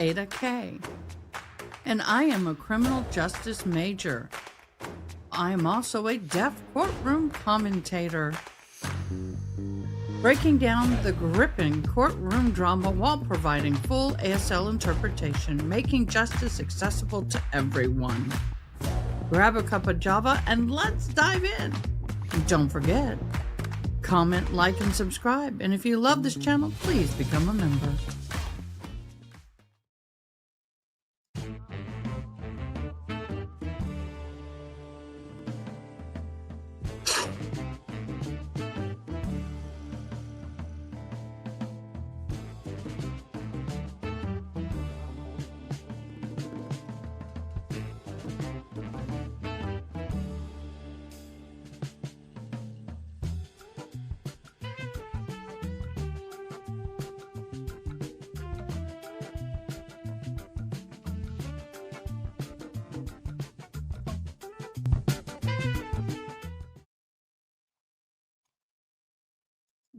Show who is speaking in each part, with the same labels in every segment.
Speaker 1: Ada K, and I am a criminal justice major. I am also a deaf courtroom commentator, breaking down the gripping courtroom drama while providing full ASL interpretation, making justice accessible to everyone. Grab a cup of Java and let's dive in. And don't forget, comment, like, and subscribe. And if you love this channel, please become a member.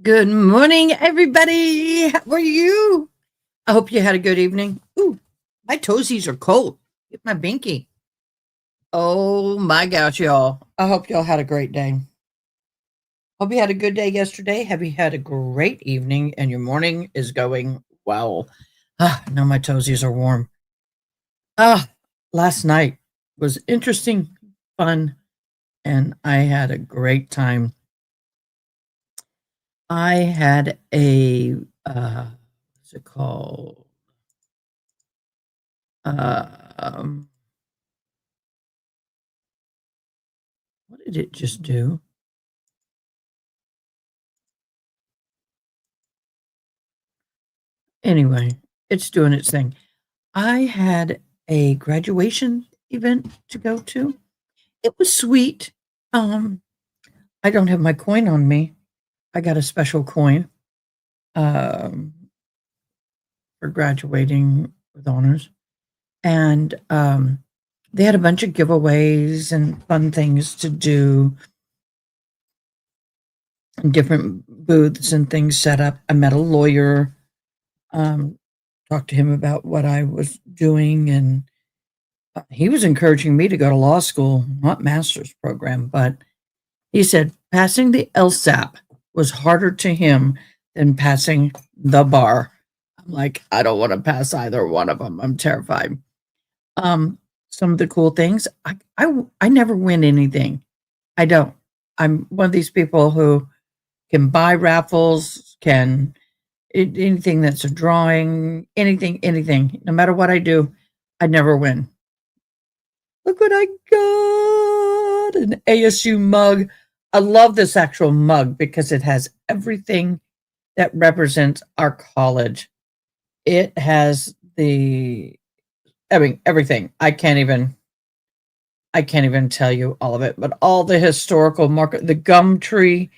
Speaker 1: Good morning, everybody. How are you? I hope you had a good evening. Ooh, my toesies are cold. Get my binky. Oh my gosh, y'all. I hope y'all had a great day. Hope you had a good day yesterday. Have you had a great evening and your morning is going well? Now my toesies are warm. Last night was interesting, fun, and I had a great time. I had a, what's it called? What did it just do? Anyway, it's doing its thing. I had a graduation event to go to. It was sweet. I don't have my coin on me. I got a special coin for graduating with honors. And they had a bunch of giveaways and fun things to do, and different booths and things set up. I met a lawyer, talked to him about what I was doing, and he was encouraging me to go to law school, not master's program, but he said passing the LSAP was harder to him than passing the bar. I'm like, I don't want to pass either one of them. I'm terrified. Some of the cool things, I never win anything. I don't. I'm one of these people who can buy raffles, anything that's a drawing, anything. No matter what I do, I never win. Look what I got, an ASU mug. I love this actual mug because it has everything that represents our college. It has everything. I can't even tell you all of it, but all the historical marker, the gum tree.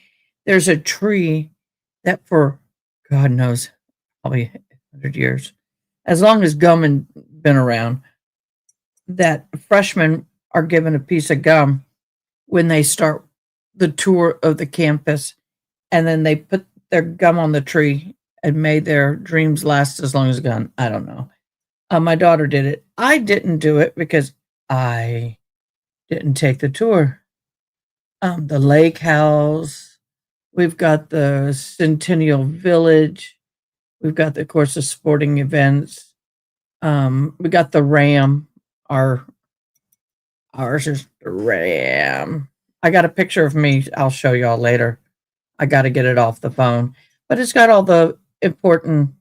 Speaker 1: There's a tree that for God knows, probably 100 years, as long as gum has been around, that freshmen are given a piece of gum when they start the tour of the campus, and then they put their gum on the tree and made their dreams last as long as gun. I don't know. My daughter did it. I didn't do it because I didn't take the tour. The lake house. We've got the Centennial Village. We've got of course, the sporting events. We got the Ram. Ours is the Ram. I got a picture of me. I'll show y'all later. I got to get it off the phone. But it's got all the important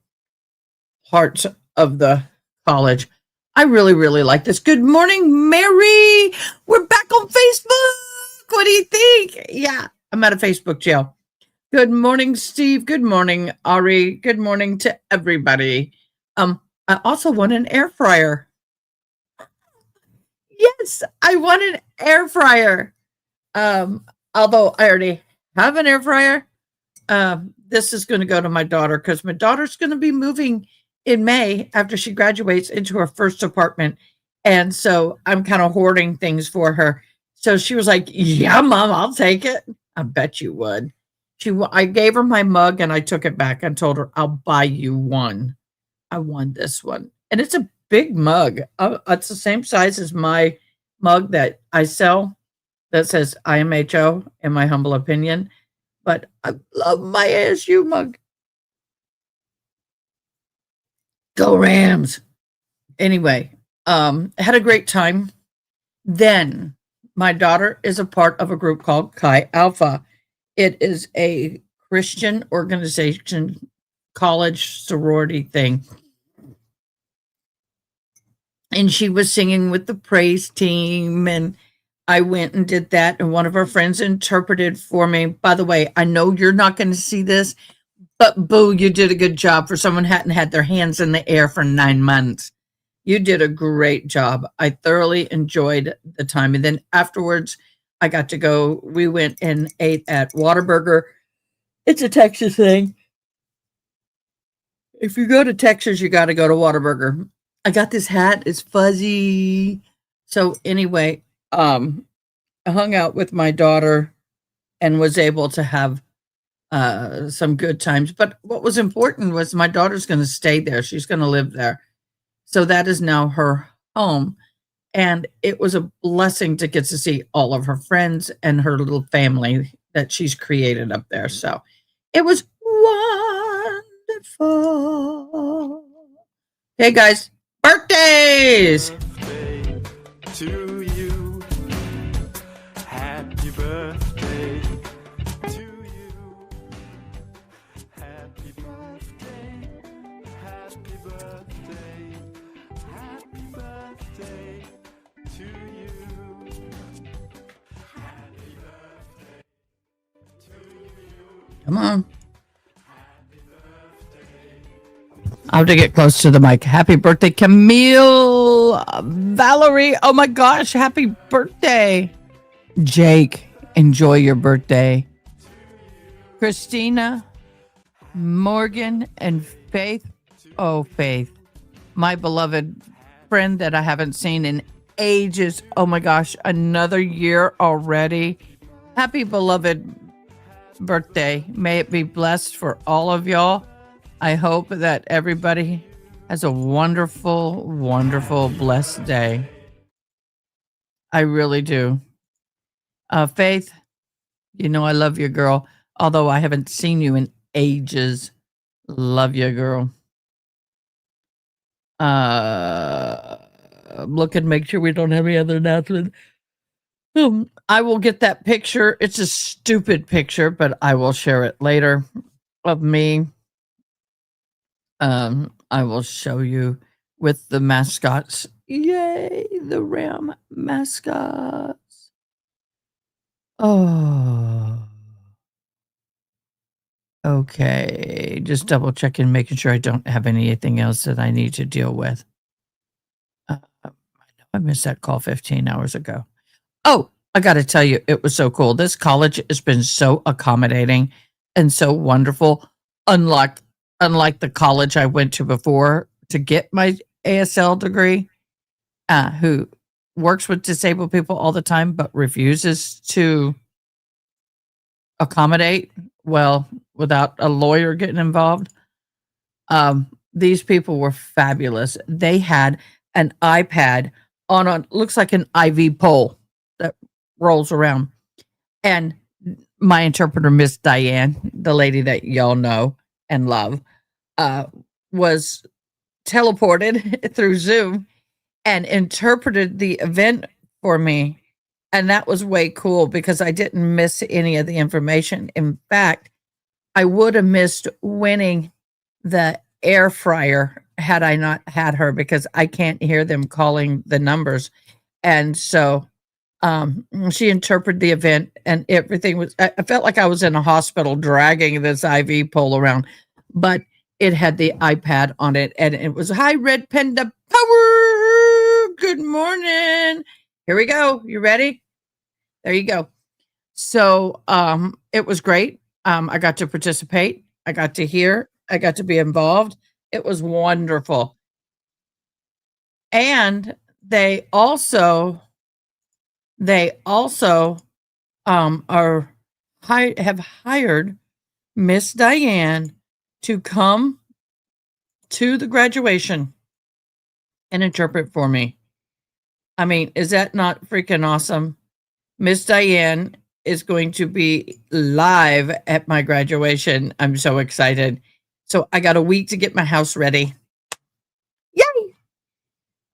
Speaker 1: parts of the college. I really, really like this. Good morning, Mary. We're back on Facebook. What do you think? Yeah, I'm out of Facebook jail. Good morning, Steve. Good morning, Ari. Good morning to everybody. I also won an air fryer. Yes, I won an air fryer. Although I already have an air fryer, this is going to go to my daughter because my daughter's going to be moving in May after she graduates into her first apartment. And so I'm kind of hoarding things for her. So she was like, yeah, Mom, I'll take it. I bet you would. I gave her my mug and I took it back and told her, I'll buy you one. I won this one. and it's a big mug. It's the same size as my mug that I sell that says IMHO, in my humble opinion. But I love my ASU mug. Go Rams. Anyway, had a great time. Then my daughter is a part of a group called Chi Alpha. It is a Christian organization, college sorority thing. And she was singing with the praise team, and I went and did that, and one of our friends interpreted for me. By the way, I know you're not going to see this, but boo, you did a good job for someone who hadn't had their hands in the air for 9 months. You did a great job. I thoroughly enjoyed the time. And then afterwards, I got to go. We went and ate at Whataburger. It's a Texas thing. If you go to Texas, you got to go to Whataburger. I got this hat. It's fuzzy. So anyway, I hung out with my daughter and was able to have some good times. But what was important was my daughter's going to stay there. She's going to live there. So that is now her home. And it was a blessing to get to see all of her friends and her little family that she's created up there. So it was wonderful. Hey guys, birthdays!
Speaker 2: Birthday to you. Happy birthday to you. Happy birthday. Happy birthday. Happy birthday to you. Happy birthday to you.
Speaker 1: Come on. I have to get close to the mic. Happy birthday, Camille, Valerie. Oh my gosh, happy birthday. Jake, enjoy your birthday. Christina, Morgan, and Faith. Oh, Faith, my beloved friend that I haven't seen in ages. Oh my gosh, another year already. Happy beloved birthday. May it be blessed for all of y'all. I hope that everybody has a wonderful, wonderful, blessed day. I really do. Faith, you know I love you, girl. Although I haven't seen you in ages. Love you, girl. Look and make sure we don't have any other announcements. I will get that picture. It's a stupid picture, but I will share it later of me. I will show you with the mascots. Yay, the Ram mascots. Oh. Okay, just double checking, making sure I don't have anything else that I need to deal with. I know I missed that call 15 hours ago. Oh, I got to tell you, it was so cool. This college has been so accommodating and so wonderful. Unlike the college I went to before to get my ASL degree, who works with disabled people all the time but refuses to accommodate, well, without a lawyer getting involved. These people were fabulous. They had an iPad on a looks like an IV pole that rolls around. And my interpreter, Miss Diane, the lady that y'all know and love, was teleported through Zoom and interpreted the event for me. And that was way cool because I didn't miss any of the information. In fact, I would have missed winning the air fryer had I not had her because I can't hear them calling the numbers. And so she interpreted the event and everything was, I felt like I was in a hospital dragging this IV pole around, but it had the iPad on it and it was Hi Red Panda Power. Good morning. Here we go. You ready? There you go. So it was great. I got to participate. I got to hear. I got to be involved. It was wonderful. And they also have hired Miss Diane to come to the graduation and interpret for me. I mean, is that not freaking awesome? Miss Diane is going to be live at my graduation. I'm so excited. So I got a week to get my house ready. Yay!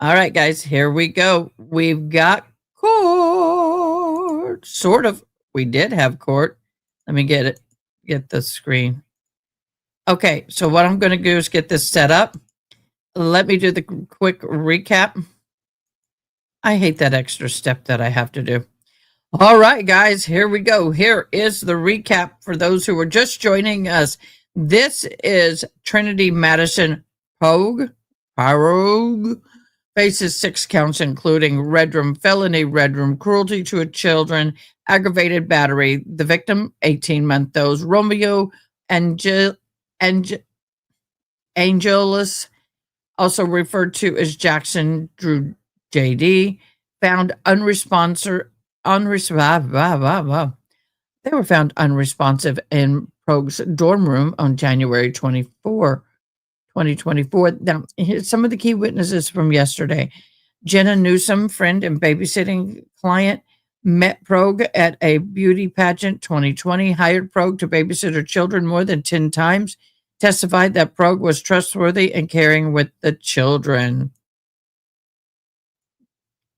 Speaker 1: All right, guys, here we go. We've got court. Sort of. We did have court. Let me get the screen. Okay, so what I'm going to do is get this set up. Let me do the quick recap. I hate that extra step that I have to do. All right, guys, here we go. Here is the recap for those who are just joining us. This is Trinity Madison Poague. Faces 6 counts, including red room felony, red room cruelty to a children, aggravated battery. The victim, 18-month-old Romeo Angelus, also referred to as Jackson Drew JD, found unresponsive. They were found unresponsive in Poague's dorm room on January 24, 2024. Now, here's some of the key witnesses from yesterday. Jenna Newsom, friend and babysitting client, met Poague at a beauty pageant 2020, hired Poague to babysit her children more than 10 times, testified that Poague was trustworthy and caring with the children.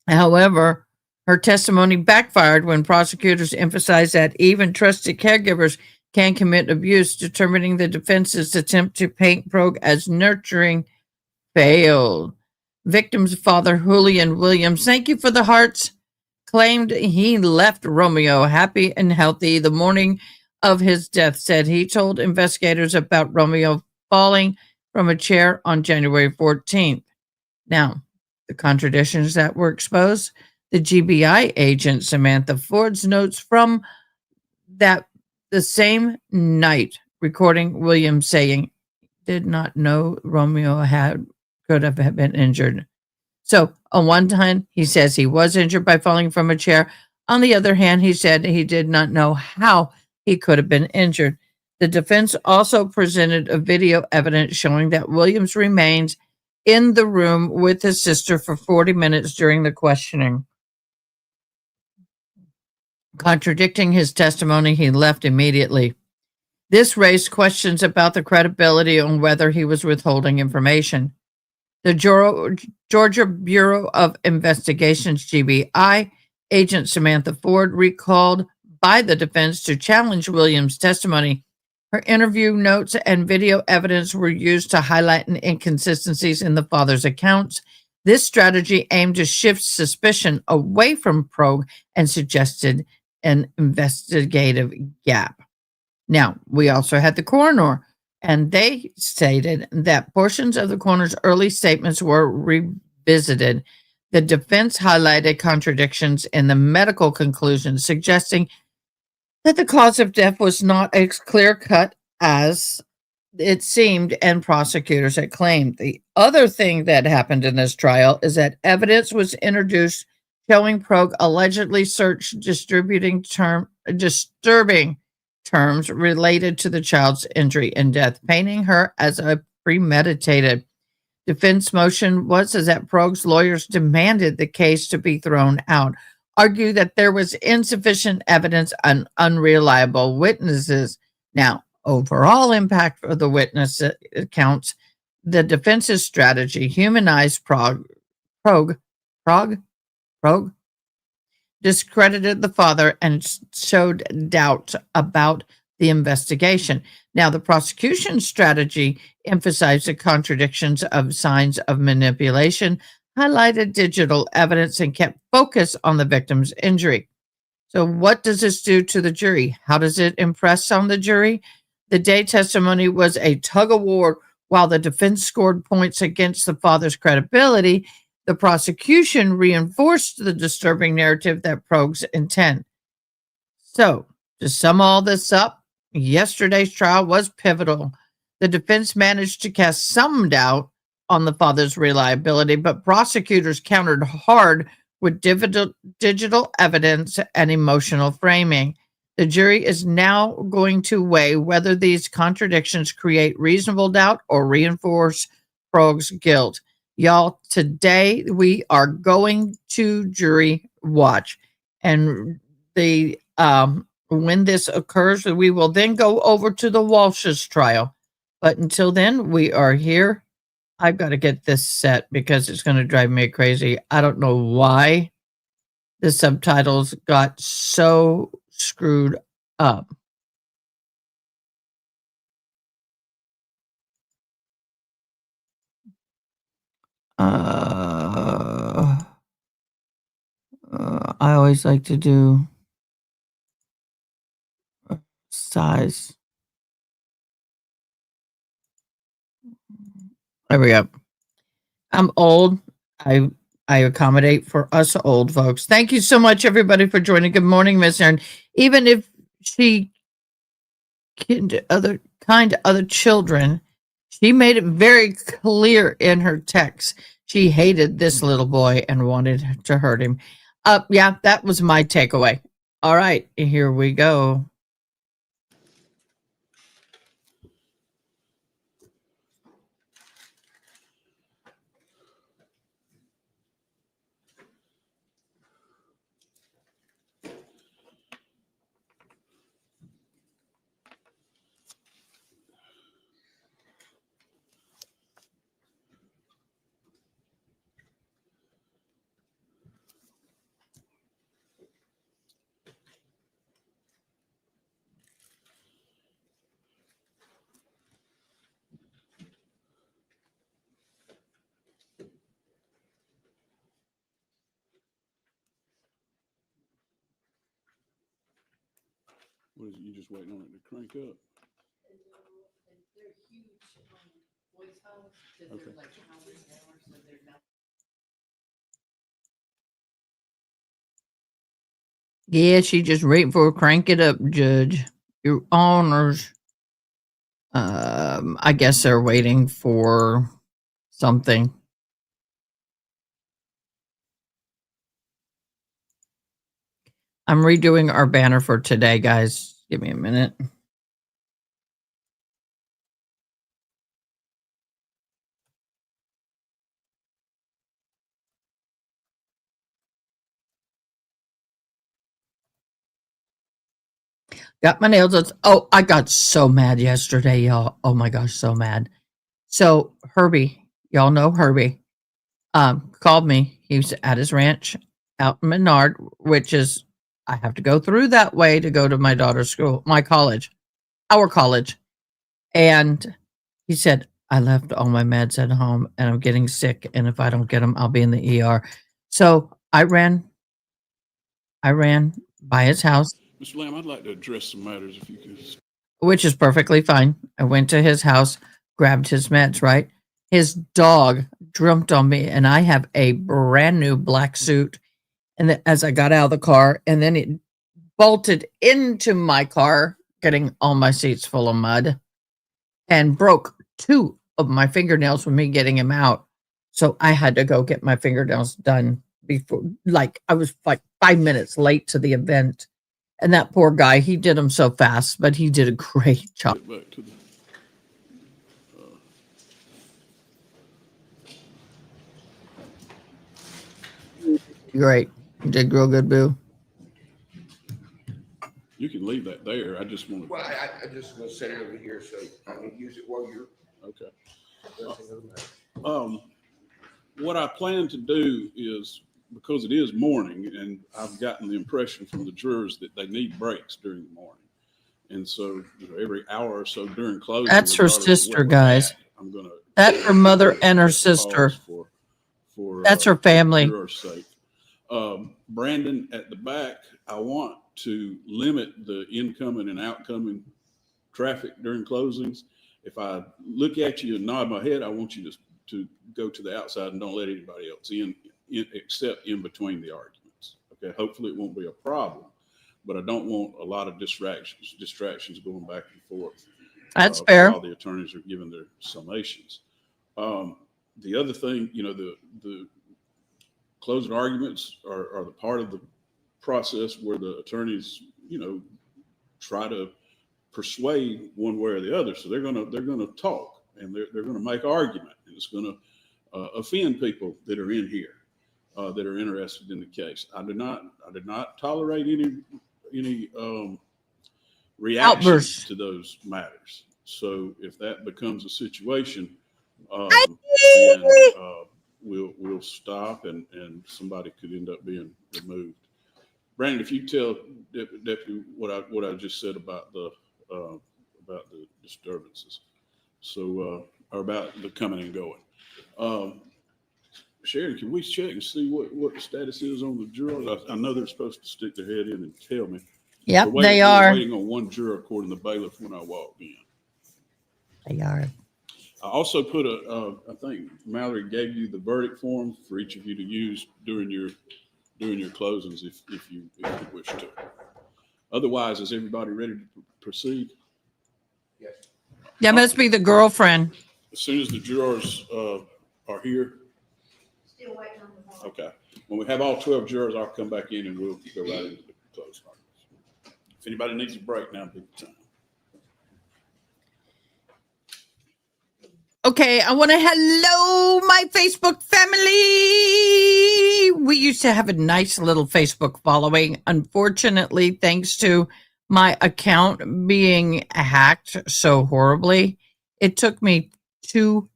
Speaker 1: However, her testimony backfired when prosecutors emphasized that even trusted caregivers can commit abuse, determining the defense's attempt to paint Poague as nurturing failed. Victim's father, Julian Williams, thank you for the hearts, claimed he left Romeo happy and healthy the morning of his death, said he told investigators about Romeo falling from a chair on January 14th. Now, the contradictions that were exposed, the GBI agent Samantha Ford's notes from that the same night, recording Williams saying did not know Romeo could have been injured. So on one hand, he says he was injured by falling from a chair. On the other hand, he said he did not know how he could have been injured. The defense also presented a video evidence showing that Williams remains in the room with his sister for 40 minutes during the questioning. Contradicting his testimony, he left immediately. This raised questions about the credibility on whether he was withholding information. The Georgia Bureau of Investigations, GBI, agent Samantha Ford, recalled by the defense to challenge Williams' testimony. Her interview notes and video evidence were used to highlight inconsistencies in the father's accounts. This strategy aimed to shift suspicion away from Poague and suggested an investigative gap. Now, we also had the coroner, and they stated that portions of the coroner's early statements were revisited. The defense highlighted contradictions in the medical conclusions, suggesting that the cause of death was not as clear-cut as it seemed, and prosecutors had claimed. The other thing that happened in this trial is that evidence was introduced showing Poague allegedly searched disturbing terms related to the child's injury and death, painting her as a premeditated. Defense motion was that Poague's lawyers demanded the case to be thrown out, argued that there was insufficient evidence and unreliable witnesses. Now, overall impact of the witness accounts, the defense's strategy humanized Poague, discredited the father, and showed doubt about the investigation. Now, the prosecution's strategy emphasized the contradictions of signs of manipulation, highlighted digital evidence, and kept focus on the victim's injury. So what does this do to the jury? How does it impress on the jury? The day testimony was a tug-of-war. While the defense scored points against the father's credibility, the prosecution reinforced the disturbing narrative that Poague's intent. So, to sum all this up, yesterday's trial was pivotal. The defense managed to cast some doubt on the father's reliability, but prosecutors countered hard with digital evidence and emotional framing. The jury is now going to weigh whether these contradictions create reasonable doubt or reinforce Poague's guilt. Y'all, today we are going to jury watch. And the when this occurs, we will then go over to the Walsh's trial. But until then, we are here. I've got to get this set because it's going to drive me crazy. I don't know why the subtitles got so screwed up. I always like to do size. There we go. I'm old. I accommodate for us old folks. Thank you so much, everybody, for joining. Good morning, Miss Erin. Even if she kind to other children, she made it very clear in her text she hated this little boy and wanted to hurt him. Yeah, that was my takeaway. All right, here we go.
Speaker 3: What is it? You just waiting on it to crank up? Okay.
Speaker 1: Yeah, she just waiting for crank it up, Judge. Your honors. I guess they're waiting for something. I'm redoing our banner for today, guys. Give me a minute. Got my nails on. Oh, I got so mad yesterday, y'all. Oh my gosh, so mad. So Herbie, y'all know Herbie, called me. He was at his ranch out in Menard, which is I have to go through that way to go to my daughter's school, my college, our college. And he said, I left all my meds at home and I'm getting sick. And if I don't get them, I'll be in the ER. So I ran by his house.
Speaker 3: Mr. Lamb, I'd like to address some matters if you could.
Speaker 1: Which is perfectly fine. I went to his house, grabbed his meds, right? His dog jumped on me, and I have a brand new black suit. And as I got out of the car, and then it bolted into my car, getting all my seats full of mud, and broke 2 of my fingernails with me getting him out. So I had to go get my fingernails done before, like, I was like 5 minutes late to the event. And that poor guy, he did them so fast, but he did a great job.
Speaker 3: Get back to the,
Speaker 1: Great. You did real good, Boo.
Speaker 3: you can leave that there. I just want to.
Speaker 4: Well, I just gonna set it over here, so I can use it while you're
Speaker 3: Okay.
Speaker 4: addressing other matters.
Speaker 3: What I plan to do is, because it is morning, and I've gotten the impression from the jurors that they need breaks during the morning. And so, every hour or so during closing.
Speaker 1: That's her
Speaker 3: regardless of
Speaker 1: sister,
Speaker 3: where we're
Speaker 1: guys.
Speaker 3: at, I'm gonna.
Speaker 1: That's her mother and her
Speaker 3: pause
Speaker 1: sister.
Speaker 3: For
Speaker 1: That's her family.
Speaker 3: jurors' sake. Brandon, at the back, I want to limit the incoming and outgoing traffic during closings. If I look at you and nod my head, I want you to go to the outside and don't let anybody else in except in between the arguments. Okay, hopefully it won't be a problem, but I don't want a lot of distractions going back and forth.
Speaker 1: That's fair.
Speaker 3: While the attorneys are giving their summations. The other thing, the closing arguments are the part of the process where the attorneys, try to persuade one way or the other. So they're gonna talk, and they're gonna make argument, and it's gonna offend people that are in here that are interested in the case. I did not tolerate any reaction
Speaker 1: Outbursts.
Speaker 3: to those matters. So if that becomes a situation,
Speaker 1: I
Speaker 3: then we'll stop, and somebody could end up being removed. Brandon, if you tell Deputy what I just said about the disturbances, so or about the coming and going. Sharon, can we check and see what the status is on the jurors? I know they're supposed to stick their head in and tell me.
Speaker 1: Yep, they
Speaker 3: We're
Speaker 1: are.
Speaker 3: waiting on one juror according to the bailiff when I walked in.
Speaker 1: They are.
Speaker 3: I also put I think Mallory gave you the verdict form for each of you to use during your closings if you wish to. Otherwise, is everybody ready to proceed?
Speaker 4: Yes.
Speaker 1: That must be the girlfriend.
Speaker 3: As soon as the jurors are here.
Speaker 5: Still waiting on the phone.
Speaker 3: Okay. When we have all 12 jurors, I'll come back in and we'll go right into the closing arguments. If anybody needs a break, now'd be the time.
Speaker 1: Okay, I want to hello my Facebook family. We used to have a nice little Facebook following. Unfortunately, thanks to my account being hacked so horribly, it took me 2+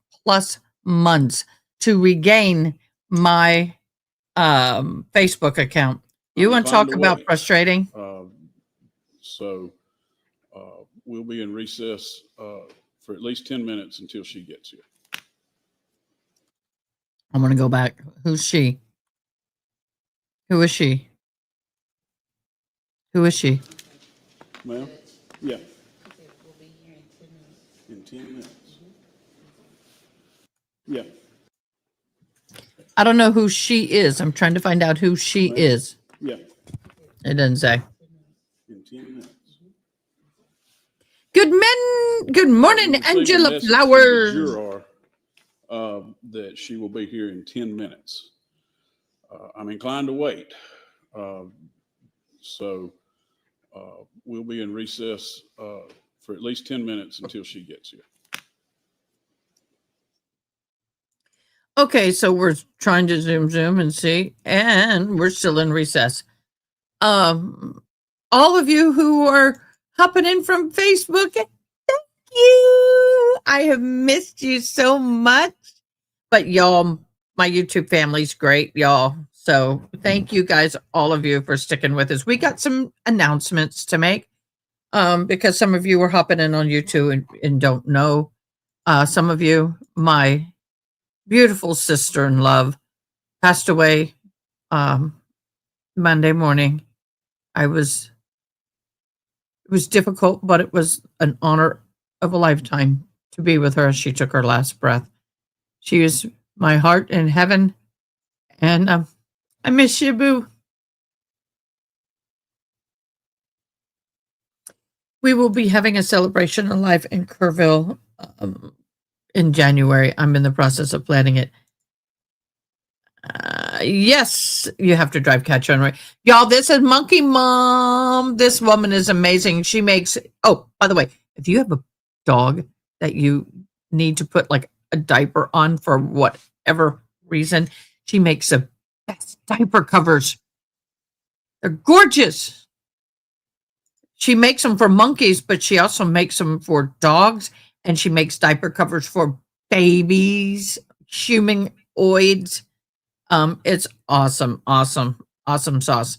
Speaker 1: months to regain my Facebook account. You want to talk about frustrating?
Speaker 3: So we'll be in recess for at least 10 minutes until she gets here.
Speaker 1: I'm going to go back. Who's she? Who is she? Who is she?
Speaker 3: Ma'am? Yeah. In 10 minutes. Yeah.
Speaker 1: I don't know who she is. I'm trying to find out who she is.
Speaker 3: Yeah.
Speaker 1: It doesn't say.
Speaker 3: In 10 minutes.
Speaker 1: Good morning,
Speaker 3: We received a
Speaker 1: Angela
Speaker 3: message from the
Speaker 1: Flowers.
Speaker 3: juror, that she will be here in 10 minutes. I'm inclined to wait. So we'll be in recess for at least 10 minutes until she gets here.
Speaker 1: Okay, so we're trying to zoom and see, and we're still in recess. All of you who are hopping in from Facebook, thank you. I have missed you so much. But y'all, my YouTube family's great, y'all. So thank you guys, all of you, for sticking with us. We got some announcements to make because some of you were hopping in on YouTube and don't know. Some of you, my beautiful sister in love, passed away Monday morning. It was difficult, but it was an honor of a lifetime to be with her as she took her last breath. She is my heart in heaven, and I miss you, boo. We will be having a celebration of life in Kerrville in January. I'm in the process of planning it. Yes, you have to drive catch on, right? Y'all, this is Monkey Mom. This woman is amazing. She makes, oh, by the way, if you have a dog that you need to put like a diaper on for whatever reason, she makes the best diaper covers. They're gorgeous. She makes them for monkeys, but she also makes them for dogs, and she makes diaper covers for babies, humanoids. It's awesome sauce.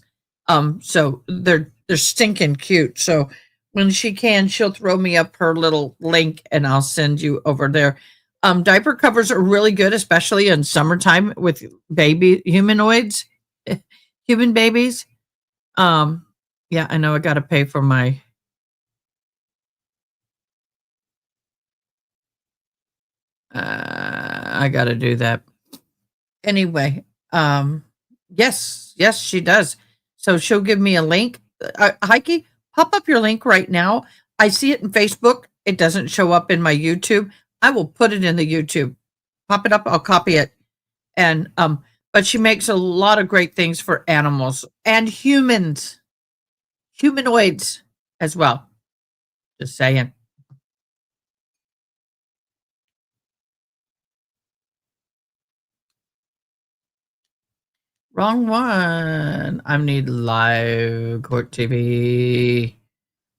Speaker 1: So they're stinking cute. So when she can, she'll throw me up her little link and I'll send you over there. Diaper covers are really good, especially in summertime with baby humanoids, human babies. Yeah, I know I got to pay for my I got to do that. Anyway, yes, she does. So she'll give me a link. Heike, pop up your link right now. I see it in Facebook. It doesn't show up in my YouTube. I will put it in the YouTube. Pop it up. I'll copy it. And, but she makes a lot of great things for animals and humanoids as well. Just saying. Wrong one. I need live court TV.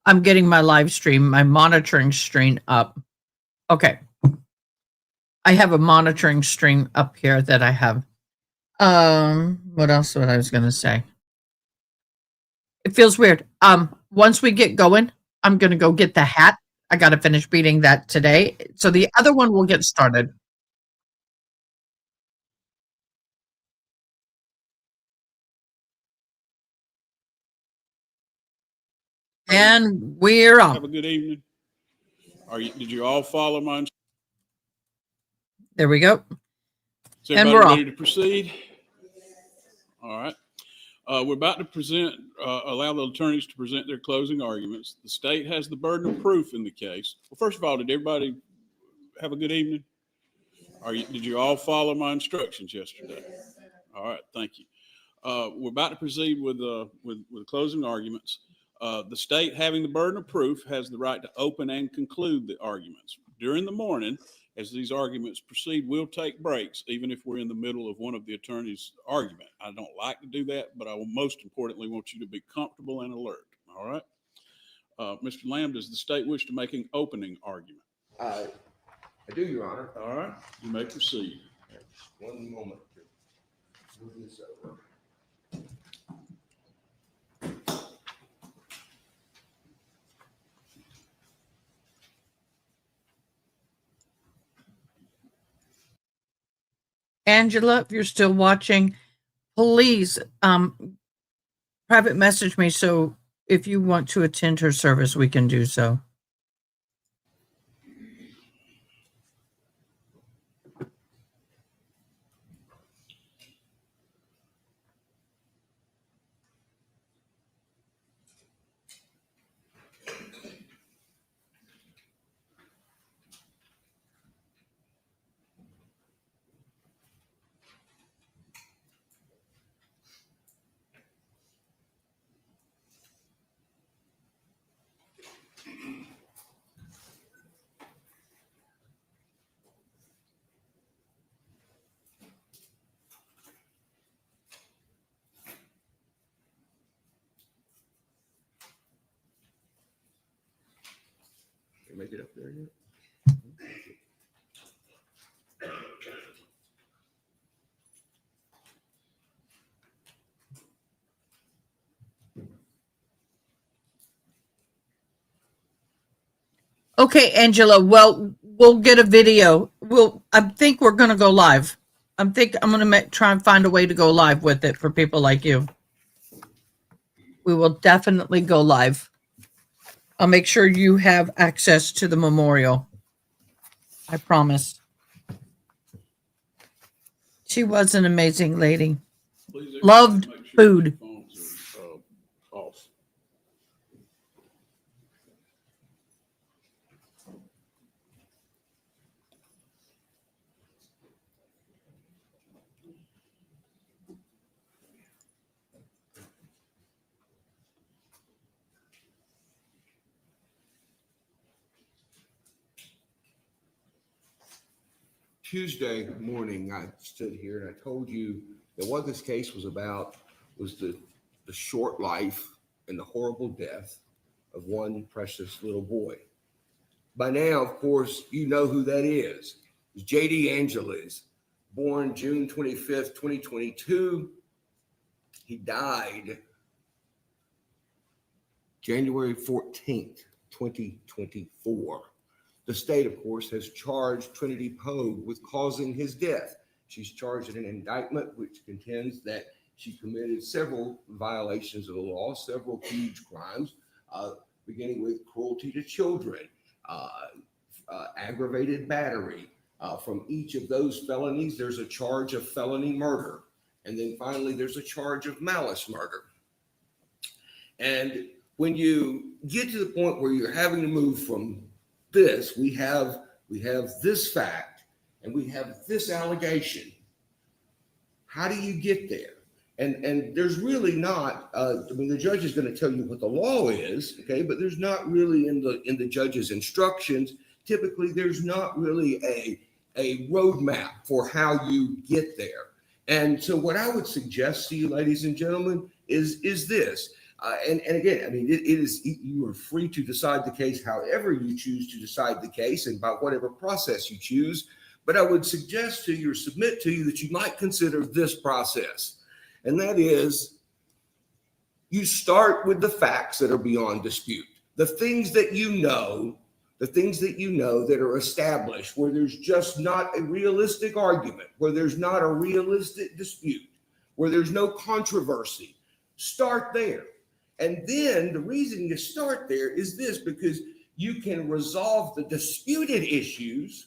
Speaker 1: I'm getting my live stream, my monitoring stream up. Okay. I have a monitoring stream up here that I have. What else was I was gonna say? It feels weird. Once we get going, I'm gonna go get the hat. I gotta finish beating that today. So the other one will get started. And we're
Speaker 3: Have
Speaker 1: on.
Speaker 3: a good evening. Did you all follow my?
Speaker 1: There we go.
Speaker 3: Is
Speaker 1: And
Speaker 3: everybody
Speaker 1: we're
Speaker 3: ready to proceed? All right. We're about to allow the attorneys to present their closing arguments. The state has the burden of proof in the case. Well, first of all, did everybody have a good evening? Did you all follow my instructions yesterday? All right, thank you. We're about to proceed with closing arguments. The state, having the burden of proof, has the right to open and conclude the arguments. During the morning, as these arguments proceed, we'll take breaks, even if we're in the middle of one of the attorney's argument. I don't like to do that, but I will most importantly want you to be comfortable and alert. All right. Mr. Lamb, does the state wish to make an opening argument?
Speaker 4: I do, Your Honor.
Speaker 3: All right, you may proceed.
Speaker 4: One moment to move this over.
Speaker 1: Angela, if you're still watching, please private message me so if you want to attend her service, we can do so.
Speaker 4: Can you make it up there yet?
Speaker 1: Okay, Angela. Well, we'll get a video. I think we're going to go live. I'm going to try and find a way to go live with it for people like you. We will definitely go live. I'll make sure you have access to the memorial. I promise. She was an amazing lady.
Speaker 3: Please,
Speaker 1: Loved
Speaker 3: make sure
Speaker 1: food.
Speaker 3: your phones are off.
Speaker 4: Tuesday morning, I stood here and I told you that what this case was about was the short life and the horrible death of one precious little boy. By now, of course, you know who that is. It's J.D. Angeles, born June 25th, 2022. He died January 14th, 2024. The state, of course, has charged Trinity Poague with causing his death. She's charged in an indictment which contends that she committed several violations of the law, several huge crimes, beginning with cruelty to children, aggravated battery. From each of those felonies, there's a charge of felony murder. And then finally, there's a charge of malice murder. And when you get to the point where you're having to move from this, we have this fact and we have this allegation. How do you get there? And there's really not, the judge is going to tell you what the law is, okay, but there's not really in the judge's instructions. Typically, there's not really a roadmap for how you get there. And so what I would suggest to you, ladies and gentlemen, is this. And again, I mean, it is, you are free to decide the case however you choose to decide the case and by whatever process you choose. But I would suggest to you or submit to you that you might consider this process. And that is, you start with the facts that are beyond dispute, the things that you know that are established, where there's just not a realistic argument, where there's not a realistic dispute, where there's no controversy. Start there. And then the reason you start there is this, because you can resolve the disputed issues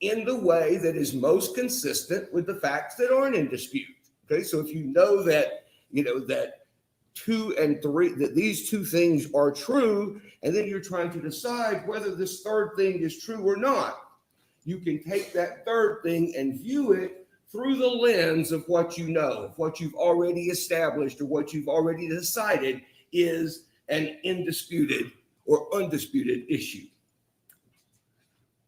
Speaker 4: in the way that is most consistent with the facts that aren't in dispute. Okay, so if you know that, that 2 and 3, that these two things are true, and then you're trying to decide whether this third thing is true or not, you can take that third thing and view it through the lens of what you know, of what you've already established or what you've already decided is an indisputed or undisputed issue.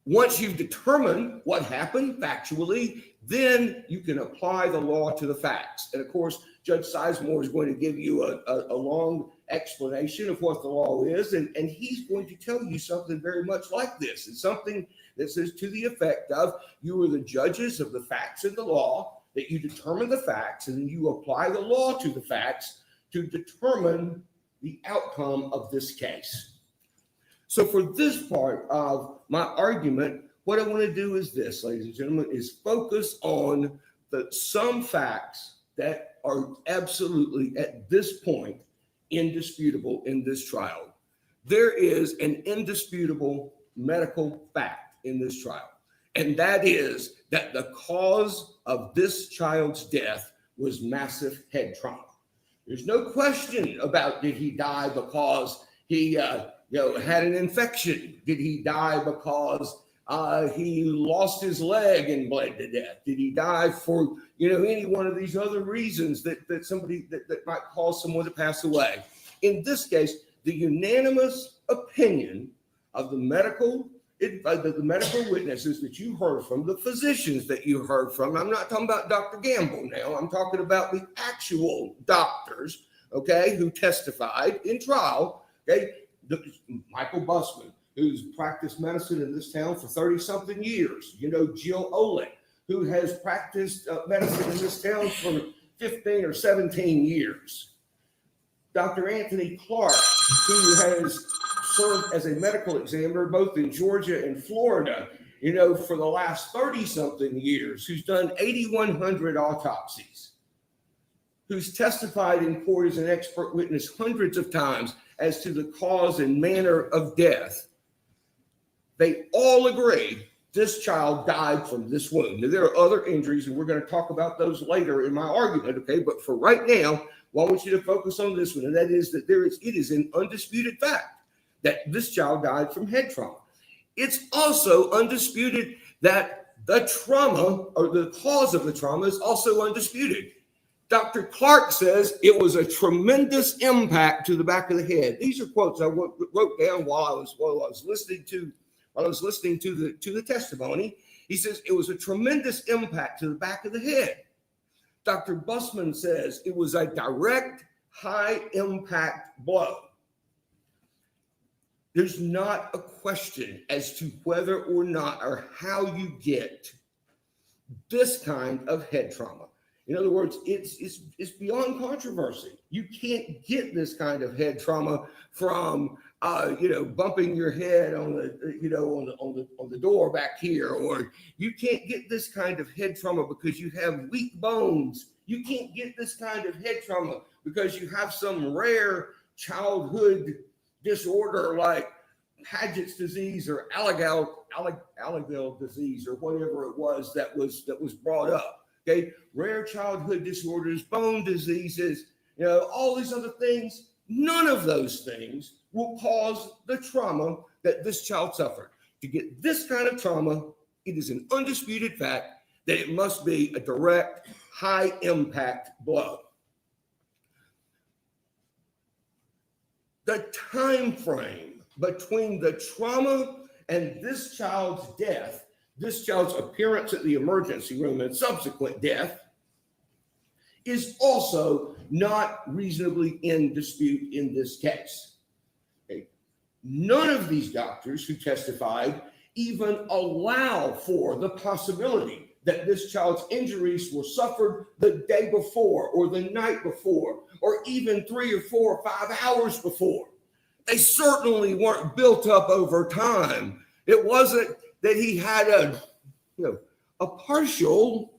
Speaker 4: Once you've determined what happened factually, then you can apply the law to the facts. And of course, Judge Sizemore is going to give you a long explanation of what the law is, and he's going to tell you something very much like this. It's something that says to the effect of, you are the judges of the facts and the law, that you determine the facts, and then you apply the law to the facts to determine the outcome of this case. So for this part of my argument, what I want to do is this, ladies and gentlemen, is focus on some facts that are absolutely at this point indisputable in this trial. There is an indisputable medical fact in this trial, and that is that the cause of this child's death was massive head trauma. There's no question about, did he die because he had an infection? Did he die because he lost his leg and bled to death? Did he die for any one of these other reasons that might cause someone to pass away? In this case, the unanimous opinion of the medical witnesses that you heard from, the physicians that you heard from. I'm not talking about Dr. Gamble now. I'm talking about the actual doctors, okay, who testified in trial. Okay, Michael Busman, who's practiced medicine in this town for 30-something years. Jill Olin, who has practiced medicine in this town for 15 or 17 years. Dr. Anthony Clark, who has served as a medical examiner both in Georgia and Florida, for the last 30-something years, who's done 8,100 autopsies, who's testified in court as an expert witness hundreds of times as to the cause and manner of death. They all agree this child died from this wound. Now, there are other injuries, and we're going to talk about those later in my argument, okay? But for right now, I want you to focus on this one, and that is that it is an undisputed fact that this child died from head trauma. It's also undisputed that the trauma, or the cause of the trauma, is also undisputed. Dr. Clark says it was a tremendous impact to the back of the head. These are quotes I wrote down while I was listening to the testimony. He says it was a tremendous impact to the back of the head. Dr. Busman says it was a direct, high impact blow. There's not a question as to whether or not or how you get this kind of head trauma. In other words, it's beyond controversy. You can't get this kind of head trauma from bumping your head on the door back here, or you can't get this kind of head trauma because you have weak bones. You can't get this kind of head trauma because you have some rare childhood disorder like Pageant's disease or Alagille disease or whatever it was that was brought up. Okay, rare childhood disorders, bone diseases, all these other things. None of those things will cause the trauma that this child suffered. To get this kind of trauma, it is an undisputed fact that it must be a direct, high impact blow. The time frame between the trauma and this child's death, this child's appearance at the emergency room and subsequent death, is also not reasonably in dispute in this case. Okay. None of these doctors who testified even allow for the possibility that this child's injuries were suffered the day before or the night before or even 3 or 4 or 5 hours before. They certainly weren't built up over time. It wasn't that he had a partial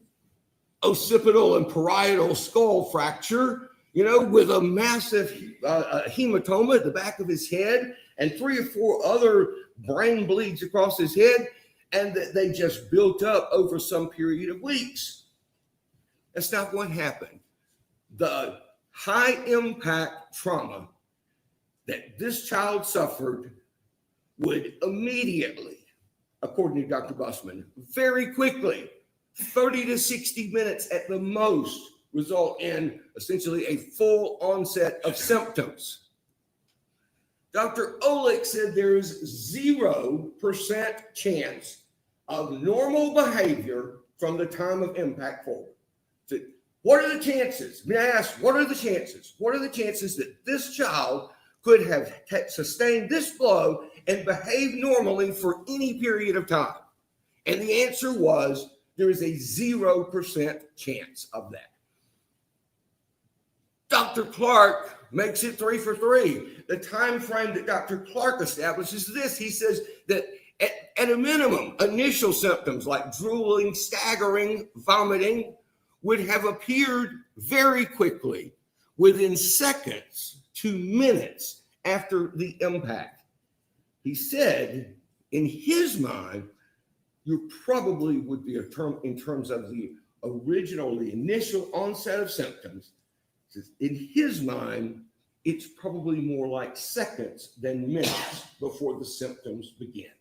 Speaker 4: occipital and parietal skull fracture, with a massive hematoma at the back of his head and 3 or 4 other brain bleeds across his head, and that they just built up over some period of weeks. That's not what happened. The high impact trauma that this child suffered would immediately, according to Dr. Bussman, very quickly, 30 to 60 minutes at the most, result in essentially a full onset of symptoms. Dr. Olick said there is 0% chance of normal behavior from the time of impact forward. So what are the chances? May I ask, what are the chances? What are the chances that this child could have sustained this blow and behaved normally for any period of time? And the answer was there is a 0% chance of that. Dr. Clark makes it 3 for 3. The time frame that Dr. Clark establishes is this. He says that at a minimum, initial symptoms like drooling, staggering, vomiting would have appeared very quickly, within seconds to minutes after the impact. He said, in his mind, you probably would be in terms of the initial onset of symptoms. In his mind, it's probably more like seconds than minutes before the symptoms begin.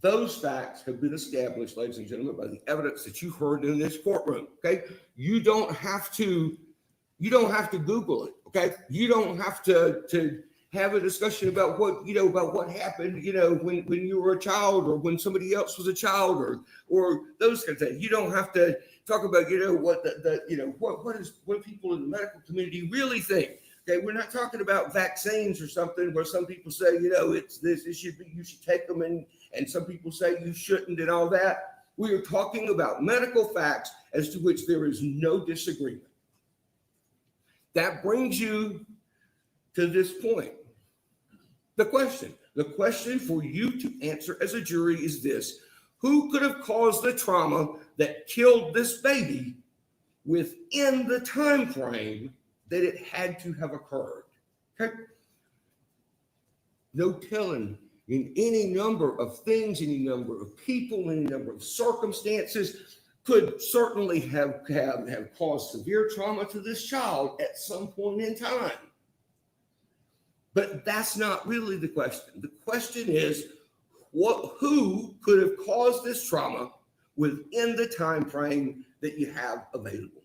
Speaker 4: Those facts have been established, ladies and gentlemen, by the evidence that you heard in this courtroom. Okay, you don't have to Google it. Okay, you don't have to have a discussion about what happened, when you were a child or when somebody else was a child or those kinds of things. You don't have to talk about what people in the medical community really think. Okay, we're not talking about vaccines or something where some people say, it's this, you should take them, and some people say you shouldn't and all that. We are talking about medical facts as to which there is no disagreement. That brings you to this point. The question for you to answer as a jury is this: who could have caused the trauma that killed this baby within the time frame that it had to have occurred? Okay. No telling, in any number of things, any number of people, any number of circumstances could certainly have caused severe trauma to this child at some point in time. But that's not really the question. The question is, who could have caused this trauma within the time frame that you have available?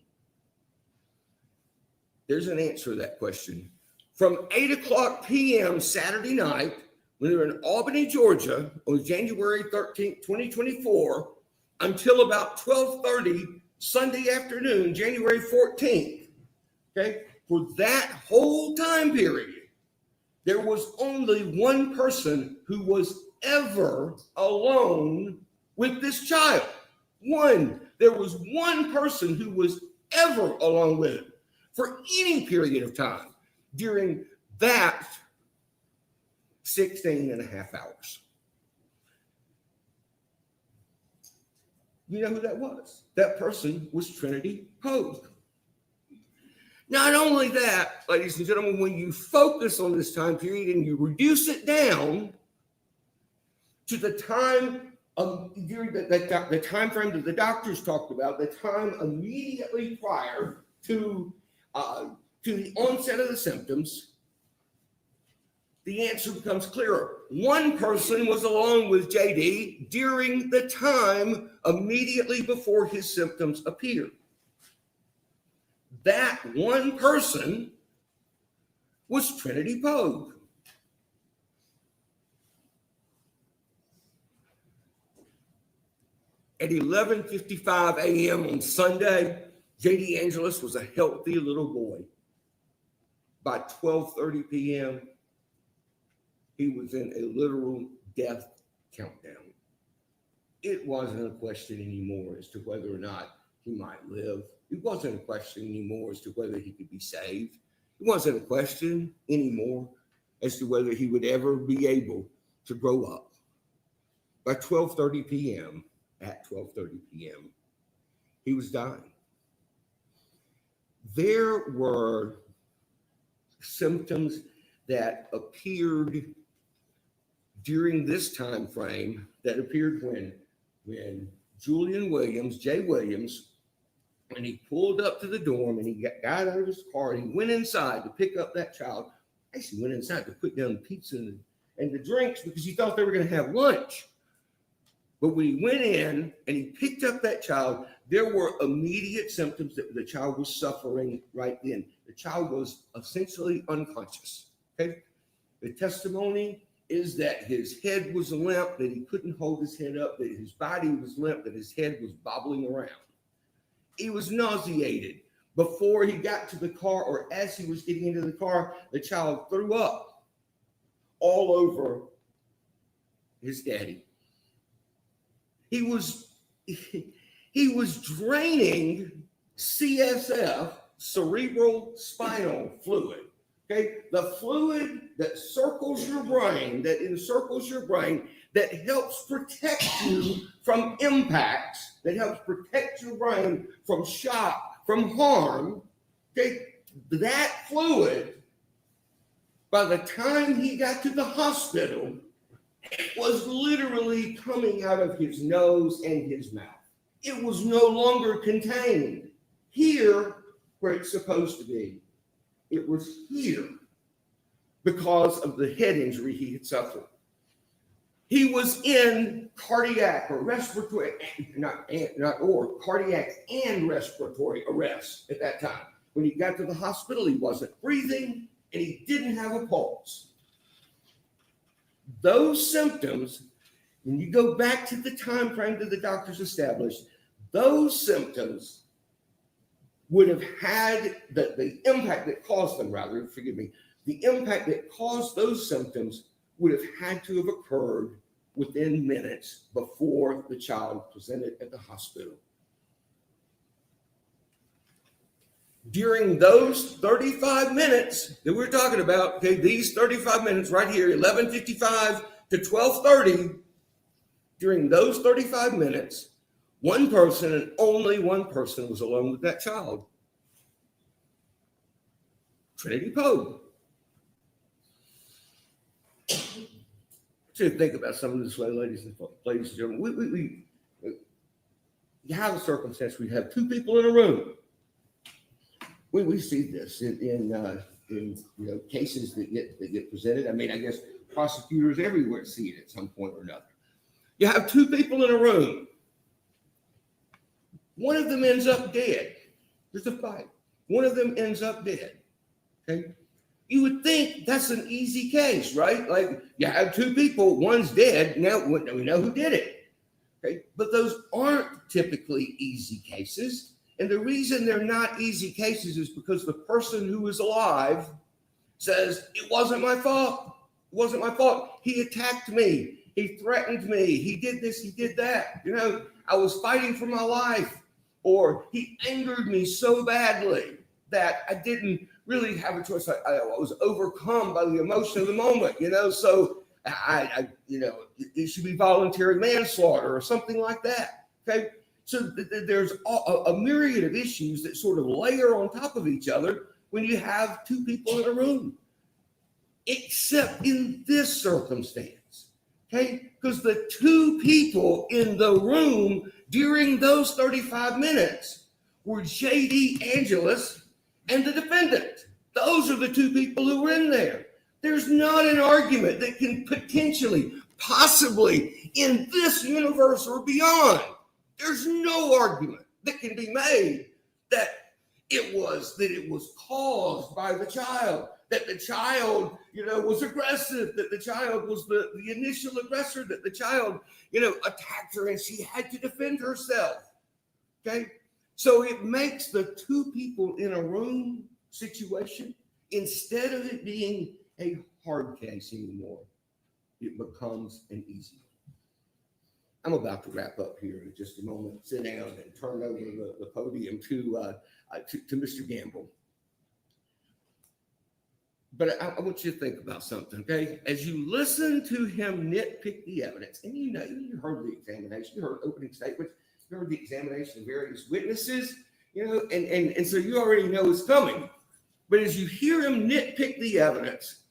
Speaker 4: There's an answer to that question. From 8:00 p.m. Saturday night, when they were in Albany, Georgia, on January 13th, 2024, until about 12:30 Sunday afternoon, January 14th, okay, for that whole time period, there was only one person who was ever alone with this child. There was one person who was ever alone with him for any period of time during that 16 and a half hours. You know who that was? That person was Trinity Poague. Not only that, ladies and gentlemen, when you focus on this time period and you reduce it down to the time during the time frame that the doctors talked about, the time immediately prior to the onset of the symptoms, the answer becomes clearer. One person was alone with JD during the time immediately before his symptoms appeared. That one person was Trinity Poague. At 11:55 a.m. on Sunday, J.D. Angelus was a healthy little boy. By 12:30 p.m., he was in a literal death countdown. It wasn't a question anymore as to whether or not he might live. It wasn't a question anymore as to whether he could be saved. It wasn't a question anymore as to whether he would ever be able to grow up. By 12:30 p.m., at 12:30 p.m., he was dying. There were symptoms that appeared during this time frame that appeared when Julian Williams, Jay Williams, when he pulled up to the dorm and he got out of his car and he went inside to pick up that child. Actually went inside to put down the pizza and the drinks because he thought they were going to have lunch. But when he went in and he picked up that child, there were immediate symptoms that the child was suffering right then. The child was essentially unconscious. Okay? The testimony is that his head was limp, that he couldn't hold his head up, that his body was limp, that his head was bobbling around. He was nauseated. Before he got to the car, or as he was getting into the car, the child threw up all over his daddy. He was draining CSF, cerebral spinal fluid. Okay, the fluid that circles your brain, that encircles your brain, that helps protect you from impacts, that helps protect your brain from shock, from harm. Okay, that fluid, by the time he got to the hospital, was literally coming out of his nose and his mouth. It was no longer contained here where it's supposed to be. It was here because of the head injury he had suffered. He was in cardiac or respiratory, cardiac and respiratory arrest at that time. When he got to the hospital, he wasn't breathing and he didn't have a pulse. Those symptoms, when you go back to the time frame that the doctors established, those symptoms would have had the impact that caused them, the impact that caused those symptoms would have had to have occurred within minutes before the child presented at the hospital. During those 35 minutes that we're talking about, okay, these 35 minutes right here, 11:55 to 12:30, during those 35 minutes, one person and only one person was alone with that child. Trinity Poague. So think about some of this way, ladies and gentlemen. You have a circumstance where you have two people in a room. We see this in cases that get presented. I mean, I guess prosecutors everywhere see it at some point or another. You have two people in a room. One of them ends up dead. There's a fight. One of them ends up dead. Okay. You would think that's an easy case, right? Like you have two people, one's dead. Now we know who did it. Okay. But those aren't typically easy cases. And the reason they're not easy cases is because the person who is alive says, it wasn't my fault. It wasn't my fault. He attacked me. He threatened me. He did this. He did that. I was fighting for my life. Or he angered me so badly that I didn't really have a choice. I was overcome by the emotion of the moment, so it should be voluntary manslaughter or something like that. Okay. So there's a myriad of issues that sort of layer on top of each other when you have two people in a room, except in this circumstance, okay? Because the two people in the room during those 35 minutes were J.D. Angelus and the defendant. Those are the two people who were in there. There's not an argument that can potentially, possibly in this universe or beyond, there's no argument that can be made that it was caused by the child, that the child, was aggressive, that the child was the initial aggressor, that the child, attacked her and she had to defend herself. Okay. So it makes the two people in a room situation, instead of it being a hard case anymore, it becomes an easy one. I'm about to wrap up here in just a moment. Sit down and turn over the podium to Mr. Gamble. But I want you to think about something, okay? As you listen to him nitpick the evidence, and you heard the examination, you heard opening statements, you heard the examination of various witnesses, and so you already know it's coming. But as you hear him nitpick the evidence,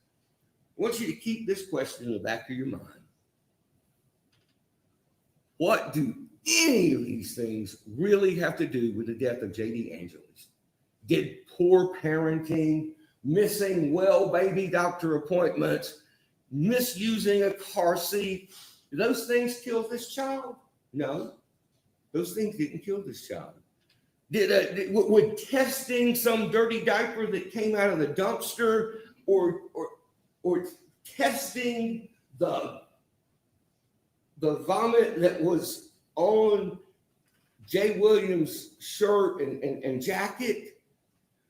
Speaker 4: I want you to keep this question in the back of your mind. What do any of these things really have to do with the death of J.D. Angeles? Did poor parenting, missing well baby doctor appointments, misusing a car seat, did those things kill this child? No, those things didn't kill this child. Would testing some dirty diaper that came out of the dumpster or testing the vomit that was on Jay Williams' shirt and jacket,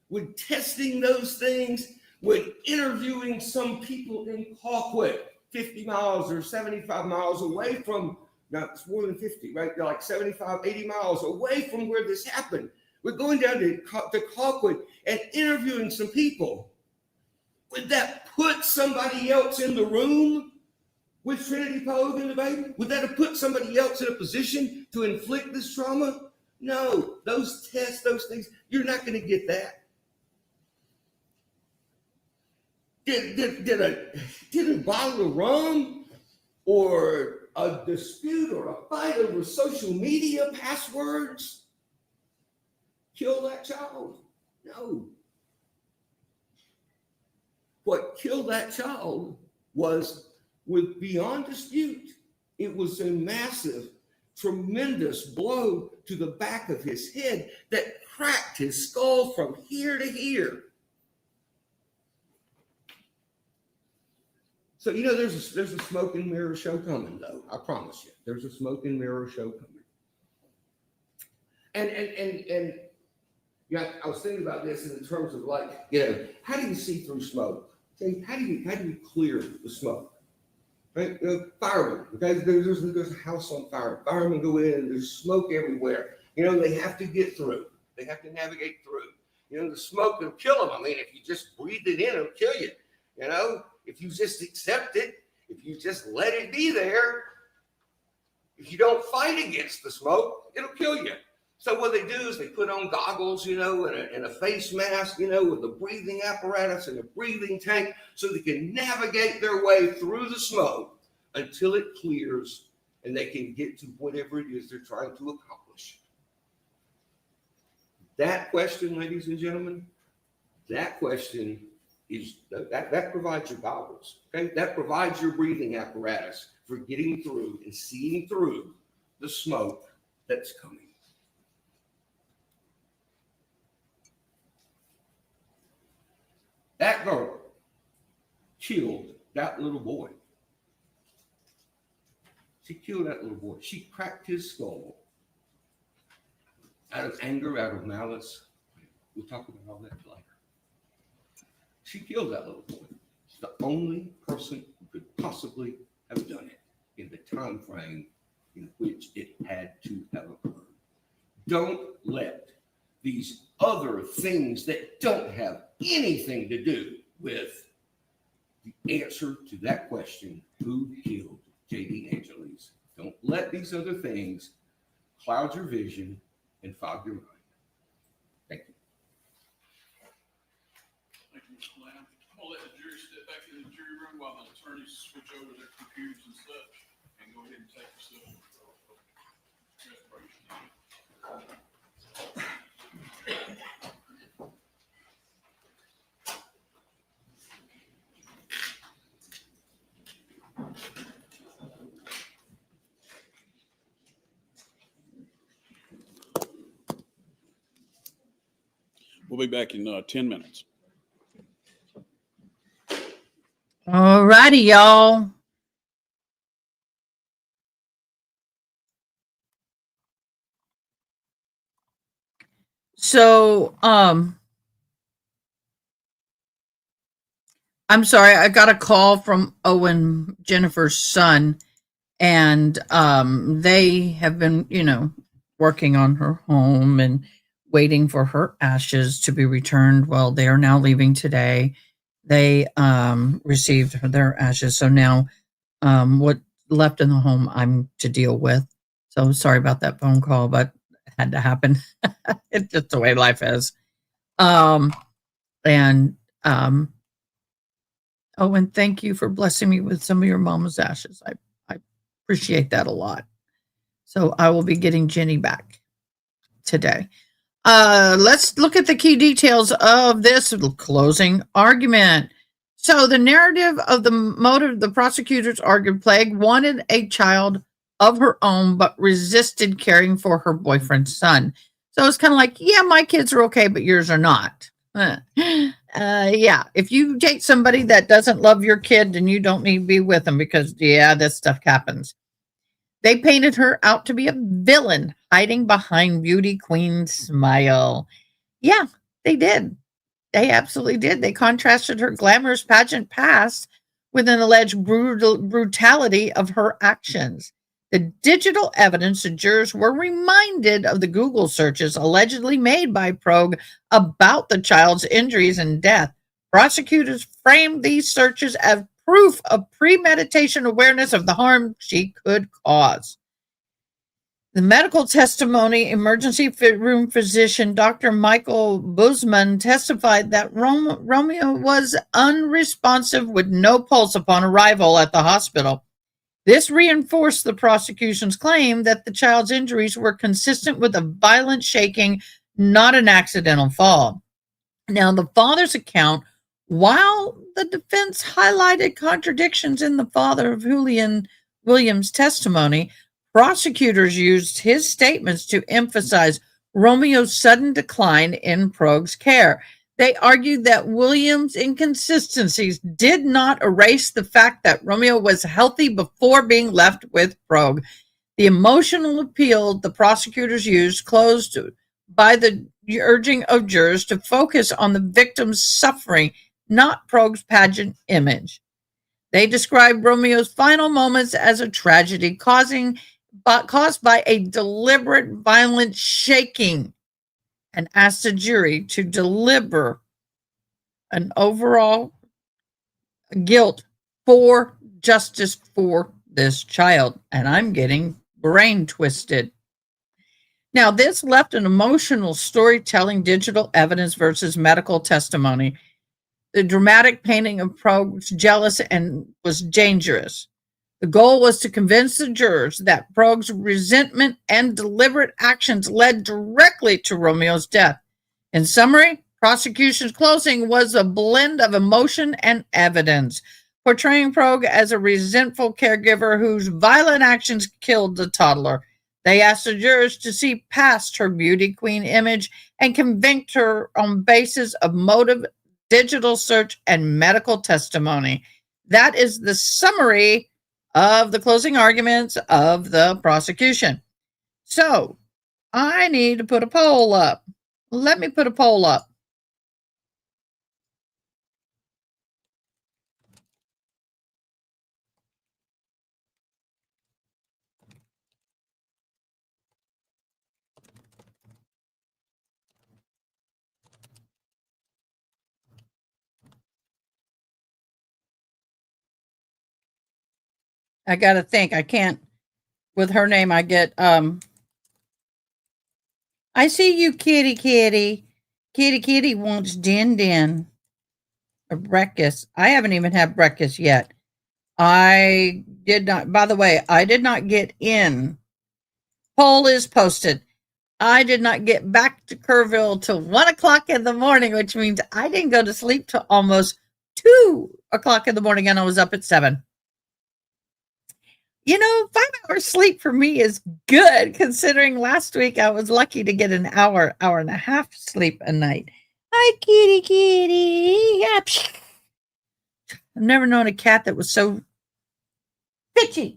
Speaker 4: would testing those things, would interviewing some people in Colquitt, 50 miles or 75 miles away from, no, it's more than 50, right? They're like 75, 80 miles away from where this happened. We're going down to Colquitt and interviewing some people. Would that put somebody else in the room with Trinity Poague and the baby? Would that have put somebody else in a position to inflict this trauma? No, those tests, those things, you're not going to get that. Did a bottle of rum or a dispute or a fight over social media passwords kill that child? No. What killed that child was, with beyond dispute, it was a massive, tremendous blow to the back of his head that cracked his skull from here to here. So, there's a smoke and mirror show coming, though. I promise you, there's a smoke and mirror show coming. And I was thinking about this in terms of how do you see through smoke? Okay, how do you clear the smoke? Right, firemen. Okay, there's a house on fire. Firemen go in, and there's smoke everywhere. They have to get through. They have to navigate through. The smoke will kill them. I mean, if you just breathe it in, it'll kill you. If you just accept it, if you just let it be there, if you don't fight against the smoke, it'll kill you. So what they do is they put on goggles, and a face mask, with a breathing apparatus and a breathing tank so they can navigate their way through the smoke until it clears and they can get to whatever it is they're trying to accomplish. That question, ladies and gentlemen, that question is that provides your goggles, okay? That provides your breathing apparatus for getting through and seeing through the smoke that's coming. That girl killed that little boy. She killed that little boy. She cracked his skull out of anger, out of malice. We'll talk about all that later. She killed that little boy. She's the only person who could possibly have done it in the time frame in which it had to have occurred. Don't let these other things that don't have anything to do with the answer to that question, who killed J.D. Angeles? Don't let these other things cloud your vision and fog your mind. Thank you.
Speaker 3: Thank you, Mr. Lamb. I'm going to let the jury step back in the jury room while the attorneys switch over their computers and such, and go ahead and take yourself respiration. We'll be back in 10 minutes.
Speaker 1: All righty, y'all. So, I'm sorry, I got a call from Owen, Jennifer's son, and they have been, working on her home and waiting for her ashes to be returned. Well, they are now leaving today. They received their ashes, so now what left in the home I'm to deal with. So sorry about that phone call, but it had to happen. It's just the way life is. Um, and Oh, and thank you for blessing me with some of your mama's ashes. I appreciate that a lot. So I will be getting Jenny back today. Let's look at the key details of this closing argument. So the narrative of the motive, the prosecutors argued Poague wanted a child of her own, but resisted caring for her boyfriend's son. So it's kind of like, yeah, my kids are okay, but yours are not. Yeah, if you date somebody that doesn't love your kid, then you don't need to be with them because, yeah, this stuff happens. They painted her out to be a villain hiding behind beauty queen smile. Yeah, they did. They absolutely did. They contrasted her glamorous pageant past with an alleged brutality of her actions. The digital evidence, the jurors were reminded of the Google searches allegedly made by Poague about the child's injuries and death. Prosecutors framed these searches as proof of premeditation awareness of the harm she could cause. The medical testimony, emergency room physician Dr. Michael Busman testified that Romeo was unresponsive with no pulse upon arrival at the hospital. This reinforced the prosecution's claim that the child's injuries were consistent with a violent shaking, not an accidental fall. Now, the father's account, while the defense highlighted contradictions in the father of Julian Williams' testimony, prosecutors used his statements to emphasize Romeo's sudden decline in Poague's care. They argued that Williams' inconsistencies did not erase the fact that Romeo was healthy before being left with Poague. The emotional appeal the prosecutors used closed by the urging of jurors to focus on the victim's suffering, not Poague's pageant image. They described Romeo's final moments as a tragedy caused by a deliberate violent shaking, and asked the jury to deliver an overall guilt for justice for this child. And I'm getting brain twisted. Now, this left an emotional storytelling, digital evidence versus medical testimony. The dramatic painting of Poague was jealous and was dangerous. The goal was to convince the jurors that Poague's resentment and deliberate actions led directly to Romeo's death. In summary, prosecution's closing was a blend of emotion and evidence, portraying Poague as a resentful caregiver whose violent actions killed the toddler. They asked the jurors to see past her beauty queen image and convict her on basis of motive, digital search, and medical testimony. That is the summary of the closing arguments of the prosecution. So I need to put a poll up. Let me put a poll up. I got to think. I can't, with her name, I get, I see you, kitty, kitty. Kitty, kitty wants din din or breakfast. I haven't even had breakfast yet. I did not, by the way, I did not get in. Poll is posted. I did not get back to Kerrville till 1 o'clock in the morning, which means I didn't go to sleep till almost 2 o'clock in the morning, and I was up at 7. 5 hours sleep for me is good, considering last week I was lucky to get an hour and a half sleep a night. Hi, kitty, kitty. Yep. I've never known a cat that was so bitchy.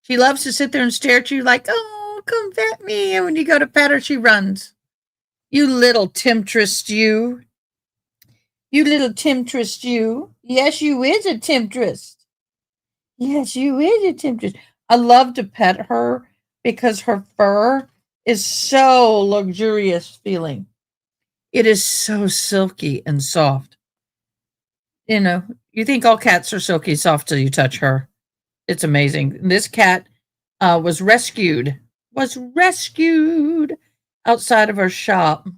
Speaker 1: She loves to sit there and stare at you like, oh, come pet me. And when you go to pet her, she runs. You little temptress, you. You little temptress, you. Yes, you is a temptress. Yes, you is a temptress. I love to pet her because her fur is so luxurious feeling. It is so silky and soft. You know, you think all cats are silky soft till you touch her. It's amazing. This cat was rescued outside of our shop.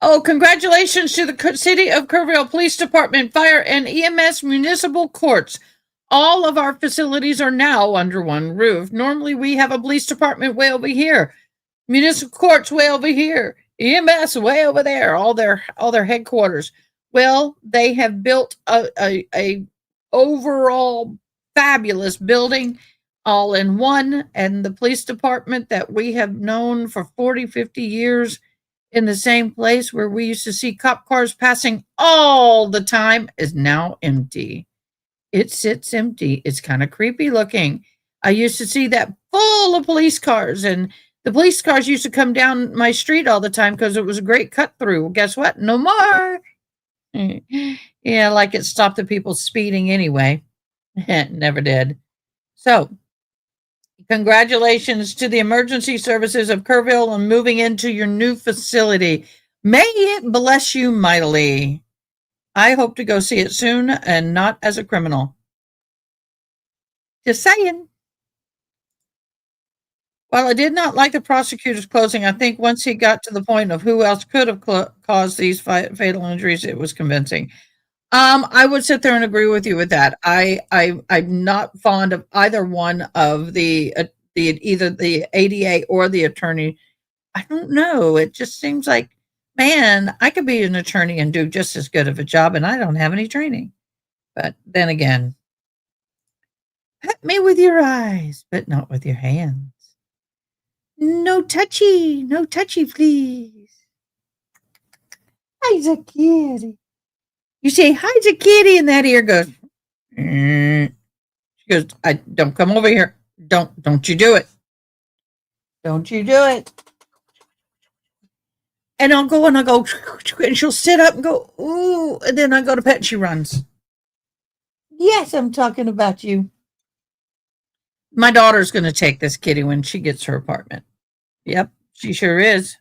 Speaker 1: Oh, congratulations to the City of Kerrville Police Department, Fire, and EMS Municipal Courts. All of our facilities are now under one roof. Normally, we have a police department way over here, municipal courts way over here, EMS way over there, all their headquarters. Well, they have built a overall fabulous building all in one, and the police department that we have known for 40, 50 years in the same place where we used to see cop cars passing all the time is now empty. It sits empty. It's kind of creepy looking. I used to see that full of police cars, and the police cars used to come down my street all the time because it was a great cut through. Well, guess what? No more. Yeah, like it stopped the people speeding anyway. Never did. So, congratulations to the emergency services of Kerrville on moving into your new facility. May it bless you mightily. I hope to go see it soon and not as a criminal. Just saying. While I did not like the prosecutor's closing, I think once he got to the point of who else could have caused these fatal injuries, it was convincing. I would sit there and agree with you with that. I'm not fond of either one of the either the ADA or the attorney. I don't know. It just seems like, man, I could be an attorney and do just as good of a job, and I don't have any training. But then again, pet me with your eyes, but not with your hands. No touchy, please. Hi's a kitty. You say hi's a kitty, and that ear goes. Mm. She goes, I don't come over here. Don't you do it. Don't you do it. And I'll go, and she'll sit up and go, ooh, and then I go to pet and she runs. Yes, I'm talking about you. My daughter's going to take this kitty when she gets her apartment. Yep, she sure is.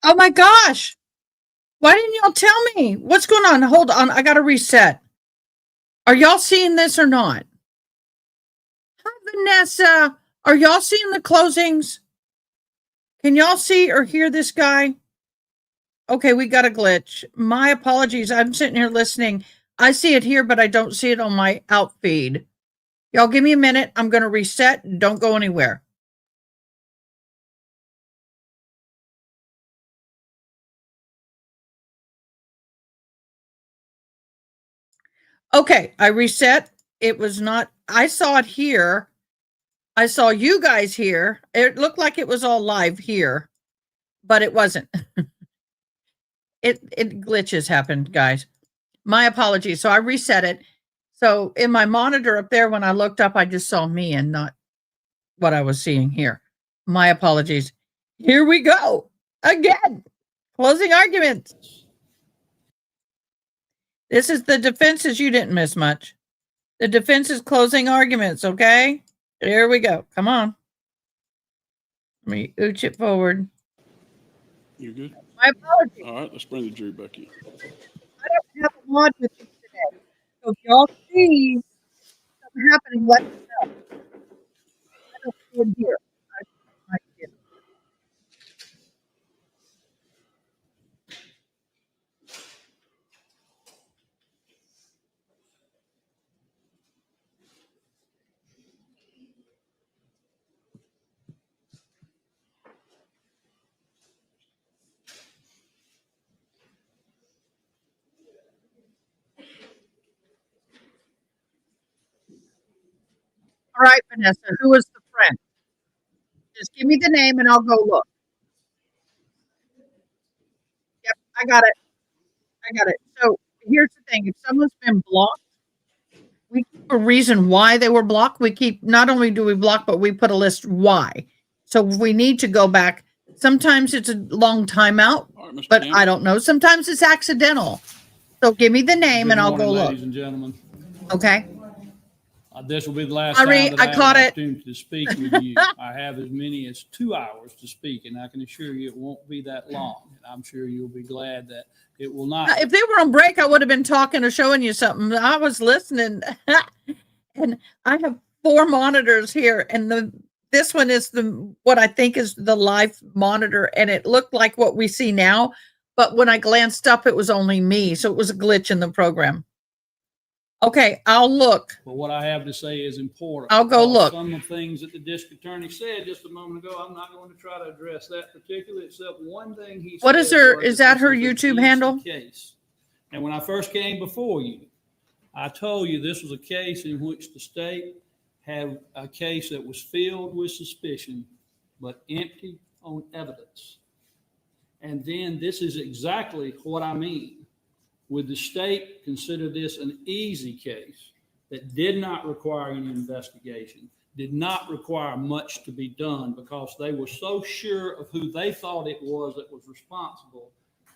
Speaker 1: Oh my gosh. Why didn't y'all tell me? What's going on? Hold on. I got to reset. Are y'all seeing this or not? Hi, Vanessa. Are y'all seeing the closings? Can y'all see or hear this guy? Okay, we got a glitch. My apologies. I'm sitting here listening. I see it here, but I don't see it on my out feed. Y'all give me a minute. I'm going to reset. Don't go anywhere. Okay, I reset. It was not, I saw it here. I saw you guys here. It looked like it was all live here, but it wasn't. It glitches happened, guys. My apologies. So I reset it. So in my monitor up there, when I looked up, I just saw me and not what I was seeing here. My apologies. Here we go again. Closing arguments. This is the defenses. You didn't miss much. The defense is closing arguments. Okay. Here we go. Come on. Let me ooch it forward.
Speaker 3: You're good?
Speaker 1: My apologies.
Speaker 3: All right, let's bring the jury back in.
Speaker 1: I don't have a mod with you today. So if y'all see something happening, let me know. I don't see it here. I see it. All right, Vanessa, who was the friend? Just give me the name and I'll go look. Yep, I got it. I got it. So here's the thing. If someone's been blocked, we keep a reason why they were blocked. We keep, not only do we block, but we put a list why. So if we need to go back. Sometimes it's a long timeout,
Speaker 3: All right, Mr.
Speaker 1: but
Speaker 3: Campbell.
Speaker 1: I don't know. Sometimes it's accidental. So give me the name
Speaker 6: Good
Speaker 1: and I'll
Speaker 6: morning,
Speaker 1: go look.
Speaker 6: ladies and gentlemen.
Speaker 1: Okay.
Speaker 6: This will be the last
Speaker 1: I
Speaker 6: time that
Speaker 1: I
Speaker 6: I have
Speaker 1: caught
Speaker 6: an
Speaker 1: it.
Speaker 6: opportunity to speak with you. I have as many as 2 hours to speak, and I can assure you it won't be that long. And I'm sure you'll be glad that it will not.
Speaker 1: If they were on break, I would have been talking or showing you something. I was listening, and I have 4 monitors here, and this one is what I think is the live monitor, and it looked like what we see now. But when I glanced up, it was only me, so it was a glitch in the program. Okay, I'll look.
Speaker 6: But what I have to say is important.
Speaker 1: I'll go look.
Speaker 6: Some of the things that the district attorney said just a moment ago, I'm not going to try to address that particularly, except one thing he said.
Speaker 1: What is her?
Speaker 6: was
Speaker 1: Is that her
Speaker 6: this is an
Speaker 1: YouTube
Speaker 6: easy
Speaker 1: handle?
Speaker 6: Case. And when I first came before you, I told you this was a case in which the state had a case that was filled with suspicion, but empty on evidence. And then this is exactly what I mean. Would the state consider this an easy case that did not require any investigation, did not require much to be done because they were so sure of who they thought it was that was responsible,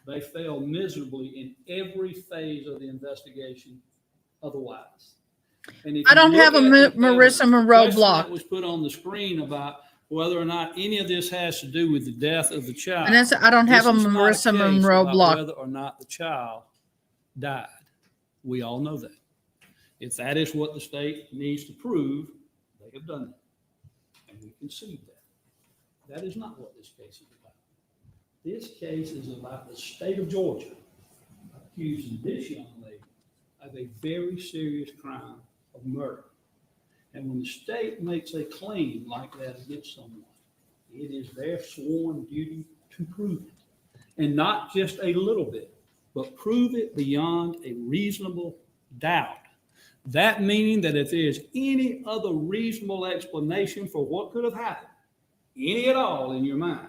Speaker 6: they failed miserably in every phase of the investigation otherwise. And if
Speaker 1: I don't
Speaker 6: you
Speaker 1: have a
Speaker 6: look at the
Speaker 1: Marissa
Speaker 6: evidence,
Speaker 1: Monroe
Speaker 6: the question
Speaker 1: block.
Speaker 6: that was put on the screen about whether or not any of this has to do with the death of the child.
Speaker 1: Vanessa, I don't have a
Speaker 6: This is not
Speaker 1: Marissa
Speaker 6: case
Speaker 1: Monroe
Speaker 6: about
Speaker 1: block.
Speaker 6: whether or not the child died. We all know that. If that is what the state needs to prove, they have done that. And we concede that. That is not what this case is about. This case is about the state of Georgia accusing this young lady of a very serious crime of murder. And when the state makes a claim like that against someone, it is their sworn duty to prove it. And not just a little bit, but prove it beyond a reasonable doubt. That meaning that if there's any other reasonable explanation for what could have happened, any at all in your mind,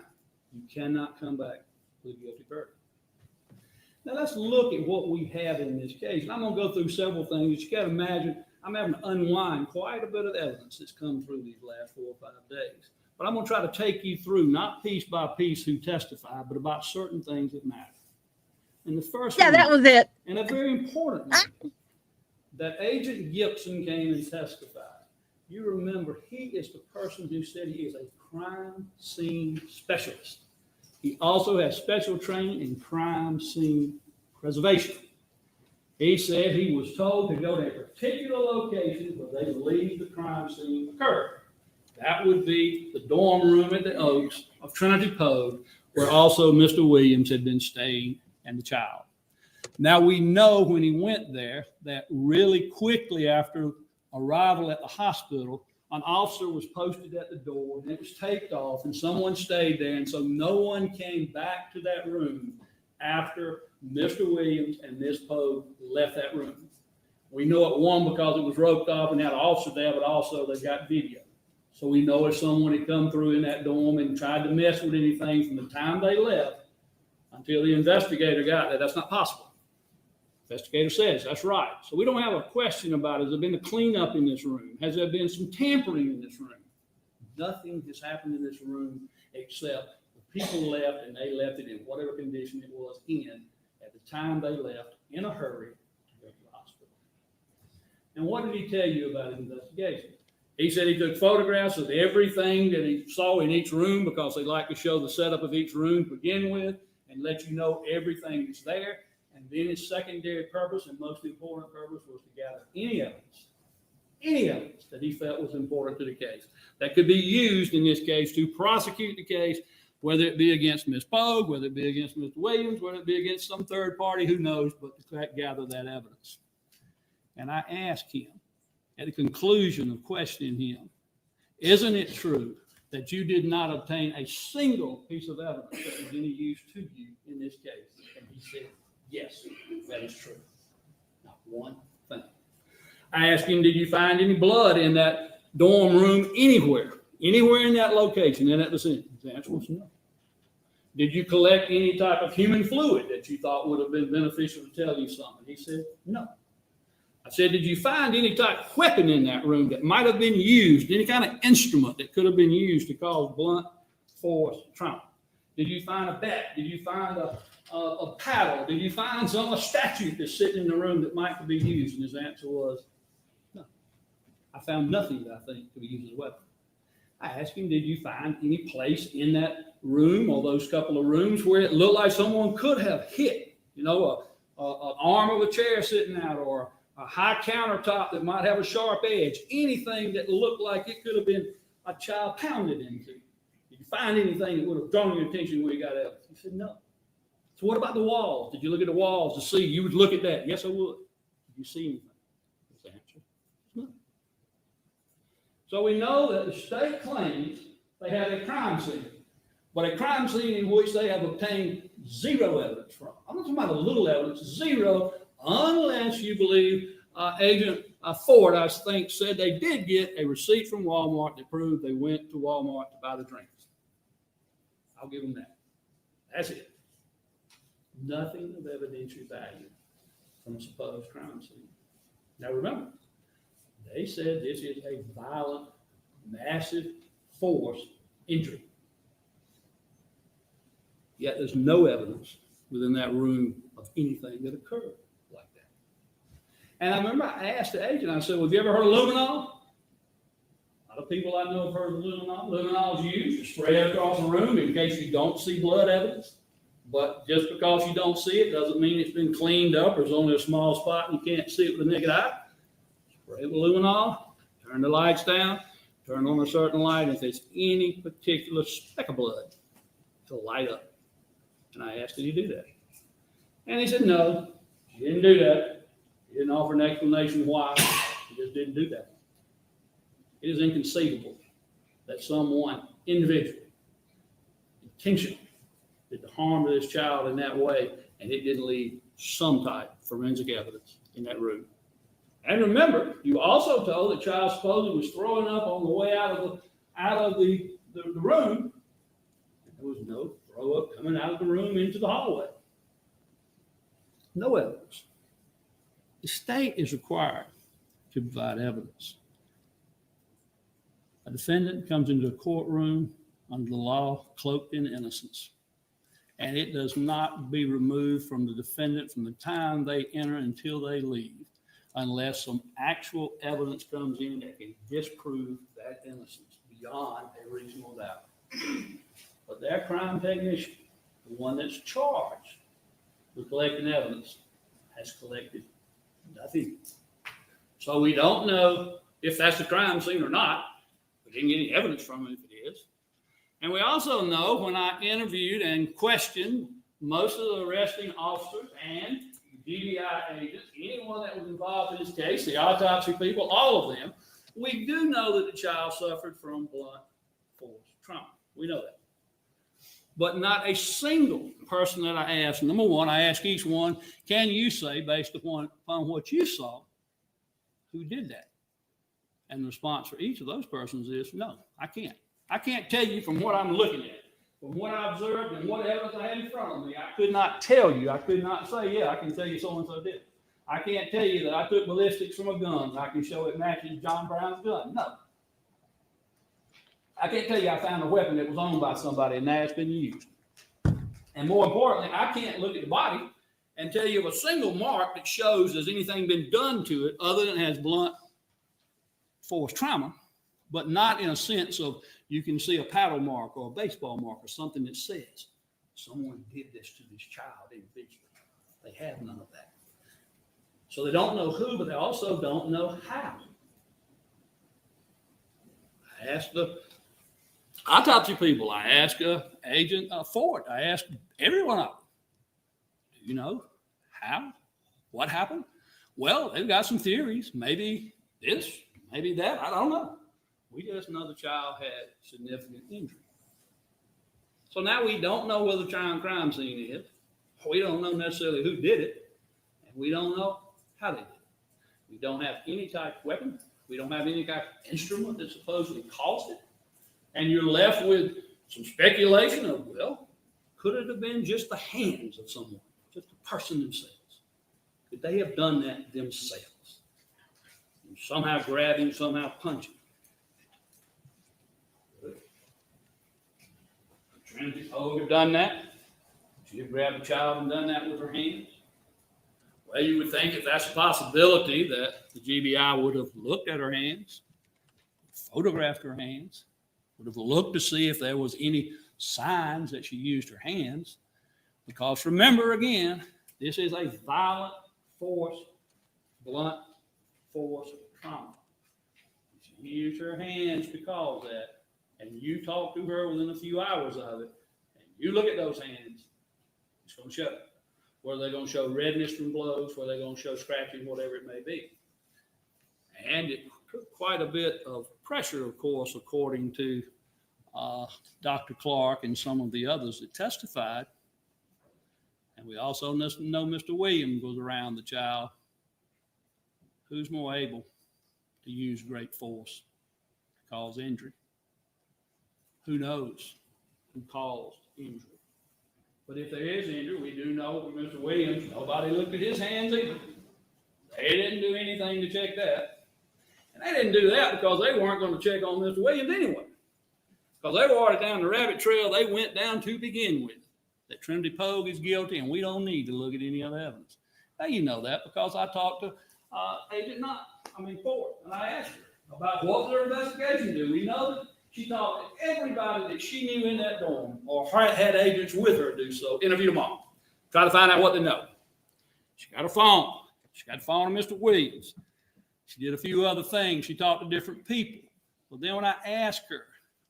Speaker 6: you cannot come back with a guilty verdict. Now let's look at what we have in this case. And I'm going to go through several things. You got to imagine I'm having to unwind quite a bit of evidence that's come through these last 4 or 5 days. But I'm going to try to take you through, not piece by piece who testified, but about certain things that matter. And the first one,
Speaker 1: that was it.
Speaker 6: and a very important one, that Agent Gibson came and testified. You remember, he is the person who said he is a crime scene specialist. He also has special training in crime scene preservation. He said he was told to go to a particular location where they believed the crime scene occurred. That would be the dorm room at the Oaks of Trinity Poague, where also Mr. Williams had been staying and the child. Now we know when he went there that really quickly after arrival at the hospital, an officer was posted at the door and it was taped off and someone stayed there. And so no one came back to that room after Mr. Williams and Miss Poague left that room. We know it, one, because it was roped off and had an officer there, but also they got video. So we know if someone had come through in that dorm and tried to mess with anything from the time they left until the investigator got there, that's not possible. Investigator says that's right. So we don't have a question about, has there been a cleanup in this room? Has there been some tampering in this room? Nothing has happened in this room except the people left and they left it in whatever condition it was in at the time they left in a hurry to go to the hospital. And what did he tell you about his investigation? He said he took photographs of everything that he saw in each room because they like to show the setup of each room to begin with and let you know everything that's there. And then his secondary purpose and most important purpose was to gather any evidence that he felt was important to the case that could be used in this case to prosecute the case, whether it be against Ms. Poague, whether it be against Mr. Williams, whether it be against some third party, who knows, but to gather that evidence. And I asked him at the conclusion of questioning him, isn't it true that you did not obtain a single piece of evidence that was any use to you in this case? And he said, yes, that is true. Not one thing. I asked him, did you find any blood in that dorm room anywhere in that location, in that vicinity? His answer was no. Did you collect any type of human fluid that you thought would have been beneficial to tell you something? He said, no. I said, did you find any type of weapon in that room that might have been used, any kind of instrument that could have been used to cause blunt force trauma? Did you find a bat? Did you find a paddle? Did you find a statue that's sitting in the room that might be used? And his answer was, no. I found nothing that I think could be used as a weapon. I asked him, did you find any place in that room or those couple of rooms where it looked like someone could have hit, an arm of a chair sitting out or a high countertop that might have a sharp edge, anything that looked like it could have been a child pounded into? Did you find anything that would have drawn your attention when you got evidence? He said, no. So what about the walls? Did you look at the walls to see? You would look at that. Yes, I would. Did you see anything? His answer is no. So we know that the state claims they have a crime scene, but a crime scene in which they have obtained zero evidence from. I'm not talking about a little evidence, zero, unless you believe Agent Ford, I think, said they did get a receipt from Walmart that proved they went to Walmart to buy the drinks. I'll give them that. That's it. Nothing of evidentiary value from a supposed crime scene. Now remember, they said this is a violent, massive force injury. Yet there's no evidence within that room of anything that occurred like that. And I remember I asked the agent, I said, well, have you ever heard of luminol? A lot of people I know have heard of luminol. Luminol is used to spray it across the room in case you don't see blood evidence. But just because you don't see it doesn't mean it's been cleaned up or there's only a small spot and you can't see it with the naked eye. Spray it with luminol, turn the lights down, turn on a certain light, and if there's any particular speck of blood, it'll light up. And I asked, did he do that? And he said, no, he didn't do that. He didn't offer an explanation why. He just didn't do that. It is inconceivable that someone, individually, intentionally, did the harm to this child in that way, and it didn't leave some type of forensic evidence in that room. And remember, you also told the child supposedly was throwing up on the way out of the room. There was no throw up coming out of the room into the hallway. No evidence. The state is required to provide evidence. A defendant comes into a courtroom under the law cloaked in innocence, and it does not be removed from the defendant from the time they enter until they leave, unless some actual evidence comes in that can disprove that innocence beyond a reasonable doubt. But their crime technician the one that's charged with collecting evidence, has collected nothing. So we don't know if that's the crime scene or not. We didn't get any evidence from it if it is. And we also know when I interviewed and questioned most of the arresting officers and GBI agents, anyone that was involved in this case, the autopsy people, all of them, we do know that the child suffered from blunt force trauma. We know that. But not a single person that I asked, number one, I asked each one, can you say, based upon what you saw, who did that? And the response for each of those persons is, no, I can't. I can't tell you from what I'm looking at, from what I observed and what evidence I had in front of me. I could not tell you. I could not say, yeah, I can tell you so-and-so did it. I can't tell you that I took ballistics from a gun. I can show it matches John Brown's gun. No. I can't tell you I found a weapon that was owned by somebody and now it's been used. And more importantly, I can't look at the body and tell you of a single mark that shows there's anything been done to it other than it has blunt force trauma, but not in a sense of you can see a paddle mark or a baseball mark or something that says someone did this to this child individually. They have none of that. So they don't know who, but they also don't know how. I asked the autopsy people. I asked Agent Ford. I asked everyone of them. Do you know how? What happened? Well, they've got some theories. Maybe this, maybe that. I don't know. We just know the child had significant injury. So now we don't know where the child crime scene is. We don't know necessarily who did it. And we don't know how they did it. We don't have any type of weapon. We don't have any type of instrument that supposedly caused it. And you're left with some speculation of, well, could it have been just the hands of someone, just the person themselves? Could they have done that themselves? And somehow grab him, somehow punch him. Trinity Poague have done that. She have grabbed a child and done that with her hands. Well, you would think if that's a possibility that the GBI would have looked at her hands, photographed her hands, would have looked to see if there was any signs that she used her hands. Because remember again, this is a violent force, blunt force trauma. She used her hands to cause that. And you talk to her within a few hours of it, and you look at those hands, it's going to show. Whether they're going to show redness from blows, whether they're going to show scratching, whatever it may be. And it took quite a bit of pressure, of course, according to Dr. Clark and some of the others that testified. And we also know Mr. Williams was around the child. Who's more able to use great force to cause injury? Who knows who caused injury? But if there is injury, we do know with Mr. Williams, nobody looked at his hands either. They didn't do anything to check that. And they didn't do that because they weren't going to check on Mr. Williams anyway. Because they were already down the rabbit trail they went down to begin with. That Trinity Poague is guilty and we don't need to look at any other evidence. Now you know that because I talked to Agent Ford, and I asked her about what their investigation do. We know that she talked to everybody that she knew in that dorm or had agents with her do so, interview them all, try to find out what they know. She got a phone. She got a phone of Mr. Williams. She did a few other things. She talked to different people. But then when I asked her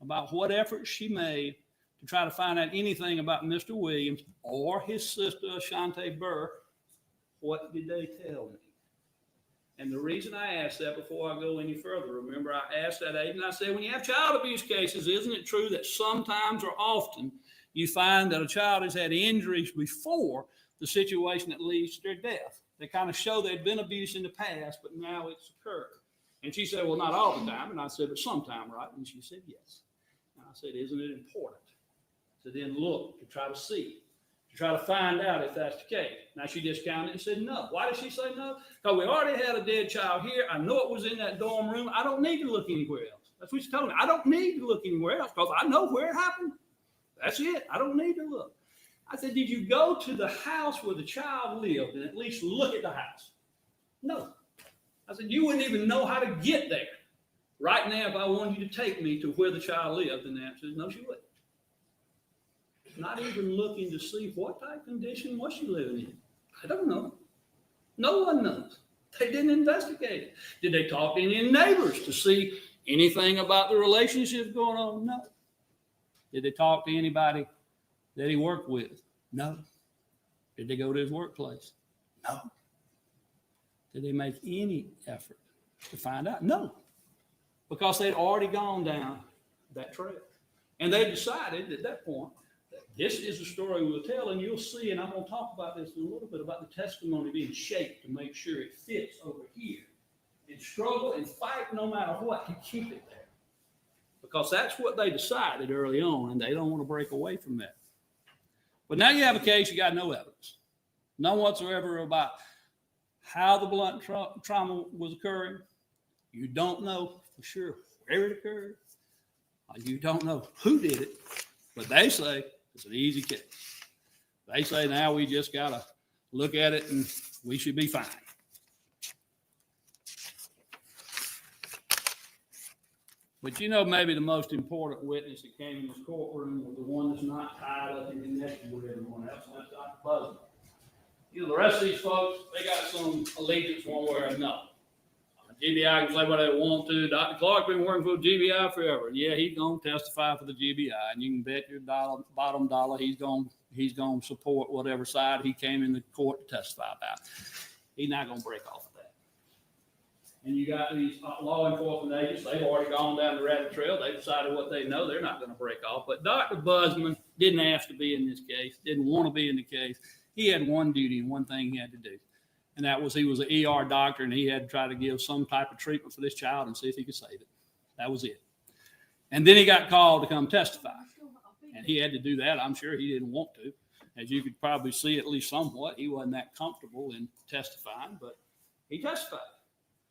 Speaker 6: about what efforts she made to try to find out anything about Mr. Williams or his sister, Ashante Burr, what did they tell me? And the reason I asked that before I go any further, remember I asked that agent, I said, when you have child abuse cases, isn't it true that sometimes or often you find that a child has had injuries before the situation that leads to their death? They kind of show there'd been abuse in the past, but now it's occurred. And she said, well, not all the time. And I said, but sometime, right? And she said, yes. And I said, isn't it important to then look, to try to see, to try to find out if that's the case? Now, she discounted it and said no. Why did she say no? Because we already had a dead child here. I know it was in that dorm room. I don't need to look anywhere else. That's what she told me. I don't need to look anywhere else because I know where it happened. That's it. I don't need to look. I said, did you go to the house where the child lived and at least look at the house? No. I said, you wouldn't even know how to get there. Right now, if I wanted you to take me to where the child lived, and the answer is no, she wouldn't. not even looking to see what type of condition was she living in. I don't know. No one knows. They didn't investigate it. Did they talk to any neighbors to see anything about the relationships going on? No. Did they talk to anybody that he worked with? No. Did they go to his workplace? No. Did they make any effort to find out? No. Because they'd already gone down that trail. And they decided at that point that this is the story we'll tell, and you'll see, and I'm going to talk about this in a little bit, about the testimony being shaped to make sure it fits over here. And struggle and fight no matter what to keep it there. Because that's what they decided early on, and they don't want to break away from that. But now you have a case, you got no evidence. None whatsoever about how the blunt trauma was occurring. You don't know for sure where it occurred. You don't know who did it, but they say it's an easy case. They say now we just got to look at it and we should be fine. But you know, maybe the most important witness that came in this courtroom was the one that's not tied up and connected with everyone else, and that's Dr. Buzzard. You know, the rest of these folks, they got some allegiance one way or another. GBI can say what they want to. Dr. Clark's been working for GBI forever. Yeah, he's going to testify for the GBI, and you can bet your bottom dollar he's going to support whatever side he came in the court to testify about. He's not going to break off of that. And you got these law enforcement agents. They've already gone down the rabbit trail. They decided what they know. They're not going to break off. But Dr. Buzzman didn't ask to be in this case, didn't want to be in the case. He had one duty and one thing he had to do. And that was he was an ER doctor, and he had to try to give some type of treatment for this child and see if he could save it. That was it. And then he got called to come testify. And he had to do that. I'm sure he didn't want to. As you could probably see, at least somewhat, he wasn't that comfortable in testifying, but he testified.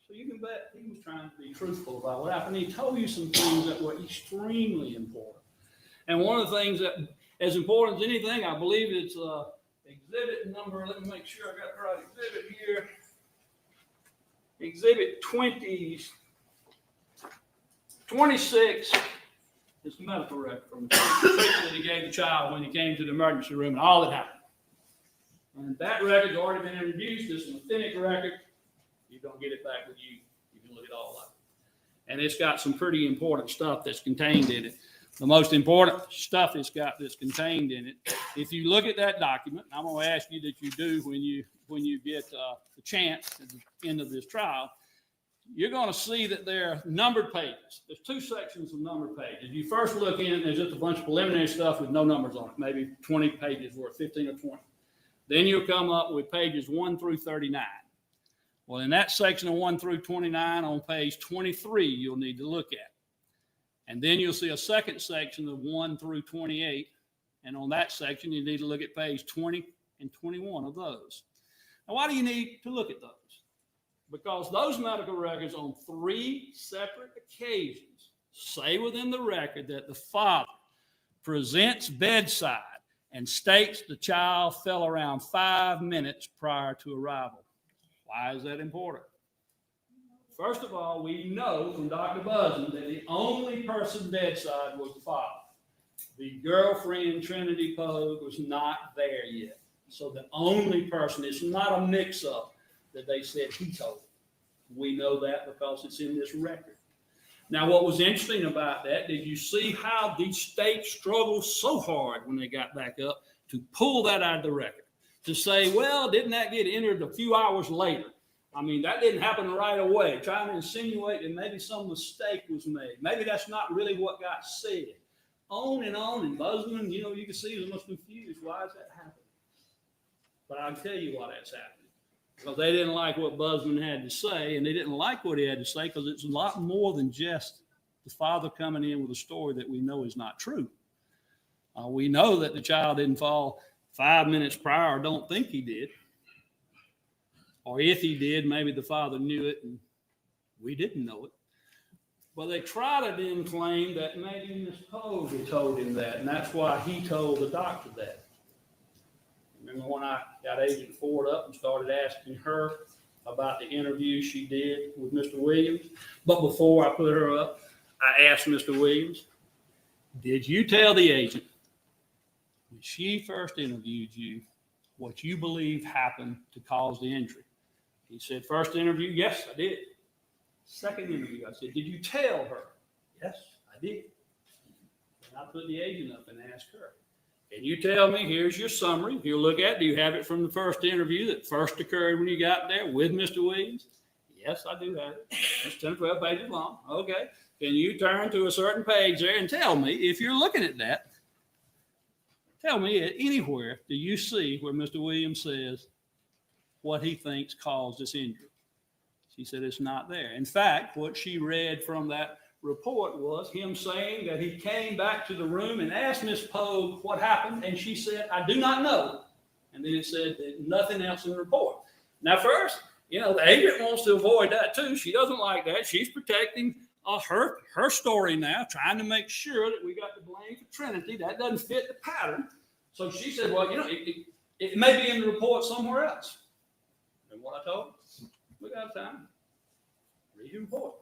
Speaker 6: So you can bet he was trying to be truthful about what happened. He told you some things that were extremely important. And one of the things that, as important as anything, I believe it's exhibit number, let me make sure I got the right exhibit here. Exhibit 26 is the medical record from the treatment that he gave the child when he came to the emergency room and all that happened. And that record's already been introduced. It's an authentic record. You're going to get it back with you. You can look it all up. And it's got some pretty important stuff that's contained in it. The most important stuff it's got that's contained in it. If you look at that document, I'm going to ask you that you do when you get the chance at the end of this trial, you're going to see that there are numbered pages. There's two sections of numbered pages. You first look in, there's just a bunch of preliminary stuff with no numbers on it, maybe 20 pages worth, 15 or 20. Then you'll come up with pages 1 through 39. Well, in that section of 1 through 29 on page 23, you'll need to look at. And then you'll see a second section of 1 through 28. And on that section, you need to look at page 20 and 21 of those. Now, why do you need to look at those? Because those medical records on 3 separate occasions say within the record that the father presents bedside and states the child fell around 5 minutes prior to arrival. Why is that important? First of all, we know from Dr. Buzzman that the only person bedside was the father. The girlfriend, Trinity Poague, was not there yet. So the only person, it's not a mix-up that they said he told. We know that because it's in this record. Now, what was interesting about that, did you see how the state struggled so hard when they got back up to pull that out of the record? To say, well, didn't that get entered a few hours later? I mean, that didn't happen right away. Trying to insinuate that maybe some mistake was made. Maybe that's not really what got said. On, and Buzzman, you know, you can see he was almost confused. Why is that happening? But I'll tell you why that's happening. Because they didn't like what Buzzman had to say, and they didn't like what he had to say because it's a lot more than just the father coming in with a story that we know is not true. We know that the child didn't fall 5 minutes prior, or don't think he did. Or if he did, maybe the father knew it and we didn't know it. But they try to then claim that maybe Miss Poague had told him that, and that's why he told the doctor that. Remember when I got Agent Ford up and started asking her about the interview she did with Mr. Williams? But before I put her up, I asked Mr. Williams, did you tell the agent when she first interviewed you, what you believe happened to cause the injury. He said, first interview, yes, I did. Second interview, I said, did you tell her? Yes, I did. And I put the agent up and asked her, can you tell me, here's your summary. If you look at it, do you have it from the first interview that first occurred when you got there with Mr. Williams? Yes, I do have it. It's 10 or 12 pages long. Okay. Can you turn to a certain page there and tell me, if you're looking at that, tell me anywhere do you see where Mr. Williams says what he thinks caused this injury? She said it's not there. In fact, what she read from that report was him saying that he came back to the room and asked Miss Poague what happened, and she said, I do not know. And then it said that nothing else in the report. Now, first, the agent wants to avoid that too. She doesn't like that. She's protecting her story now, trying to make sure that we got the blame for Trinity. That doesn't fit the pattern. So she said, well, it may be in the report somewhere else. And what I told her, we got time. Read your report.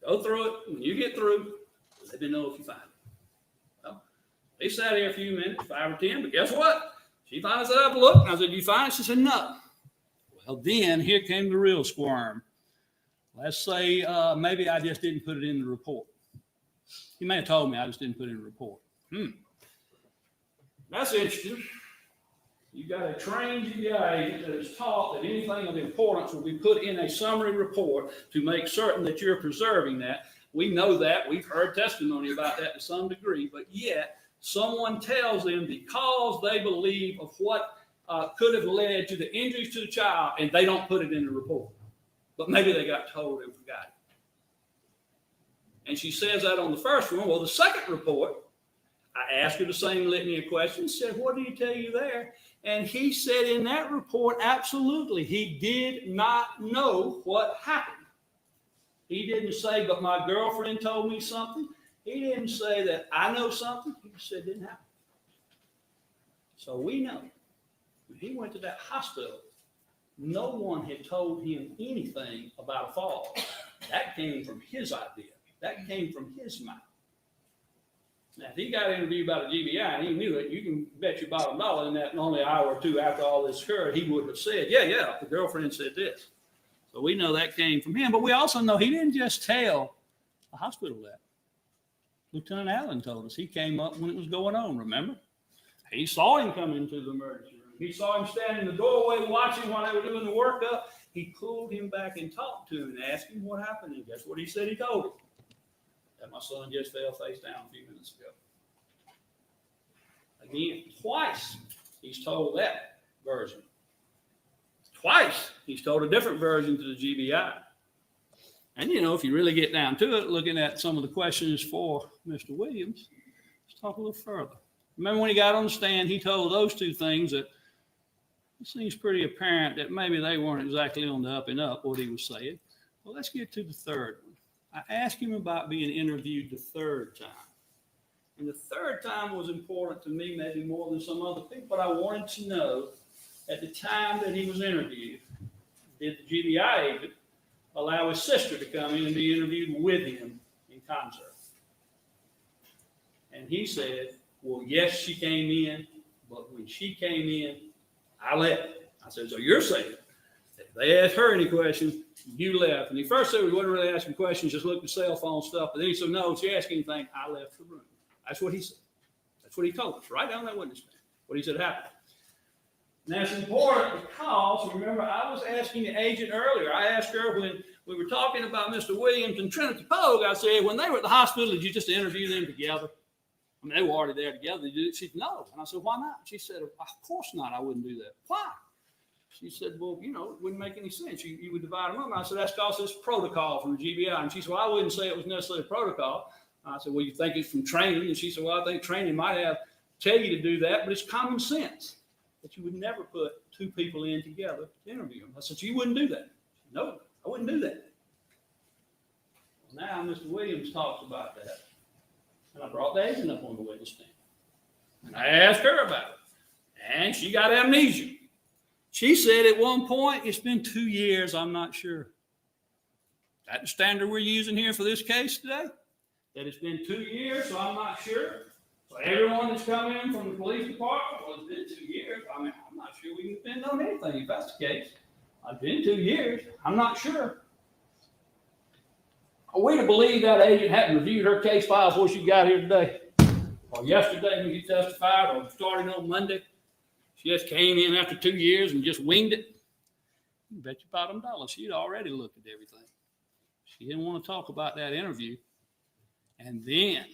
Speaker 6: Go through it. When you get through, let me know if you find it. Well, they sat here a few minutes, 5 or 10, but guess what? She finally said, I've looked. And I said, you find it? She said, no. Well, then here came the real squirm. Let's say maybe I just didn't put it in the report. He may have told me I just didn't put it in the report. That's interesting. You got a trained GBI agent that is taught that anything of importance will be put in a summary report to make certain that you're preserving that. We know that. We've heard testimony about that to some degree, but yet someone tells them because they believe of what could have led to the injuries to the child, and they don't put it in the report. But maybe they got told and forgot it. And she says that on the first one. Well, the second report, I asked her the same litany of questions, said, what did he tell you there? And he said in that report, absolutely, he did not know what happened. He didn't say, but my girlfriend told me something. He didn't say that I know something. He said it didn't happen. So we know when he went to that hospital, no one had told him anything about a fall. That came from his idea. That came from his mouth. Now, if he got interviewed by the GBI and he knew it, you can bet your bottom dollar in that only an hour or two after all this occurred, he would have said, yeah, the girlfriend said this. So we know that came from him. But we also know he didn't just tell the hospital that. Lieutenant Allen told us he came up when it was going on, remember? He saw him come into the emergency room. He saw him standing in the doorway watching while they were doing the workup. He pulled him back and talked to him and asked him what happened. And guess what he said he told him? That my son just fell face down a few minutes ago. Again, twice he's told that version. Twice he's told a different version to the GBI. And, if you really get down to it, looking at some of the questions for Mr. Williams, let's talk a little further. Remember when he got on the stand, he told those two things that it seems pretty apparent that maybe they weren't exactly on the up and up, what he was saying. Well, let's get to the third one. I asked him about being interviewed the third time. And the third time was important to me, maybe more than some other people, but I wanted to know at the time that he was interviewed, did the GBI agent allow his sister to come in and be interviewed with him in concert? And he said, well, yes, she came in, but when she came in, I left. I said, so you're saying if they asked her any questions, you left. And he first said we wasn't really asking questions, just looked at cell phone stuff. But then he said, no, if she asked anything, I left the room. That's what he said. That's what he told us, right down that witness stand. What he said happened. Now, it's important because, remember, I was asking the agent earlier. I asked her when we were talking about Mr. Williams and Trinity Poague, I said, when they were at the hospital, did you just interview them together? I mean, they were already there together. She said, no. And I said, why not? She said, of course not. I wouldn't do that. Why? She said, well, it wouldn't make any sense. You would divide them up. And I said, that's because it's protocol from the GBI. And she said, well, I wouldn't say it was necessarily protocol. I said, well, you think it's from training? And she said, well, I think training might have tell you to do that, but it's common sense that you would never put two people in together to interview them. I said, you wouldn't do that. Said, no, I wouldn't do that. Well, now Mr. Williams talks about that. And I brought the agent up on the witness stand. And I asked her about it. And she got amnesia. She said at one point, it's been 2 years, I'm not sure. That's the standard we're using here for this case today? That it's been 2 years, so I'm not sure. So everyone that's come in from the police department, well, it's been 2 years. I mean, I'm not sure we can depend on anything if that's the case. It's been 2 years. I'm not sure. Are we to believe that agent hadn't reviewed her case file before she got here today? Or yesterday when she testified, or starting on Monday? She just came in after 2 years and just winged it? You bet you bottom dollar she'd already looked at everything. She didn't want to talk about that interview. And then,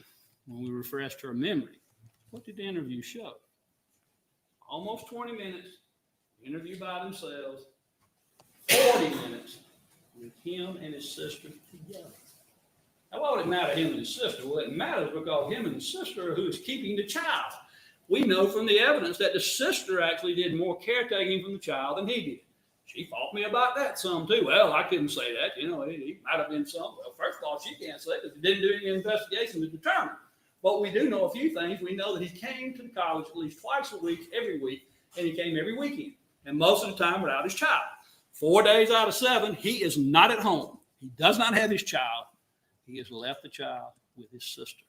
Speaker 6: when we refreshed her memory, what did the interview show? Almost 20 minutes, interview by themselves, 40 minutes with him and his sister together. Now, why would it matter him and his sister? Well, it matters because him and his sister are who is keeping the child. We know from the evidence that the sister actually did more caretaking from the child than he did. She fought me about that some too. Well, I couldn't say that. You know, it might have been some. Well, first of all, she can't say it because he didn't do any investigation to determine. But we do know a few things. We know that he came to the college at least twice a week, every week, and he came every weekend. And most of the time without his child. 4 days out of 7, he is not at home. He does not have his child. He has left the child with his sister.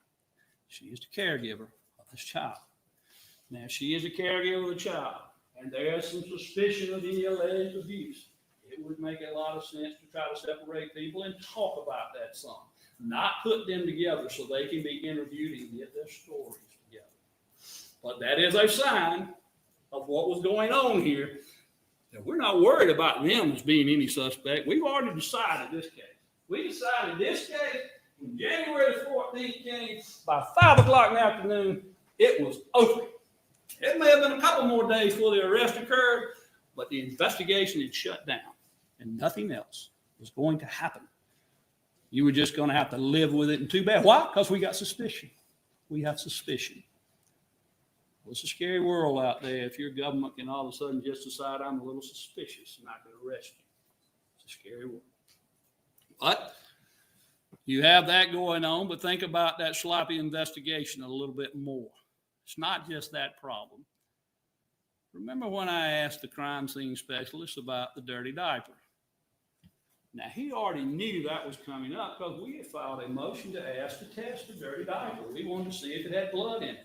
Speaker 6: She is the caregiver of this child. Now, she is a caregiver of the child, and there is some suspicion of any alleged abuse. It would make a lot of sense to try to separate people and talk about that some. Not put them together so they can be interviewed and get their stories together. But that is a sign of what was going on here. That we're not worried about them as being any suspect. We've already decided this case. We decided this case when January the 14th came, by 5 o'clock in the afternoon, it was over. It may have been a couple more days before the arrest occurred, but the investigation had shut down and nothing else was going to happen. You were just going to have to live with it, and too bad. Why? Because we got suspicion. We have suspicion. Well, it's a scary world out there if your government can all of a sudden just decide I'm a little suspicious and I can arrest you. It's a scary world. But you have that going on, but think about that sloppy investigation a little bit more. It's not just that problem. Remember when I asked the crime scene specialist about the dirty diaper? Now, he already knew that was coming up because we had filed a motion to ask to test the dirty diaper. We wanted to see if it had blood in it.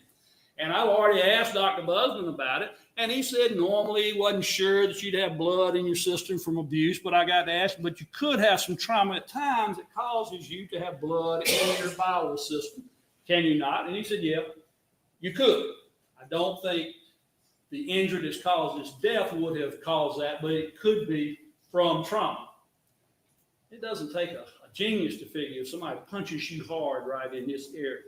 Speaker 6: And I've already asked Dr. Busman about it, and he said normally he wasn't sure that you'd have blood in your system from abuse, but I got to ask, but you could have some trauma at times that causes you to have blood in your bowel system. Can you not? And he said, yeah, you could. I don't think the injury that's caused this death would have caused that, but it could be from trauma. It doesn't take a genius to figure if somebody punches you hard right in this area,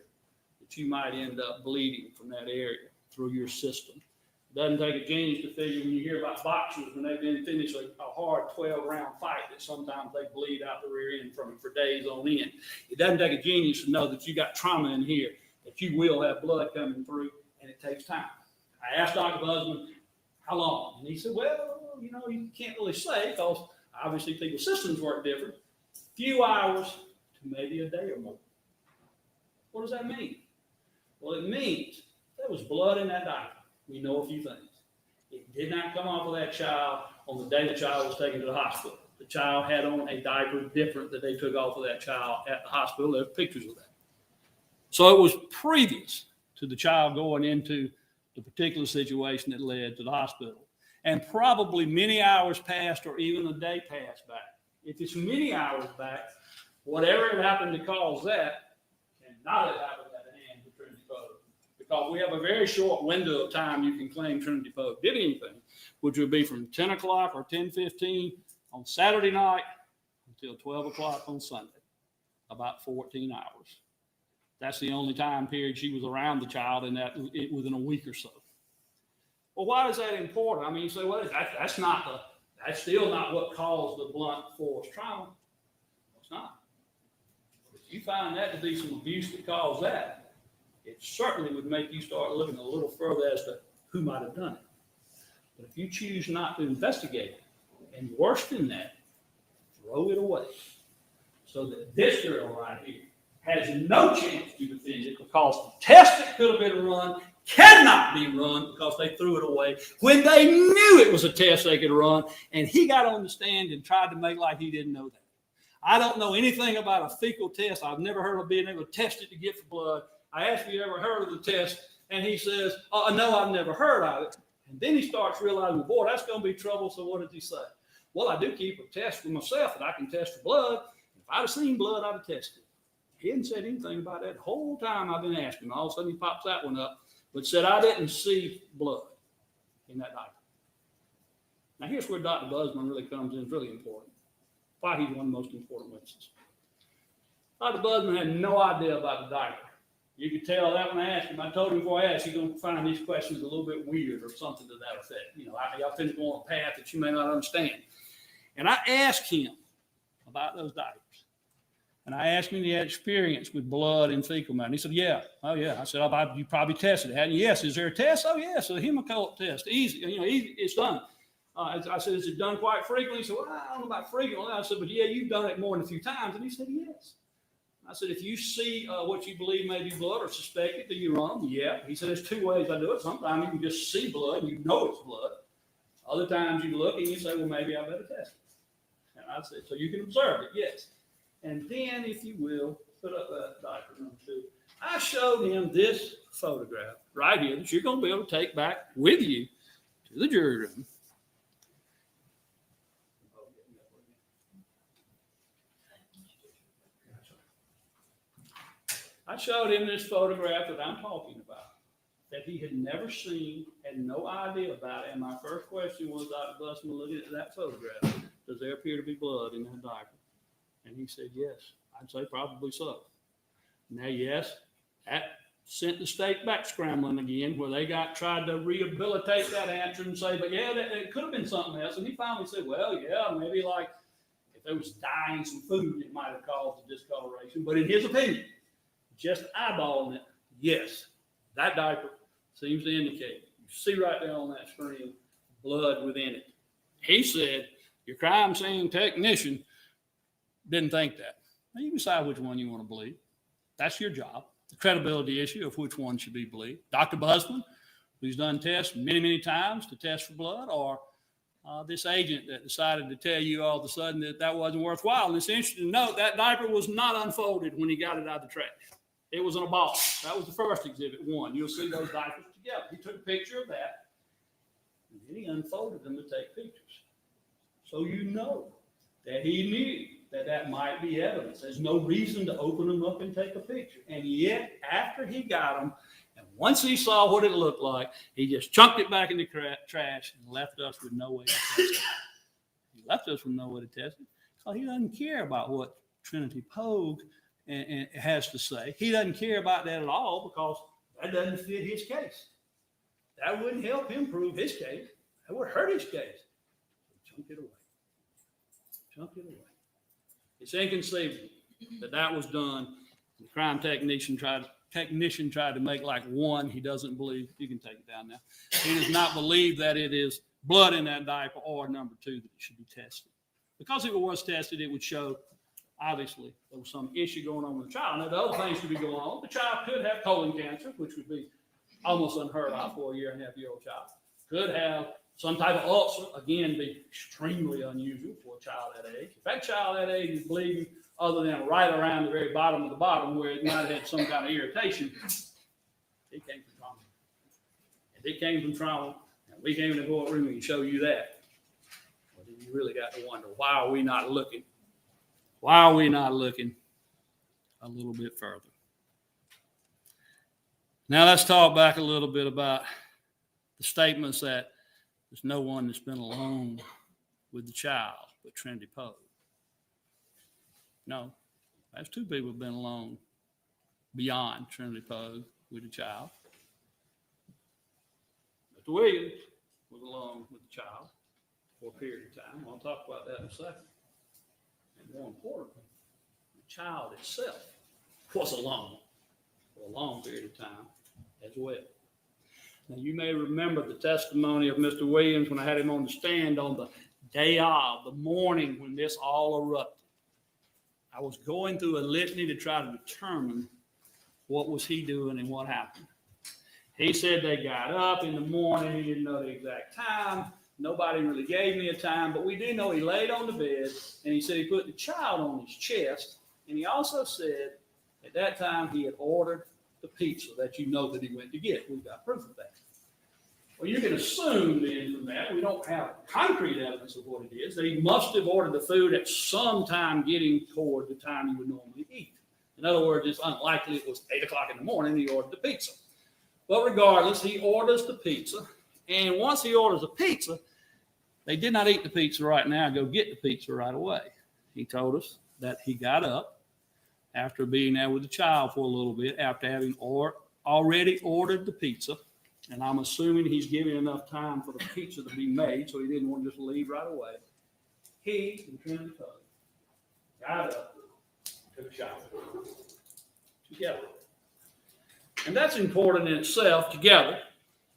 Speaker 6: that you might end up bleeding from that area through your system. It doesn't take a genius to figure when you hear about boxers when they've been finished a hard 12-round fight that sometimes they bleed out the rear end from it for days on end. It doesn't take a genius to know that you got trauma in here, that you will have blood coming through, and it takes time. I asked Dr. Busman, how long? And he said, well, you know, you can't really say because obviously people's systems work different. Few hours to maybe a day or more. What does that mean? Well, it means there was blood in that diaper. We know a few things. It did not come off of that child on the day the child was taken to the hospital. The child had on a diaper different that they took off of that child at the hospital. There's pictures of that. So it was previous to the child going into the particular situation that led to the hospital. And probably many hours passed or even a day passed back. If it's many hours back, whatever had happened to cause that cannot have happened at the hands of Trinity Poague. Because we have a very short window of time you can claim Trinity Poague did anything, which would be from 10 o'clock or 10:15 on Saturday night until 12 o'clock on Sunday, about 14 hours. That's the only time period she was around the child in that within a week or so. Well, why is that important? I mean, you say, well, that's still not what caused the blunt force trauma. It's not. If you find that to be some abuse that caused that, it certainly would make you start looking a little further as to who might have done it. But if you choose not to investigate it, and worse than that, throw it away. So that this girl right here has no chance to defend it because the test that could have been run cannot be run because they threw it away when they knew it was a test they could run, and he got on the stand and tried to make like he didn't know that. I don't know anything about a fecal test. I've never heard of being able to test it to get for blood. I asked if you ever heard of the test, and he says, oh, no, I've never heard of it. And then he starts realizing, boy, that's going to be trouble. So what did he say? Well, I do keep a test for myself that I can test for blood. If I'd have seen blood, I'd have tested it. He hadn't said anything about that the whole time I've been asking. All of a sudden he pops that one up, but said I didn't see blood in that diaper. Now here's where Dr. Busman really comes in. It's really important. Why he's one of the most important witnesses. Dr. Busman had no idea about the diaper. You could tell that when I asked him. I told him before I asked, you're going to find these questions a little bit weird or something to that effect. You know, y'all tend to go on a path that you may not understand. And I asked him about those diapers. And I asked him if he had experience with blood and fecal matter. And he said, yeah. Oh, yeah. I said, you probably tested it, hadn't you? Yes. Is there a test? Oh, yes. A hemocoat test. Easy. You know, easy. It's done. I said, is it done quite frequently? He said, well, I don't know about frequently. I said, but yeah, you've done it more than a few times. And he said, yes. I said, if you see what you believe may be blood or suspect it, do you run them? Yeah. He said, there's two ways I do it. Sometimes you can just see blood and you know it's blood. Other times you look and you say, well, maybe I better test it. And I said, so you can observe it, yes. And then, if you will, put up that diaper number 2. I showed him this photograph right here that you're going to be able to take back with you to the jury room. I showed him this photograph that I'm talking about, that he had never seen, had no idea about it. And my first question was, Dr. Busman, looking at that photograph, does there appear to be blood in that diaper? And he said, yes. I'd say probably so. Now, yes, that sent the state back scrambling again, where they tried to rehabilitate that answer and say, but yeah, it could have been something else. And he finally said, well, yeah, maybe like if there was dye in some food, it might have caused the discoloration. But in his opinion, just eyeballing it, yes, that diaper seems to indicate. You see right there on that screen, blood within it. He said, your crime scene technician didn't think that. Now you decide which one you want to believe. That's your job. The credibility issue of which one should be believed. Dr. Busman, who's done tests many, many times to test for blood, or this agent that decided to tell you all of a sudden that wasn't worthwhile. And it's interesting to note that diaper was not unfolded when he got it out of the trash. It was in a ball. That was the first exhibit 1. You'll see those diapers together. He took a picture of that, and then he unfolded them to take pictures. So you know that he knew that might be evidence. There's no reason to open them up and take a picture. And yet, after he got them, and once he saw what it looked like, he just chunked it back in the trash and left us with no way to test it. He left us with no way to test it. So he doesn't care about what Trinity Poague and has to say. He doesn't care about that at all, because that doesn't fit his case. That wouldn't help him prove his case. That would hurt his case. So chunk it away. Chunk it away. It's inconceivable that was done. The crime technician tried to make like 1. He doesn't believe. You can take it down now. He does not believe that it is blood in that diaper, or number 2, that it should be tested. Because if it was tested, it would show, obviously, there was some issue going on with the child. Now, the other things could be going on. The child could have colon cancer, which would be almost unheard of for a 1.5-year-old child. Could have some type of ulcer, again, be extremely unusual for a child that age. If that child that age is bleeding, other than right around the very bottom of the bottom where it might have had some kind of irritation, it came from trauma. If it came from trauma, and we came in the courtroom and show you that, well, then you really got to wonder, why are we not looking? Why are we not looking a little bit further? Now let's talk back a little bit about the statements that there's no one that's been alone with the child but Trinity Poague. No, there's 2 people who've been alone beyond Trinity Poague with the child. Mr. Williams was alone with the child for a period of time. I'll talk about that in a second. And more importantly, the child itself was alone for a long period of time as well. Now, you may remember the testimony of Mr. Williams when I had him on the stand on the day of, the morning when this all erupted. I was going through a litany to try to determine what was he doing and what happened. He said they got up in the morning. He didn't know the exact time. Nobody really gave me a time, but we do know he laid on the bed, and he said he put the child on his chest. And he also said at that time he had ordered the the pizza that you know that he went to get. We've got proof of that. Well, you can assume then from that, we don't have concrete evidence of what it is, that he must have ordered the food at some time getting toward the time he would normally eat. In other words, it's unlikely it was 8 o'clock in the morning he ordered the pizza. But regardless, he orders the pizza. And once he orders the pizza, they did not eat the pizza right now, go get the pizza right away. He told us that he got up after being there with the child for a little bit, after having already ordered the pizza. And I'm assuming he's giving enough time for the pizza to be made, so he didn't want to just leave right away. He and Trinity Poague got up, took a shower together. And that's important in itself, together,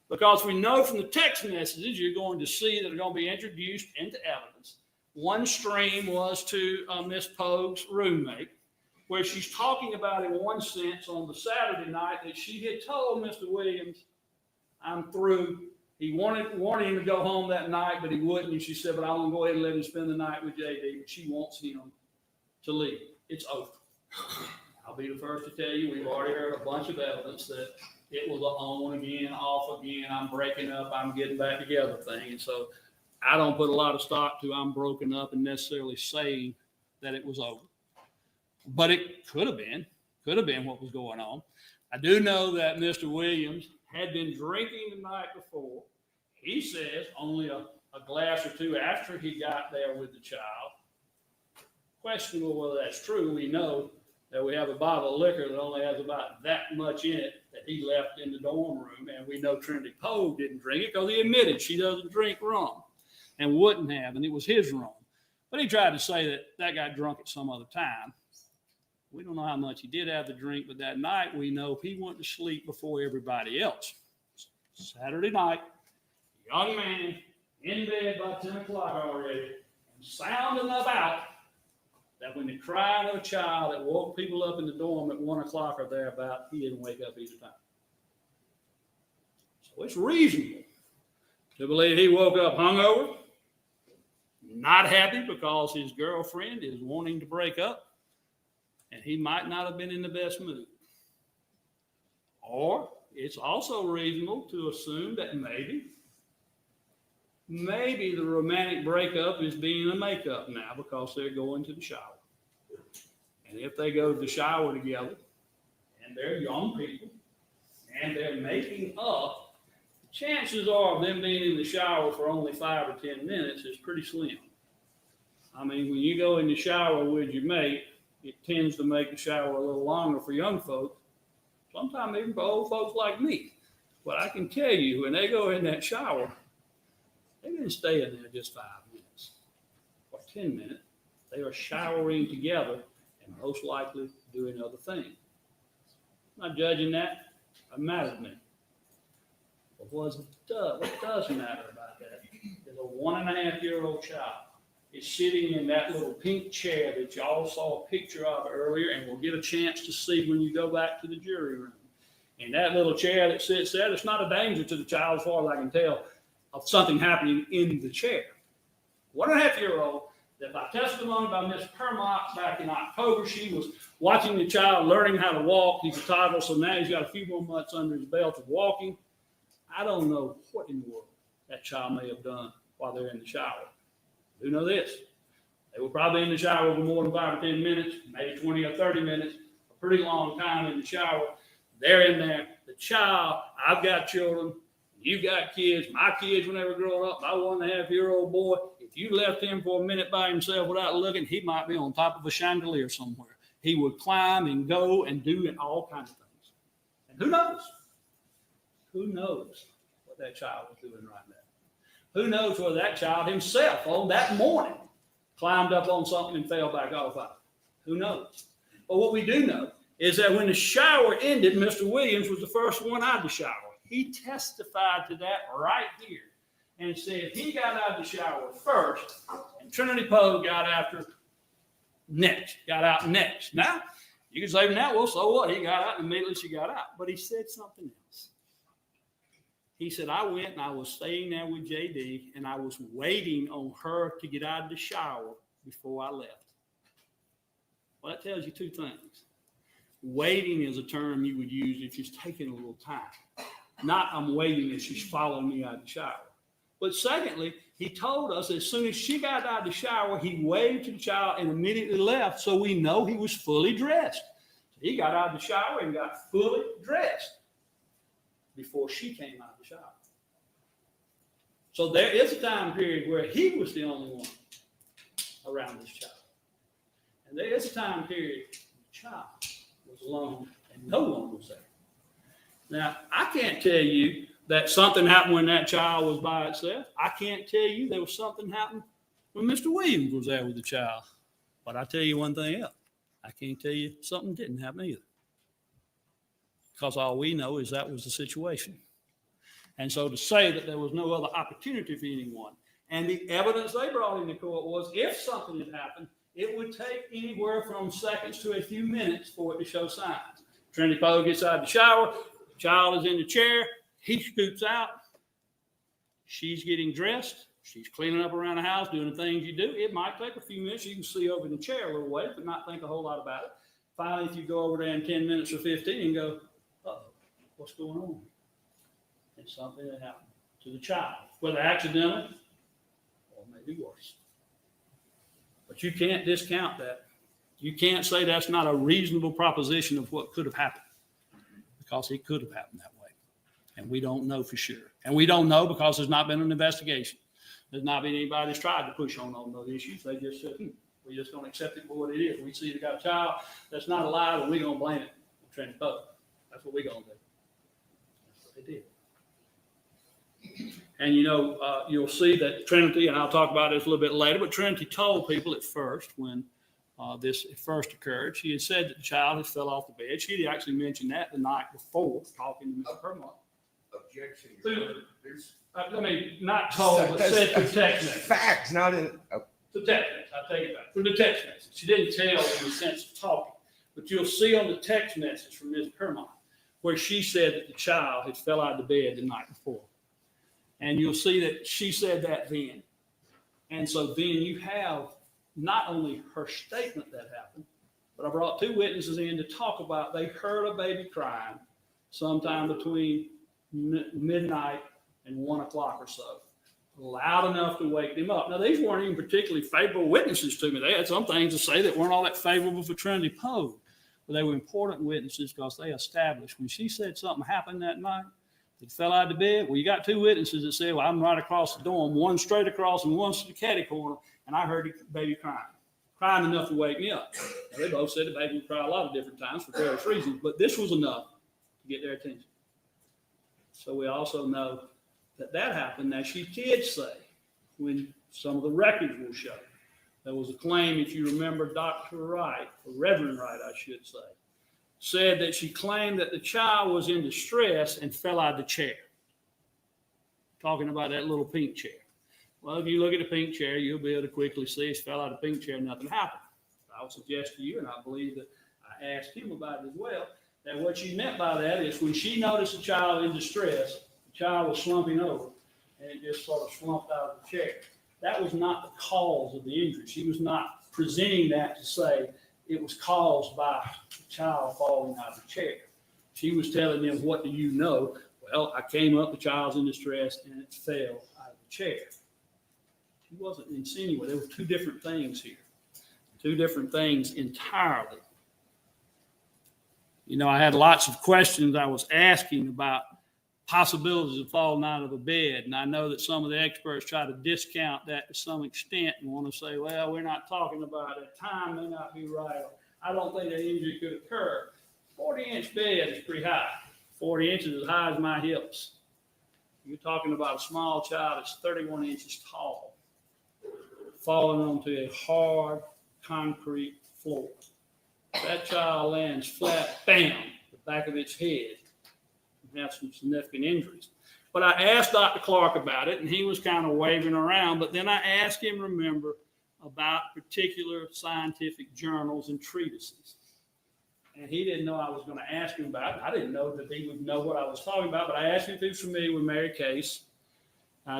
Speaker 6: because we know from the text messages you're going to see that are going to be introduced into evidence. One stream was to Miss Poague's roommate, where she's talking about, in one sense, on the Saturday night that she had told Mr. Williams, I'm through. He wanted him to go home that night, but he wouldn't. And she said, but I want to go ahead and let him spend the night with JD. But she wants him to leave. It's over. I'll be the first to tell you, we've already heard a bunch of evidence that it was a on again, off again, I'm breaking up, I'm getting back together thing. And so I don't put a lot of stock to I'm broken up and necessarily saying that it was over. But it could have been what was going on. I do know that Mr. Williams had been drinking the night before. He says only a glass or two after he got there with the child. Questionable whether that's true. We know that we have a bottle of liquor that only has about that much in it that he left in the dorm room. And we know Trinity Poague didn't drink it because he admitted she doesn't drink rum and wouldn't have, and it was his rum. But he tried to say that got drunk at some other time. We don't know how much he did have to drink, but that night we know he went to sleep before everybody else. Saturday night, young man in bed by 10 o'clock already, and sound enough out that when the crying of a child that woke people up in the dorm at 1 o'clock or thereabout, he didn't wake up either time. So it's reasonable to believe he woke up hungover, not happy because his girlfriend is wanting to break up, and he might not have been in the best mood. Or it's also reasonable to assume that maybe the romantic breakup is being a makeup now because they're going to the shower. And if they go to the shower together, and they're young people, and they're making up, chances are of them being in the shower for only 5 or 10 minutes is pretty slim. I mean, when you go in the shower with your mate, it tends to make the shower a little longer for young folks, sometimes even for old folks like me. But I can tell you, when they go in that shower, they didn't stay in there just 5 minutes or 10 minutes. They are showering together and most likely doing other things. I'm not judging that. It matters to me. But what does matter about that is a 1.5-year-old child is sitting in that little pink chair that y'all saw a picture of earlier and will get a chance to see when you go back to the jury room. And that little chair that sits there, it's not a danger to the child as far as I can tell of something happening in the chair. 1.5-year-old that by testimony by Miss Permott back in October, she was watching the child learning how to walk. He's a toddler, so now he's got a few more months under his belt of walking. I don't know what in the world that child may have done while they're in the shower. Do know this? They were probably in the shower for more than 5 or 10 minutes, maybe 20 or 30 minutes, a pretty long time in the shower. They're in there. The child, I've got children, you got kids, my kids when they were growing up, my 1.5-year-old boy, if you left him for a minute by himself without looking, he might be on top of a chandelier somewhere. He would climb and go and do all kinds of things. And who knows? Who knows what that child was doing right now? Who knows whether that child himself on that morning climbed up on something and fell back off of it? Who knows? But what we do know is that when the shower ended, Mr. Williams was the first one out of the shower. He testified to that right here and said he got out of the shower first and Trinity Poague got out next. Now, you can say, now, well, so what? He got out and immediately she got out. But he said something else. He said, I went and I was staying there with JD and I was waiting on her to get out of the shower before I left. Well, that tells you two things. Waiting is a term you would use if she's taking a little time. Not I'm waiting as she's following me out of the shower. But secondly, he told us as soon as she got out of the shower, he waved to the child and immediately left, so we know he was fully dressed. So he got out of the shower and got fully dressed before she came out of the shower. So there is a time period where he was the only one around this child. And there is a time period when the child was alone and no one was there. Now, I can't tell you that something happened when that child was by itself. I can't tell you there was something happened when Mr. Williams was there with the child. But I tell you one thing else. I can't tell you something didn't happen either. Because all we know is that was the situation. And so to say that there was no other opportunity for anyone, and the evidence they brought into court was if something had happened, it would take anywhere from seconds to a few minutes for it to show signs. Trinity Poague gets out of the shower, the child is in the chair, he scoots out, she's getting dressed, she's cleaning up around the house, doing the things you do. It might take a few minutes. You can see over in the chair a little way, but not think a whole lot about it. Finally, if you go over there in 10 minutes or 15 and go, uh-oh, what's going on? It's something that happened to the child, whether accidentally or maybe worse. But you can't discount that. You can't say that's not a reasonable proposition of what could have happened, because it could have happened that way. And we don't know for sure. And we don't know because there's not been an investigation. There's not been anybody that's tried to push on those issues. They just said, we're just going to accept it for what it is. We see they got a child that's not alive, and we're going to blame it on Trinity Poague. That's what we're going to do. That's what they did. And you'll see that Trinity, and I'll talk about this a little bit later, but Trinity told people at first when this first occurred, she had said that the child had fell off the bed. She had actually mentioned that the night before, talking to Mr. Hermont.
Speaker 4: Objection. There's
Speaker 6: I mean, not told, but said through text message.
Speaker 4: facts, not in.
Speaker 6: The text message, I take it back. Through the text message. She didn't tell in the sense of talking, but you'll see on the text message from Ms. Hermont where she said that the child had fell out of the bed the night before. And you'll see that she said that then. And so then you have not only her statement that happened, but I brought two witnesses in to talk about they heard a baby crying sometime between midnight and 1 o'clock or so, loud enough to wake them up. Now, these weren't even particularly favorable witnesses to me. They had some things to say that weren't all that favorable for Trinity Poague, but they were important witnesses because they established when she said something happened that night, it fell out of the bed. Well, you got two witnesses that said, well, I'm right across the dorm, one straight across and one to the caddy corner, and I heard the baby crying enough to wake me up. Now, they both said the baby would cry a lot of different times for various reasons, but this was enough to get their attention. So we also know that happened. Now, she did say, when some of the records will show, there was a claim, if you remember, Dr. Wright, or Reverend Wright, I should say, said that she claimed that the child was in distress and fell out of the chair. Talking about that little pink chair. Well, if you look at the pink chair, you'll be able to quickly see she fell out of the pink chair and nothing happened. I would suggest to you, and I believe that I asked him about it as well, that what she meant by that is when she noticed a child in distress, the child was slumping over, and it just sort of slumped out of the chair. That was not the cause of the injury. She was not presenting that to say it was caused by the child falling out of the chair. She was telling them, what do you know? Well, I came up, the child's in distress, and it fell out of the chair. She wasn't insinuating. There were two different things here. Two different things entirely. I had lots of questions I was asking about possibilities of falling out of a bed. And I know that some of the experts try to discount that to some extent and want to say, well, we're not talking about it. Time may not be right. I don't think that injury could occur. 40-inch bed is pretty high. 40 inches as high as my hips. You're talking about a small child that's 31 inches tall, falling onto a hard concrete floor. That child lands flat, bam, the back of its head, and has some significant injuries. But I asked Dr. Clark about it, and he was kind of waving around. But then I asked him, remember, about particular scientific journals and treatises. And he didn't know I was going to ask him about it. I didn't know that he would know what I was talking about, but I asked him if he was familiar with Mary Case,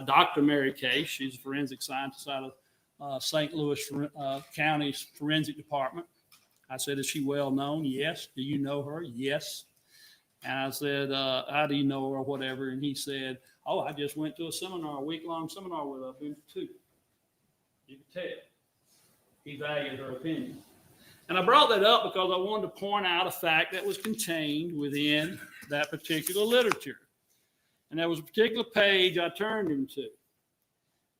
Speaker 6: Dr. Mary Case. She's a forensic scientist out of St. Louis County's forensic department. I said, is she well known? Yes. Do you know her? Yes. And I said, how do you know her or whatever? And he said, oh, I just went to a seminar, a week-long seminar with her. I've been to 2. You could tell. He valued her opinion. And I brought that up because I wanted to point out a fact that was contained within that particular literature. And there was a particular page I turned him to.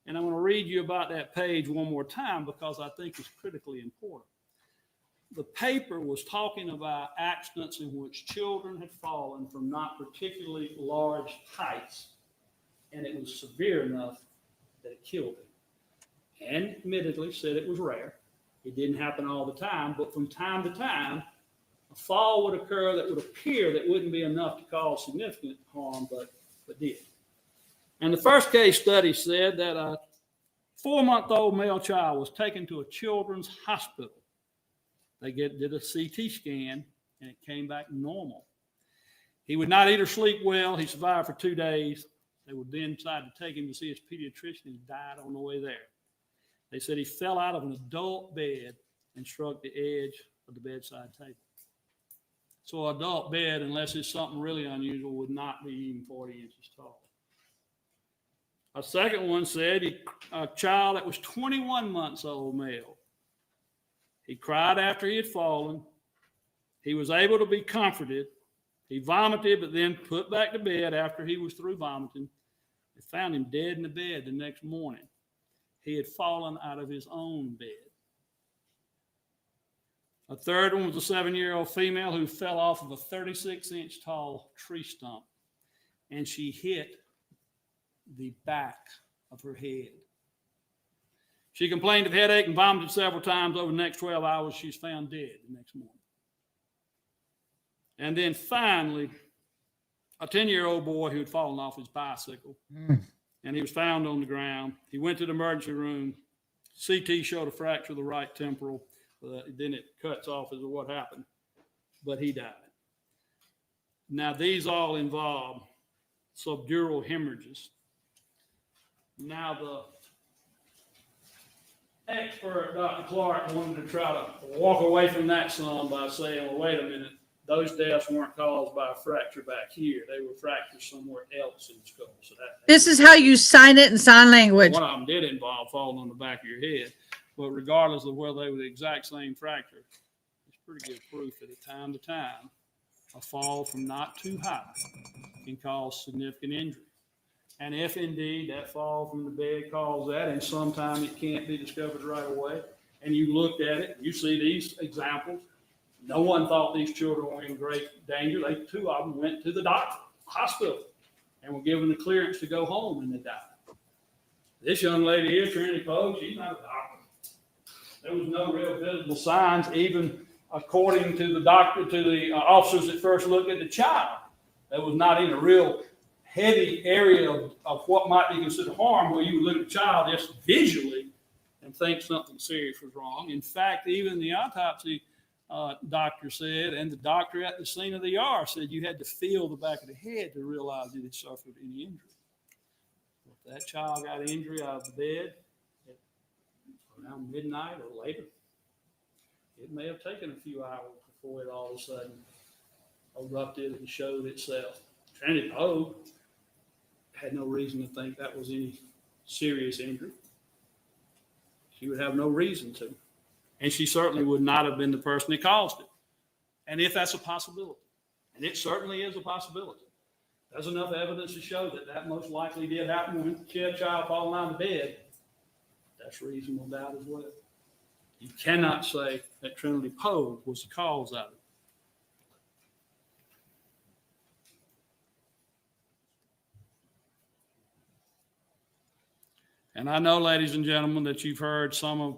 Speaker 6: And I'm going to read you about that page one more time because I think it's critically important. The paper was talking about accidents in which children had fallen from not particularly large heights, and it was severe enough that it killed them. And admittedly said it was rare. It didn't happen all the time, but from time to time, a fall would occur that would appear that wouldn't be enough to cause significant harm, but did. And the first case study said that a 4-month-old male child was taken to a children's hospital. They did a CT scan, and it came back normal. He would not eat or sleep well. He survived for 2 days. They would then decide to take him to see his pediatrician. He died on the way there. They said he fell out of an adult bed and struck the edge of the bedside table. So an adult bed, unless it's something really unusual, would not be even 40 inches tall. A second one said a child that was 21 months old, male. He cried after he had fallen. He was able to be comforted. He vomited, but then put back to bed after he was through vomiting. They found him dead in the bed the next morning. He had fallen out of his own bed. A third one was a 7-year-old female who fell off of a 36-inch tall tree stump, and she hit the back of her head. She complained of headache and vomited several times. Over the next 12 hours, she was found dead the next morning. And then finally, a 10-year-old boy who had fallen off his bicycle, and he was found on the ground. He went to the emergency room. CT showed a fracture of the right temporal. Then it cuts off as to what happened, but he died. Now, these all involve subdural hemorrhages. Now, the expert, Dr. Clark, wanted to try to walk away from that some by saying, well, wait a minute, those deaths weren't caused by a fracture back here. They were fractures somewhere else in the skull. So
Speaker 1: This is how you sign it in sign language.
Speaker 6: one of them did involve falling on the back of your head. But regardless of whether they were the exact same fracture, it's pretty good proof that at time to time, a fall from not too high can cause significant injury. And if indeed that fall from the bed caused that, and sometimes it can't be discovered right away, and you looked at it, you see these examples, no one thought these children were in great danger. 2 of them went to the hospital, and were given the clearance to go home, and they died. This young lady here, Trinity Poague, she's not a doctor. There was no real visible signs, even according to the doctor, to the officers that first looked at the child. That was not in a real heavy area of what might be considered harm, where you would look at the child just visually and think something serious was wrong. In fact, even the autopsy doctor said, and the doctor at the scene of the ER said, you had to feel the back of the head to realize that he suffered any injury. If that child got an injury out of the bed around midnight or later, it may have taken a few hours before it all of a sudden erupted and showed itself. Trinity Poague had no reason to think that was any serious injury. She would have no reason to. And she certainly would not have been the person that caused it. And if that's a possibility, and it certainly is a possibility, there's enough evidence to show that that most likely did happen when a child falling out of bed. That's reasonable doubt as well. You cannot say that Trinity Poague was the cause of it. And I know, ladies and gentlemen, that you've heard some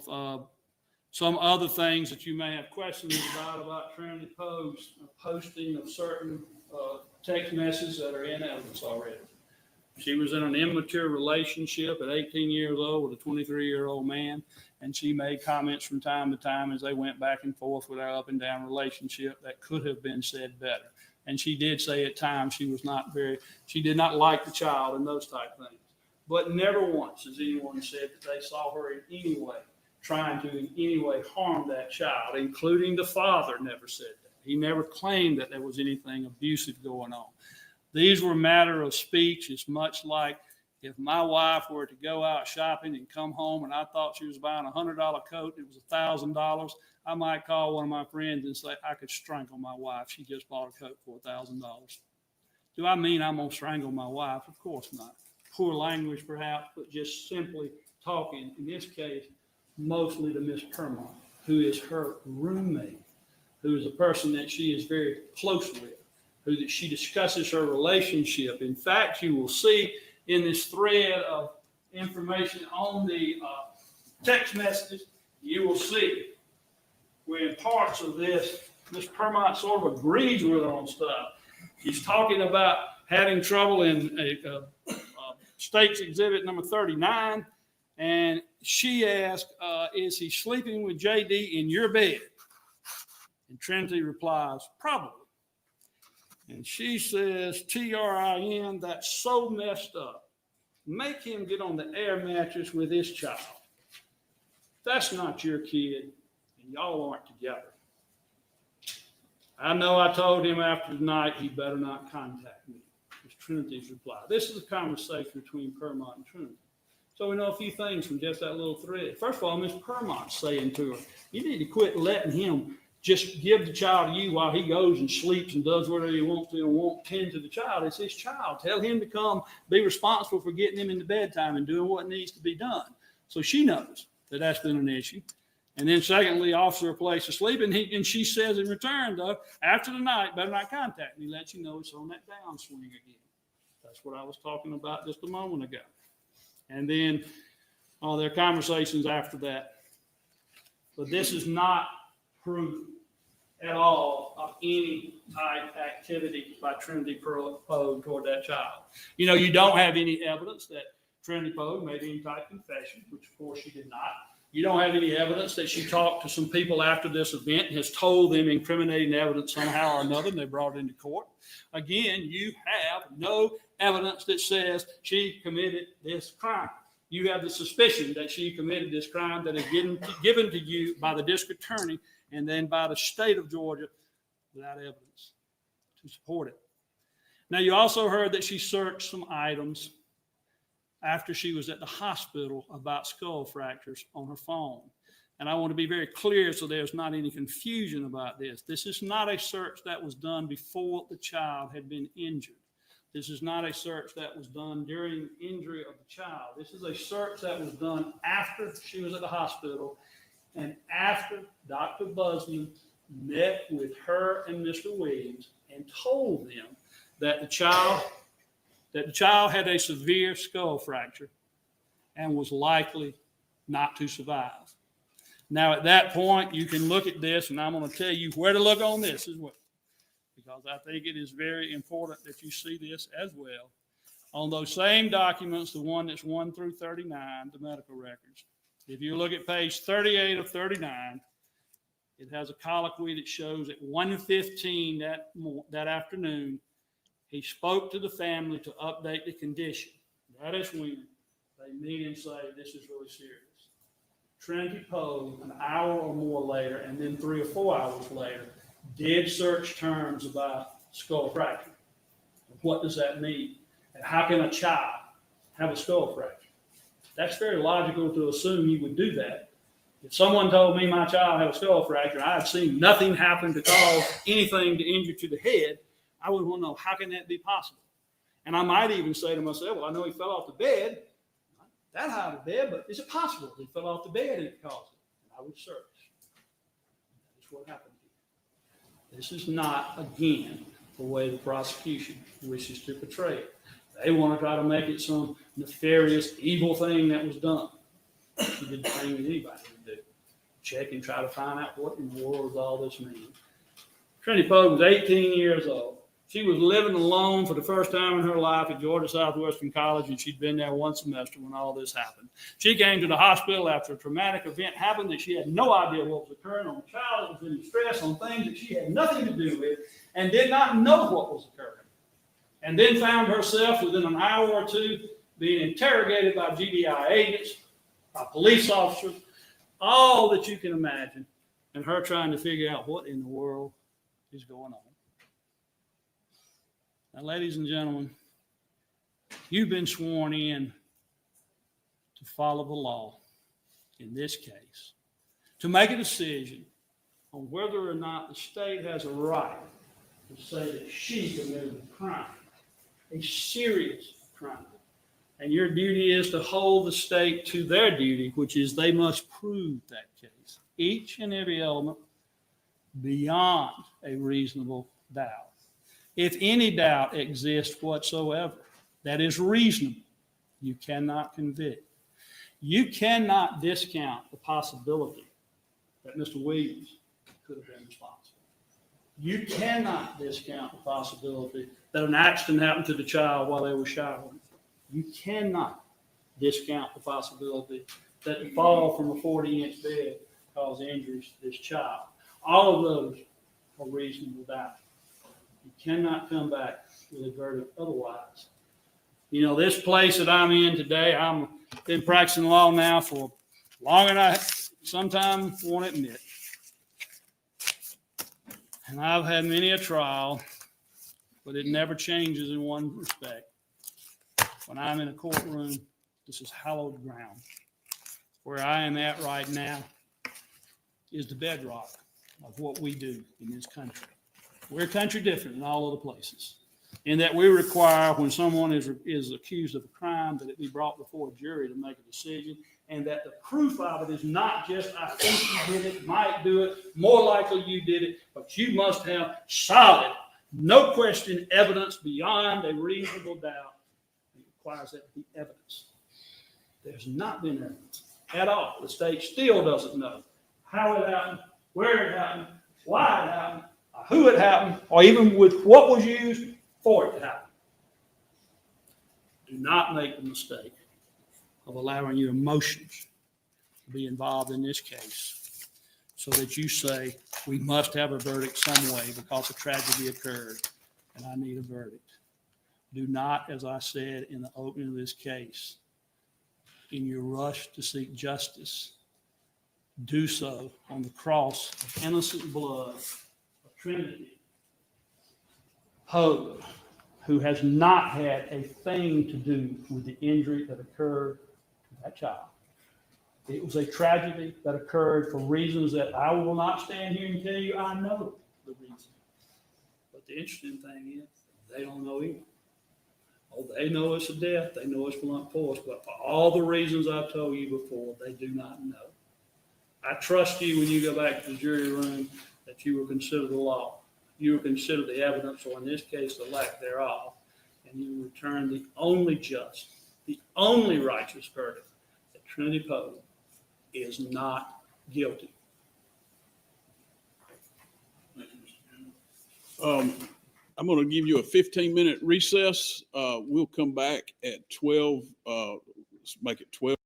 Speaker 6: other things that you may have questions about Trinity Poague's posting of certain text messages that are in evidence already. She was in an immature relationship at 18 years old with a 23-year-old man, and she made comments from time to time as they went back and forth with our up and down relationship that could have been said better. And she did say at times she did not like the child and those type things. But never once has anyone said that they saw her in any way trying to in any way harm that child, including the father never said that. He never claimed that there was anything abusive going on. These were matter of speech. It's much like if my wife were to go out shopping and come home and I thought she was buying a $100 coat, it was $1,000, I might call one of my friends and say, I could strangle my wife. She just bought a coat for $1,000. Do I mean I'm going to strangle my wife? Of course not. Poor language perhaps, but just simply talking, in this case, mostly to Miss Permont, who is her roommate, who is a person that she is very close with, who that she discusses her relationship. In fact, you will see in this thread of information on the text messages, you will see where in parts of this, Miss Permont sort of agrees with her on stuff. She's talking about having trouble in a State's Exhibit number 39, and she asked, is he sleeping with JD in your bed? And Trinity replies, probably. And she says, TRIN, that's so messed up. Make him get on the air mattress with his child. That's not your kid, and y'all aren't together. I know I told him after tonight he better not contact me, was Trinity's reply. This is a conversation between Permont and Trinity. So we know a few things from just that little thread. First of all, Miss Permont's saying to her, you need to quit letting him just give the child to you while he goes and sleeps and does whatever he wants to and won't tend to the child. It's his child. Tell him to come be responsible for getting him into bedtime and doing what needs to be done. So she knows that that's been an issue. And then secondly, offer her a place to sleep. And she says in return, though, after the night, better not contact me. Let you know it's on that downswing again. That's what I was talking about just a moment ago. And then all their conversations after that. But this is not proof at all of any type activity by Trinity Poague toward that child. You know, you don't have any evidence that Trinity Poague made any type of confession, which of course she did not. You don't have any evidence that she talked to some people after this event and has told them incriminating evidence somehow or another, and they brought it into court. Again, you have no evidence that says she committed this crime. You have the suspicion that she committed this crime that is given to you by the district attorney and then by the state of Georgia without evidence to support it. Now, you also heard that she searched some items after she was at the hospital about skull fractures on her phone. And I want to be very clear so there's not any confusion about this. This is not a search that was done before the child had been injured. This is not a search that was done during the injury of the child. This is a search that was done after she was at the hospital and after Dr. Busman met with her and Mr. Williams and told them that the child had a severe skull fracture and was likely not to survive. Now, at that point, you can look at this, and I'm going to tell you where to look on this as well, because I think it is very important that you see this as well. On those same documents, the one that's 1 through 39, the medical records, if you look at page 38 of 39, it has a colloquy that shows at 1:15 that afternoon, he spoke to the family to update the condition. That is when they meet and say, this is really serious. Trinity Poague, an hour or more later, and then 3 or 4 hours later, did search terms about skull fracture. What does that mean? And how can a child have a skull fracture? That's very logical to assume you would do that. If someone told me my child had a skull fracture, I had seen nothing happen to cause anything to injure to the head, I would want to know, how can that be possible? And I might even say to myself, well, I know he fell off the bed, not that high of a bed, but is it possible he fell off the bed and it caused it? And I would search. That is what happened here. This is not, again, the way the prosecution wishes to portray it. They want to try to make it some nefarious, evil thing that was done. She did the thing that anybody would do. Check and try to find out what in the world does all this mean. Trinity Poague was 18 years old. She was living alone for the first time in her life at Georgia Southwestern College, and she'd been there one semester when all this happened. She came to the hospital after a traumatic event happened that she had no idea what was occurring on the child that was in distress, on things that she had nothing to do with, and did not know what was occurring. And then found herself within an hour or two being interrogated by GBI agents, by police officers, all that you can imagine, and her trying to figure out what in the world is going on. Now, ladies and gentlemen, you've been sworn in to follow the law in this case, to make a decision on whether or not the state has a right to say that she committed a crime, a serious crime. And your duty is to hold the state to their duty, which is they must prove that case, each and every element beyond a reasonable doubt. If any doubt exists whatsoever that is reasonable, you cannot convict. You cannot discount the possibility that Mr. Williams could have been responsible. You cannot discount the possibility that an accident happened to the child while they were showering. You cannot discount the possibility that the fall from a 40-inch bed caused injuries to this child. All of those are reasonable doubt. You cannot come back with a verdict otherwise. You know, this place that I'm in today, I've been practicing law now for longer than I sometimes want to admit. And I've had many a trial, but it never changes in one respect. When I'm in a courtroom, this is hallowed ground. Where I am at right now is the bedrock of what we do in this country. We're a country different than all other places, in that we require when someone is accused of a crime that it be brought before a jury to make a decision, and that the proof of it is not just, I think you did it, might do it, more likely you did it, but you must have solid, no question evidence beyond a reasonable doubt. It requires that to be evidence. There's not been evidence at all. The state still doesn't know how it happened, where it happened, why it happened, who it happened, or even with what was used for it to happen. Do not make the mistake of allowing your emotions to be involved in this case so that you say, we must have a verdict some way because a tragedy occurred and I need a verdict. Do not, as I said in the opening of this case, in your rush to seek justice, do so on the cross of innocent blood of Trinity Poague, who has not had a thing to do with the injury that occurred to that child. It was a tragedy that occurred for reasons that I will not stand here and tell you I know the reason. But the interesting thing is, they don't know either. Oh, they know it's a death. They know it's blunt force. But for all the reasons I've told you before, they do not know. I trust you when you go back to the jury room that you will consider the law. You will consider the evidence, or in this case, the lack thereof, and you will return the only just, the only righteous verdict that Trinity Poague is not guilty.
Speaker 3: I'm going to give you a 15-minute recess. We'll come back at 12. Let's make it 12.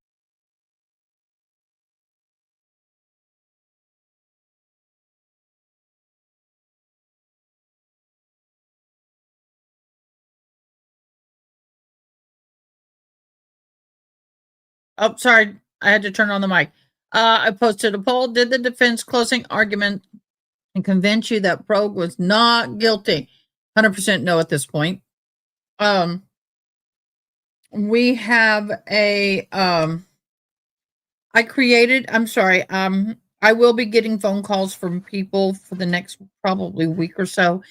Speaker 1: Oh, sorry. I had to turn on the mic. I posted a poll. Did the defense closing argument and convince you that Poague was not guilty? 100% no at this point. We have a, I will be getting phone calls from people for the next probably week or so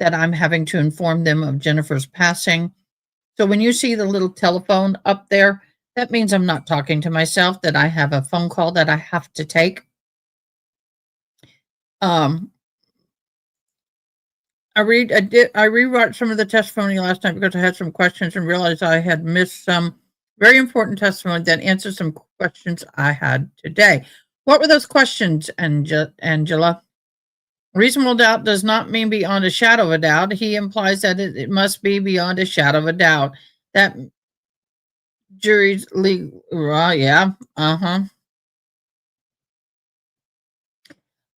Speaker 1: that I'm having to inform them of Jennifer's passing. So when you see the little telephone up there, that means I'm not talking to myself, that I have a phone call that I have to take. I rewrote some of the testimony last night because I had some questions and realized I had missed some very important testimony that answered some questions I had today. What were those questions, Angela? Reasonable doubt does not mean beyond a shadow of a doubt. He implies that it must be beyond a shadow of a doubt. That jury's legal, yeah,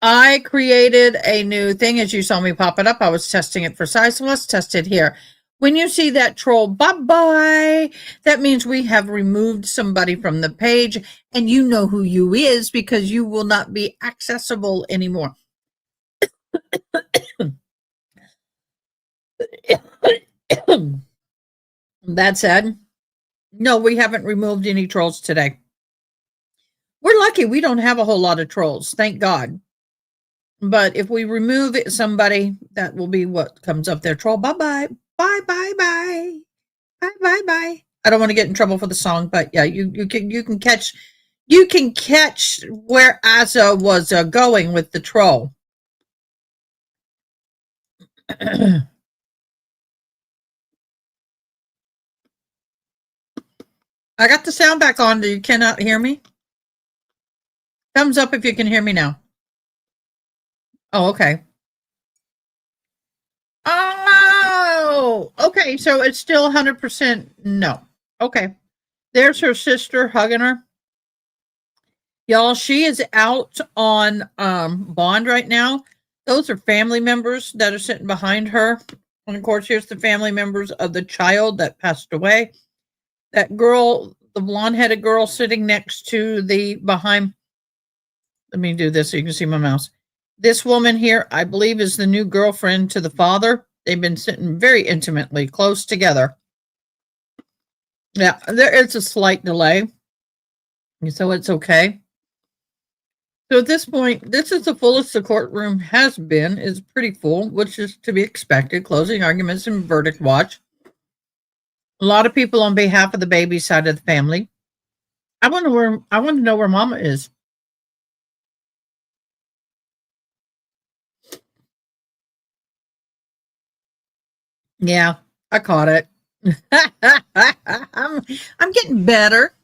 Speaker 1: I created a new thing as you saw me pop it up. I was testing it for size, so let's test it here. When you see that troll, bye-bye, that means we have removed somebody from the page, and you know who you is because you will not be accessible anymore. That said, no, we haven't removed any trolls today. We're lucky we don't have a whole lot of trolls, thank God. But if we remove somebody, that will be what comes up there. Troll, bye-bye. Bye, bye, bye. Bye, bye, bye. I don't want to get in trouble for the song, but yeah, you can catch where Asa was going with the troll. I got the sound back on. You cannot hear me? Thumbs up if you can hear me now. Oh, okay. Oh, okay. So it's still 100% no. Okay. There's her sister hugging her. Y'all, she is out on bond right now. Those are family members that are sitting behind her. And of course, here's the family members of the child that passed away. That girl, the blonde-headed girl sitting next to the behind. Let me do this so you can see my mouse. This woman here, I believe, is the new girlfriend to the father. They've been sitting very intimately close together. Yeah, there is a slight delay, so it's okay. So at this point, this is the fullest the courtroom has been. It's pretty full, which is to be expected. Closing arguments and verdict watch. A lot of people on behalf of the baby side of the family. I want to know where Mama is. Yeah, I caught it. I'm getting better.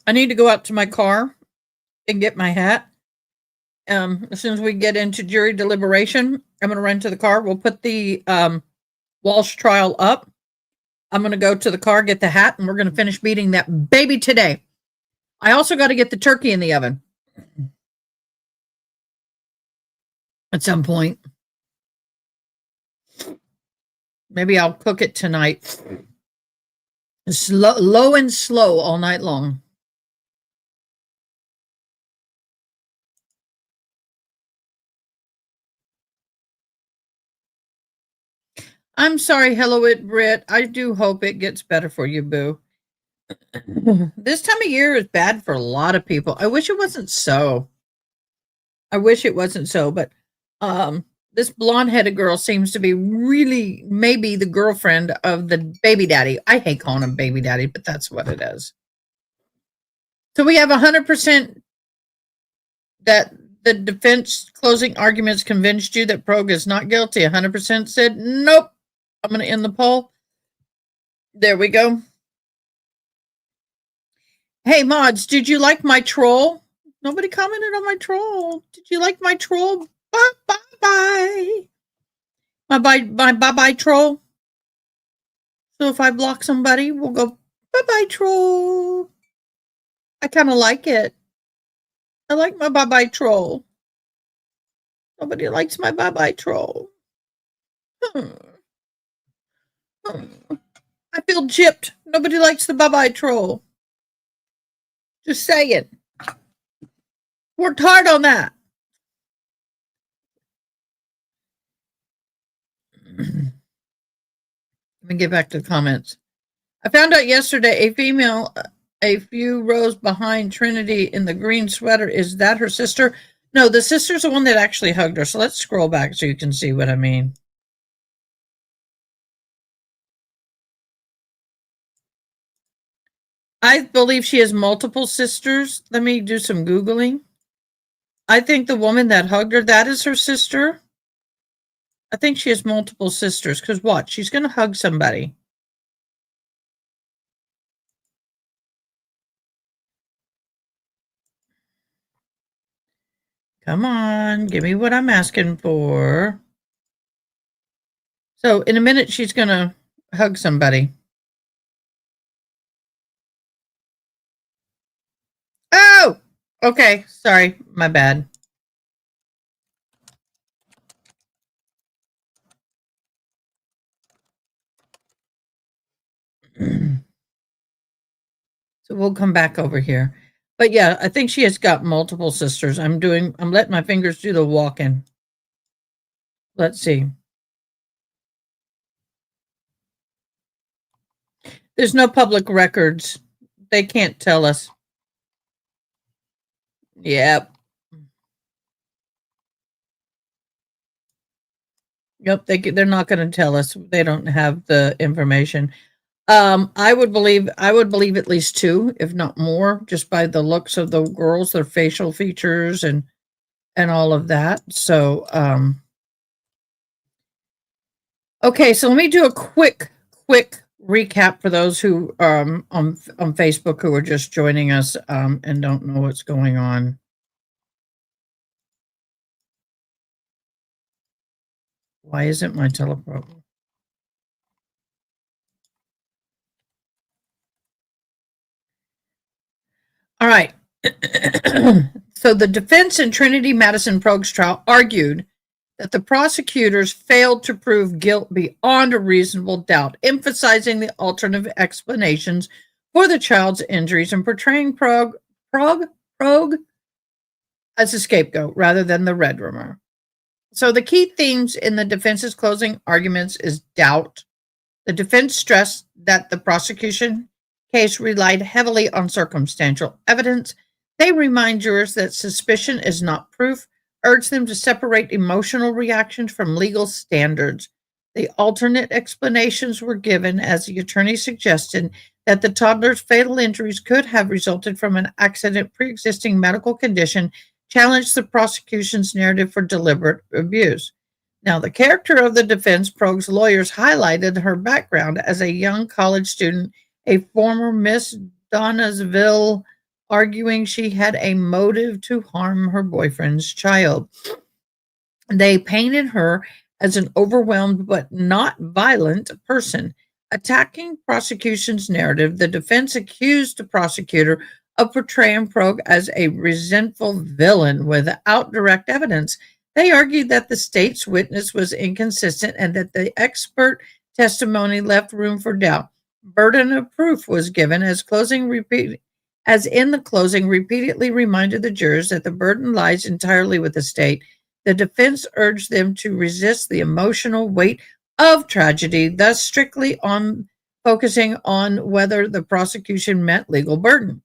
Speaker 1: I need to go out to my car and get my hat. As soon as we get into jury deliberation, I'm going to run to the car. We'll put the Walsh trial up. I'm going to go to the car, get the hat, and we're going to finish beating that baby today. I also got to get the turkey in the oven at some point. Maybe I'll cook it tonight. Low and slow all night long. I'm sorry, hello it, Britt. I do hope it gets better for you, boo. This time of year is bad for a lot of people. I wish it wasn't so. But this blonde-headed girl seems to be really maybe the girlfriend of the baby daddy. I hate calling him baby daddy, but that's what it is. So we have 100% that the defense closing arguments convinced you that Poague is not guilty. 100% said, nope. I'm going to end the poll. There we go. Hey, mods, did you like my troll? Nobody commented on my troll. Did you like my troll? Bye, bye, bye. My bye-bye troll. So if I block somebody, we'll go, bye-bye troll. I kind of like it. I like my bye-bye troll. Nobody likes my bye-bye troll. I feel gypped. Nobody likes the bye-bye troll. Just saying. Worked hard on that. Let me get back to the comments. I found out yesterday a female a few rows behind Trinity in the green sweater. Is that her sister? No, the sister's the one that actually hugged her. So let's scroll back so you can see what I mean. I believe she has multiple sisters. Let me do some Googling. I think the woman that hugged her, that is her sister. I think she has multiple sisters because what? She's going to hug somebody. Come on, give me what I'm asking for. So in a minute, she's going to hug somebody. Oh, okay. Sorry, my bad. So we'll come back over here. But yeah, I think she has got multiple sisters. I'm letting my fingers do the walking. Let's see. There's no public records. They can't tell us. Yep. Yep, they're not going to tell us. They don't have the information. I would believe at least two, if not more, just by the looks of the girls, their facial features and all of that. So, okay, so let me do a quick recap for those who on Facebook who are just joining us and don't know what's going on. Why isn't my teleprompter? All right. So the defense in Trinity Madison Poague's trial argued that the prosecutors failed to prove guilt beyond a reasonable doubt, emphasizing the alternative explanations for the child's injuries and portraying Poague as a scapegoat rather than the red rumor. So the key themes in the defense's closing arguments is doubt. The defense stressed that the prosecution case relied heavily on circumstantial evidence. They remind jurors that suspicion is not proof, urge them to separate emotional reactions from legal standards. The alternate explanations were given, as the attorney suggested, that the toddler's fatal injuries could have resulted from an accident, pre-existing medical condition, challenged the prosecution's narrative for deliberate abuse. Now, the character of the defense, Poague's lawyers highlighted her background as a young college student, a former Miss Donnesville, arguing she had a motive to harm her boyfriend's child. They painted her as an overwhelmed but not violent person. Attacking prosecution's narrative, the defense accused the prosecutor of portraying Poague as a resentful villain without direct evidence. They argued that the state's witness was inconsistent and that the expert testimony left room for doubt. Burden of proof was given as in the closing repeatedly reminded the jurors that the burden lies entirely with the state. The defense urged them to resist the emotional weight of tragedy, thus strictly on focusing on whether the prosecution met legal burden.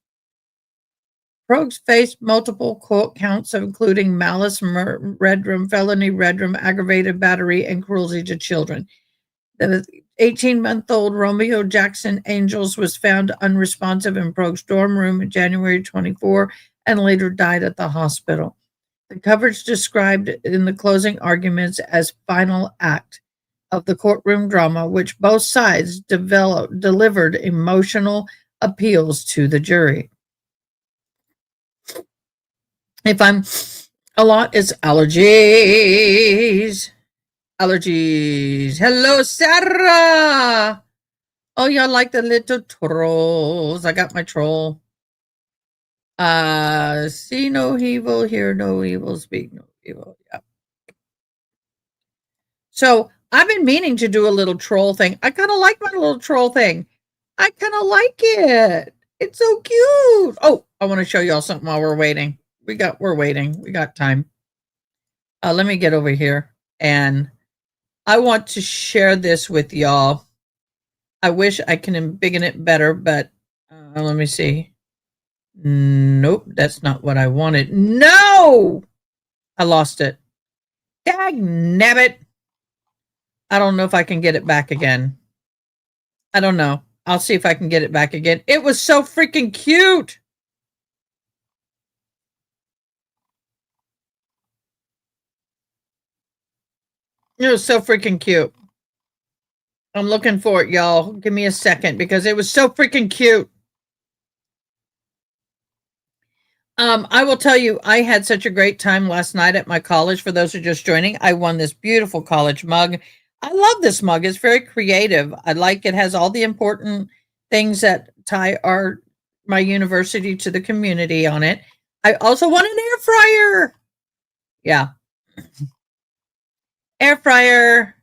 Speaker 1: Poague faced multiple court counts, including malice, felony red room, aggravated battery, and cruelty to children. The 18-month-old Romeo Jackson Angels was found unresponsive in Poague's dorm room in January 24 and later died at the hospital. The coverage described in the closing arguments as final act of the courtroom drama, which both sides delivered emotional appeals to the jury. If I'm a lot, it's allergies. Hello, Sarah. Oh, y'all like the little trolls. I got my troll. See no evil, hear no evil, speak no evil. Yeah. So I've been meaning to do a little troll thing. I kind of like my little troll thing. I kind of like it. It's so cute. Oh, I want to show y'all something while we're waiting. We're waiting. We got time. Let me get over here and I want to share this with y'all. I wish I can embiggen it better, but let me see. Nope, that's not what I wanted. No! I lost it. Dag nabbit. I don't know if I can get it back again. I don't know. I'll see if I can get it back again. It was so freaking cute. It was so freaking cute. I'm looking for it, y'all. Give me a second because it was so freaking cute. I will tell you, I had such a great time last night at my college. For those who are just joining, I won this beautiful college mug. I love this mug. It's very creative. I like it has all the important things that tie my university to the community on it. I also won an air fryer. Yeah. Air fryer.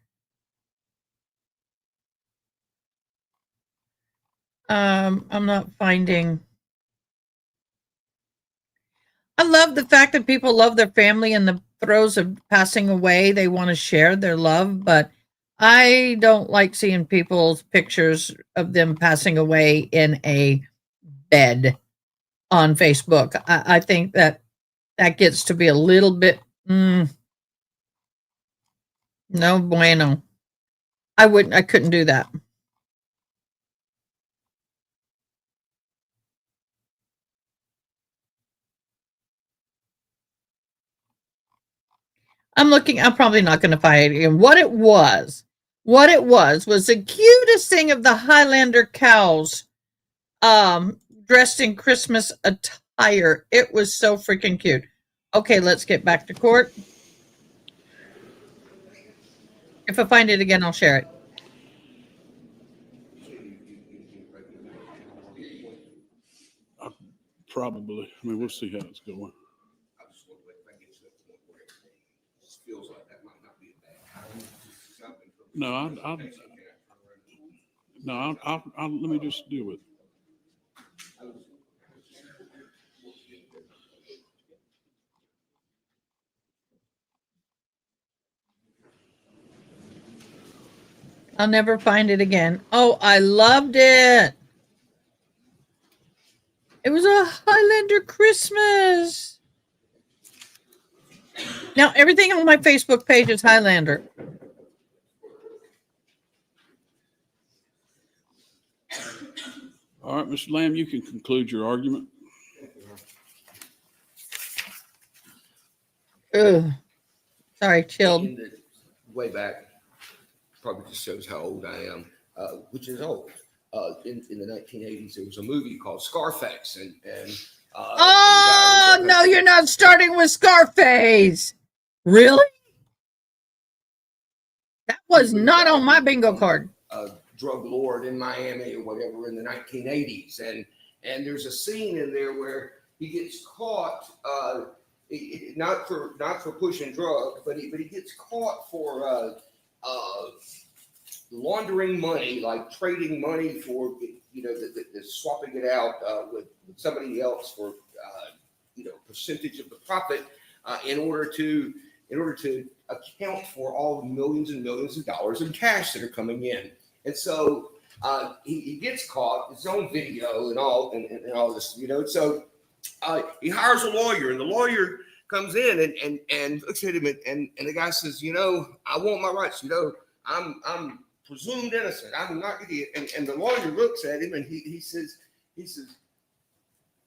Speaker 1: I'm not finding. I love the fact that people love their family in the throes of passing away. They want to share their love, but I don't like seeing people's pictures of them passing away in a bed on Facebook. I think that that gets to be a little bit no bueno. I couldn't do that. I'm probably not going to find it again. What it was the cutest thing of the Highlander cows, dressed in Christmas attire. It was so freaking cute. Okay, let's get back to court. If I find it again, I'll share it.
Speaker 3: Probably. I mean, we'll see how it's going.
Speaker 4: I just want to let that get to the point where it just feels like that might not be a bad time.
Speaker 3: I'll let me just deal with it.
Speaker 1: I'll never find it again. Oh, I loved it. It was a Highlander Christmas. Now, everything on my Facebook page is Highlander.
Speaker 3: All right, Mr. Lamb, you can conclude your argument.
Speaker 1: Ugh. Sorry, chilled.
Speaker 4: In the, way back, probably just shows how old I am, which is old. In the 1980s, there was a movie called Scarface, and
Speaker 1: Oh, no, you're not starting with Scarface. Really? That was not on my bingo card.
Speaker 4: Drug lord in Miami or whatever in the 1980s, and there's a scene in there where he gets caught, not for pushing drugs, but he gets caught for laundering money, like trading money for the swapping it out with somebody else for percentage of the profit in order to account for all the millions and millions of dollars in cash that are coming in. And so he gets caught, his own video and all this, So he hires a lawyer, and the lawyer comes in and looks at him, and the guy says, I want my rights. I'm presumed innocent. I'm not idiot. And the lawyer looks at him, and he says,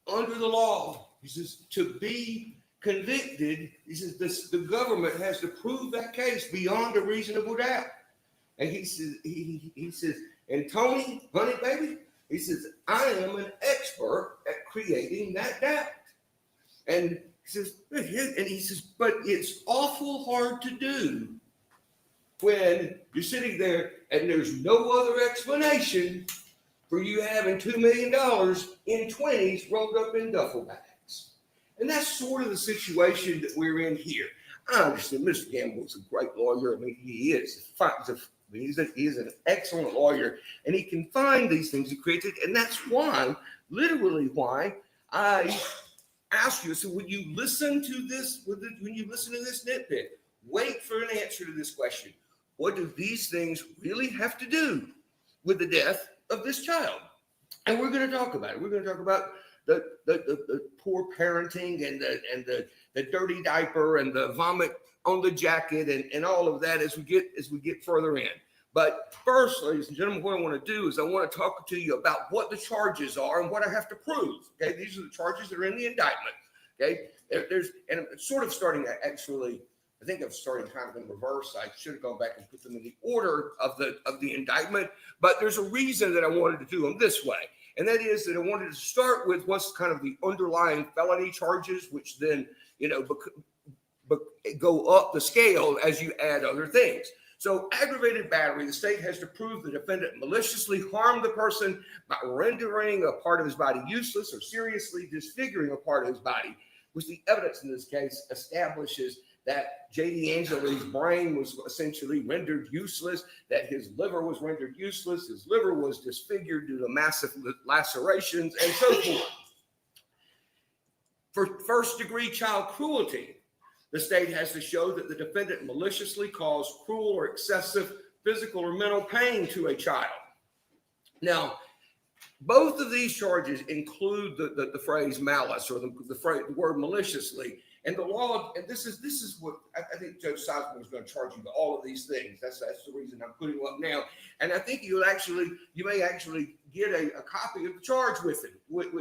Speaker 4: under the law, he says, to be convicted, he says, the government has to prove that case beyond a reasonable doubt. And he says, and Tony, honey, baby, he says, I am an expert at creating that doubt. And he says, but it's awful hard to do when you're sitting there and there's no other explanation for you having $2 million in 20s rolled up in duffel bags. And that's sort of the situation that we're in here. I understand Mr. Gamble's a great lawyer. I mean, he is. He's an excellent lawyer, and he can find these things and create it. And that's why, literally why, I ask you, so when you listen to this, nitpick, wait for an answer to this question. What do these things really have to do with the death of this child? And we're going to talk about it. We're going to talk about the poor parenting and the dirty diaper and the vomit on the jacket and all of that as we get further in. But first, ladies and gentlemen, what I want to do is I want to talk to you about what the charges are and what I have to prove. Okay, these are the charges that are in the indictment. Okay, and it's sort of starting actually. I think I'm starting kind of in reverse. I should have gone back and put them in the order of the indictment, but there's a reason that I wanted to do them this way. And that is that I wanted to start with what's kind of the underlying felony charges, which then, go up the scale as you add other things. So aggravated battery, the state has to prove the defendant maliciously harmed the person by rendering a part of his body useless or seriously disfiguring a part of his body, which the evidence in this case establishes that J.D. Angeli's brain was essentially rendered useless, that his liver was rendered useless, his liver was disfigured due to massive lacerations, and so forth. For first-degree child cruelty, the state has to show that the defendant maliciously caused cruel or excessive physical or mental pain to a child. Now, both of these charges include the phrase malice, or the word maliciously. And the law, and this is what I think Judge Seisman was going to charge you with all of these things. That's the reason I'm putting them up now. And I think you may actually get a copy of the charge with you.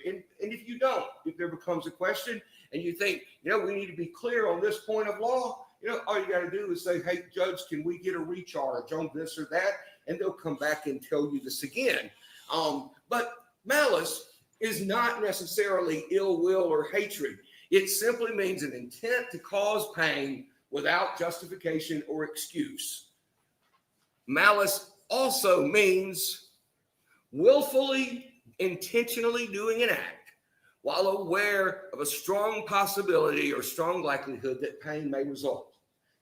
Speaker 4: And if you don't, if there becomes a question and you think, we need to be clear on this point of law, all you got to do is say, hey, Judge, can we get a recharge on this or that? And they'll come back and tell you this again. But malice is not necessarily ill will or hatred. It simply means an intent to cause pain without justification or excuse. Malice also means willfully, intentionally doing an act while aware of a strong possibility or strong likelihood that pain may result.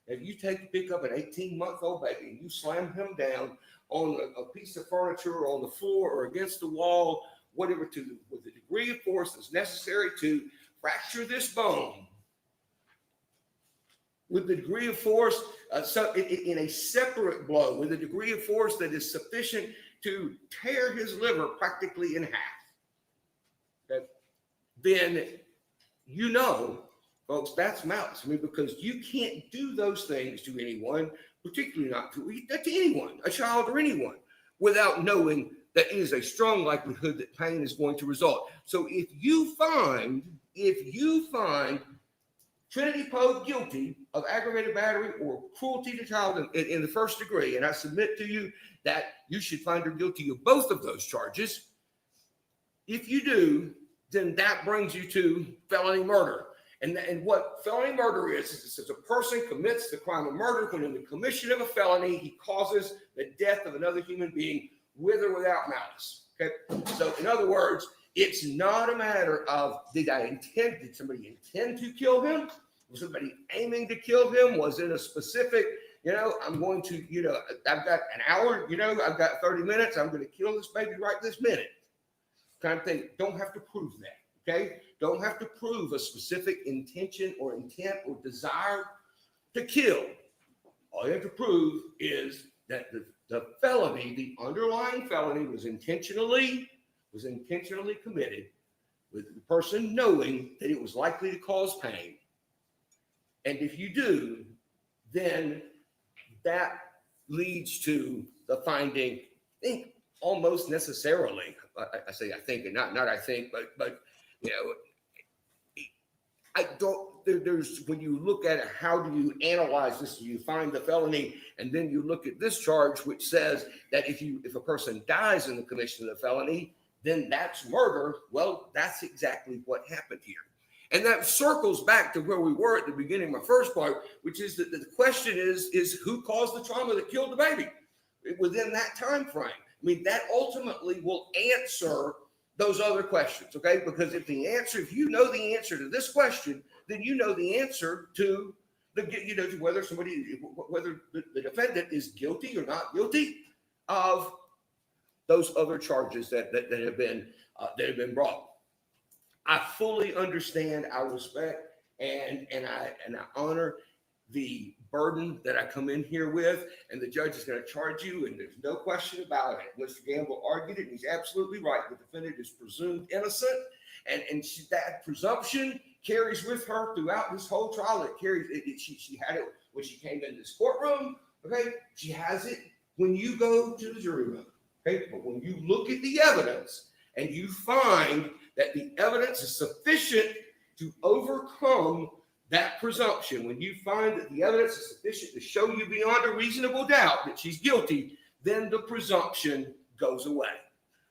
Speaker 4: If you pick up an 18-month-old baby and you slam him down on a piece of furniture or on the floor or against the wall, whatever, with the degree of force that's necessary to fracture this bone, with the degree of force, in a separate blow, with a degree of force that is sufficient to tear his liver practically in half, then folks, that's malice. Because you can't do those things to anyone, particularly not to anyone, a child or anyone, without knowing that it is a strong likelihood that pain is going to result. So if you find Trinity Poague guilty of aggravated battery or cruelty to child in the first degree, and I submit to you that you should find her guilty of both of those charges. If you do, then that brings you to felony murder. And what felony murder is a person commits the crime of murder when in the commission of a felony, he causes the death of another human being with or without malice. Okay. So in other words, it's not a matter of did somebody intend to kill him? Was somebody aiming to kill him? Was it a specific, I'm going to, I've got an hour, I've got 30 minutes, I'm going to kill this baby right this minute. Kind of thing. Don't have to prove that. Okay. Don't have to prove a specific intention or intent or desire to kill. All you have to prove is that the felony, the underlying felony was intentionally committed with the person knowing that it was likely to cause pain. And if you do, then that leads to the finding, I think almost necessarily, I say I think and not I think, but I don't, there's, when you look at it, how do you analyze this? You find the felony, and then you look at this charge, which says that if a person dies in the commission of the felony, then that's murder. Well, that's exactly what happened here. And that circles back to where we were at the beginning of my first part, which is that the question is who caused the trauma that killed the baby within that time frame? I mean, that ultimately will answer those other questions, okay? Because if you know the answer to this question, then you know the answer to to whether the defendant is guilty or not guilty of those other charges that have been brought. I fully understand, I respect, and I honor the burden that I come in here with, and the judge is going to charge you, and there's no question about it. Mr. Gamble argued it, and he's absolutely right. The defendant is presumed innocent, and that presumption carries with her throughout this whole trial. She had it when she came in this courtroom, okay? She has it when you go to the jury room, okay? But when you look at the evidence and you find that the evidence is sufficient to overcome that presumption, when you find that the evidence is sufficient to show you beyond a reasonable doubt that she's guilty, then the presumption goes away.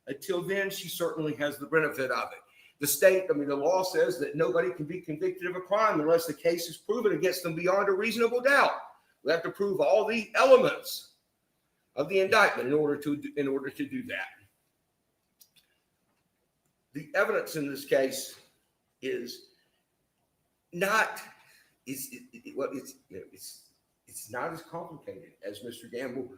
Speaker 4: Until then, she certainly has the benefit of it. The law says that nobody can be convicted of a crime unless the case is proven against them beyond a reasonable doubt. We have to prove all the elements of the indictment in order to do that. The evidence in this case is not it's not as complicated as Mr. Gamble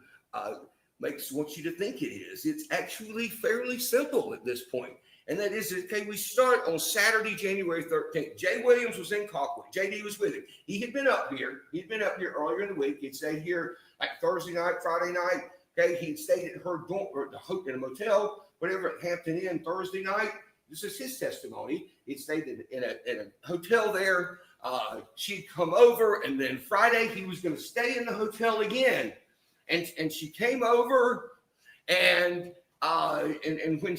Speaker 4: wants you to think it is. It's actually fairly simple at this point. And that is, okay, we start on Saturday, January 13th. Jay Williams was in Colquitt. JD was with him. He had been up here. He'd been up here earlier in the week. He'd stayed here like Thursday night, Friday night. Okay, he'd stayed at her dorm or in a motel, whatever, at Hampton Inn Thursday night. This is his testimony. He'd stayed in a hotel there. She'd come over, and then Friday he was going to stay in the hotel again. And she came over, and when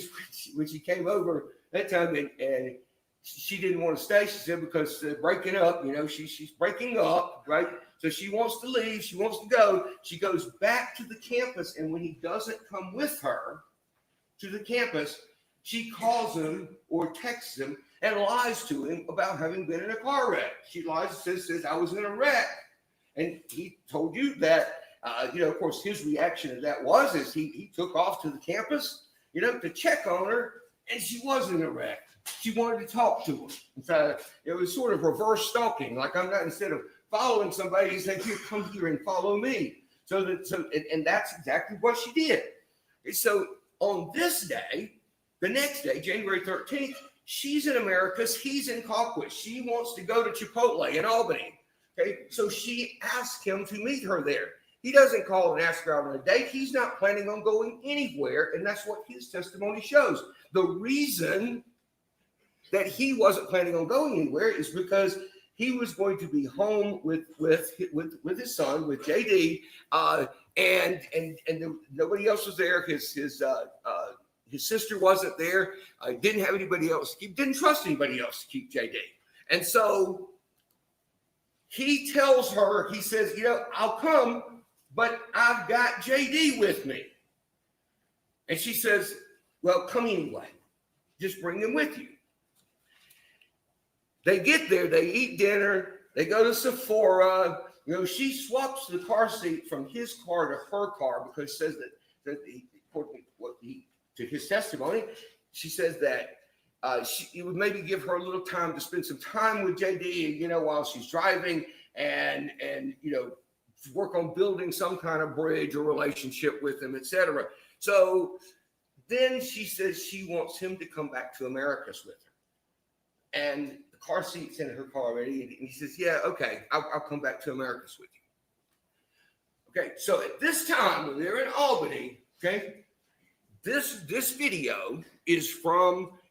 Speaker 4: she came over that time, and she didn't want to stay, she said, because breaking up, she's breaking up, right? So she wants to leave. She wants to go. She goes back to the campus, and when he doesn't come with her to the campus, she calls him or texts him and lies to him about having been in a car wreck. She lies and says, I was in a wreck. And he told you that, of course, his reaction to that is he took off to the campus, to check on her, and she wasn't in a wreck. She wanted to talk to him. So it was sort of reverse stalking. Like, I'm not, instead of following somebody, he said, here, come here and follow me. And that's exactly what she did. And so on this day, the next day, January 13th, she's in Americus, he's in Colquitt. She wants to go to Chipotle in Albany. Okay, so she asked him to meet her there. He doesn't call and ask her out on a date. He's not planning on going anywhere, and that's what his testimony shows. The reason that he wasn't planning on going anywhere is because he was going to be home with his son, with JD, and nobody else was there. His sister wasn't there. Didn't have anybody else. He didn't trust anybody else to keep JD. And so he tells her, he says, I'll come, but I've got JD with me. And she says, well, come anyway. Just bring him with you. They get there, they eat dinner, they go to Sephora. She swaps the car seat from his car to her car because says to his testimony, she says that it would maybe give her a little time to spend some time with JD, while she's driving and work on building some kind of bridge or relationship with him, etc. So then she says she wants him to come back to Americus with her. And the car seat's in her car already. And he says, yeah, okay, I'll come back to Americus with you. Okay, so at this time, when they're in Albany, okay, this video is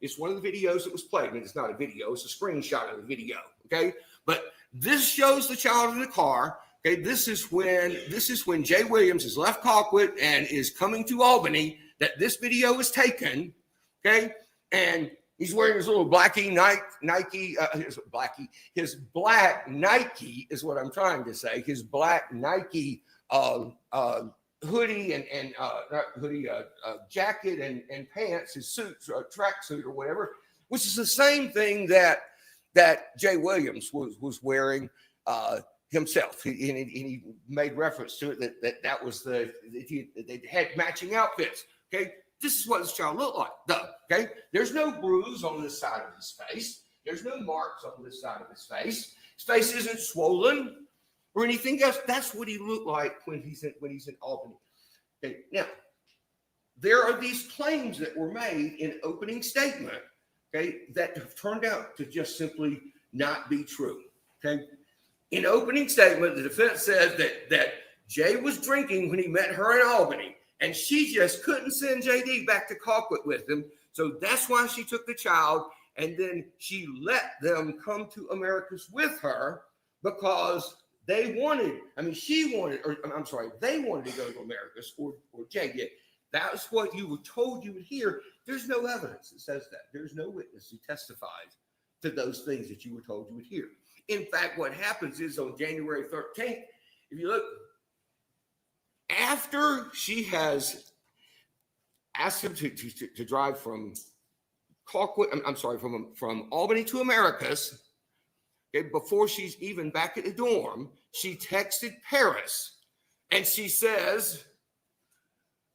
Speaker 4: it's one of the videos that was played. I mean, it's not a video, it's a screenshot of the video, okay? But this shows the child in the car. Okay, this is when Jay Williams has left Colquitt and is coming to Albany, that this video is taken, okay? And he's wearing his little Nike, his black Nike is what I'm trying to say, his black Nike hoodie and not hoodie, jacket and pants, his suit, track suit or whatever, which is the same thing that Jay Williams was wearing himself. He made reference to it that was they had matching outfits. Okay, this is what this child looked like. Okay, there's no bruise on this side of his face. There's no marks on this side of his face. His face isn't swollen or anything else. That's what he looked like when he's in Albany. Okay, now there are these claims that were made in opening statement, okay, that have turned out to just simply not be true. Okay, in opening statement, the defense says that Jay was drinking when he met her in Albany, and she just couldn't send JD back to Colquitt with him, so that's why she took the child, and then she let them come to Americus with her because they wanted to go to Americus, or Jay did. That's what you were told you would hear. There's no evidence that says that. There's no witness who testified to those things that you were told you would hear. In fact, what happens is on January 13th, if you look, after she has asked him to drive from Colquitt, from Albany to Americus, okay, before she's even back at the dorm, she texted Paris and she says,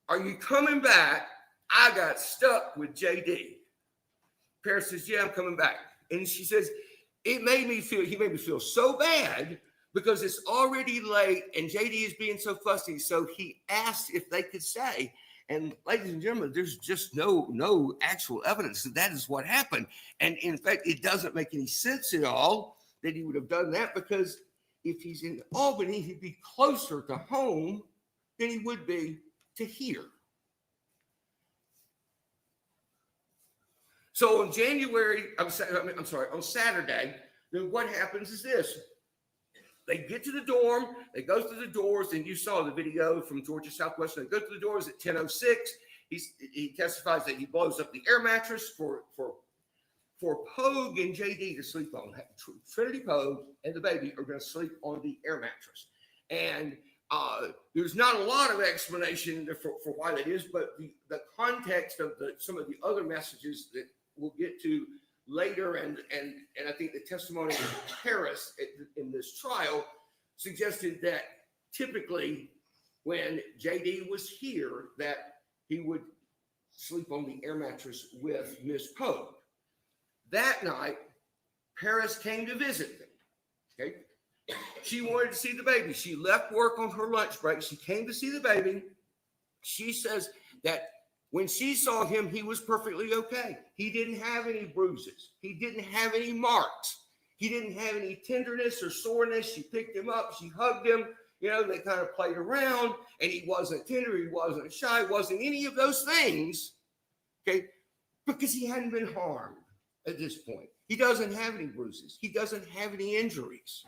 Speaker 4: are you coming back? I got stuck with JD. Paris says, yeah, I'm coming back. And she says, he made me feel so bad because it's already late and JD is being so fussy. So he asked if they could stay. And ladies and gentlemen, there's just no actual evidence that is what happened. And in fact, it doesn't make any sense at all that he would have done that, because if he's in Albany, he'd be closer to home than he would be to here. So on on Saturday, then what happens is this. They get to the dorm, they go through the doors, and you saw the video from Georgia Southwestern. They go through the doors at 10:06. He testifies that he blows up the air mattress for Poague and JD to sleep on. Trinity Poague and the baby are going to sleep on the air mattress. And there's not a lot of explanation for why that is, but the context of some of the other messages that we'll get to later, and I think the testimony of Harris in this trial suggested that typically when JD was here, that he would sleep on the air mattress with Miss Poague. That night, Paris came to visit them. Okay, she wanted to see the baby. She left work on her lunch break. She came to see the baby. She says that when she saw him, he was perfectly okay. He didn't have any bruises. He didn't have any marks. He didn't have any tenderness or soreness. She picked him up. She hugged him. You know, they kind of played around, and he wasn't tender. He wasn't shy. Wasn't any of those things, okay, because he hadn't been harmed at this point. He doesn't have any bruises. He doesn't have any injuries.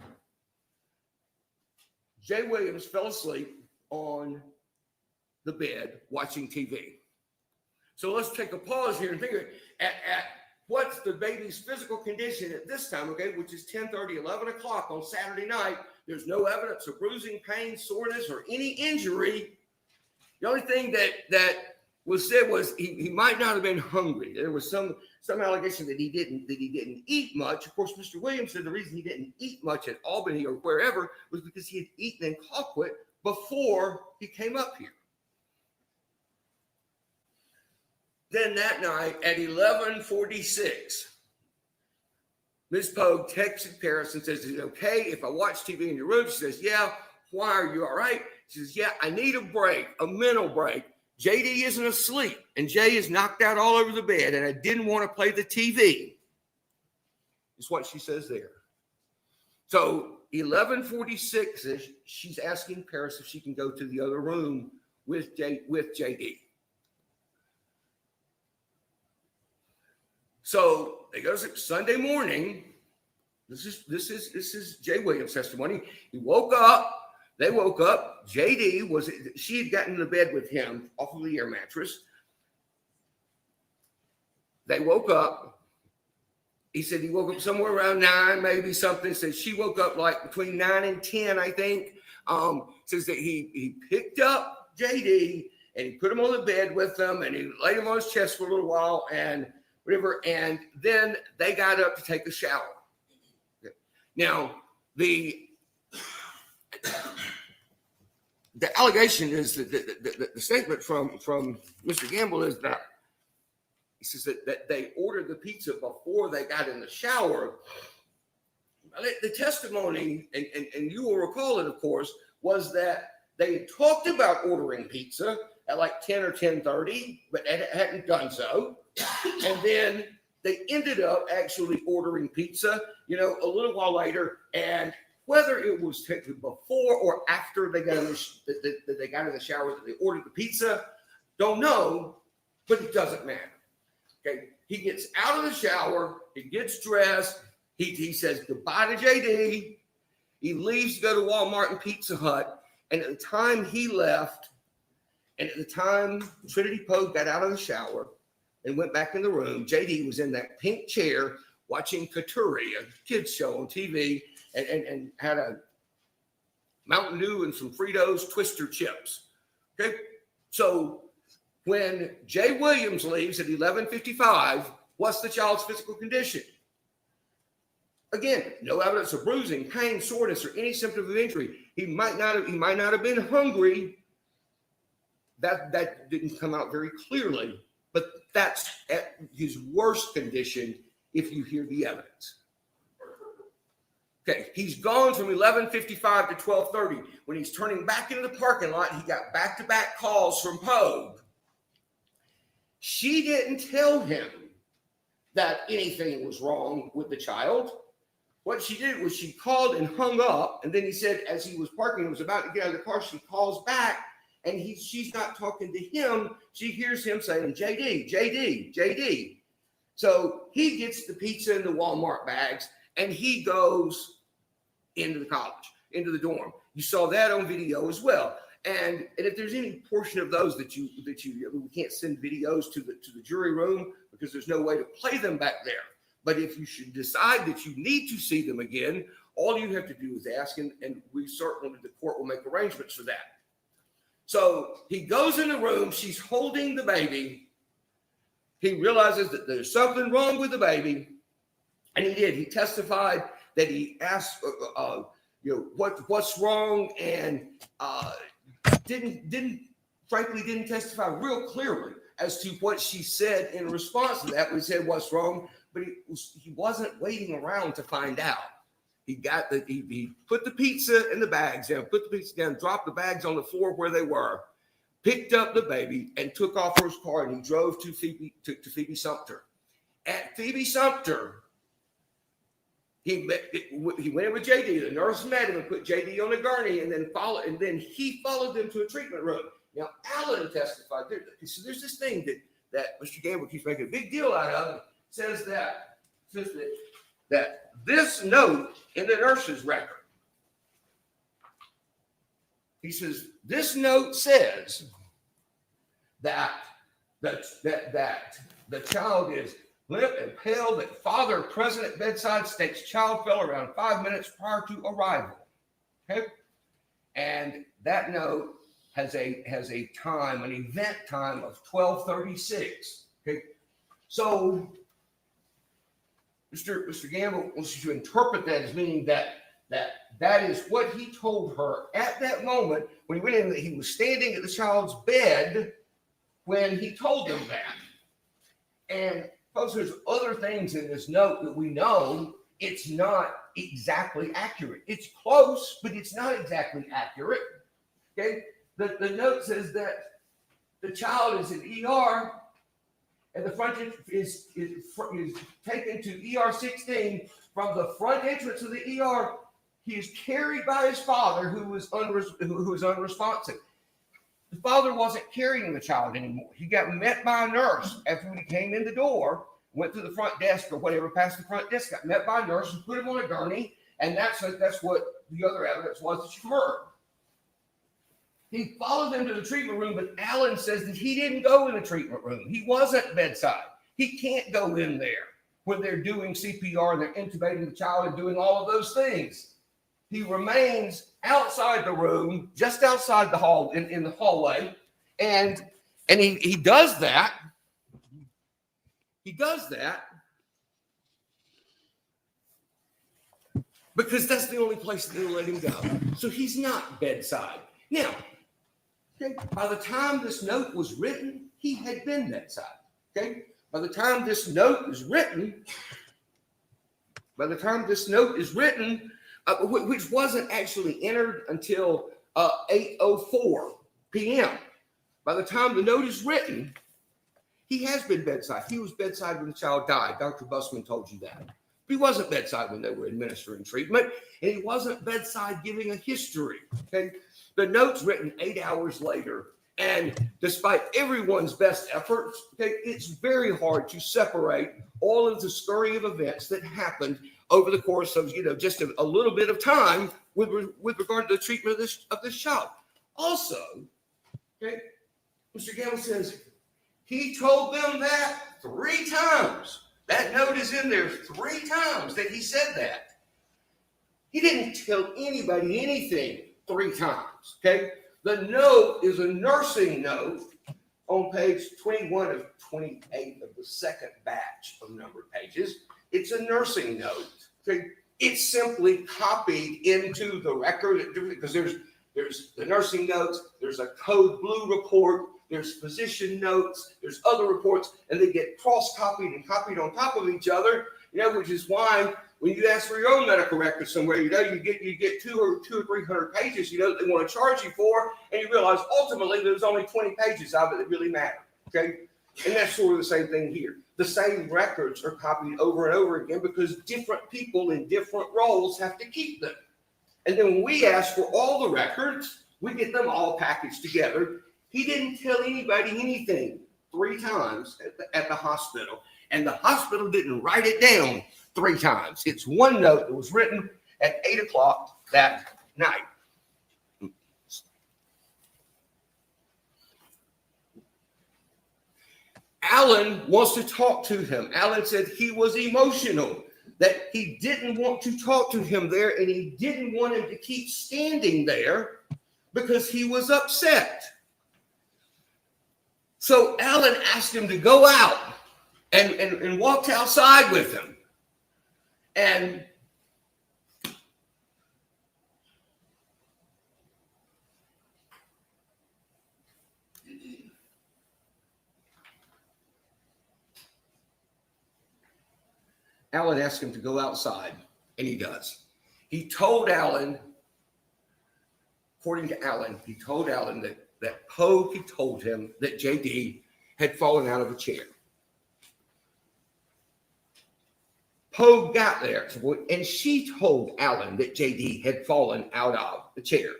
Speaker 4: Jay Williams fell asleep on the bed watching TV. So let's take a pause here and think at what's the baby's physical condition at this time, okay, which is 10:30, 11 o'clock on Saturday night. There's no evidence of bruising, pain, soreness, or any injury. The only thing that was said was he might not have been hungry. There was some allegation that he didn't eat much. Of course, Mr. Williams said the reason he didn't eat much at Albany or wherever was because he had eaten in Colquitt before he came up here. Then that night at 11:46, Ms. Poague texted Paris and says, "Is it okay if I watch TV in your room?" She says, "Yeah." "Why, are you all right?" She says, "Yeah, I need a break, a mental break. JD isn't asleep, and Jay is knocked out all over the bed, and I didn't want to play the TV." Is what she says there. So 11:46, she's asking Paris if she can go to the other room with JD. So it goes Sunday morning. This is Jay Williams' testimony. He woke up. They woke up. She had gotten into bed with him off of the air mattress. They woke up. He said he woke up somewhere around 9, maybe something. Says she woke up like between 9 and 10, I think. Says that he picked up JD and he put him on the bed with them and he laid him on his chest for a little while and whatever. And then they got up to take a shower. Now, the allegation is that the statement from Mr. Gamble is that he says that they ordered the pizza before they got in the shower. The testimony, and you will recall it, of course, was that they had talked about ordering pizza at like 10 or 10:30, but hadn't done so. And then they ended up actually ordering pizza, a little while later. And whether it was before or after they got in the shower that they ordered the pizza, don't know, but it doesn't matter. Okay, he gets out of the shower, he gets dressed, he says goodbye to JD, he leaves to go to Walmart and Pizza Hut, and at the time he left, and at the time Trinity Poague got out of the shower and went back in the room, JD was in that pink chair watching Katuri, a kids show on TV, and had a Mountain Dew and some Fritos Twister chips. Okay, so when Jay Williams leaves at 11:55, what's the child's physical condition? Again, no evidence of bruising, pain, soreness, or any symptom of injury. He might not have been hungry. That didn't come out very clearly, but that's at his worst condition if you hear the evidence. Okay, he's gone from 11:55 to 12:30. When he's turning back into the parking lot, he got back-to-back calls from Poague. She didn't tell him that anything was wrong with the child. What she did was she called and hung up, and then he said as he was parking, he was about to get out of the car, she calls back, and she's not talking to him. She hears him saying, JD, JD, JD. So he gets the pizza in the Walmart bags, and he goes into the college, into the dorm. You saw that on video as well. And if there's any portion of those that we can't send videos to the jury room because there's no way to play them back there. But if you should decide that you need to see them again, all you have to do is ask, and we certainly, the court will make arrangements for that. So he goes in the room, she's holding the baby. He realizes that there's something wrong with the baby, and he did. He testified that he asked, what's wrong, and frankly didn't testify real clearly as to what she said in response to that. We said what's wrong, but he wasn't waiting around to find out. He put the pizza in the bags down, put the pizza down, dropped the bags on the floor where they were, picked up the baby, and took off for his car, and he drove to Phoebe Sumter. At Phoebe Sumter, he went in with JD. The nurse met him and put JD on a gurney, and then he followed them to a treatment room. Now, Alan testified. So there's this thing that Mr. Gamble keeps making a big deal out of. It says that this note in the nurse's record. He says this note says that the child is limp and pale, that father present at bedside states child fell around 5 minutes prior to arrival. Okay, and that note has an event time of 12:36. Okay, so Mr. Gamble wants you to interpret that as meaning that is what he told her at that moment when he went in. That he was standing at the child's bed when he told them that. And folks, there's other things in this note that we know it's not exactly accurate. It's close, but it's not exactly accurate. Okay, the note says that the child is in ER, and the front is taken to ER 16. From the front entrance of the ER, he is carried by his father, who is unresponsive. The father wasn't carrying the child anymore. He got met by a nurse after he came in the door, went to the front desk or whatever, past the front desk, got met by a nurse and put him on a gurney, and that's what the other evidence was that she heard. He followed them to the treatment room, but Alan says that he didn't go in the treatment room. He wasn't bedside. He can't go in there when they're doing CPR and they're intubating the child and doing all of those things. He remains outside the room, just outside the hall, in the hallway, and he does that. He does that because that's the only place that they'll let him go. So he's not bedside. Now, okay, by the time this note was written, he had been bedside. Okay, by the time this note is written, which wasn't actually entered until 8:04 p.m. By the time the note is written, he has been bedside. He was bedside when the child died. Dr. Bussman told you that. He wasn't bedside when they were administering treatment, and he wasn't bedside giving a history. Okay, the note's written 8 hours later, and despite everyone's best efforts, okay, it's very hard to separate all of the scurry of events that happened over the course of just a little bit of time with regard to the treatment of this child. Also, okay, Mr. Gamble says he told them that 3 times. That note is in there 3 times that he said that. He didn't tell anybody anything 3 times. Okay, the note is a nursing note on page 21 of 28 of the second batch of numbered pages. It's a nursing note. Okay, it's simply copied into the record because there's the nursing notes, there's a code blue report, there's physician notes, there's other reports, and they get cross-copied and copied on top of each other. which is why when you ask for your own medical record somewhere, you get 200 or 300 pages, that they want to charge you for, and you realize ultimately there's only 20 pages of it that really matter. Okay. And that's sort of the same thing here. The same records are copied over and over again because different people in different roles have to keep them. And then when we ask for all the records, we get them all packaged together. He didn't tell anybody anything 3 times at the hospital. And the hospital didn't write it down 3 times. It's one note that was written at 8 o'clock that night. Alan wants to talk to him. Alan said he was emotional, that he didn't want to talk to him there, and he didn't want him to keep standing there because he was upset. So Alan asked him to go out and walked outside with him. And Alan asked him to go outside, and he does. He told Alan, according to Alan, he told Alan that Poe had told him that JD had fallen out of a chair. Poe got there, and she told Alan that JD had fallen out of the chair.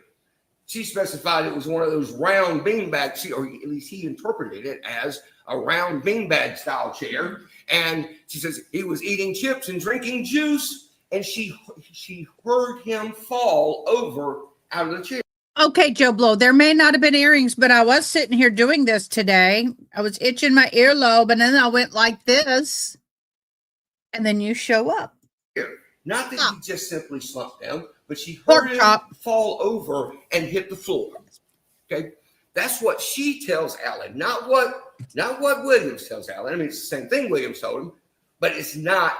Speaker 4: She specified it was one of those round beanbag, or at least he interpreted it as a round beanbag style chair. And she says he was eating chips and drinking juice, and she heard him fall over out of the chair.
Speaker 1: Okay, Joe Blow, there may not have been earrings, but I was sitting here doing this today. I was itching my earlobe, and then I went like this, and then you show up.
Speaker 4: Not that he just simply slumped down, but she heard him fall over and hit the floor. Okay, that's what she tells Alan, not what Williams tells Alan. I mean, it's the same thing Williams told him, but it's not.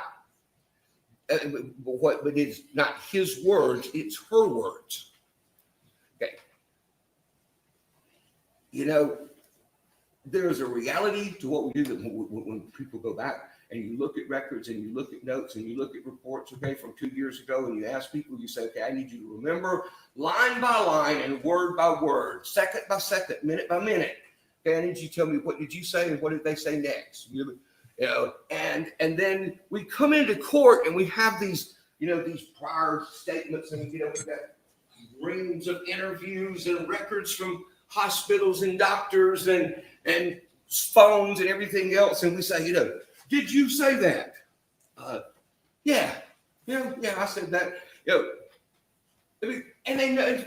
Speaker 4: But it's not his words; it's her words. Okay, there's a reality to what we do when people go back. And you look at records and you look at notes and you look at reports, okay, from 2 years ago, and you ask people, you say, okay, I need you to remember line by line and word by word, second by second, minute by minute. Okay, I need you to tell me what did you say and what did they say next? And then we come into court and we have these, these prior statements, and we've got reams of interviews and records from hospitals and doctors and phones and everything else, and we say, did you say that? Yeah, I said that. And they know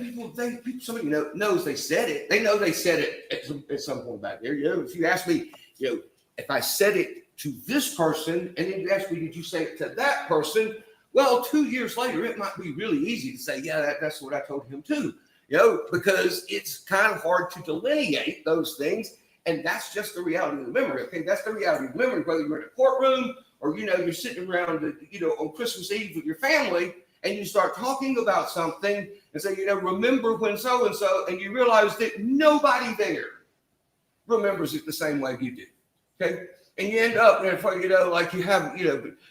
Speaker 4: somebody knows they said it. They know they said it at some point back there. If you ask me, if I said it to this person, and then you ask me, did you say it to that person? Well, 2 years later, it might be really easy to say, yeah, that's what I told him too. Because it's kind of hard to delineate those things. And that's just the reality of the memory. Okay, that's the reality of the memory, whether you're in a courtroom or, you're sitting around, on Christmas Eve with your family, and you start talking about something and say, remember when so-and-so, and you realize that nobody there remembers it the same way you do. Okay. And you end up, like you have,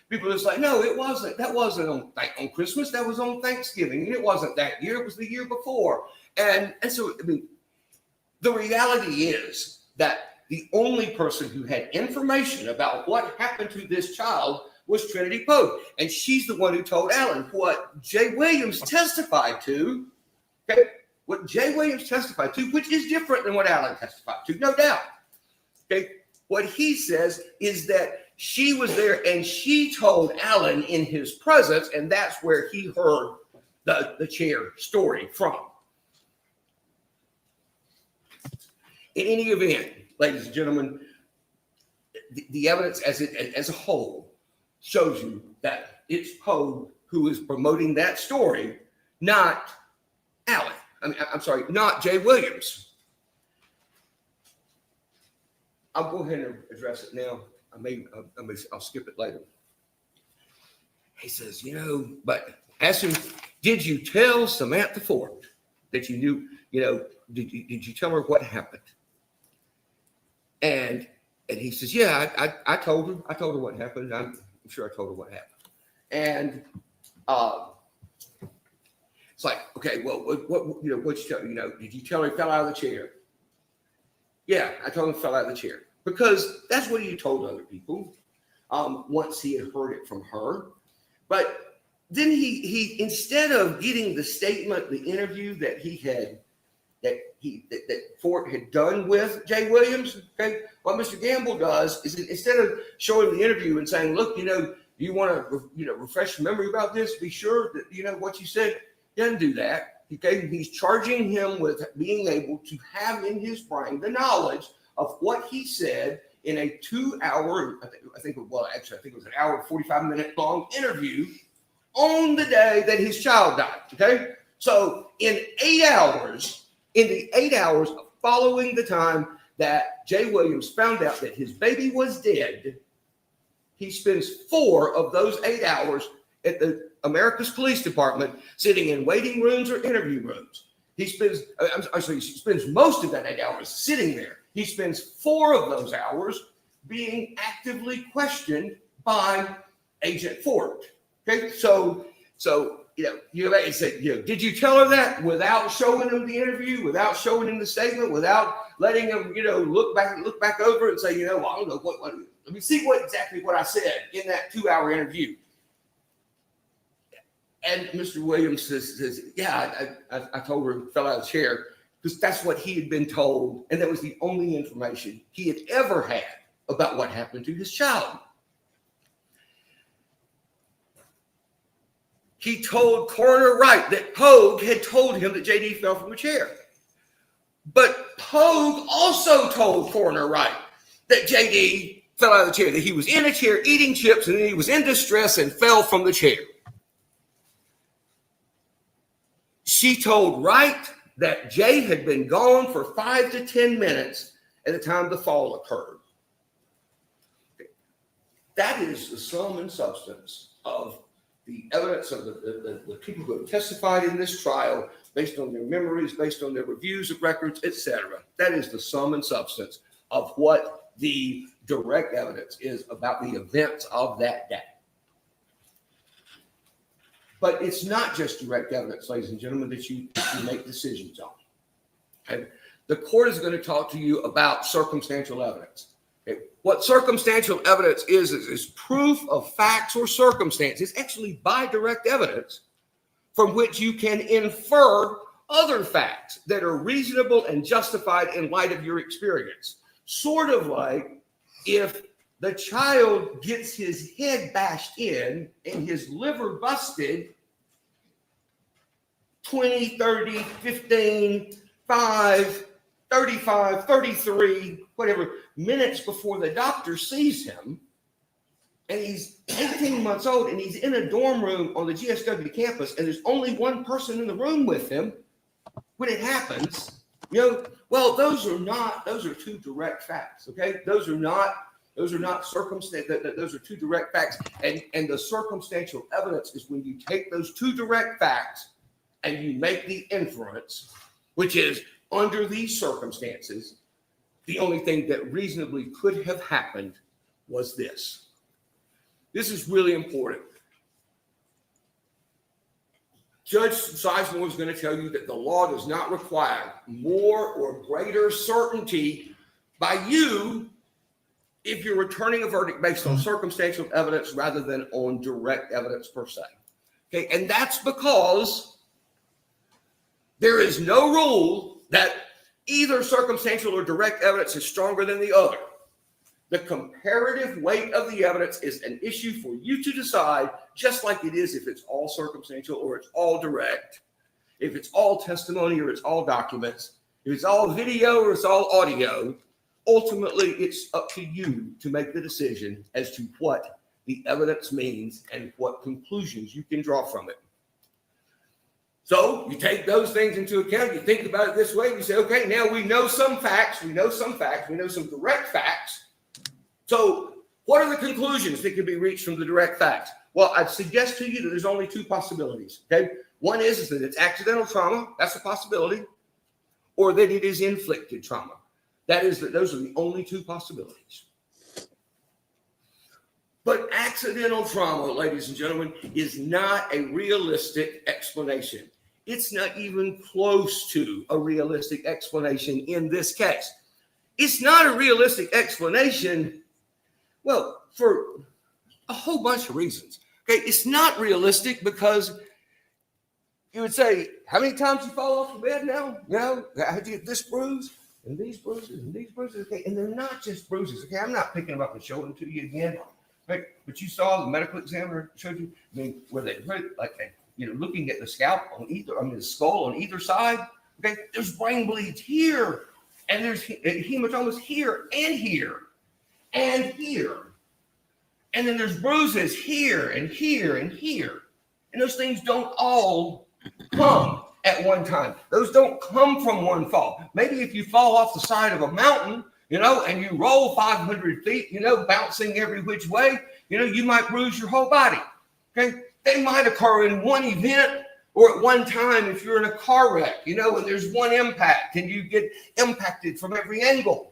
Speaker 4: people just like, no, it wasn't. That wasn't on Christmas. That was on Thanksgiving. And it wasn't that year. It was the year before. And so, the reality is that the only person who had information about what happened to this child was Trinity Poague. And she's the one who told Alan what Jay Williams testified to. Okay, what Jay Williams testified to, which is different than what Alan testified to, no doubt. Okay, what he says is that she was there and she told Alan in his presence, and that's where he heard the chair story from. In any event, ladies and gentlemen, the evidence as a whole shows you that it's Poe who is promoting that story, not Alan. Not Jay Williams. I'll go ahead and address it now. I'll skip it later. He says, but ask him, did you tell Samantha Ford that you knew, did you tell her what happened? And he says, yeah, I told her what happened. I'm sure I told her what happened. And it's like, okay, well, what you know, what you tell, you know, did you tell her he fell out of the chair? Yeah, I told him he fell out of the chair because that's what he had told other people once he had heard it from her. But then he instead of getting the statement, the interview that that Fort had done with Jay Williams, okay, what Mr. Gamble does is instead of showing the interview and saying, look, you know, you want to, you know, refresh your memory about this, be sure that, you know, what you said, he doesn't do that. Okay, he's charging him with being able to have in his brain the knowledge of what he said in a 2 hour, I think it was an hour and 45-minute long interview on the day that his child died. Okay, so in the 8 hours following the time that Jay Williams found out that his baby was dead, he spends 4 of those 8 hours at the America's Police Department sitting in waiting rooms or interview rooms. He spends most of that 8 hours sitting there. He spends 4 of those hours being actively questioned by Agent Fort. Okay, so you say, did you tell her that without showing him the interview, without showing him the statement, without letting him, look back over and say, well, I don't know what let me see exactly what I said in that 2 hour interview. And Mr. Williams says, yeah, I told her he fell out of the chair because that's what he had been told. And that was the only information he had ever had about what happened to his child. He told Coroner Wright that Poague had told him that JD fell from a chair. But Poague also told Coroner Wright that JD fell out of the chair, that he was in a chair eating chips and then he was in distress and fell from the chair. She told Wright that Jay had been gone for 5 to 10 minutes at the time the fall occurred. That is the sum and substance of the evidence of the people who have testified in this trial based on their memories, based on their reviews of records, etc. That is the sum and substance of what the direct evidence is about the events of that day. But it's not just direct evidence, ladies and gentlemen, that you make decisions on. Okay? The court is going to talk to you about circumstantial evidence. Okay? What circumstantial evidence is proof of facts or circumstances, actually by direct evidence, from which you can infer other facts that are reasonable and justified in light of your experience. Sort of like if the child gets his head bashed in and his liver busted 20, 30, 15, 5, 35, 33, whatever, minutes before the doctor sees him, and he's 18 months old and he's in a dorm room on the GSW campus and there's only one person in the room with him when it happens, well, those are two direct facts, okay? Those are not circumstantial. Those are two direct facts. And the circumstantial evidence is when you take those two direct facts and you make the inference, which is under these circumstances, the only thing that reasonably could have happened was this. This is really important. Judge Sizemore is going to tell you that the law does not require more or greater certainty by you if you're returning a verdict based on circumstantial evidence rather than on direct evidence per se. Okay, and that's because there is no rule that either circumstantial or direct evidence is stronger than the other. The comparative weight of the evidence is an issue for you to decide, just like it is if it's all circumstantial or it's all direct, if it's all testimony or it's all documents, if it's all video or it's all audio. Ultimately, it's up to you to make the decision as to what the evidence means and what conclusions you can draw from it. So you take those things into account. You think about it this way. You say, okay, now we know some facts. We know some direct facts. So what are the conclusions that can be reached from the direct facts? Well, I'd suggest to you that there's only two possibilities. Okay, one is that it's accidental trauma. That's a possibility. Or that it is inflicted trauma. Those are the only two possibilities. But accidental trauma, ladies and gentlemen, is not a realistic explanation. It's not even close to a realistic explanation in this case. It's not a realistic explanation, well, for a whole bunch of reasons. Okay, it's not realistic because you would say, how many times you fall off the bed now? You know, how'd you get this bruise and these bruises and these bruises? Okay, and they're not just bruises. Okay, I'm not picking them up and showing them to you again. Right? But you saw the medical examiner showed you, I mean, where they hurt, like, you know, looking at the scalp on either, I mean, the skull on either side. Okay, there's brain bleeds here, and there's hematomas here and here and here. And then there's bruises here and here and here. And those things don't all come at one time. Those don't come from one fall. Maybe if you fall off the side of a mountain, you know, and you roll 500 feet, you know, bouncing every which way, you know, you might bruise your whole body. Okay. They might occur in one event or at one time if you're in a car wreck, you know, and there's one impact and you get impacted from every angle.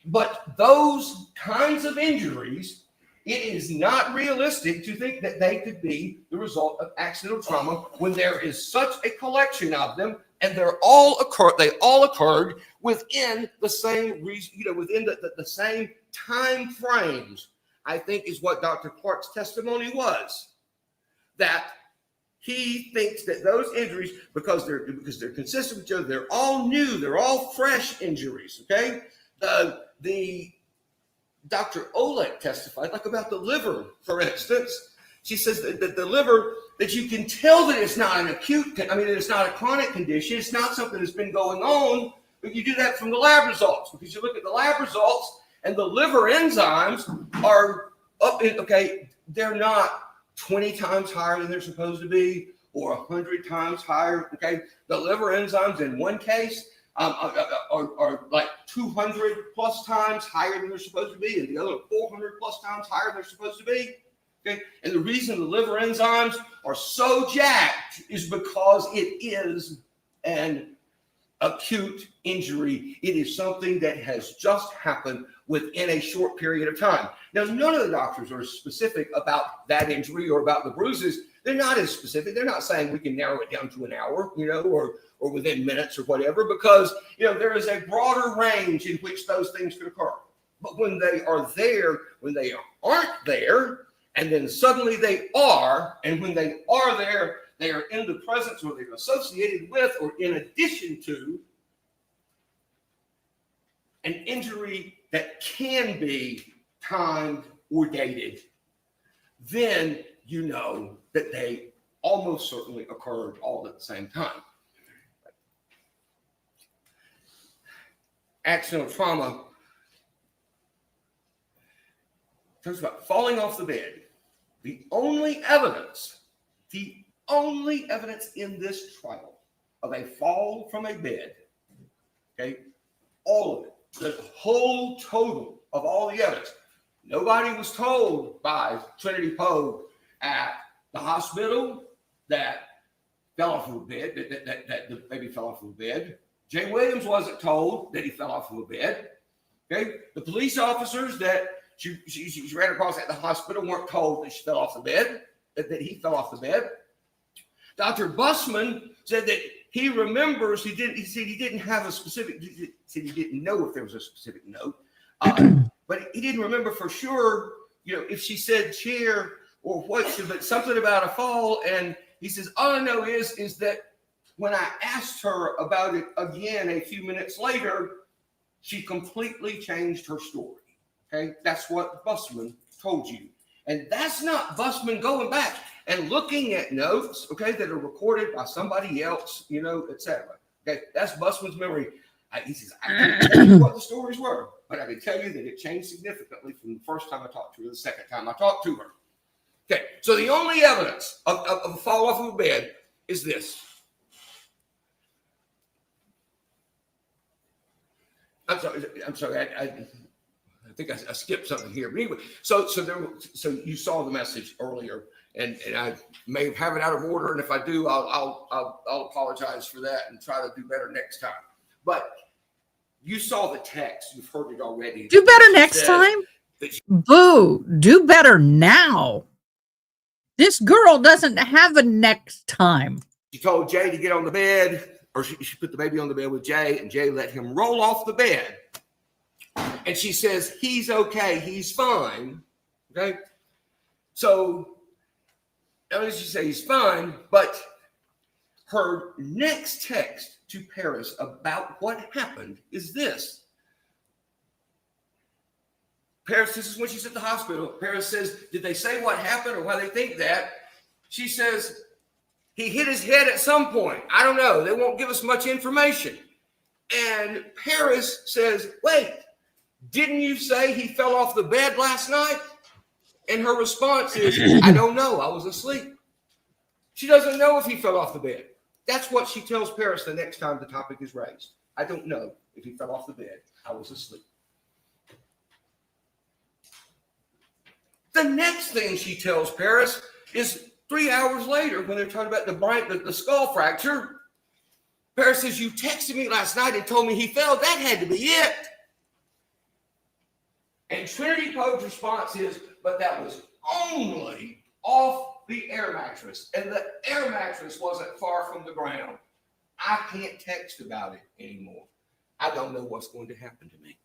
Speaker 4: But those kinds of injuries, it is not realistic to think that they could be the result of accidental trauma when there is such a collection of them, and they all occurred within the same reason, you know, within the same time frames. I think is what Dr. Clark's testimony was, that he thinks that those injuries, because they're consistent with each other, they're all new, they're all fresh injuries. Okay, the Dr. Oleg testified, like about the liver, for instance. She says that the liver, that you can tell that it's not an acute, I mean, it's not a chronic condition. It's not something that's been going on, but you do that from the lab results, because you look at the lab results and the liver enzymes are up in, okay, they're not 20 times higher than they're supposed to be or 100 times higher. Okay, the liver enzymes in one case are like 200 plus times higher than they're supposed to be, and the other 400 plus times higher than they're supposed to be. Okay, and the reason the liver enzymes are so jacked is because it is an acute injury. It is something that has just happened within a short period of time. Now, none of the doctors are specific about that injury or about the bruises. They're not as specific. They're not saying we can narrow it down to an hour, you know, or within minutes or whatever, because, you know, there is a broader range in which those things could occur. But when they are there, when they aren't there, and then suddenly they are, and when they are there, they are in the presence or they're associated with or in addition to an injury that can be timed or dated, then you know that they almost certainly occurred all at the same time. Accidental trauma talks about falling off the bed. The only evidence in this trial of a fall from a bed, okay, all of it, the whole total of all the evidence. Nobody was told by Trinity Poague at the hospital that fell off of a bed, that the baby fell off of a bed. Jay Williams wasn't told that he fell off of a bed. Okay, the police officers that she ran across at the hospital weren't told that she fell off the bed, that he fell off the bed. Dr. Bussman said that he remembers, he said he didn't have a specific, he said he didn't know if there was a specific note, but he didn't remember for sure, you know, if she said chair or what, but something about a fall. And he says, all I know is that when I asked her about it again a few minutes later, she completely changed her story. Okay, that's what Bussman told you. And that's not Bussman going back and looking at notes, okay, that are recorded by somebody else, you know, etc. Okay, that's Bussman's memory. He says, I can't tell you what the stories were, but I can tell you that it changed significantly from the first time I talked to her, the second time I talked to her. Okay, so the only evidence of a fall off of a bed is this. I'm sorry. I think I skipped something here. But anyway, so you saw the message earlier, and I may have it out of order. And if I do, I'll apologize for that and try to do better next time. But you saw the text. You've heard it already.
Speaker 1: Do better next time. Boo, do better now. This girl doesn't have a next time.
Speaker 4: She told Jay to get on the bed, or she put the baby on the bed with Jay, and Jay let him roll off the bed. And she says, he's okay, he's fine. Okay? So, not only did she say he's fine, but her next text to Paris about what happened is this. Paris, this is when she's at the hospital. Paris says, did they say what happened or why they think that? She says, he hit his head at some point. I don't know. They won't give us much information. And Paris says, wait, didn't you say he fell off the bed last night? And her response is, I don't know. I was asleep. She doesn't know if he fell off the bed. That's what she tells Paris the next time the topic is raised. I don't know if he fell off the bed. I was asleep. The next thing she tells Paris is 3 hours later when they're talking about the skull fracture. Paris says, you texted me last night and told me he fell. That had to be it. And Trinity Poague's response is, but that was only off the air mattress. And the air mattress wasn't far from the ground. I can't text about it anymore. I don't know what's going to happen to me.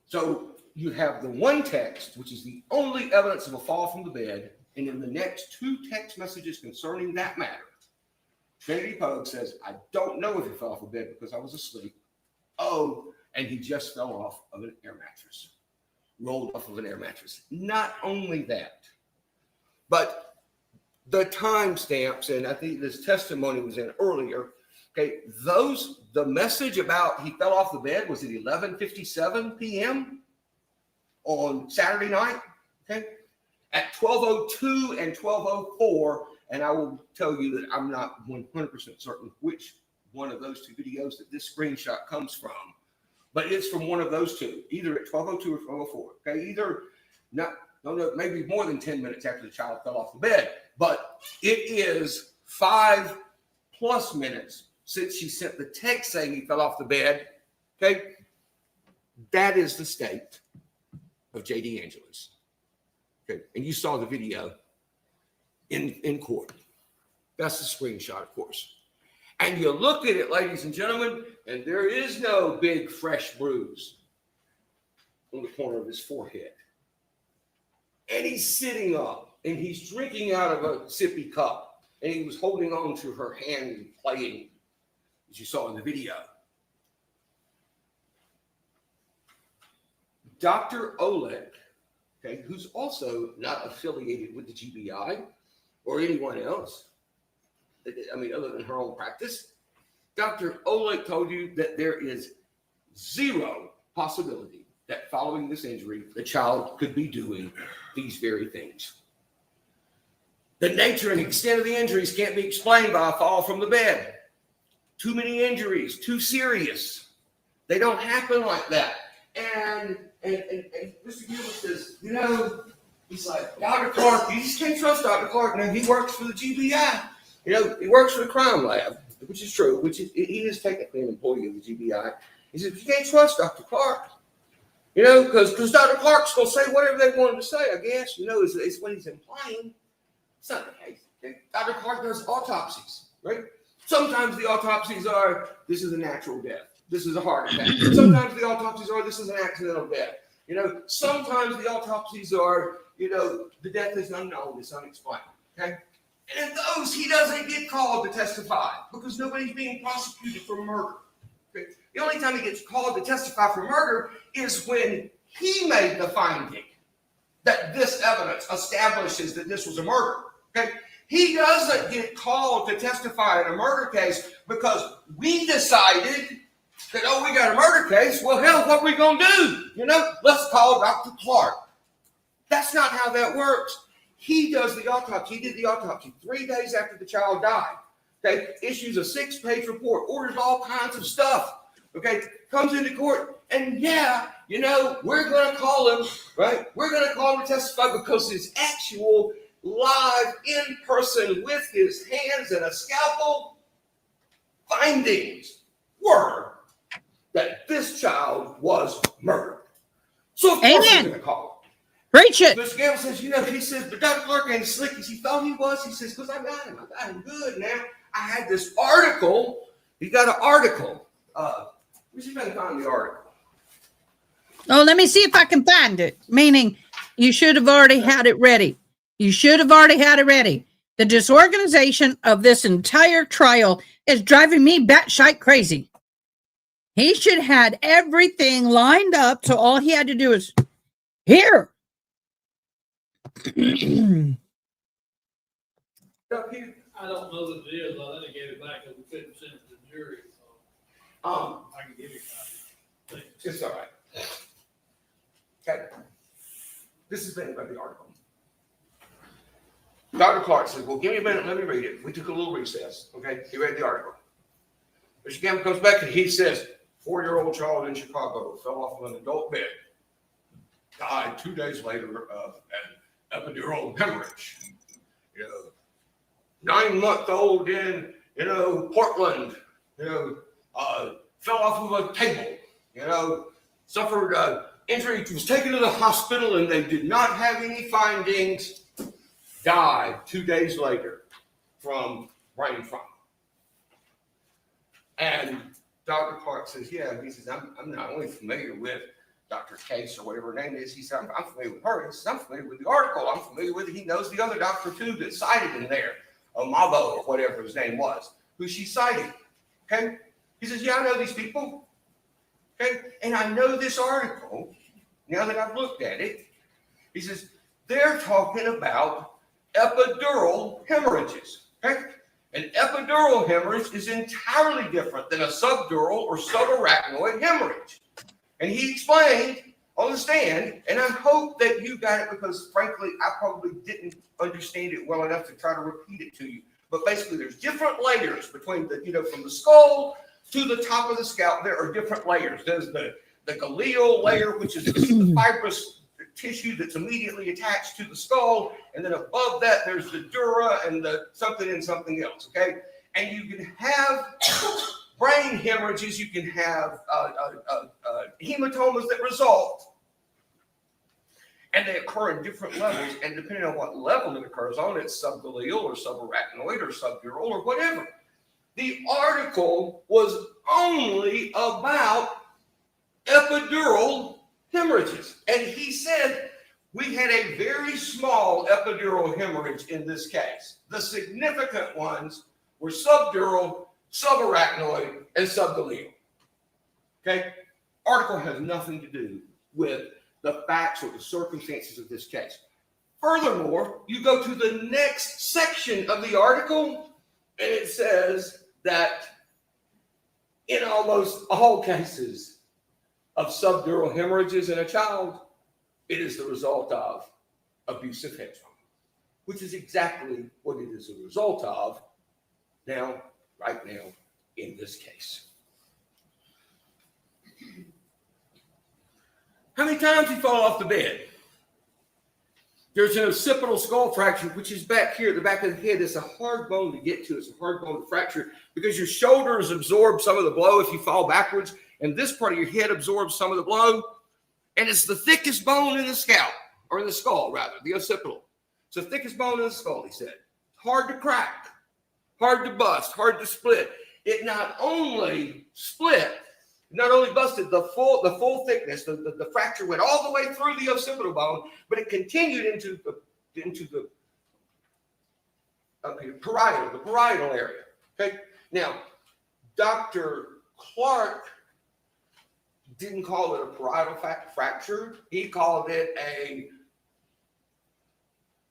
Speaker 4: So you have the one text, which is the only evidence of a fall from the bed, and in the next two text messages concerning that matter, Trinity Poague says, I don't know if he fell off the bed because I was asleep. Oh, and he just fell off of an air mattress, rolled off of an air mattress. Not only that, but the timestamps, and I think this testimony was in earlier. Okay, the message about he fell off the bed was at 11:57 p.m. on Saturday night. Okay, at 12:02 and 12:04, and I will tell you that I'm not 100% certain which one of those two videos that this screenshot comes from, but it's from one of those two, either at 12:02 or 12:04. Okay, either no, maybe more than 10 minutes after the child fell off the bed, but it is 5+ minutes since she sent the text saying he fell off the bed. Okay, that is the state of J.D. Angeles. Okay, and you saw the video in court. That's the screenshot, of course. And you look at it, ladies and gentlemen, and there is no big fresh bruise on the corner of his forehead. And he's sitting up, and he's drinking out of a sippy cup, and he was holding on to her hand and playing, as you saw in the video. Dr. Oleg, okay, who's also not affiliated with the GBI or anyone else, I mean, other than her own practice, Dr. Oleg told you that there is zero possibility that following this injury, the child could be doing these very things. The nature and extent of the injuries can't be explained by a fall from the bed. Too many injuries, too serious. They don't happen like that. And Mr. Gilbert says, you know, he's like, Dr. Clark, you just can't trust Dr. Clark. Now, he works for the GBI. You know, he works for the crime lab, which is true, he is technically an employee of the GBI. He says, you can't trust Dr. Clark. You know, because Dr. Clark's going to say whatever they want him to say, I guess. You know, it's what he's implying. It's not the case. Okay? Dr. Clark does autopsies, right? Sometimes the autopsies are, this is a natural death. This is a heart attack. Sometimes the autopsies are, this is an accidental death. You know, sometimes the autopsies are, you know, the death is unknown, it's unexplained. Okay? And in those, he doesn't get called to testify because nobody's being prosecuted for murder. Okay? The only time he gets called to testify for murder is when he made the finding that this evidence establishes that this was a murder. Okay? He doesn't get called to testify in a murder case because we decided that, oh, we got a murder case. Well, hell, what are we going to do? You know, let's call Dr. Clark. That's not how that works. He does the autopsy. He did the autopsy 3 days after the child died. Okay, issues a 6-page report, orders all kinds of stuff. Okay, comes into court, and yeah, you know, we're going to call him, right? We're going to call him to testify because his actual live in person with his hands and a scalpel findings were this child was murdered. So of course he's
Speaker 1: Amen.
Speaker 4: going to call him.
Speaker 1: Preach it.
Speaker 4: Mr. Gamble says, he says, but Dr. Clark ain't as slick as he thought he was. He says, because I got him good now. I had this article. He got an article. We should find the article.
Speaker 1: Oh, let me see if I can find it. Meaning, you should have already had it ready. You should have already had it ready. The disorganization of this entire trial is driving me batshite crazy. He should have had everything lined up, so all he had to do is here.
Speaker 6: I don't know that it is. I think I gave it back because we couldn't send it to the jury. So I can give you a copy.
Speaker 4: It's all right. Okay. This is the thing about the article. Dr. Clark said, well, give me a minute, let me read it. We took a little recess. Okay, he read the article. Mr. Gamble comes back and he says, 4-year-old child in Chicago fell off of an adult bed, died 2 days later of an epidural hemorrhage. 9-month-old in, Portland, fell off of a table, suffered injury, was taken to the hospital and they did not have any findings, died 2 days later from brain trauma. And Dr. Clark says, yeah, he says, I'm not only familiar with Dr. Case or whatever her name is, he said, I'm familiar with her. He says, I'm familiar with the article. I'm familiar with it. He knows the other doctor too that's cited in there, Omabo or whatever his name was, who she cited. Okay? He says, yeah, I know these people. Okay? And I know this article, now that I've looked at it. He says, they're talking about epidural hemorrhages. Okay? An epidural hemorrhage is entirely different than a subdural or subarachnoid hemorrhage. And he explained on the stand, and I hope that you got it because, frankly, I probably didn't understand it well enough to try to repeat it to you. But basically, there's different layers between from the skull to the top of the scalp. There are different layers. There's the galeal layer, which is the fibrous tissue that's immediately attached to the skull, and then above that there's the dura and the something and something else. Okay, and you can have brain hemorrhages, you can have hematomas that result, and they occur in different levels, and depending on what level it occurs on, it's subgaleal or subarachnoid or subdural or whatever. The article was only about epidural hemorrhages. And he said, we had a very small epidural hemorrhage in this case. The significant ones were subdural, subarachnoid, and subgaleal. Okay? Article has nothing to do with the facts or the circumstances of this case. Furthermore, you go to the next section of the article, and it says that in almost all cases of subdural hemorrhages in a child, it is the result of abusive head trauma, which is exactly what it is a result of right now, in this case. How many times you fall off the bed? There's an occipital skull fracture, which is back here at the back of the head. It's a hard bone to get to. It's a hard bone to fracture because your shoulders absorb some of the blow if you fall backwards, and this part of your head absorbs some of the blow. And it's the thickest bone in the scalp, or in the skull, rather, the occipital. It's the thickest bone in the skull, he said. Hard to crack, hard to bust, hard to split. It not only split, not only busted the full thickness, the fracture went all the way through the occipital bone, but it continued into the parietal area. Okay. Now, Dr. Clark didn't call it a parietal fracture. He called it a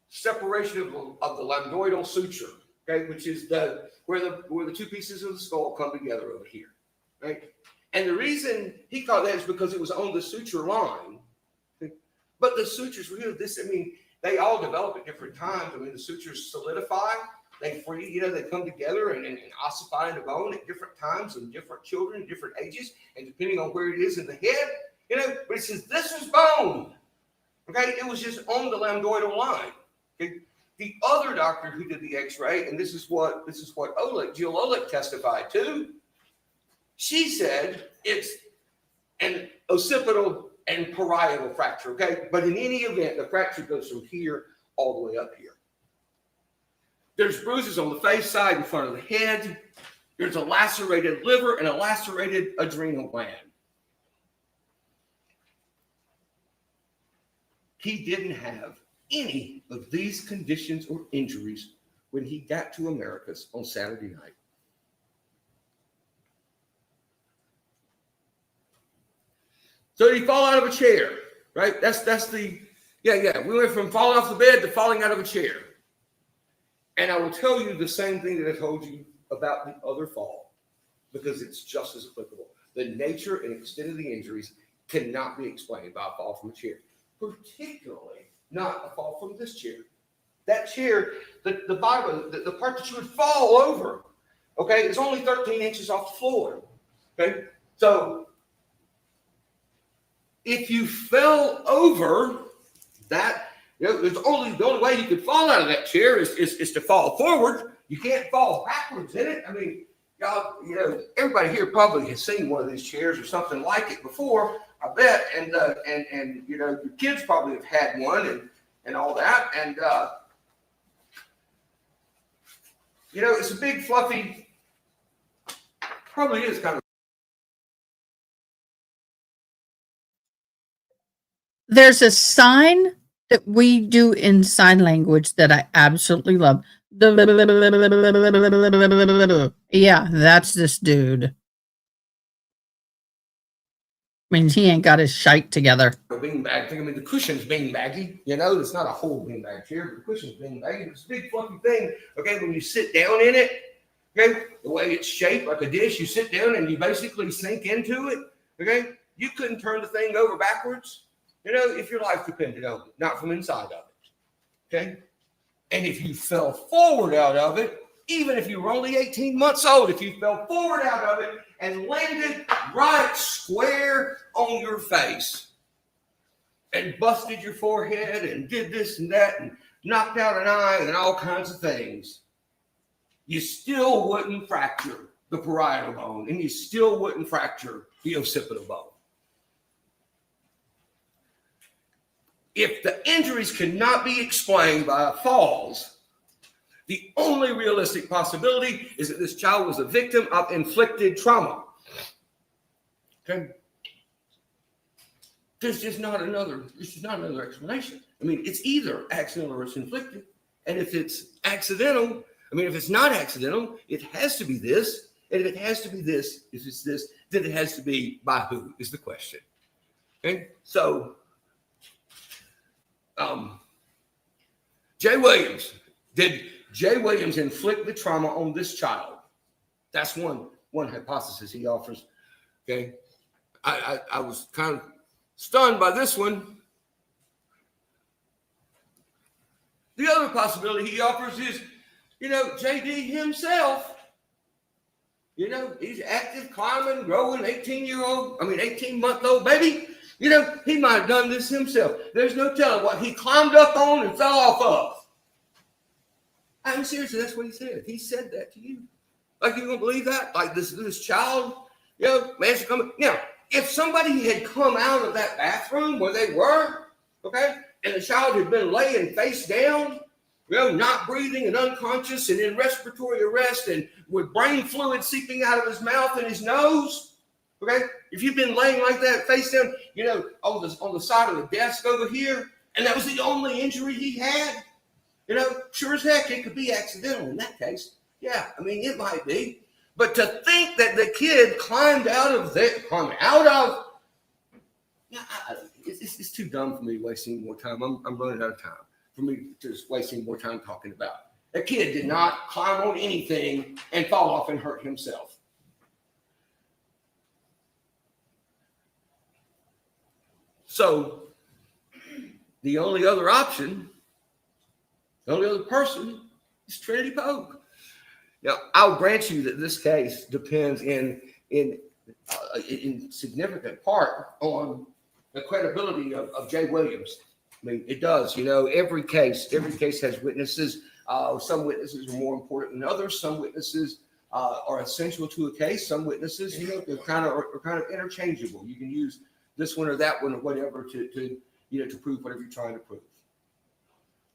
Speaker 4: separation of the lambdoidal suture. Okay, which is where the two pieces of the skull come together over here. Right. And the reason he called that is because it was on the suture line. But the sutures, they all develop at different times. The sutures solidify, they come together and ossify in the bone at different times in different children, different ages, and depending on where it is in the head, but it says this is bone. Okay, it was just on the lambdoidal line. Okay? The other doctor who did the x-ray, and this is what Jill Olick testified to, she said it's occipital and parietal fracture, okay? But in any event, the fracture goes from here all the way up here. There's bruises on the face side in front of the head. There's a lacerated liver and a lacerated adrenal gland. He didn't have any of these conditions or injuries when he got to Americas on Saturday night. So did he fall out of a chair, right? That's the, yeah. We went from falling off the bed to falling out of a chair. And I will tell you the same thing that I told you about the other fall, because it's just as applicable. The nature and extent of the injuries cannot be explained by a fall from a chair, particularly not a fall from this chair. That chair, the bottom, the part that you would fall over, okay, is only 13 inches off the floor, okay? So if you fell over that, the only way you could fall out of that chair is to fall forward. You can't fall backwards in it. I mean, y'all, everybody here probably has seen one of these chairs or something like it before, I bet. And your kids probably have had one and all that. And it's a big fluffy, probably is kind of.
Speaker 1: There's a sign that we do in sign language that I absolutely love. Yeah, that's this dude. Means he ain't got his shite together.
Speaker 4: Beanbag thing. I mean, the cushion's beanbaggy. It's not a whole beanbag chair, but the cushion's beanbaggy. It's a big fluffy thing. Okay, when you sit down in it, okay, the way it's shaped like a dish, you sit down and you basically sink into it. Okay, you couldn't turn the thing over backwards. If your life depended on it, not from inside of it. Okay, and if you fell forward out of it, even if you were only 18 months old, if you fell forward out of it and landed right square on your face and busted your forehead and did this and that and knocked out an eye and all kinds of things, you still wouldn't fracture the parietal bone and you still wouldn't fracture the occipital bone. If the injuries cannot be explained by falls, the only realistic possibility is that this child was a victim of inflicted trauma. Okay? There's just not another explanation. I mean, it's either accidental or it's inflicted. And if it's accidental, if it's not accidental, it has to be this. And if it has to be this, if it's this, then it has to be by who is the question. Okay? So, Jay Williams, did Jay Williams inflict the trauma on this child? That's one hypothesis he offers. Okay, I was kind of stunned by this one. The other possibility he offers is, JD himself. He's active, climbing, growing, 18-month-old baby. He might have done this himself. There's no telling what he climbed up on and fell off of. I'm seriously, that's what he said. He said that to you. Like, you don't believe that? Like this child, man's coming. Now, if somebody had come out of that bathroom where they were, okay, and the child had been laying face down, not breathing and unconscious and in respiratory arrest and with brain fluid seeping out of his mouth and his nose, okay, if you've been laying like that face down, on the side of the desk over here, and that was the only injury he had, sure as heck, it could be accidental in that case. Yeah, it might be. But to think that the kid climbed out of, it's too dumb for me wasting more time. I'm running out of time for me just wasting more time talking about it. A kid did not climb on anything and fall off and hurt himself. So the only other option, the only other person is Trinity Poague. Now, I'll grant you that this case depends in significant part on the credibility of Jay Williams. It does. Every case has witnesses. Some witnesses are more important than others. Some witnesses are essential to a case. Some witnesses, they're kind of interchangeable. You can use this one or that one or whatever to prove whatever you're trying to prove.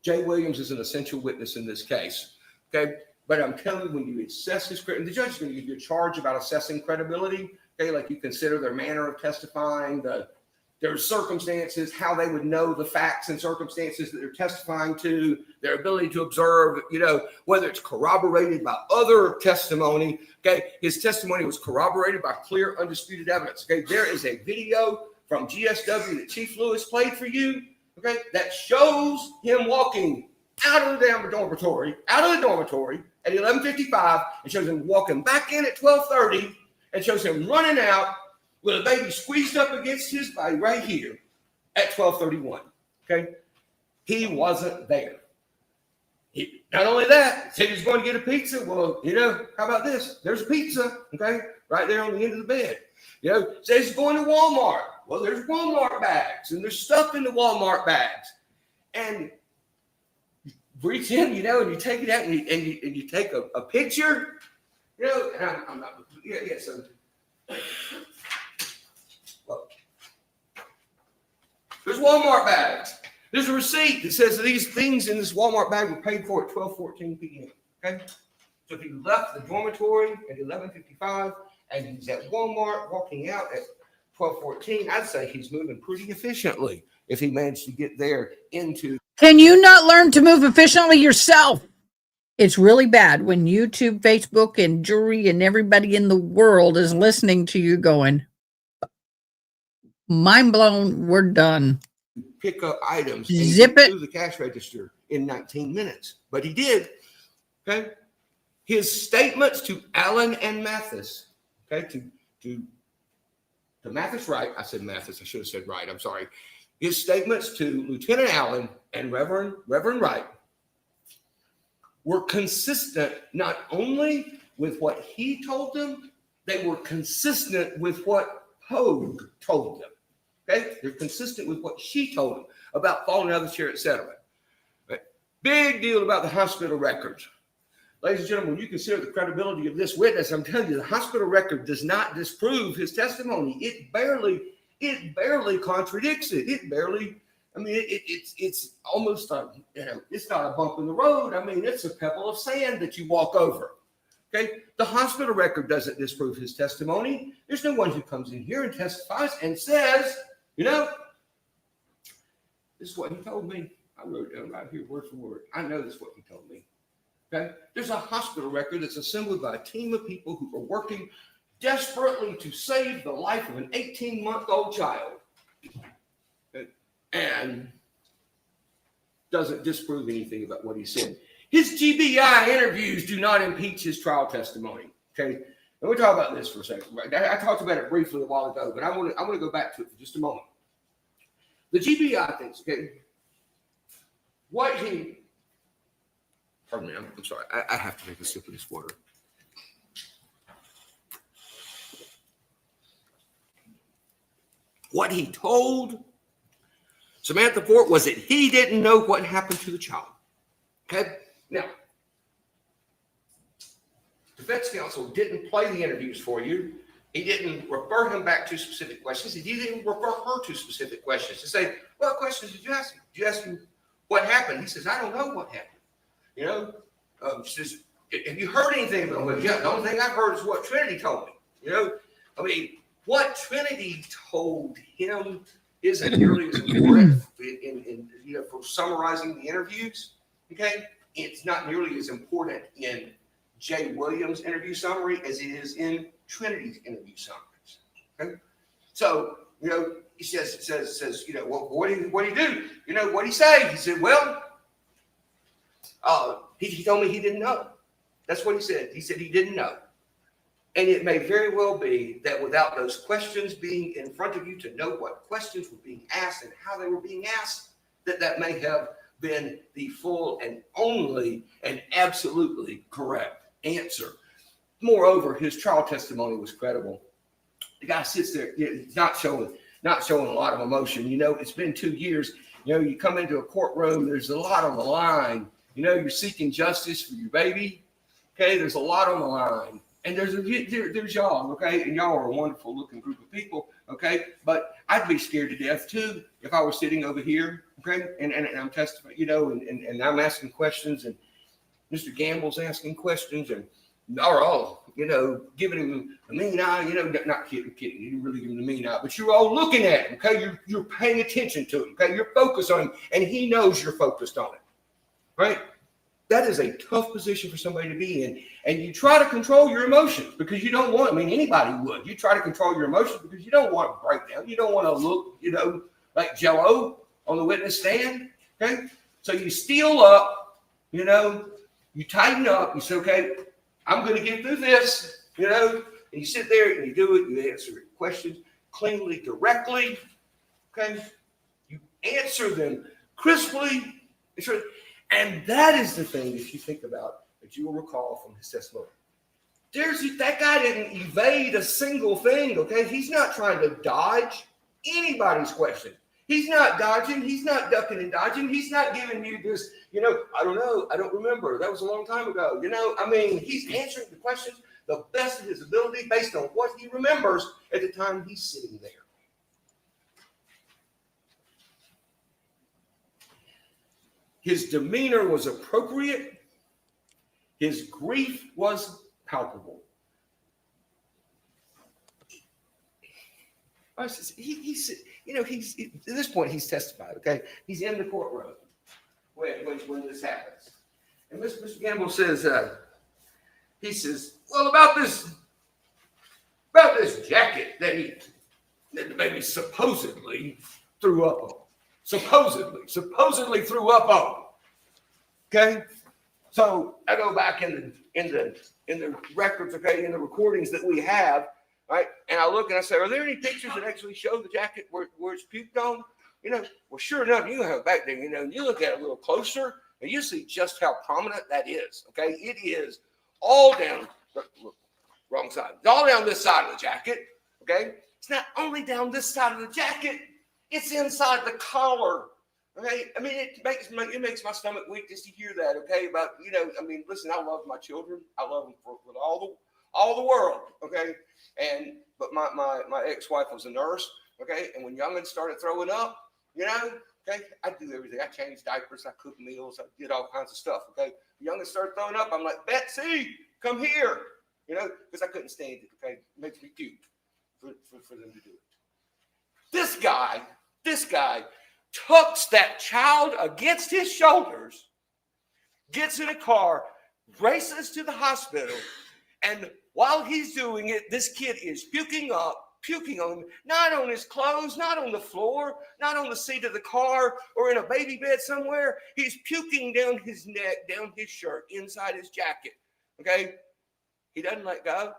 Speaker 4: Jay Williams is an essential witness in this case. Okay. But I'm telling you, when you assess his credibility, the judge is going to give you a charge about assessing credibility. Okay. Like you consider their manner of testifying, their circumstances, how they would know the facts and circumstances that they're testifying to, their ability to observe, whether it's corroborated by other testimony. Okay. His testimony was corroborated by clear, undisputed evidence. Okay. There is a video from GSW that Chief Lewis played for you. Okay. That shows him walking out of the dormitory at 11:55 and shows him walking back in at 12:30 and shows him running out with a baby squeezed up against his body right here at 12:31. Okay. He wasn't there. Not only that, he said he was going to get a pizza. Well, how about this? There's a pizza, okay, right there on the end of the bed. Says he's going to Walmart. Well, there's Walmart bags and there's stuff in the Walmart bags. And you reach in, and you take it out and you take a picture, and I'm not, so. Well, there's Walmart bags. There's a receipt that says that these things in this Walmart bag were paid for at 12:14 p.m. Okay, so if he left the dormitory at 11:55 and he's at Walmart walking out at 12:14, I'd say he's moving pretty efficiently if he managed to get there into.
Speaker 1: Can you not learn to move efficiently yourself? It's really bad when YouTube, Facebook, and jury and everybody in the world is listening to you going, mind blown, we're done.
Speaker 4: Pick up items
Speaker 1: and
Speaker 4: zip it through the cash register in 19 minutes. But he did. Okay. His statements to Allen and Mathis, okay, to Mathis Wright. I said Mathis, I should have said Wright. I'm sorry. His statements to Lieutenant Allen and Reverend Wright were consistent not only with what he told them, they were consistent with what Poague told them. Okay, they're consistent with what she told them about falling out of the chair, etc. Right? Big deal about the hospital records. Ladies and gentlemen, when you consider the credibility of this witness, I'm telling you, the hospital record does not disprove his testimony. It barely contradicts it. It barely, it's almost it's not a bump in the road. It's a pebble of sand that you walk over. Okay, the hospital record doesn't disprove his testimony. There's no one who comes in here and testifies and says, this is what he told me. I wrote it down right here, word for word. I know this is what he told me. Okay, there's a hospital record that's assembled by a team of people who are working desperately to save the life of an 18-month-old child, and doesn't disprove anything about what he said. His GBI interviews do not impeach his trial testimony. Okay, and we'll talk about this for a second. Right? I talked about it briefly a while ago, but I want to go back to it for just a moment. The GBI things, okay. Pardon me, I'm sorry. I have to take a sip of this water. What he told Samantha Fort was that he didn't know what happened to the child. Okay? Now, defense counsel didn't play the interviews for you. He didn't refer him back to specific questions. He didn't refer her to specific questions to say, what questions did you ask him? Did you ask him what happened? He says, I don't know what happened. She says, have you heard anything about it? Yeah, the only thing I've heard is what Trinity told me. What Trinity told him isn't nearly as important in for summarizing the interviews. Okay, it's not nearly as important in Jay Williams' interview summary as it is in Trinity's interview summaries. Okay, so he says, what do you do? What he say? He said, well, he told me he didn't know. That's what he said. He said he didn't know. And it may very well be that without those questions being in front of you to know what questions were being asked and how they were being asked, that may have been the full and only and absolutely correct answer. Moreover, his trial testimony was credible. The guy sits there, he's not showing a lot of emotion. It's been 2 years. You come into a courtroom, there's a lot on the line. You're seeking justice for your baby. Okay, there's a lot on the line. And there's y'all, okay? And y'all are a wonderful looking group of people, okay? okay? But I'd be scared to death too if I were sitting over here, okay? And I'm testifying, you know, and I'm asking questions, and Mr. Gamble's asking questions, and are all, you know, giving him a mean eye, you know, not kidding, you didn't really give him the mean eye, but you're all looking at him, okay? You're paying attention to him, okay? You're focused on him, and he knows you're focused on it, right? That is a tough position for somebody to be in. And you try to control your emotions because you don't want, I mean, anybody would. You try to control your emotions because you don't want to break down. You don't want to look, you know, like Jell-O on the witness stand, okay? So you steel up, you know, you tighten up, you say, okay, I'm going to get through this, you know, and you sit there and you do it, you answer questions cleanly, directly, okay? You answer them crisply, and that is the thing that you think about that you will recall from his testimony. That guy didn't evade a single thing, okay? He's not trying to dodge anybody's question. He's not dodging. He's not ducking and dodging. He's not giving you this, you know, I don't know. I don't remember. That was a long time ago. You know, I mean, he's answering the questions the best of his ability based on what he remembers at the time he's sitting there. His demeanor was appropriate. His grief was palpable. He's you know, he's at this point he's testified. Okay, he's in the courtroom when this happens, and Mr. Gamble says, he says, well, about this jacket that the baby supposedly threw up on. Supposedly threw up on. Okay, so I go back in the records, okay, in the recordings that we have, right, and I look and I say, are there any pictures that actually show the jacket where it's puked on? You know, well, sure enough, you have it back there. You know, you look at it a little closer, and you see just how prominent that is. Okay, it is all down. Look, wrong side. It's all down this side of the jacket. Okay, it's not only down this side of the jacket. It's inside the collar. Okay, I mean, it makes my stomach weak just to hear that. Okay, about, you know, I mean, listen, I love my children. I love them with all the world. Okay, but my ex-wife was a nurse. Okay, and when youngins started throwing up, you know, okay, I do everything. I changed diapers. I cooked meals. I did all kinds of stuff. Okay, youngins started throwing up. I'm like, Betsy, come here. You know, because I couldn't stand it. Okay, it makes me puke for them to do it. This guy tucks that child against his shoulders, gets in a car, races to the hospital, and while he's doing it, this kid is puking on him, not on his clothes, not on the floor, not on the seat of the car or in a baby bed somewhere. He's puking down his neck, down his shirt, inside his jacket. Okay? He doesn't let go.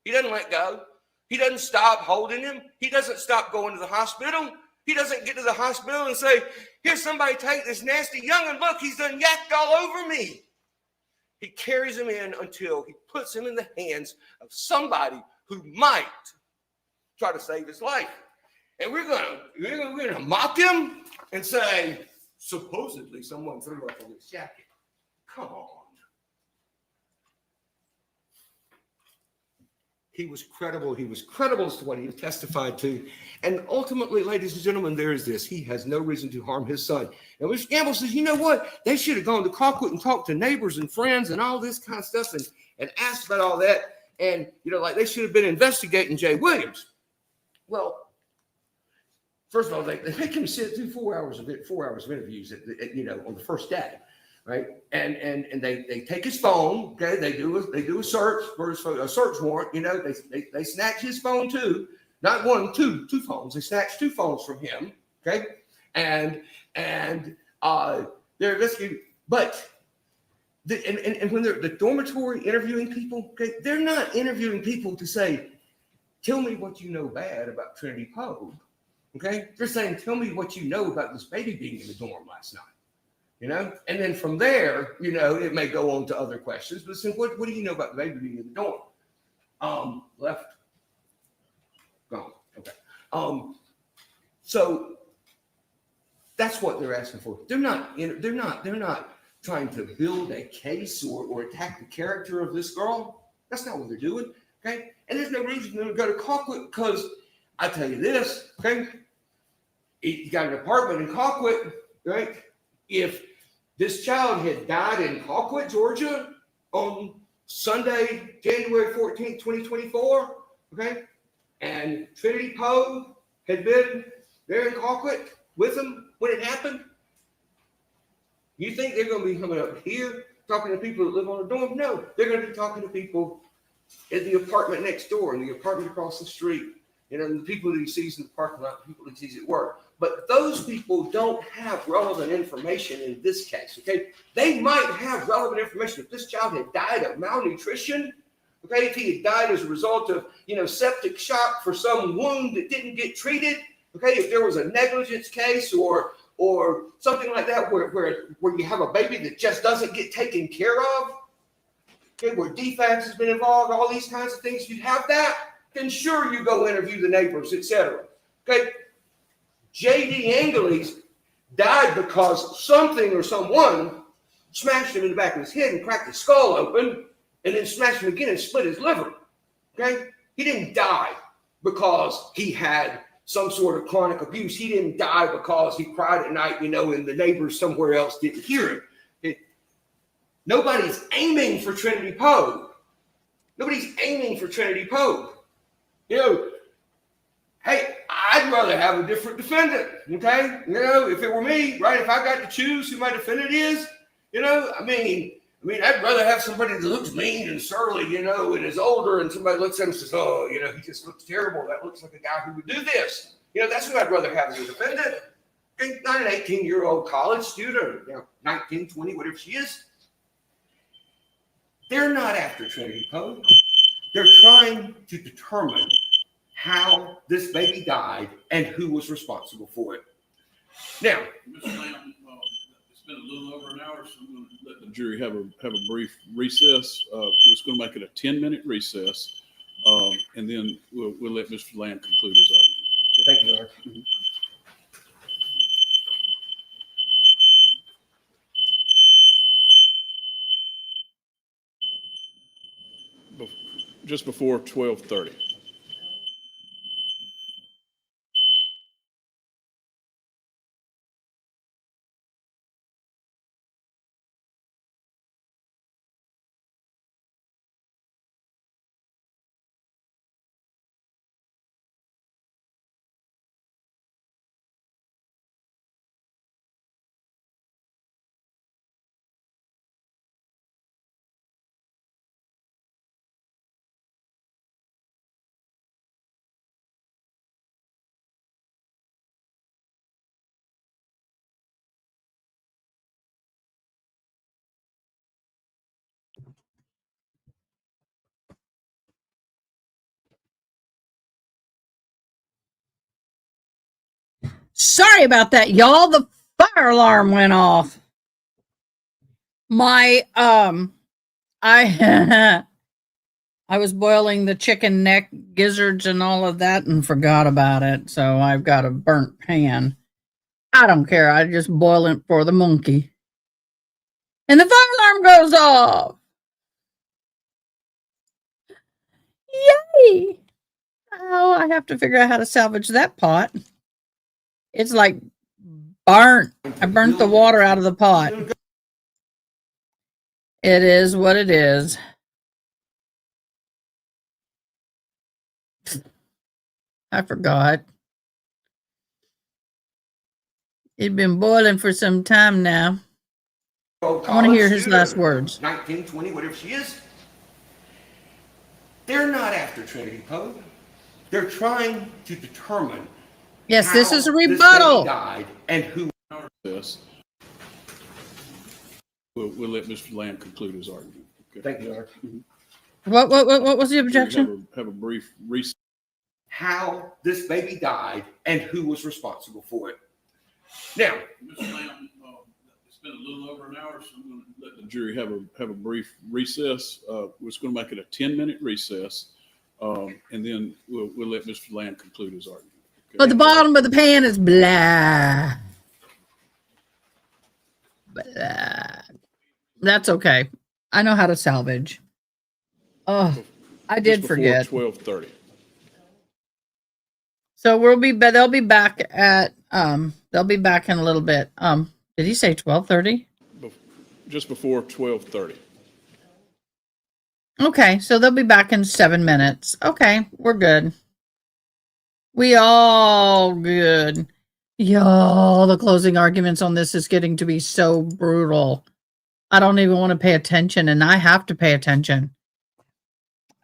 Speaker 4: He doesn't stop holding him. He doesn't stop going to the hospital. He doesn't get to the hospital and say, here, somebody take this nasty young'un. Look, he's done yacked all over me. He carries him in until he puts him in the hands of somebody who might try to save his life. And we're gonna mock him and say, supposedly someone threw up on his jacket. Come on. He was credible. He was credible as to what he testified to. And ultimately, ladies and gentlemen, there is this. He has no reason to harm his son. And Mr. Gamble says, you know what? They should have gone to Colquitt and talked to neighbors and friends and all this kind of stuff and asked about all that. And, you know, like they should have been investigating Jay Williams. Well, first of all, they make him sit through 4 hours of interviews, you know, on the first day. Right, and they take his phone. Okay, they do a search for a search warrant. You know, they snatch his phone too, not one, two phones. They snatch 2 phones from him. Okay, and they're investigating. But when they're the dormitory interviewing people, okay, they're not interviewing people to say, tell me what you know bad about Trinity Poague. Okay, they're saying, tell me what you know about this baby being in the dorm last night. You know, and then from there, you know, it may go on to other questions. But listen, what do you know about the baby being in the dorm? Left, gone. Okay. So that's what they're asking for. They're not trying to build a case or attack the character of this girl. That's not what they're doing. Okay. And there's no reason for them to go to Colquitt because I tell you this, okay? You got an apartment in Colquitt, right? If this child had died in Colquitt, Georgia on Sunday, January 14th, 2024, okay? And Trinity Poague had been there in Colquitt with him when it happened, you think they're going to be coming up here talking to people that live on a dorm? No, they're going to be talking to people in the apartment next door, in the apartment across the street, you know, the people that he sees in the parking lot, the people that he sees at work. But those people don't have relevant information in this case, okay? They might have relevant information if this child had died of malnutrition, okay? If he had died as a result of, you know, septic shock for some wound that didn't get treated, okay? If there was a negligence case or something like that where you have a baby that just doesn't get taken care of, okay, where defects has been involved, all these kinds of things, you have that, then sure, you go interview the neighbors, etc. Okay, J.D. Angeles died because something or someone smashed him in the back of his head and cracked his skull open and then smashed him again and split his liver. Okay, he didn't die because he had some sort of chronic abuse. He didn't die because he cried at night, you know, and the neighbors somewhere else didn't hear him. Nobody's aiming for Trinity Poague. Nobody's aiming for Trinity Poague. You know, hey, I'd rather have a different defendant, okay? You know, if it were me, right, if I got to choose who my defendant is, you know, I mean, I'd rather have somebody that looks mean and surly, you know, and is older, and somebody looks at him and says, oh, you know, he just looks terrible. That looks like a guy who would do this. You know, that's who I'd rather have as a defendant. Not an 18-year-old college student, or, you know, 19, 20, whatever she is. They're not after Trinity Poague. They're trying to determine how this baby died and who was responsible for it. Now,
Speaker 3: Mr. Lamb, it's been a little over an hour, so I'm going to let the jury have a brief recess. We're just going to make it a 10-minute recess, and then we'll let Mr. Lamb conclude his argument.
Speaker 4: thank you, Art.
Speaker 3: Just before 12:30.
Speaker 1: Sorry about that, y'all. The fire alarm went off. My I I was boiling the chicken neck gizzards and all of that and forgot about it. So I've got a burnt pan. I don't care. I just boil it for the monkey. And the fire alarm goes off. Yay! Oh, I have to figure out how to salvage that pot. It's like burnt. I burnt the water out of the pot. It is what it is. I forgot. It'd been boiling for some time now. I want to hear his last words.
Speaker 4: 19, 20, whatever she is. They're not after Trinity Poague. They're trying to determine.
Speaker 1: Yes, this is a
Speaker 4: how this
Speaker 1: rebuttal.
Speaker 4: baby died and who.
Speaker 3: This. We'll let Mr. Lamb conclude his argument. Okay.
Speaker 4: Thank you, Art.
Speaker 1: What was the objection?
Speaker 3: Have a brief recess.
Speaker 4: How this baby died and who was responsible for it. Now,
Speaker 3: Mr. Lamb, it's been a little over an hour, so I'm going to let the jury have a brief recess. We're just going to make it a 10-minute recess, and then we'll let Mr. Lamb conclude his argument. Okay?
Speaker 1: Oh, the bottom of the pan is blah. Blah. That's okay. I know how to salvage. Oh, I did
Speaker 3: Just before
Speaker 1: forget.
Speaker 3: 12:30.
Speaker 1: So they'll be back at they'll be back in a little bit. Did he say 12:30?
Speaker 3: Just before 12:30.
Speaker 1: Okay, so they'll be back in 7 minutes. Okay, we're good. We all good. Y'all, the closing arguments on this is getting to be so brutal. I don't even want to pay attention, and I have to pay attention.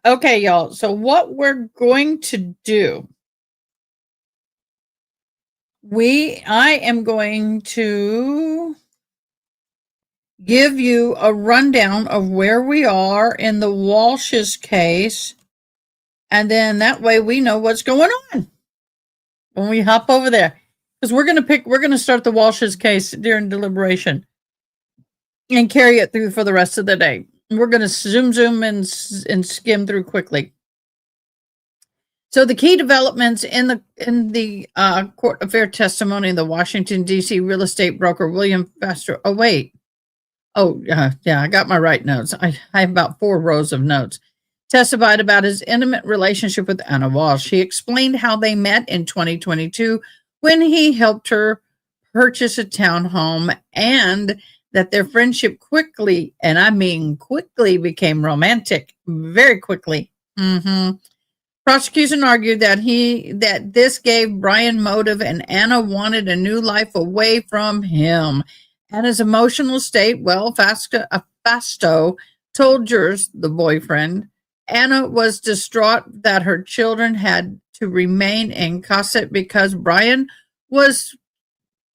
Speaker 1: Okay, y'all. So what we're going to do, I am going to give you a rundown of where we are in the Walsh's case, and then that way we know what's going on when we hop over there. Because we're going to start the Walsh's case during deliberation and carry it through for the rest of the day. We're going to zoom and skim through quickly. So the key developments in the court affair testimony of the Washington, D.C. real estate broker William Faster. Oh, wait. Oh, yeah, I got my right notes. I have about 4 rows of notes. Testified about his intimate relationship with Anna Walsh. He explained how they met in 2022 when he helped her purchase a townhome, and that their friendship quickly, and I mean quickly, became romantic. Very quickly. Prosecution argued that this gave Brian motive, and Anna wanted a new life away from him. Anna's emotional state, well, Fasto told jurors, the boyfriend, Anna was distraught that her children had to remain in custody because Brian was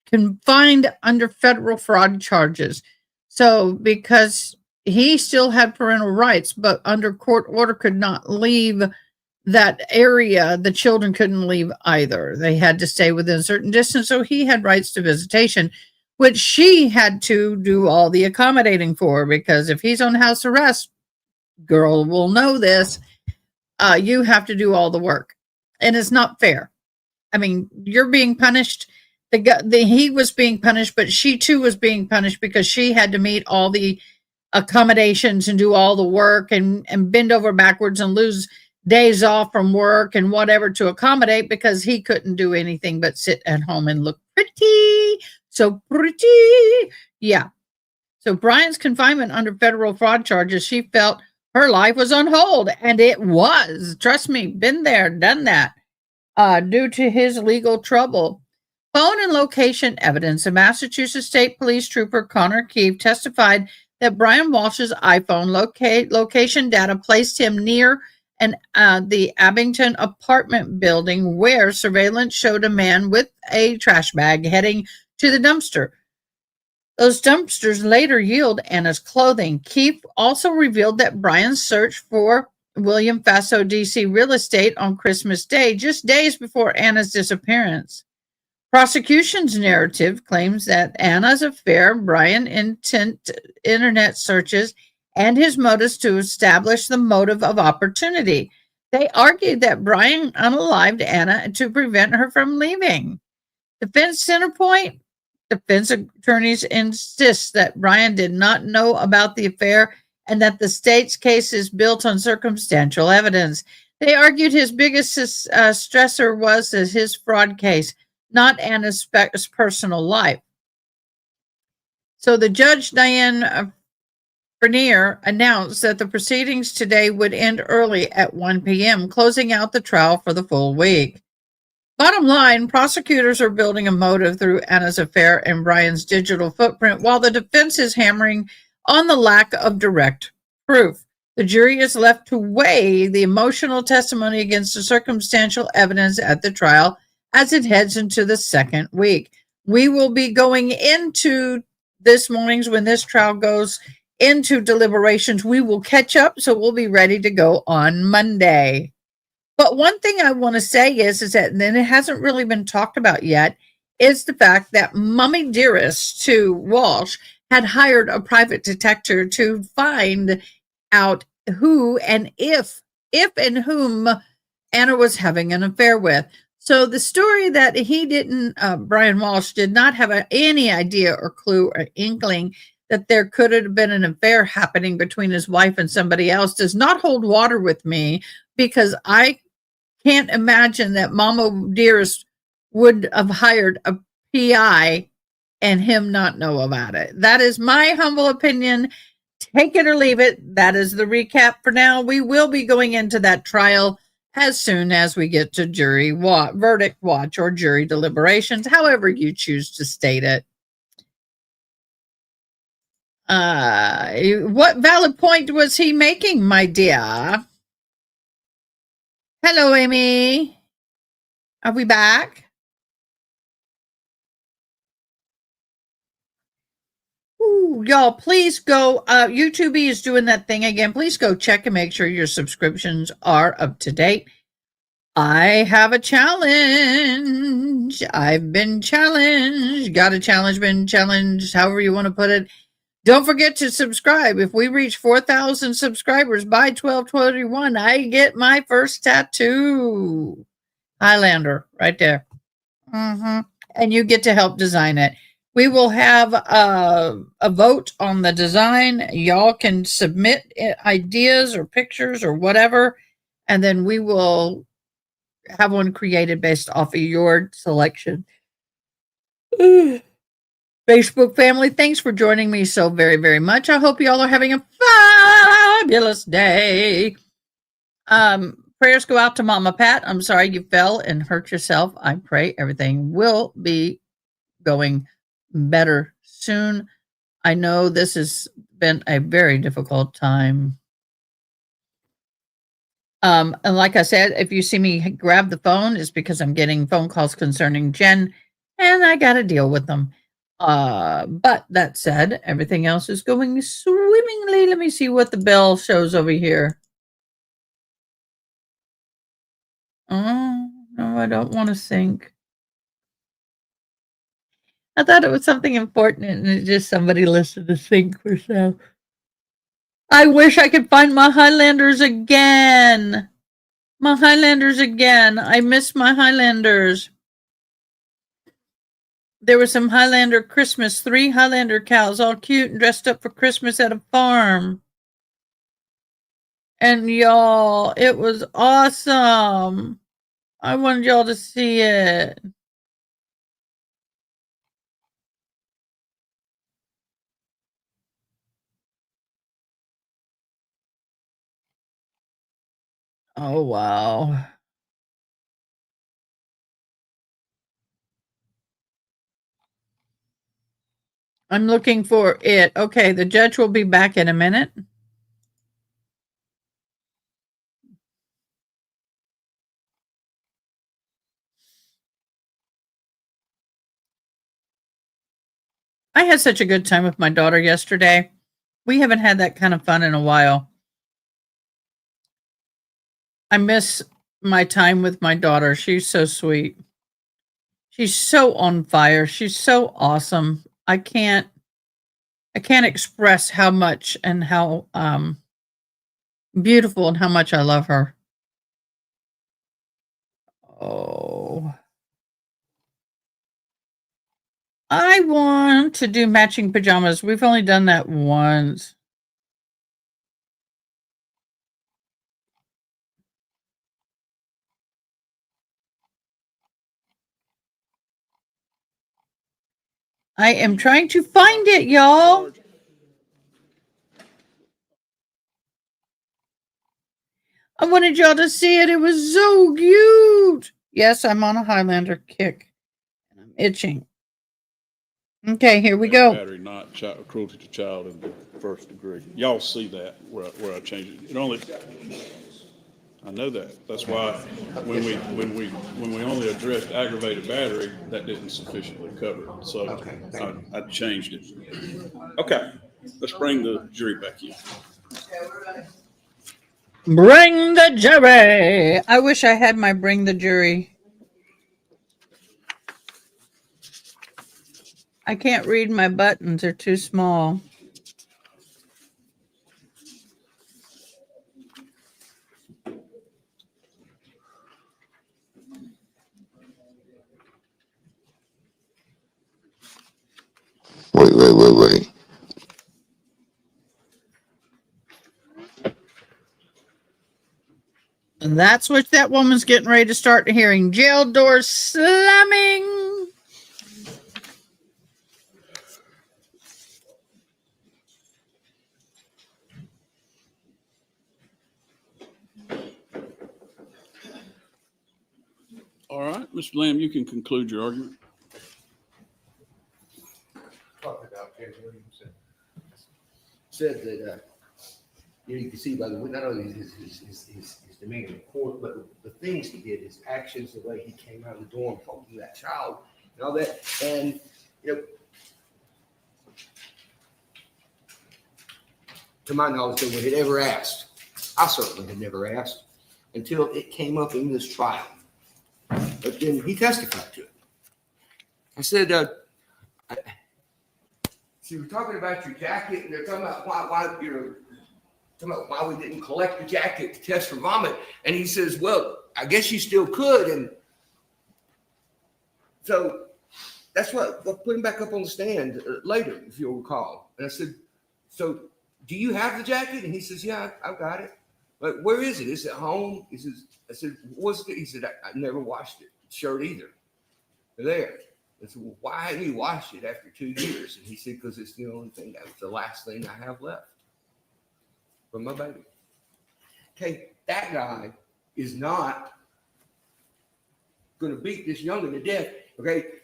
Speaker 1: confined under federal fraud charges. So because he still had parental rights, but under court order could not leave that area, the children couldn't leave either. They had to stay within a certain distance, so he had rights to visitation, which she had to do all the accommodating for, because if he's on house arrest, girl will know this, you have to do all the work. And it's not fair. I mean, you're being punished. He was being punished, but she too was being punished because she had to meet all the accommodations and do all the work and bend over backwards and lose days off from work and whatever to accommodate, because he couldn't do anything but sit at home and look pretty. So pretty. Yeah. So Brian's confinement under federal fraud charges, she felt her life was on hold, and it was. Trust me, been there, done that, due to his legal trouble. Phone and location evidence. A Massachusetts State Police Trooper Connor Keefe testified that Brian Walsh's iPhone location data placed him near the Abington apartment building, where surveillance showed a man with a trash bag heading to the dumpster. Those dumpsters later yield Anna's clothing. Keefe also revealed that Brian's search for William Faso DC real estate on Christmas Day, just days before Anna's disappearance. Prosecution's narrative claims that Anna's affair, Brian intent internet searches, and his motives to establish the motive of opportunity. They argued that Brian unalived Anna to prevent her from leaving. Defense center point. Defense attorneys insist that Brian did not know about the affair and that the state's case is built on circumstantial evidence. They argued his biggest stressor was his fraud case, not Anna's personal life. So the judge, Diane Bernier, announced that the proceedings today would end early at 1 p.m., closing out the trial for the full week. Bottom line, prosecutors are building a motive through Anna's affair and Brian's digital footprint, while the defense is hammering on the lack of direct proof. The jury is left to weigh the emotional testimony against the circumstantial evidence at the trial as it heads into the second week. We will be going into this morning's, when this trial goes into deliberations, we will catch up, so we'll be ready to go on Monday. But one thing I want to say is that, and it hasn't really been talked about yet, is the fact that Mommy Dearest to Walsh had hired a private detective to find out who and if and whom Anna was having an affair with. So the story that Brian Walsh did not have any idea or clue or inkling that there could have been an affair happening between his wife and somebody else does not hold water with me, because I can't imagine that Mama Dearest would have hired a PI and him not know about it. That is my humble opinion. Take it or leave it. That is the recap for now. We will be going into that trial as soon as we get to verdict watch or jury deliberations, however you choose to state it. What valid point was he making, my dear? Hello, Amy. Are we back? Ooh, y'all, please go. YouTube is doing that thing again. Please go check and make sure your subscriptions are up to date. I have a challenge. I've been challenged. Got a challenge, been challenged, however you want to put it. Don't forget to subscribe. If we reach 4,000 subscribers by 12/21, I get my first tattoo. Highlander, right there. And you get to help design it. We will have a vote on the design. Y'all can submit ideas or pictures or whatever, and then we will have one created based off of your selection. Facebook family, thanks for joining me so very, very much. I hope y'all are having a fabulous day. Prayers go out to Mama Pat. I'm sorry you fell and hurt yourself. I pray everything will be going better soon. I know this has been a very difficult time. And like I said, if you see me grab the phone, it's because I'm getting phone calls concerning Jen, and I got to deal with them. But that said, everything else is going swimmingly. Let me see what the bell shows over here. Oh, no, I don't want to sync. I thought it was something important and it's just somebody listed to sync for so. I wish I could find my Highlanders again. I miss my Highlanders. There was some Highlander Christmas, 3 Highlander cows, all cute and dressed up for Christmas at a farm. And y'all, it was awesome. I wanted y'all to see it. Oh, wow. I'm looking for it. Okay, the judge will be back in a minute. I had such a good time with my daughter yesterday. We haven't had that kind of fun in a while. I miss my time with my daughter. She's so sweet. She's so on fire. She's so awesome. I can't express how much and how beautiful and how much I love her. Oh. I want to do matching pajamas. We've only done that once. I am trying to find it, y'all. I wanted y'all to see it. It was so cute. Yes, I'm on a Highlander kick. And I'm itching. Okay, here we go.
Speaker 3: Battery, not cruelty to child in the first degree. Y'all see that where I changed it. It only, I know that. That's why when we only addressed aggravated battery, that didn't sufficiently cover it. So I changed it. Okay, let's bring the jury back in.
Speaker 1: Bring the jury. I wish I had my bring the jury. I can't read my buttons. They're too small.
Speaker 7: Wait.
Speaker 1: That's what that woman's getting ready to start hearing. Jail doors slamming.
Speaker 3: All right, Mr. Lamb, you can conclude your argument.
Speaker 4: Talked about Jay Williams said that you can see by the not only his demeanor in court, but the things he did, his actions, the way he came out of the dorm, holding that child, and all that. And to my knowledge, no one had ever asked. I certainly had never asked until it came up in this trial. But then he testified to it. I said, "See, we're talking about your jacket, and they're talking about why we didn't collect the jacket to test for vomit." And he says, "Well, I guess you still could." And so that's what we'll put him back up on the stand later, if you'll recall. And I said, "So do you have the jacket?" And he says, "Yeah, I've got it." But where is it? Is it home? He says, I said, "What's it?" He said, I never washed it, shirt either. They're there. I said, "Well, why haven't you washed it after 2 years?" And he said, "Because it's the only thing, that was the last thing I have left from my baby." Okay, that guy is not going to beat this youngin to death. Okay,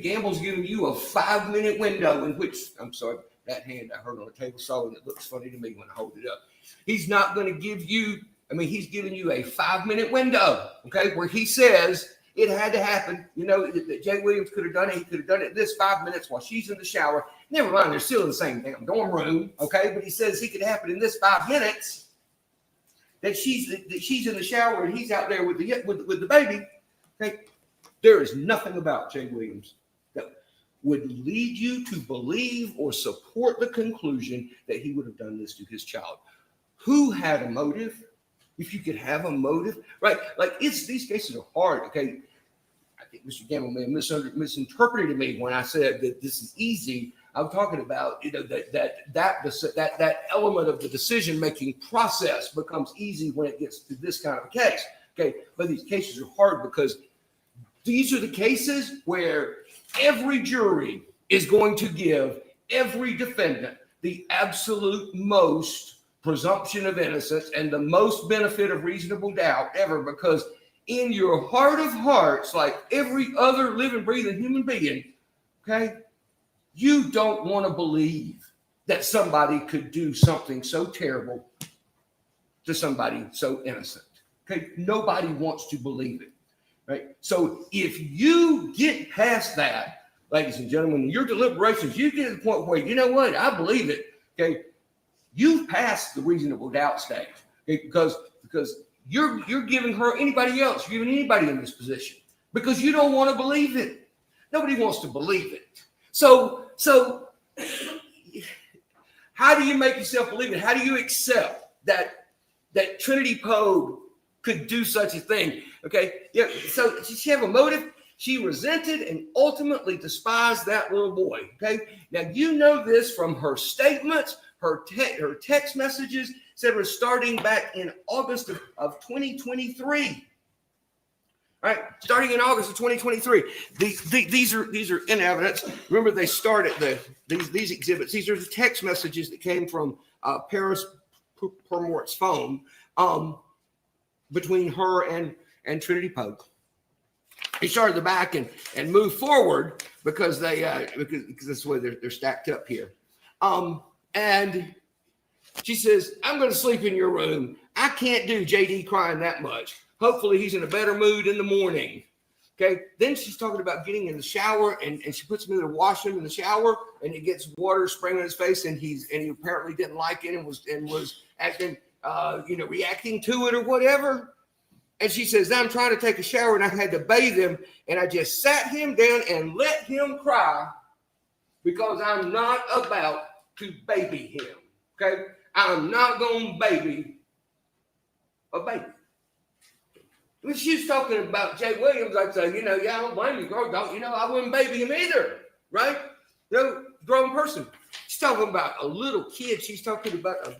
Speaker 4: Gamble's giving you a 5-minute window in which, I'm sorry, that hand I heard on the table saw, and it looks funny to me when I hold it up. He's not going to give you, he's giving you a 5-minute window, okay, where he says it had to happen. That Jay Williams could have done it. He could have done it this 5 minutes while she's in the shower. Never mind, they're still in the same damn dorm room, okay? But he says he could happen in this 5 minutes that she's in the shower and he's out there with the baby. Okay, there is nothing about Jay Williams that would lead you to believe or support the conclusion that he would have done this to his child. Who had a motive? If you could have a motive, right? Like these cases are hard. Okay, I think Mr. Gamble may have misinterpreted me when I said that this is easy. I'm talking about that element of the decision-making process becomes easy when it gets to this kind of a case. Okay, but these cases are hard because these are the cases where every jury is going to give every defendant the absolute most presumption of innocence and the most benefit of reasonable doubt ever, because in your heart of hearts, like every other living, breathing human being, okay, you don't want to believe that somebody could do something so terrible to somebody so innocent. Okay, nobody wants to believe it, right? So if you get past that, ladies and gentlemen, in your deliberations, you get to the point where, you know what, I believe it, okay, you've passed the reasonable doubt stage, okay? Because you're giving her anybody else, you're giving anybody in this position, because you don't want to believe it. Nobody wants to believe it. So how do you make yourself believe it? How do you accept that Trinity Poague could do such a thing? Okay, yeah. So she have a motive. She resented and ultimately despised that little boy. Okay, now you know this from her statements. Her text messages said it was starting back in August of 2023. All right, starting in August of 2023. These are in evidence. Remember, they started these exhibits. These are the text messages that came from Paris Permort's phone between her and Trinity Poague. He started the back and moved forward because because that's the way they're stacked up here. And she says, "I'm going to sleep in your room. I can't do JD crying that much. Hopefully he's in a better mood in the morning." Okay. Then she's talking about getting in the shower and she puts him in there, wash him in the shower, and it gets water spraying on his face, and he apparently didn't like it and was acting reacting to it or whatever. And she says, "I'm trying to take a shower and I had to bathe him, and I just sat him down and let him cry because I'm not about to baby him." Okay, I'm not going to baby a baby. When she was talking about Jay Williams, I'd say, I don't blame you, girl. I wouldn't baby him either, right? Grown person. She's talking about a little kid. She's talking about a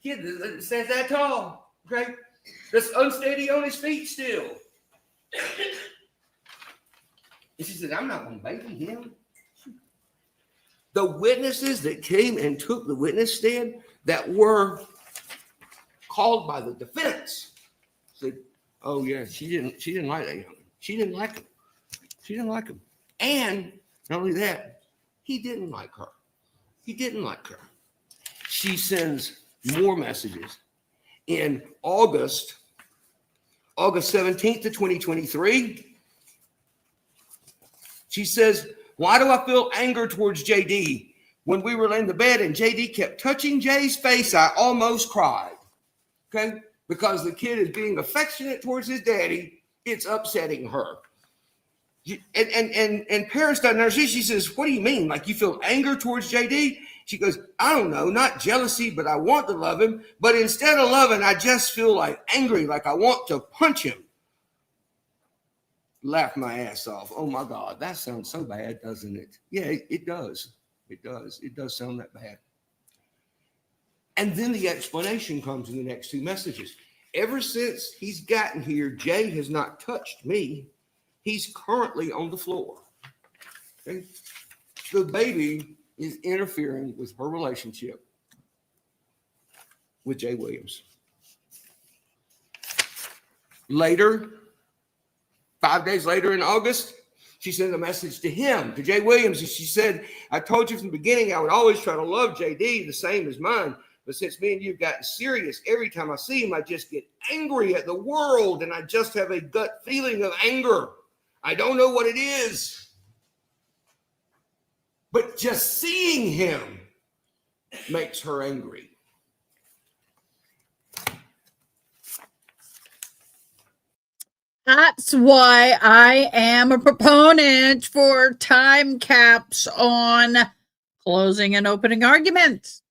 Speaker 4: kid that says that tall, okay? that's unsteady on his feet still. And she said, I'm not going to baby him. The witnesses that came and took the witness stand that were called by the defense said, oh yeah, she didn't like that young man. She didn't like him. She didn't like him. And not only that, he didn't like her. He didn't like her. She sends more messages in August 17th to 2023. She says, why do I feel anger towards JD? When we were in the bed and JD kept touching Jay's face, I almost cried. Okay? Because the kid is being affectionate towards his daddy, it's upsetting her. And parents don't understand. She says, what do you mean? Like you feel anger towards JD? She goes, I don't know, not jealousy, but I want to love him. But instead of loving, I just feel like angry, like I want to punch him. Laugh my ass off. Oh my God, that sounds so bad, doesn't it? Yeah, it does. It does. It does sound that bad. And then the explanation comes in the next two messages. Ever since he's gotten here, Jay has not touched me. He's currently on the floor. Okay? The baby is interfering with her relationship with Jay Williams. Later, 5 days later in August, she sent a message to him, to Jay Williams, and she said, I told you from the beginning I would always try to love JD the same as mine. But since me and you have gotten serious, every time I see him, I just get angry at the world, and I just have a gut feeling of anger. I don't know what it is. But just seeing him makes her angry.
Speaker 1: That's why I am a proponent for time caps on closing and opening arguments.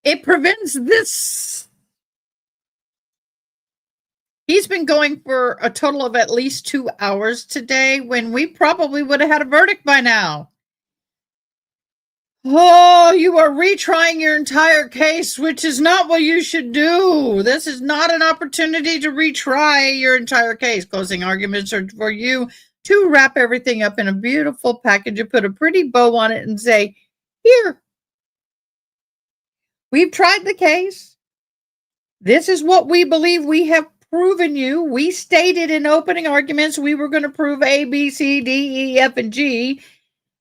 Speaker 1: It prevents this. He's been going for a total of at least 2 hours today when we probably would have had a verdict by now. Oh, you are retrying your entire case, which is not what you should do. This is not an opportunity to retry your entire case. Closing arguments are for you to wrap everything up in a beautiful package and put a pretty bow on it and say, here, we've tried the case. This is what we believe we have proven you. We stated in opening arguments we were going to prove A, B, C, D, E, F, and G.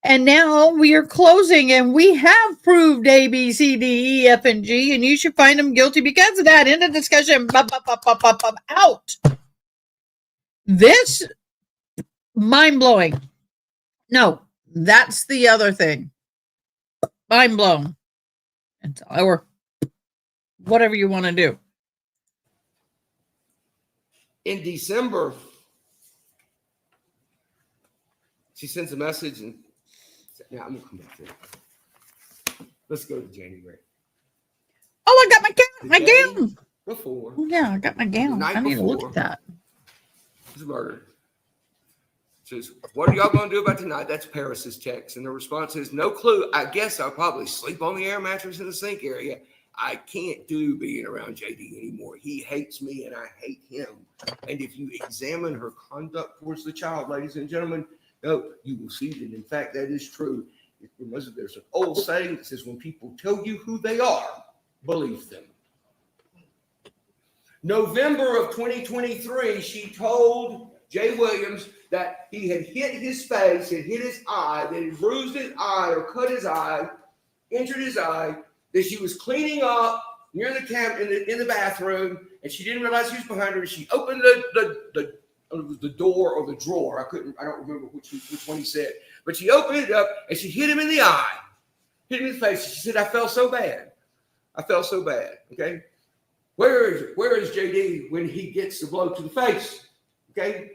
Speaker 1: And now we are closing and we have proved A, B, C, D, E, F, and G. And you should find them guilty because of that. End of discussion. Out. This, mind-blowing. No, that's the other thing. Mind blown. Or whatever you want to do.
Speaker 4: In December, she sends a message and now I'm gonna come back to it. Let's go to January.
Speaker 1: Oh, I got my gown.
Speaker 4: Before.
Speaker 1: Oh, yeah, I got my gown. I need to look at that.
Speaker 4: It's murder. Says, what are y'all going to do about tonight? That's Paris's text. And the response is, no clue. I guess I'll probably sleep on the air mattress in the sink area. I can't do being around JD anymore. He hates me and I hate him. And if you examine her conduct towards the child, ladies and gentlemen, no, you will see that, in fact, that is true. There's an old saying that says, when people tell you who they are, believe them. November of 2023, she told Jay Williams that he had hit his face, had hit his eye, that he bruised his eye or cut his eye, injured his eye, that she was cleaning up near the camp in the bathroom, and she didn't realize he was behind her. And she opened the door or the drawer. I don't remember which one he said, but she opened it up and she hit him in the eye, hit him in the face. She said, I felt so bad. I felt so bad. Okay. Where is JD when he gets the blow to the face? Okay.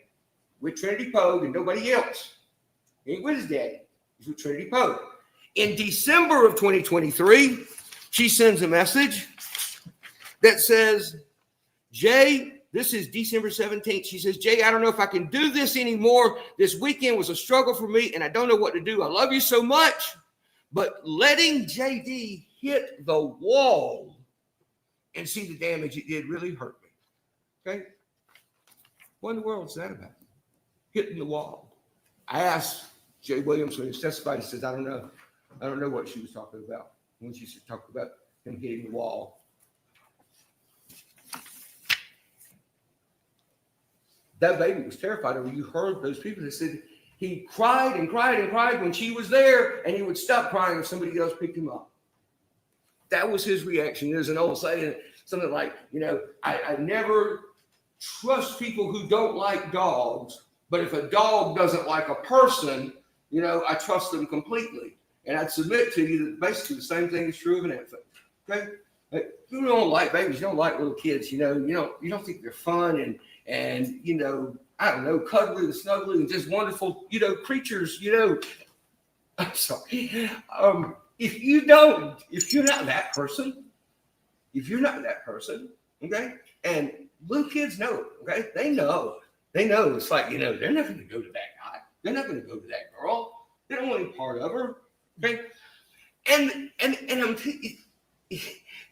Speaker 4: With Trinity Poague and nobody else. He ain't with his daddy. He's with Trinity Poague. In December of 2023, she sends a message that says, Jay, this is December 17th. She says, Jay, I don't know if I can do this anymore. This weekend was a struggle for me, and I don't know what to do. I love you so much, but letting JD hit the wall and see the damage it did really hurt me. Okay? What in the world is that about? Hitting the wall. I asked Jay Williams when he testified, he says, I don't know. I don't know what she was talking about when she talked about him hitting the wall. That baby was terrified. And you heard those people that said he cried and cried and cried when she was there, and he would stop crying if somebody else picked him up. That was his reaction. There's an old saying, something like, I never trust people who don't like dogs, but if a dog doesn't like a person, I trust them completely. And I'd submit to you that basically the same thing is true of an infant. Okay? Like, you don't like babies, you don't like little kids, you don't think they're fun and I don't know, cuddly and snuggly and just wonderful, creatures, I'm sorry. If you're not that person, okay, and little kids know, okay, they know it's like, they're not going to go to that guy. They're not going to go to that girl. They don't want any part of her. Okay. And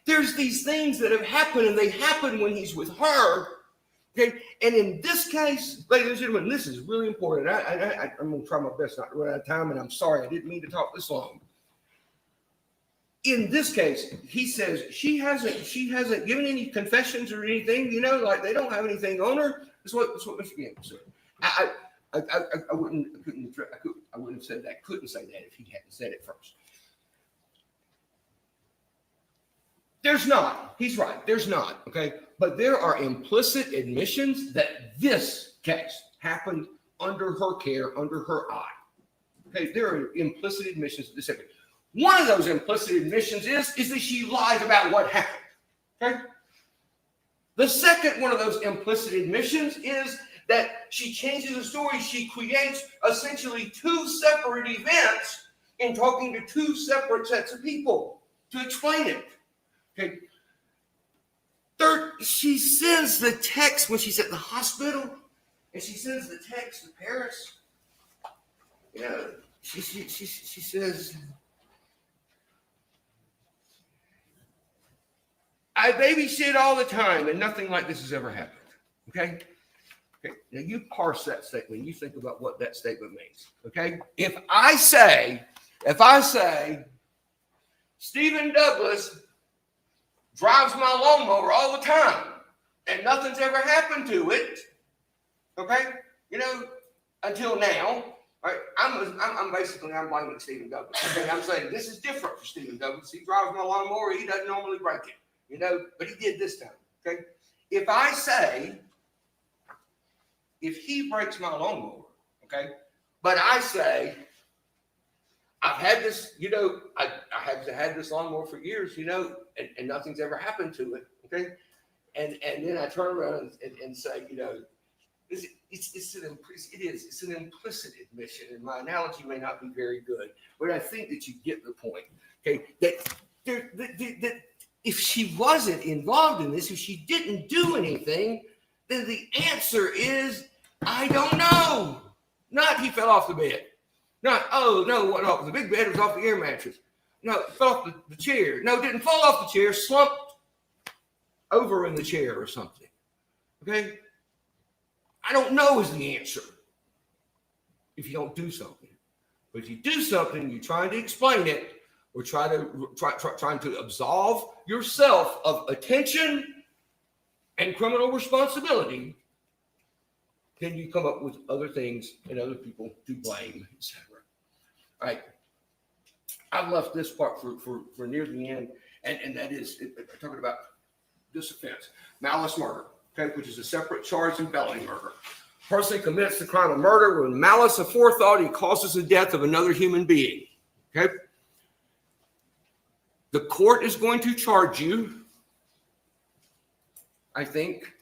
Speaker 4: there's these things that have happened, and they happen when he's with her. Okay. And in this case, ladies and gentlemen, this is really important. I'm going to try my best not to run out of time, and I'm sorry, I didn't mean to talk this long. In this case, he says she hasn't given any confessions or anything, like they don't have anything on her. That's what Mr. Gamble said. I wouldn't have said that. Couldn't say that if he hadn't said it first. There's not. He's right. There's not. Okay, but there are implicit admissions that this case happened under her care, under her eye. Okay, there are implicit admissions to this happened. One of those implicit admissions is that she lied about what happened. Okay. The second one of those implicit admissions is that she changes the story. She creates essentially two separate events in talking to two separate sets of people to explain it. Okay. Third, she sends the text when she's at the hospital, and she sends the text to Paris. She says, I babysit all the time, and nothing like this has ever happened. Okay? Okay. Now you parse that statement. You think about what that statement means. Okay? If I say, Stephen Douglas drives my lawnmower all the time, and nothing's ever happened to it. Okay? Until now. All right? I'm blaming Stephen Douglas. Okay? I'm saying this is different for Stephen Douglas. He drives my lawnmower. He doesn't normally break it. But he did this time. Okay. If I say, if he breaks my lawnmower, okay, but I say, I've had this, I have had this lawnmower for years, and nothing's ever happened to it. Okay. And then I turn around and say, it's an implicit admission, and my analogy may not be very good, but I think that you get the point. Okay. That if she wasn't involved in this, if she didn't do anything, then the answer is, I don't know. Not he fell off the bed. Not, oh, no, what off the big bed, it was off the air mattress. No, it fell off the chair. No, it didn't fall off the chair, slumped over in the chair or something. Okay? I don't know is the answer if you don't do something. But if you do something, you're trying to explain it, or trying to absolve yourself of attention and criminal responsibility, then you come up with other things and other people to blame, etc. All right. I've left this part for near the end, and that is talking about this offense, malice murder, okay, which is a separate charge than felony murder. Person commits the crime of murder with malice aforethought, he causes the death of another human being. Okay. The court is going to charge you, I think,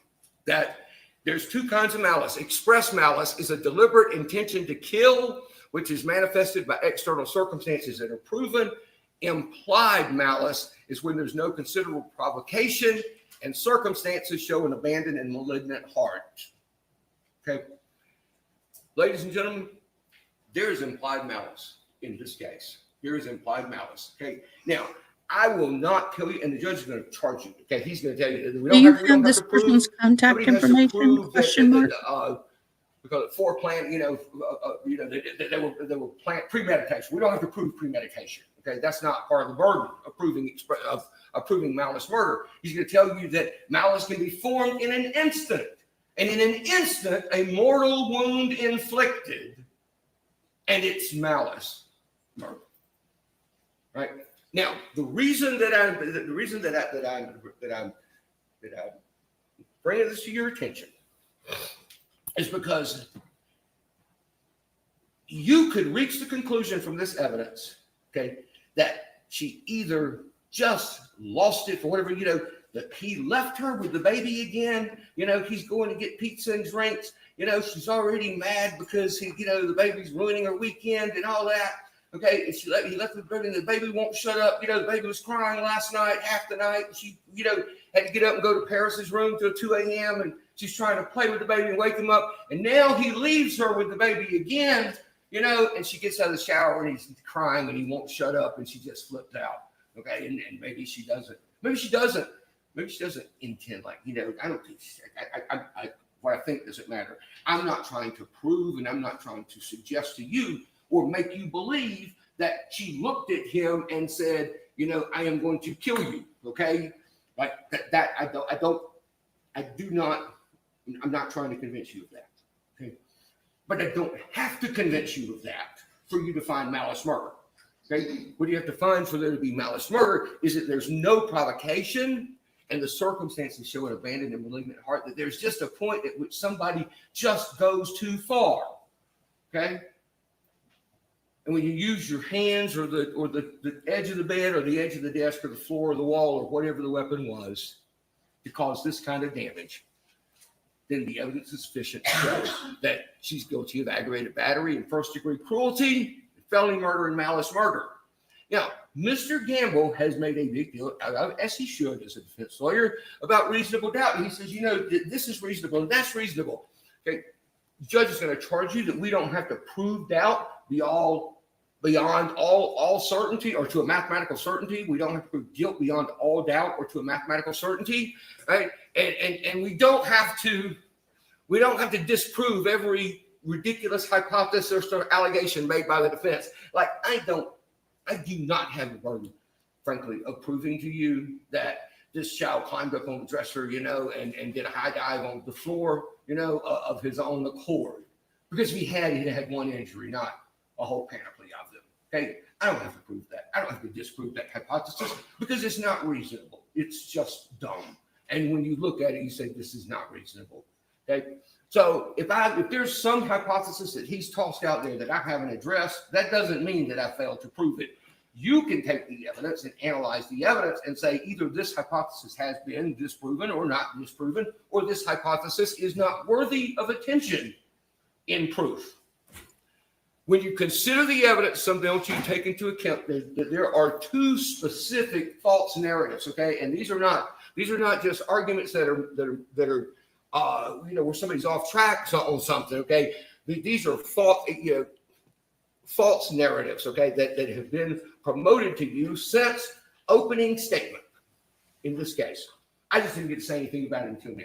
Speaker 4: that there's two kinds of malice. Express malice is a deliberate intention to kill, which is manifested by external circumstances that are proven. Implied malice is when there's no considerable provocation and circumstances show an abandoned and malignant heart. Okay. Ladies and gentlemen, there is implied malice in this case. There is implied malice. Okay. Now, I will not kill you, and the judge is going to charge you. Okay, he's going to tell you.
Speaker 1: Do you have this person's contact
Speaker 4: Somebody has to
Speaker 1: information?
Speaker 4: prove
Speaker 1: Question mark.
Speaker 4: Because foreplanned, they were planned premeditation. We don't have to prove premeditation. Okay, that's not part of the burden of proving malice murder. He's going to tell you that malice can be formed in an instant, and in an instant, a mortal wound inflicted, and it's malice murder. Right now, the reason that I'm bringing this to your attention is because you could reach the conclusion from this evidence, okay, that she either just lost it for whatever, that he left her with the baby again, he's going to get pizza and drinks, she's already mad because the baby's ruining her weekend and all that. Okay, and he left the baby, and the baby won't shut up. The baby was crying last night, half the night. She, had to get up and go to Paris's room till 2 a.m. and she's trying to play with the baby and wake him up. And now he leaves her with the baby again, and she gets out of the shower and he's crying and he won't shut up and she just flipped out. Okay, and maybe she doesn't. Maybe she doesn't intend I don't think. What I think doesn't matter. I'm not trying to prove and I'm not trying to suggest to you or make you believe that she looked at him and said, I am going to kill you. Okay, like that. I'm not trying to convince you of that. Okay, but I don't have to convince you of that for you to find malice murder. Okay, what you have to find for there to be malice murder is that there's no provocation and the circumstances show an abandoned and malignant heart, that there's just a point at which somebody just goes too far. Okay. And when you use your hands or the edge of the bed or the edge of the desk or the floor or the wall or whatever the weapon was to cause this kind of damage, then the evidence is sufficient to show that she's guilty of aggravated battery and first-degree cruelty, felony murder, and malice murder. Now, Mr. Gamble has made a big deal, as he should as a defense lawyer, about reasonable doubt. And he says, this is reasonable and that's reasonable. Okay, the judge is going to charge you that we don't have to prove doubt beyond all certainty or to a mathematical certainty. We don't have to prove guilt beyond all doubt or to a mathematical certainty, right? And we don't have to disprove every ridiculous hypothesis or allegation made by the defense. Like I do not have the burden, frankly, of proving to you that this child climbed up on the dresser, and did a high dive on the floor, of his own accord. Because he had one injury, not a whole panoply of them. Okay, I don't have to prove that. I don't have to disprove that hypothesis because it's not reasonable. It's just dumb. And when you look at it, you say this is not reasonable. Okay, so if there's some hypothesis that he's tossed out there that I haven't addressed, that doesn't mean that I failed to prove it. You can take the evidence and analyze the evidence and say either this hypothesis has been disproven or not disproven, or this hypothesis is not worthy of attention in proof. When you consider the evidence, something else you take into account that there are two specific false narratives. Okay, and these are not just arguments that are where somebody's off track on something. Okay, these are false narratives. Okay, that have been promoted to you since opening statement. In this case, I just didn't get to say anything about it until now.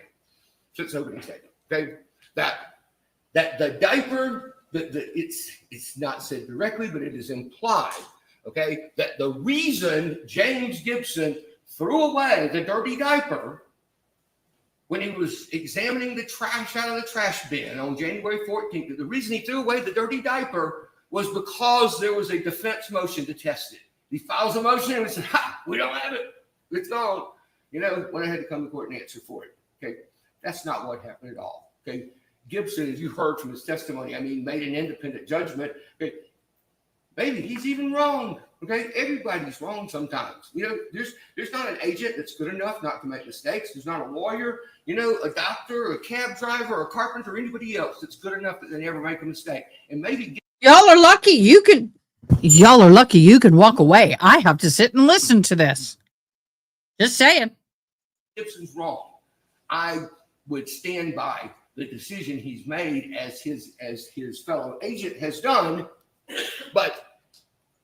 Speaker 4: Since opening statement. Okay, that the diaper. It's not said directly, but it is implied, okay, that the reason James Gibson threw away the dirty diaper when he was examining the trash out of the trash bin on January 14th, the reason he threw away the dirty diaper was because there was a defense motion to test it. He files a motion and we said, we don't have it. It's gone. When I had to come to court and answer for it. Okay, that's not what happened at all. Okay. Gibson, as you heard from his testimony, made an independent judgment. Okay, maybe he's even wrong. Okay, everybody's wrong sometimes. There's not an agent that's good enough not to make mistakes. There's not a lawyer, a doctor, a cab driver, a carpenter, or anybody else that's good enough that they never make a mistake. And maybe
Speaker 1: Y'all are lucky you can walk away. I have to sit and listen to this. Just saying.
Speaker 4: Gibson's wrong. I would stand by the decision he's made as his fellow agent has done, but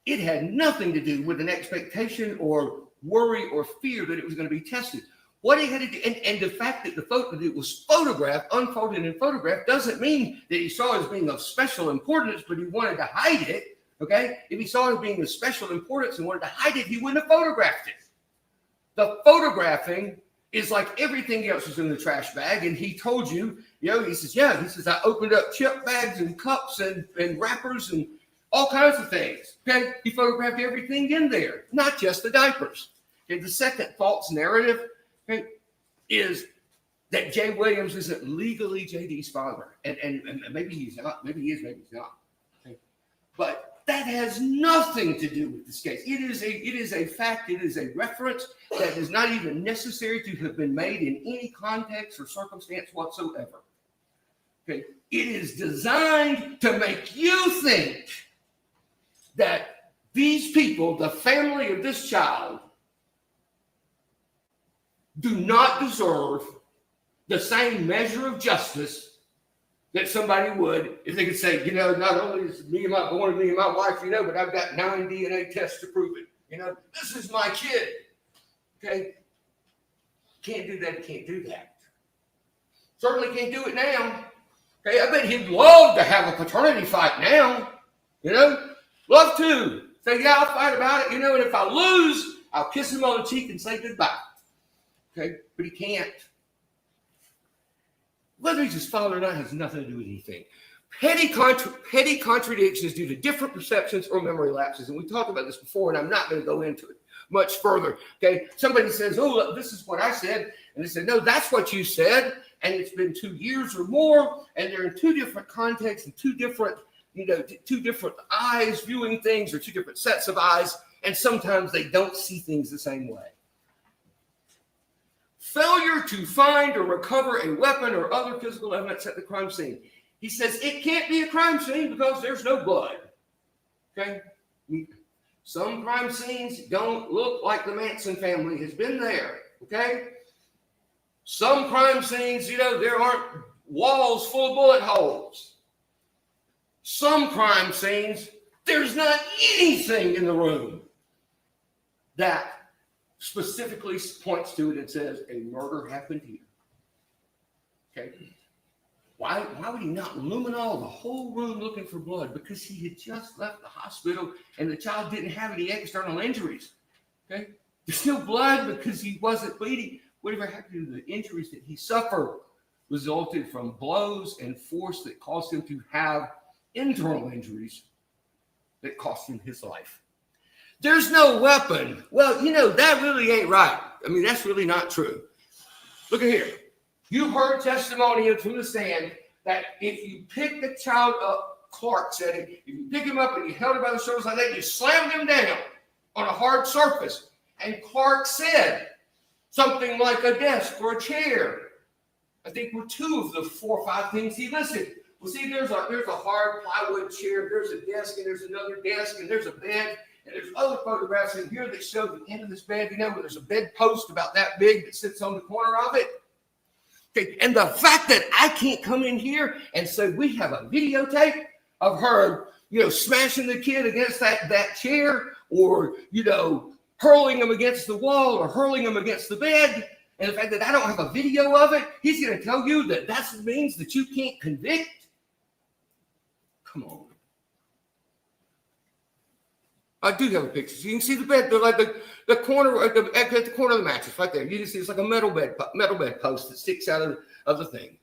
Speaker 4: it had nothing to do with an expectation or worry or fear that it was going to be tested. What he had to do, and the fact that that it was photographed, unfolded and photographed, doesn't mean that he saw it as being of special importance, but he wanted to hide it. Okay, if he saw it as being of special importance and wanted to hide it, he wouldn't have photographed it. The photographing is like everything else was in the trash bag, and he told you, he says, I opened up chip bags and cups and wrappers and all kinds of things. Okay, he photographed everything in there, not just the diapers. Okay, the second false narrative is that Jay Williams isn't legally JD's father. And maybe he's not, maybe he is, maybe he's not. Okay. But that has nothing to do with this case. It is a fact, it is a reference that is not even necessary to have been made in any context or circumstance whatsoever. Okay. It is designed to make you think that these people, the family of this child, do not deserve the same measure of justice that somebody would if they could say, not only is me and my wife, but I've got 9 DNA tests to prove it. This is my kid. Okay? Can't do that. Can't do that. Certainly can't do it now. Okay? I bet he'd love to have a paternity fight now. Love to. Say, I'll fight about it. And if I lose, I'll kiss him on the cheek and say goodbye. Okay, but he can't. Whether he's his father or not has nothing to do with anything. Petty contradictions due to different perceptions or memory lapses. And we talked about this before, and I'm not going to go into it much further. Okay, somebody says, oh, this is what I said. And they said, no, that's what you said. And it's been 2 years or more. And they're in two different contexts and two different eyes viewing things, or two different sets of eyes. And sometimes they don't see things the same way. Failure to find or recover a weapon or other physical evidence at the crime scene. He says it can't be a crime scene because there's no blood. Okay? Some crime scenes don't look like the Manson family has been there. Okay? Some crime scenes, there aren't walls full of bullet holes. Some crime scenes, there's not anything in the room that specifically points to it and says a murder happened here. Okay. Why would he not luminol the whole room looking for blood? Because he had just left the hospital and the child didn't have any external injuries. Okay. There's still blood because he wasn't bleeding. Whatever happened to the injuries that he suffered resulted from blows and force that caused him to have internal injuries that cost him his life. There's no weapon. Well, that really ain't right. I mean, that's really not true. Look at here. You heard testimony from the stand that if you pick the child up, Clark said it, if you pick him up and you held him by the shoulders like that, you slammed him down on a hard surface. And Clark said something like a desk or a chair. I think were 2 of the 4 or 5 things he listed. Well, see, there's a hard plywood chair, there's a desk, and there's another desk, and there's a bed. And there's other photographs in here that show the end of this bed, where there's a bed post about that big that sits on the corner of it. Okay, and the fact that I can't come in here and say we have a videotape of her, smashing the kid against that chair, or, hurling him against the wall or hurling him against the bed, and the fact that I don't have a video of it, he's going to tell you that means that you can't convict? Come on. I do have a picture. So you can see the bed. They're like the corner at the corner of the mattress right there. You can see it's like a metal bed post that sticks out of the thing.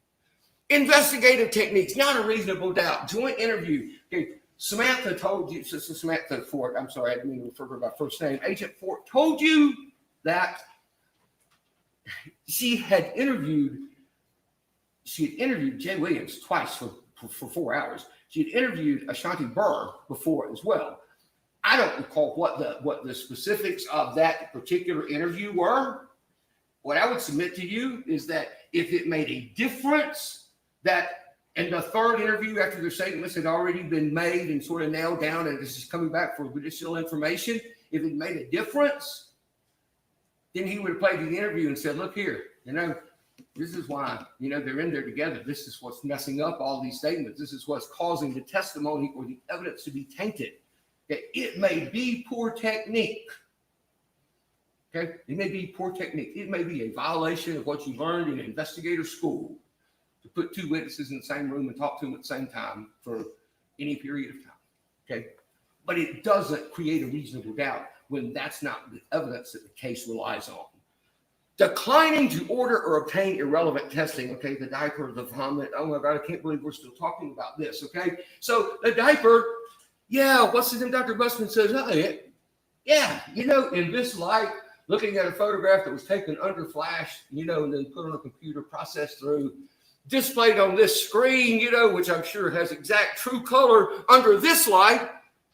Speaker 4: Investigative techniques, not a reasonable doubt. Joint interview. Okay, Samantha told you, so Samantha Fort, I'm sorry, I didn't mean to refer to her by first name. Agent Fort told you that she had interviewed Jay Williams twice for 4 hours. She had interviewed Ashanti Burr before as well. I don't recall what the specifics of that particular interview were. What I would submit to you is that if it made a difference that in the third interview after their statements had already been made and sort of nailed down and this is coming back for additional information, if it made a difference, then he would have played the interview and said, look here, this is why, they're in there together. This is what's messing up all these statements. This is what's causing the testimony or the evidence to be tainted. It may be poor technique, Okay, it may be poor technique. It may be a violation of what you learned in investigator school to put two witnesses in the same room and talk to them at the same time for any period of time. Okay, but it doesn't create a reasonable doubt when that's not the evidence that the case relies on. Declining to order or obtain irrelevant testing. Okay, the diaper, the vomit. Oh my God, I can't believe we're still talking about this. Okay, so the diaper, yeah, what's his name? Dr. Busman says, oh, yeah, in this light, looking at a photograph that was taken under flash, and then put on a computer, processed through, displayed on this screen, which I'm sure has exact true color under this light.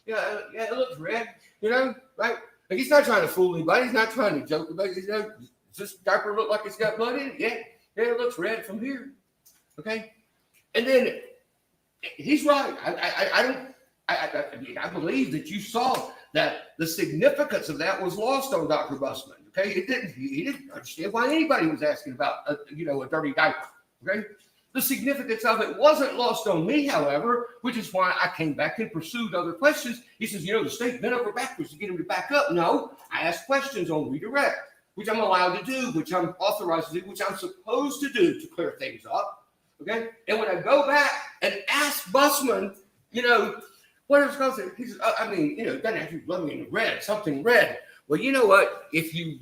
Speaker 4: Yeah, it looks red, right? Like he's not trying to fool anybody. He's not trying to joke about it. Does this diaper look like it's got blood in it? Yeah, it looks red from here. Okay. And then he's right. I believe that you saw that the significance of that was lost on Dr. Busman. Okay, he didn't understand why anybody was asking about a dirty diaper. Okay, the significance of it wasn't lost on me, however, which is why I came back and pursued other questions. He says, the state bent over backwards to get him to back up. No, I asked questions on redirect, which I'm allowed to do, which I'm authorized to do, which I'm supposed to do to clear things up. Okay, and when I go back and ask Busman, what is going to say? He says, doesn't have to be blood in red, something red. Well, you know what? If you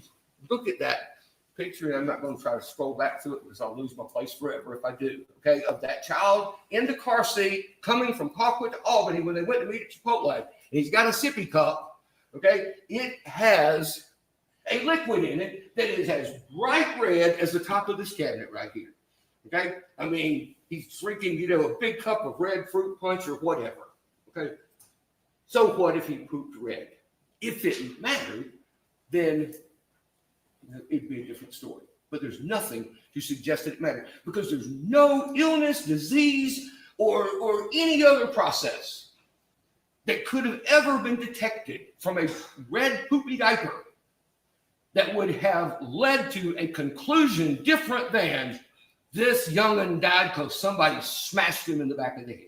Speaker 4: look at that picture, and I'm not going to try to scroll back through it because I'll lose my place forever if I do, okay, of that child in the car seat coming from Colquitt to Albany when they went to meet at Chipotle, and he's got a sippy cup, okay? It has a liquid in it that is as bright red as the top of this cabinet right here, okay? He's drinking, a big cup of red fruit punch or whatever. Okay, so what if he pooped red? If it mattered, then it'd be a different story. But there's nothing to suggest that it mattered because there's no illness, disease, or any other process that could have ever been detected from a red poopy diaper that would have led to a conclusion different than this young'un died because somebody smashed him in the back of the head.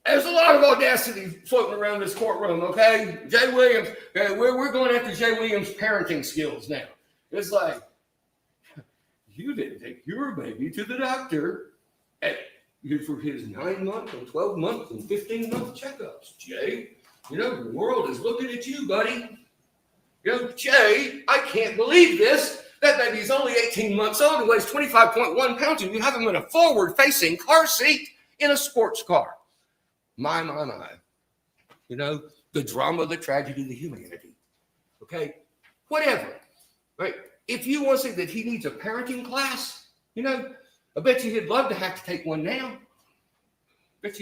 Speaker 4: There's a lot of audacity floating around this courtroom, okay? Jay Williams, we're going after Jay Williams' parenting skills now. It's like, you didn't take your baby to the doctor for his 9-month and 12-month and 15-month checkups, Jay. The world is looking at you, buddy. Jay, I can't believe this. That baby's only 18 months old and weighs 25.1 pounds, and you have him in a forward-facing car seat in a sports car. My. The drama, the tragedy, the humanity. Okay? Whatever. Right? If you want to say that he needs a parenting class, I bet you he'd love to have to take one now. And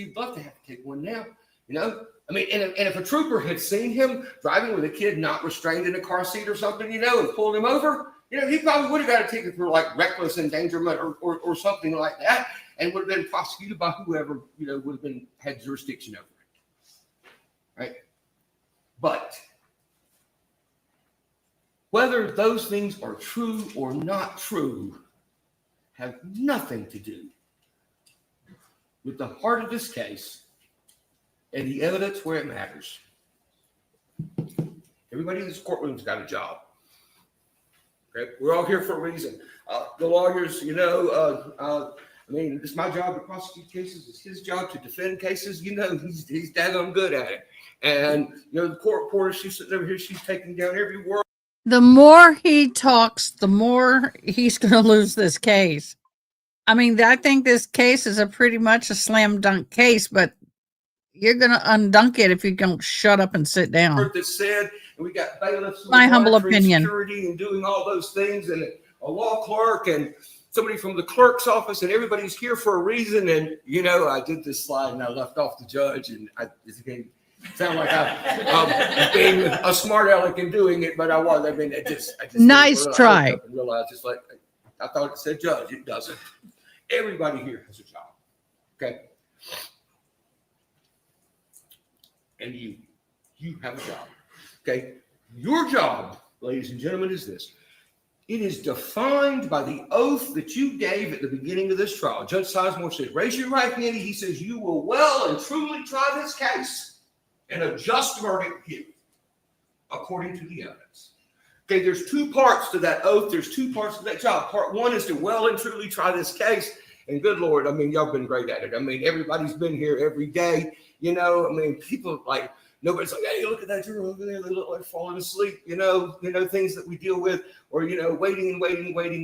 Speaker 4: if a trooper had seen him driving with a kid not restrained in a car seat or something, and pulled him over, he probably would have got a ticket for like reckless endangerment or something like that, and would have been prosecuted by whoever, would have had jurisdiction over it. Right? But whether those things are true or not true have nothing to do with the heart of this case and the evidence where it matters. Everybody in this courtroom's got a job. Okay? We're all here for a reason. The lawyers, it's my job to prosecute cases. It's his job to defend cases. He's daggone good at it. And, the court reporter, she's sitting over here, she's taking down every word.
Speaker 1: The more he talks, the more he's going to lose this case. I think this case is pretty much a slam dunk case, but you're going to undunk it if you don't shut up and sit down.
Speaker 4: That said, and we got bailiffs,
Speaker 1: my humble opinion,
Speaker 4: security, and doing all those things, and a law clerk, and somebody from the clerk's office, and everybody's here for a reason. And I did this slide, and I left off the judge, and it sound like I'm being a smart aleck in doing it, but I was. I just
Speaker 1: nice try.
Speaker 4: And realized, just like I thought it said judge, it doesn't. Everybody here has a job, okay? And you have a job, okay? Your job, ladies and gentlemen, is this. It is defined by the oath that you gave at the beginning of this trial. Judge Sizemore said, raise your right hand. He says, you will well and truly try this case and a just verdict give according to the evidence. Okay, there's two parts to that oath. There's two parts to that job. Part one is to well and truly try this case. And good Lord, I mean, y'all been great at it. I mean, everybody's been here every day. You know, I mean, people like, nobody's like, hey, look at that juror over there. They look like falling asleep, you know, things that we deal with, or, you know, waiting,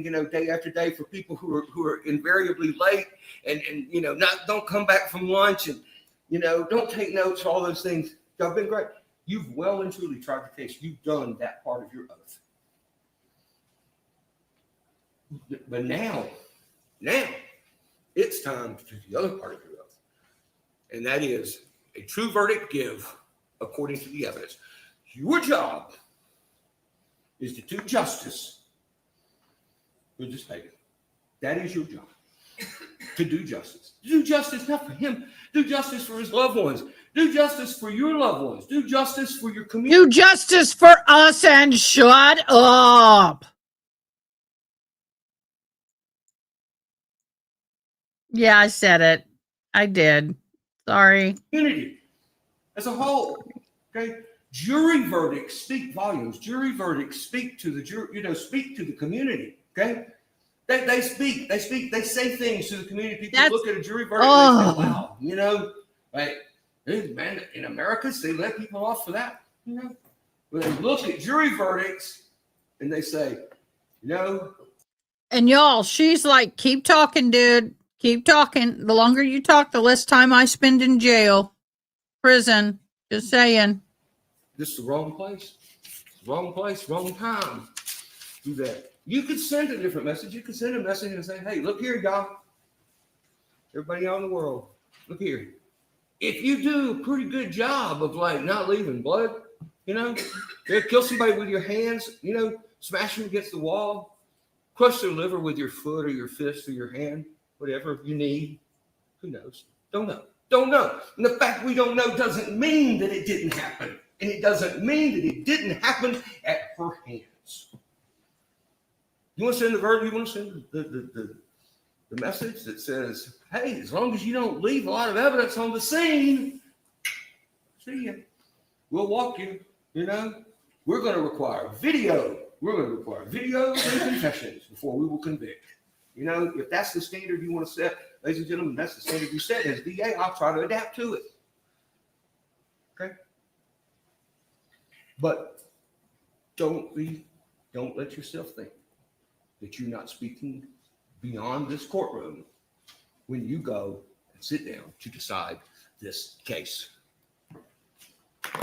Speaker 4: you know, day after day for people who are invariably late and you know, don't come back from lunch and, you know, don't take notes, all those things. Y'all been great. You've well and truly tried the case. You've done that part of your oath. But now it's time to do the other part of your oath. And that is a true verdict give according to the evidence. Your job is to do justice with this baby. That is your job. To do justice. Do justice not for him. Do justice for his loved ones. Do justice for your loved ones. Do justice for your community.
Speaker 1: Do justice for us and shut up. Yeah, I said it. I did. Sorry.
Speaker 4: Community as a whole. Okay. Jury verdicts speak volumes. Jury verdicts speak to the jury, you know, speak to the community. Okay. They speak, they say things to the community. People look at a jury verdict and they say, wow, you know, like, man, in America, they let people off for that, you know. But they look at jury verdicts and they say, you know.
Speaker 1: And y'all, she's like, keep talking, dude. Keep talking. The longer you talk, the less time I spend in jail, prison. Just saying.
Speaker 4: This is the wrong place. Wrong place, wrong time. Do that. You could send a different message. You could send a message and say, hey, look here, y'all. Everybody out in the world, look here. If you do a pretty good job of like not leaving blood, you know, kill somebody with your hands, you know, smash them against the wall, crush their liver with your foot or your fist or your hand, whatever you need. Who knows? Don't know. Don't know. And the fact we don't know doesn't mean that it didn't happen. And it doesn't mean that it didn't happen at her hands. You want to send the verdict? You want to send the message that says, hey, as long as you don't leave a lot of evidence on the scene, see ya. We'll walk you, you know. We're going to require video. We're going to require videos and confessions before we will convict. You know, if that's the standard you want to set, ladies and gentlemen, that's the standard you set. As DA, I'll try to adapt to it. Okay? But don't let yourself think that you're not speaking beyond this courtroom when you go and sit down to decide this case.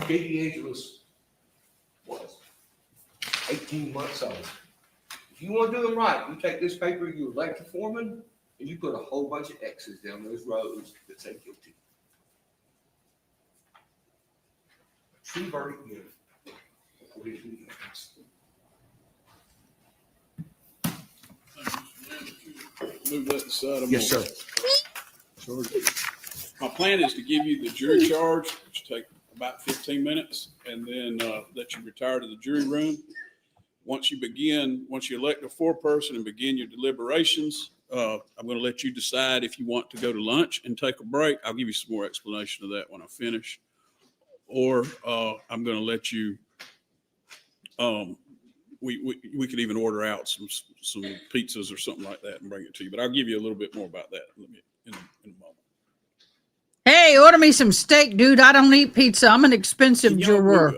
Speaker 4: Katie Angelus was 18 months old. If you want to do them right, you take this paper, you elect a foreman, and you put a whole bunch of X's down those rows that say guilty. A true verdict give according to the evidence.
Speaker 3: Move that aside.
Speaker 4: Yes, sir.
Speaker 3: My plan is to give you the jury charge, which take about 15 minutes, and then let you retire to the jury room. Once you elect a foreperson and begin your deliberations, I'm going to let you decide if you want to go to lunch and take a break. I'll give you some more explanation of that when I finish. Or I'm going to let you, we could even order out some pizzas or something like that and bring it to you. But I'll give you a little bit more about that in a moment.
Speaker 1: Hey, order me some steak, dude. I don't eat pizza. I'm an expensive juror.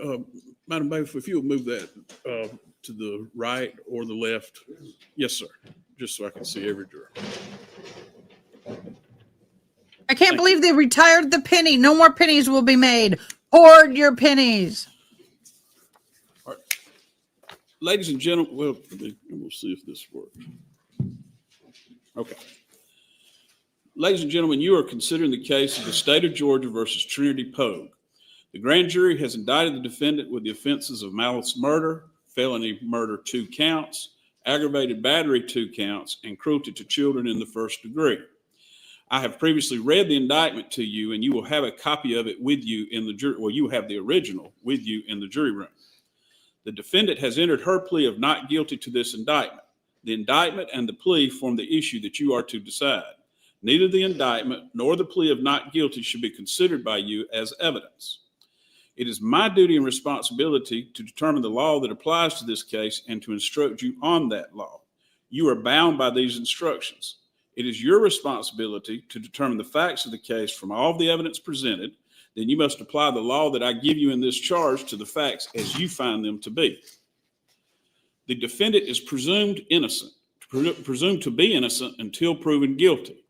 Speaker 3: Madam Bailiff, if you'll move that to the right or the left. Yes, sir. Just so I can see every juror.
Speaker 1: I can't believe they retired the penny. No more pennies will be made. Hoard your pennies.
Speaker 3: All right. Ladies and gentlemen, well, we'll see if this works. Okay. Ladies and gentlemen, you are considering the case of the state of Georgia versus Trinity Poague. The grand jury has indicted the defendant with the offenses of malice murder, felony murder 2 counts, aggravated battery 2 counts, and cruelty to children in the 1st degree. I have previously read the indictment to you, and you will have a copy of it with you in the jury. Well, you have the original with you in the jury room. The defendant has entered her plea of not guilty to this indictment. The indictment and the plea form the issue that you are to decide. Neither the indictment nor the plea of not guilty should be considered by you as evidence. It is my duty and responsibility to determine the law that applies to this case and to instruct you on that law. You are bound by these instructions. It is your responsibility to determine the facts of the case from all of the evidence presented. Then you must apply the law that I give you in this charge to the facts as you find them to be. The defendant is presumed innocent, presumed to be innocent until proven guilty.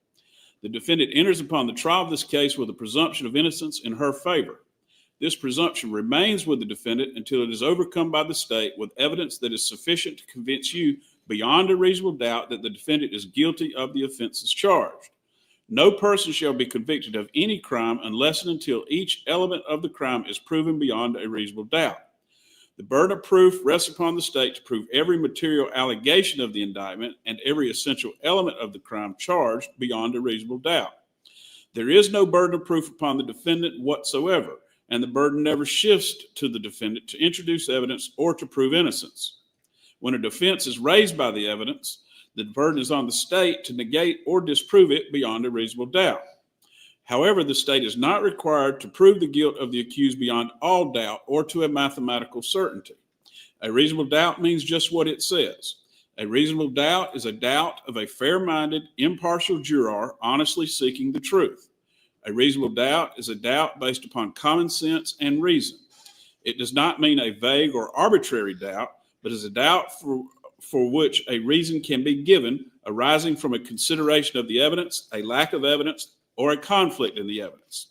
Speaker 3: The defendant enters upon the trial of this case with a presumption of innocence in her favor. This presumption remains with the defendant until it is overcome by the state with evidence that is sufficient to convince you beyond a reasonable doubt that the defendant is guilty of the offenses charged. No person shall be convicted of any crime unless and until each element of the crime is proven beyond a reasonable doubt. The burden of proof rests upon the state to prove every material allegation of the indictment and every essential element of the crime charged beyond a reasonable doubt. There is no burden of proof upon the defendant whatsoever, and the burden never shifts to the defendant to introduce evidence or to prove innocence. When a defense is raised by the evidence, the burden is on the state to negate or disprove it beyond a reasonable doubt. However, the state is not required to prove the guilt of the accused beyond all doubt or to a mathematical certainty. A reasonable doubt means just what it says. A reasonable doubt is a doubt of a fair-minded, impartial juror honestly seeking the truth. A reasonable doubt is a doubt based upon common sense and reason. It does not mean a vague or arbitrary doubt, but is a doubt for which a reason can be given arising from a consideration of the evidence, a lack of evidence, or a conflict in the evidence.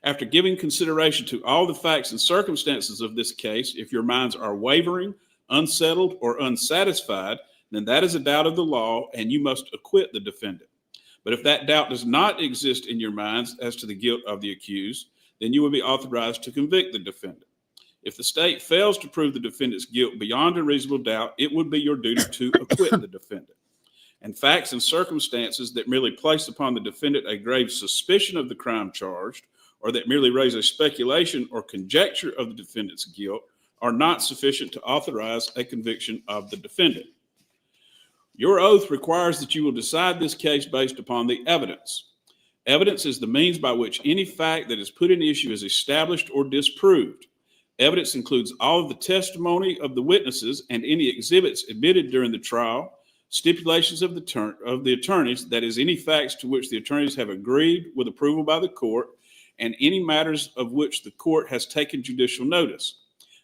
Speaker 3: After giving consideration to all the facts and circumstances of this case, if your minds are wavering, unsettled, or unsatisfied, then that is a doubt of the law and you must acquit the defendant. But if that doubt does not exist in your minds as to the guilt of the accused, then you will be authorized to convict the defendant. If the state fails to prove the defendant's guilt beyond a reasonable doubt, it would be your duty to acquit the defendant. And facts and circumstances that merely place upon the defendant a grave suspicion of the crime charged, or that merely raise a speculation or conjecture of the defendant's guilt, are not sufficient to authorize a conviction of the defendant. Your oath requires that you will decide this case based upon the evidence. Evidence is the means by which any fact that is put in issue is established or disproved. Evidence includes all of the testimony of the witnesses and any exhibits admitted during the trial, stipulations of the attorneys, that is, any facts to which the attorneys have agreed with approval by the court, and any matters of which the court has taken judicial notice.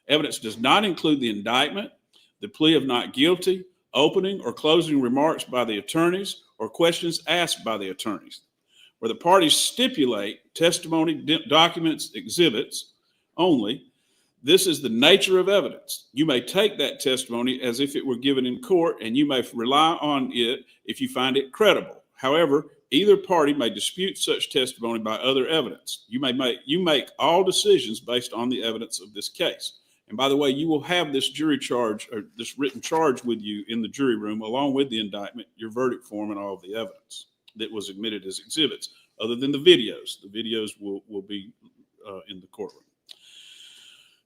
Speaker 3: Evidence does not include the indictment, the plea of not guilty, opening or closing remarks by the attorneys, or questions asked by the attorneys. Where the parties stipulate testimony, documents, exhibits only, this is the nature of evidence. You may take that testimony as if it were given in court, and you may rely on it if you find it credible. However, either party may dispute such testimony by other evidence. You make all decisions based on the evidence of this case. And by the way, you will have this jury charge or this written charge with you in the jury room, along with the indictment, your verdict form, and all of the evidence that was admitted as exhibits, other than the videos. The videos will be in the courtroom.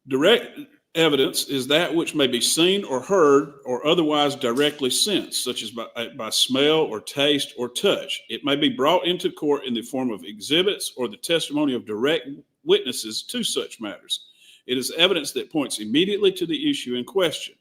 Speaker 3: Direct evidence is that which may be seen or heard or otherwise directly sensed, such as by smell or taste or touch. It may be brought into court in the form of exhibits or the testimony of direct witnesses to such matters. It is evidence that points immediately to the issue in question.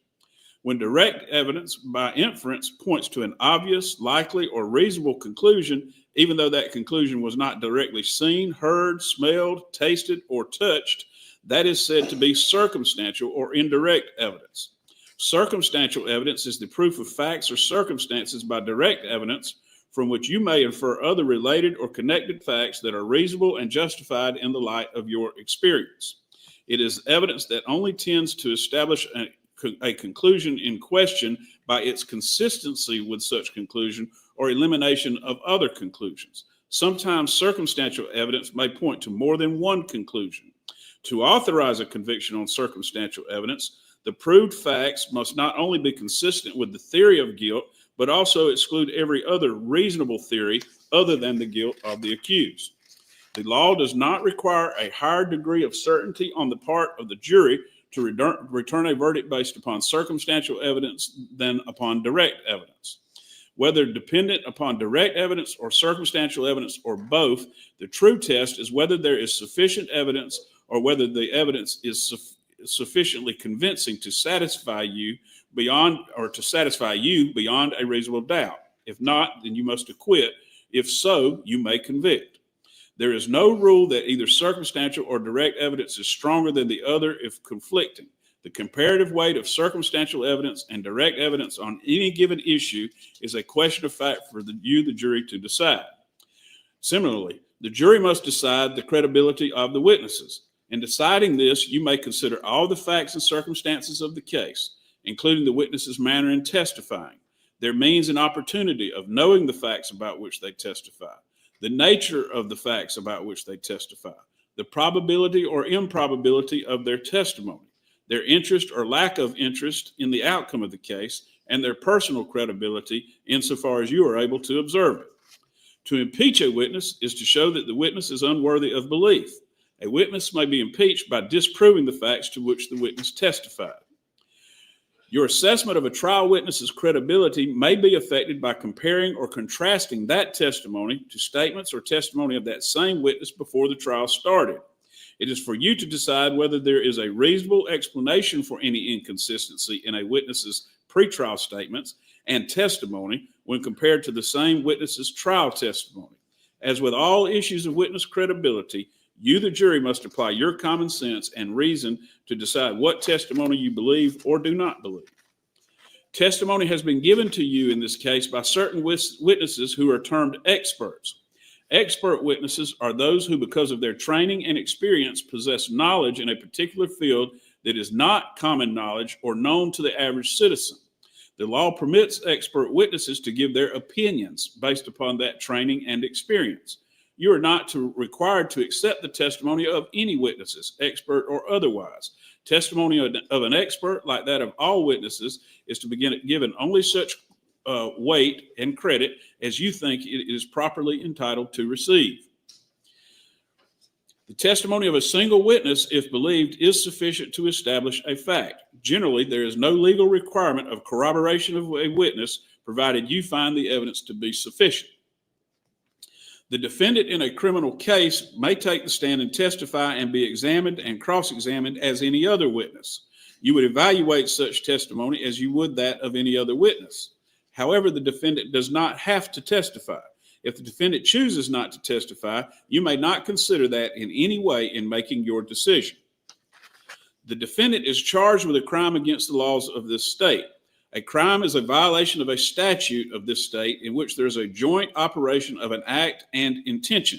Speaker 3: When direct evidence by inference points to an obvious, likely, or reasonable conclusion, even though that conclusion was not directly seen, heard, smelled, tasted, or touched, that is said to be circumstantial or indirect evidence. Circumstantial evidence is the proof of facts or circumstances by direct evidence from which you may infer other related or connected facts that are reasonable and justified in the light of your experience. It is evidence that only tends to establish a conclusion in question by its consistency with such conclusion or elimination of other conclusions. Sometimes circumstantial evidence may point to more than one conclusion. To authorize a conviction on circumstantial evidence, the proved facts must not only be consistent with the theory of guilt, but also exclude every other reasonable theory other than the guilt of the accused. The law does not require a higher degree of certainty on the part of the jury to return a verdict based upon circumstantial evidence than upon direct evidence. Whether dependent upon direct evidence or circumstantial evidence or both, the true test is whether there is sufficient evidence or whether the evidence is sufficiently convincing to satisfy you beyond a reasonable doubt. If not, then you must acquit. If so, you may convict. There is no rule that either circumstantial or direct evidence is stronger than the other if conflicting. The comparative weight of circumstantial evidence and direct evidence on any given issue is a question of fact for the jury, to decide. Similarly, the jury must decide the credibility of the witnesses. In deciding this, you may consider all the facts and circumstances of the case, including the witness's manner in testifying, their means and opportunity of knowing the facts about which they testify, the nature of the facts about which they testify, the probability or improbability of their testimony, their interest or lack of interest in the outcome of the case, and their personal credibility insofar as you are able to observe it. To impeach a witness is to show that the witness is unworthy of belief. A witness may be impeached by disproving the facts to which the witness testified. Your assessment of a trial witness's credibility may be affected by comparing or contrasting that testimony to statements or testimony of that same witness before the trial started. It is for you to decide whether there is a reasonable explanation for any inconsistency in a witness's pretrial statements and testimony when compared to the same witness's trial testimony. As with all issues of witness credibility, you, the jury, must apply your common sense and reason to decide what testimony you believe or do not believe. Testimony has been given to you in this case by certain witnesses who are termed experts. Expert witnesses are those who, because of their training and experience, possess knowledge in a particular field that is not common knowledge or known to the average citizen. The law permits expert witnesses to give their opinions based upon that training and experience. You are not required to accept the testimony of any witnesses, expert or otherwise. Testimony of an expert, like that of all witnesses, is to be given only such weight and credit as you think it is properly entitled to receive. The testimony of a single witness, if believed, is sufficient to establish a fact. Generally, there is no legal requirement of corroboration of a witness, provided you find the evidence to be sufficient. The defendant in a criminal case may take the stand and testify and be examined and cross-examined as any other witness. You would evaluate such testimony as you would that of any other witness. However, the defendant does not have to testify. If the defendant chooses not to testify, you may not consider that in any way in making your decision. The defendant is charged with a crime against the laws of this state. A crime is a violation of a statute of this state in which there is a joint operation of an act and intention.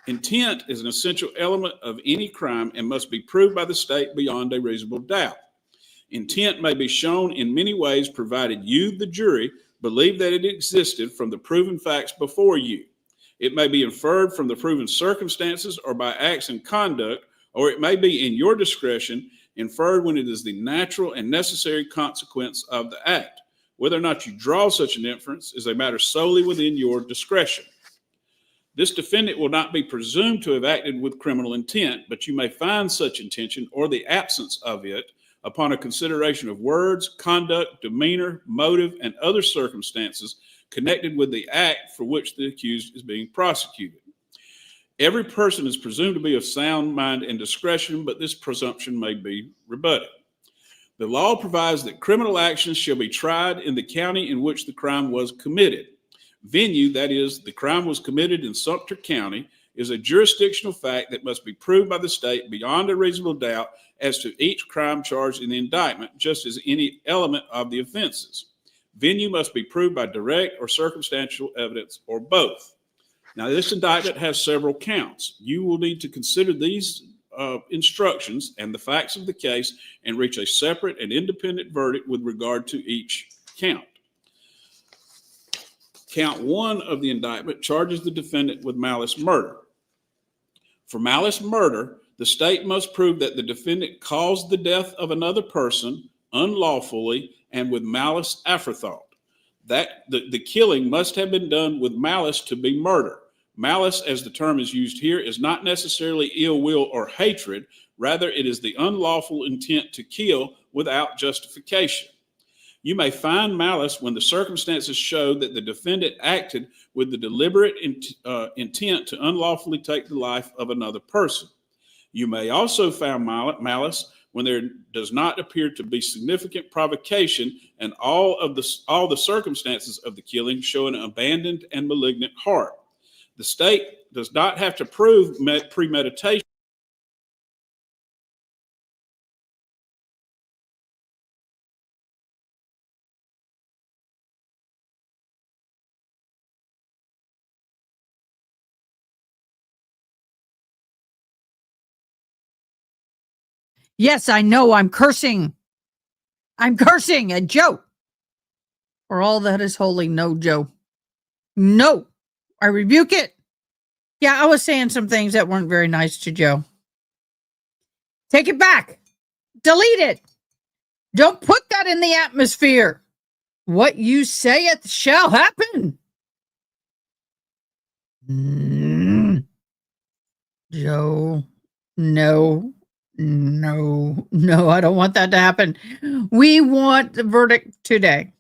Speaker 3: Intent is an essential element of any crime and must be proved by the state beyond a reasonable doubt. Intent may be shown in many ways, provided you, the jury, believe that it existed from the proven facts before you. It may be inferred from the proven circumstances or by acts and conduct, or it may be in your discretion inferred when it is the natural and necessary consequence of the act. Whether or not you draw such an inference is a matter solely within your discretion. This defendant will not be presumed to have acted with criminal intent, but you may find such intention or the absence of it upon a consideration of words, conduct, demeanor, motive, and other circumstances connected with the act for which the accused is being prosecuted. Every person is presumed to be of sound mind and discretion, but this presumption may be rebutted. The law provides that criminal actions shall be tried in the county in which the crime was committed. Venue, that is, the crime was committed in Sumter County, is a jurisdictional fact that must be proved by the state beyond a reasonable doubt as to each crime charged in the indictment, just as any element of the offenses. Venue must be proved by direct or circumstantial evidence or both. Now, this indictment has several counts. You will need to consider these instructions and the facts of the case and reach a separate and independent verdict with regard to each count. Count 1 of the indictment charges the defendant with malice murder. For malice murder, the state must prove that the defendant caused the death of another person unlawfully and with malice aforethought. That the killing must have been done with malice to be murder. Malice, as the term is used here, is not necessarily ill will or hatred. Rather, it is the unlawful intent to kill without justification. You may find malice when the circumstances show that the defendant acted with the deliberate intent to unlawfully take the life of another person. You may also find malice when there does not appear to be significant provocation and all the circumstances of the killing show an abandoned and malignant heart. The state does not have to prove premeditation.
Speaker 1: Yes, I know I'm cursing. I'm cursing at Joe. For all that is holy, no, Joe. No, I rebuke it. Yeah, I was saying some things that weren't very nice to Joe. Take it back. Delete it. Don't put that in the atmosphere. What you say it shall happen. Joe, no, I don't want that to happen. We want the verdict today.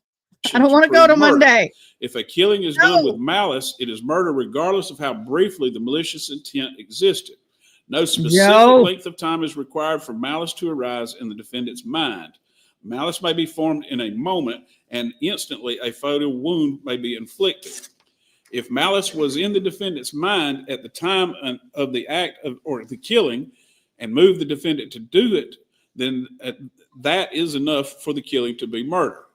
Speaker 1: I don't want to go to Monday.
Speaker 3: If a killing is done with malice, it is murder regardless of how briefly the malicious intent existed. No specific length of time is required for malice to arise in the defendant's mind. Malice may be formed in a moment, and instantly a fatal wound may be inflicted. If malice was in the defendant's mind at the time of the act or the killing and moved the defendant to do it, then that is enough for the killing to be murder.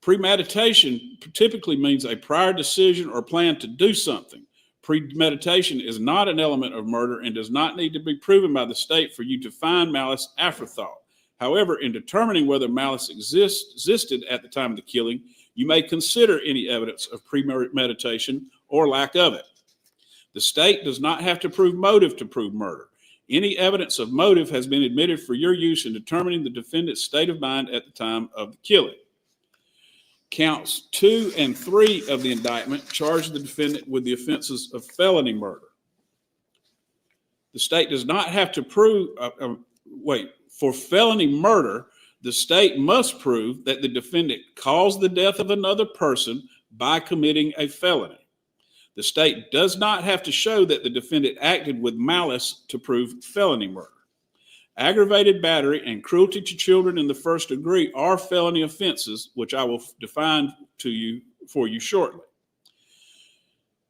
Speaker 3: Premeditation typically means a prior decision or plan to do something. Premeditation is not an element of murder and does not need to be proven by the state for you to find malice afterthought. However, in determining whether malice existed at the time of the killing, you may consider any evidence of premeditation or lack of it. The state does not have to prove motive to prove murder. Any evidence of motive has been admitted for your use in determining the defendant's state of mind at the time of the killing. Counts 2 and 3 of the indictment charge the defendant with the offenses of felony murder. The state does not have to prove, for felony murder, the state must prove that the defendant caused the death of another person by committing a felony. The state does not have to show that the defendant acted with malice to prove felony murder. Aggravated battery and cruelty to children in the first degree are felony offenses, which I will define for you shortly.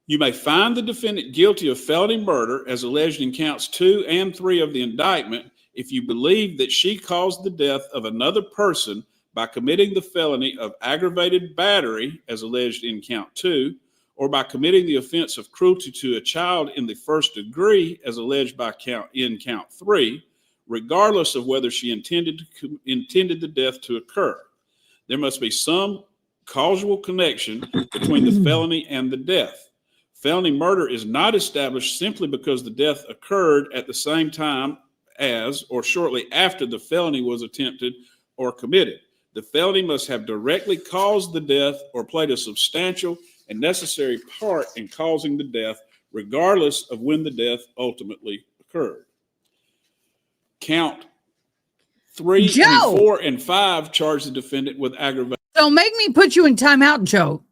Speaker 3: You may find the defendant guilty of felony murder as alleged in counts 2 and 3 of the indictment if you believe that she caused the death of another person by committing the felony of aggravated battery as alleged in count 2, or by committing the offense of cruelty to a child in the first degree as alleged in count 3, regardless of whether she intended the death to occur. There must be some causal connection between the felony and the death. Felony murder is not established simply because the death occurred at the same time as or shortly after the felony was attempted or committed. The felony must have directly caused the death or played a substantial and necessary part in causing the death, regardless of when the death ultimately occurred. Count 3, 4, and 5 charge the defendant with aggravated.
Speaker 1: So make me put you in timeout, Joe.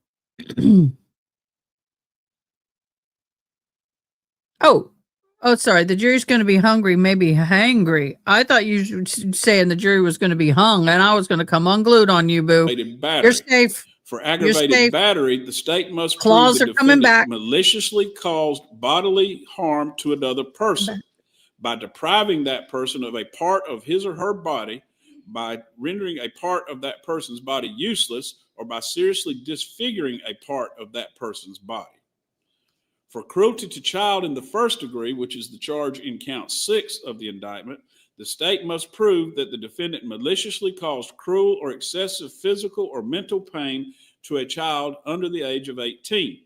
Speaker 1: Oh, sorry. The jury's going to be hungry, maybe hangry. I thought you were saying the jury was going to be hung, and I was going to come unglued on you, boo. You're safe.
Speaker 3: For aggravated battery, the state must prove the defendant maliciously caused bodily harm to another person by depriving that person of a part of his or her body, by rendering a part of that person's body useless, or by seriously disfiguring a part of that person's body. For cruelty to child in the first degree, which is the charge in count 6 of the indictment, the state must prove that the defendant maliciously caused cruel or excessive physical or mental pain to a child under the age of 18.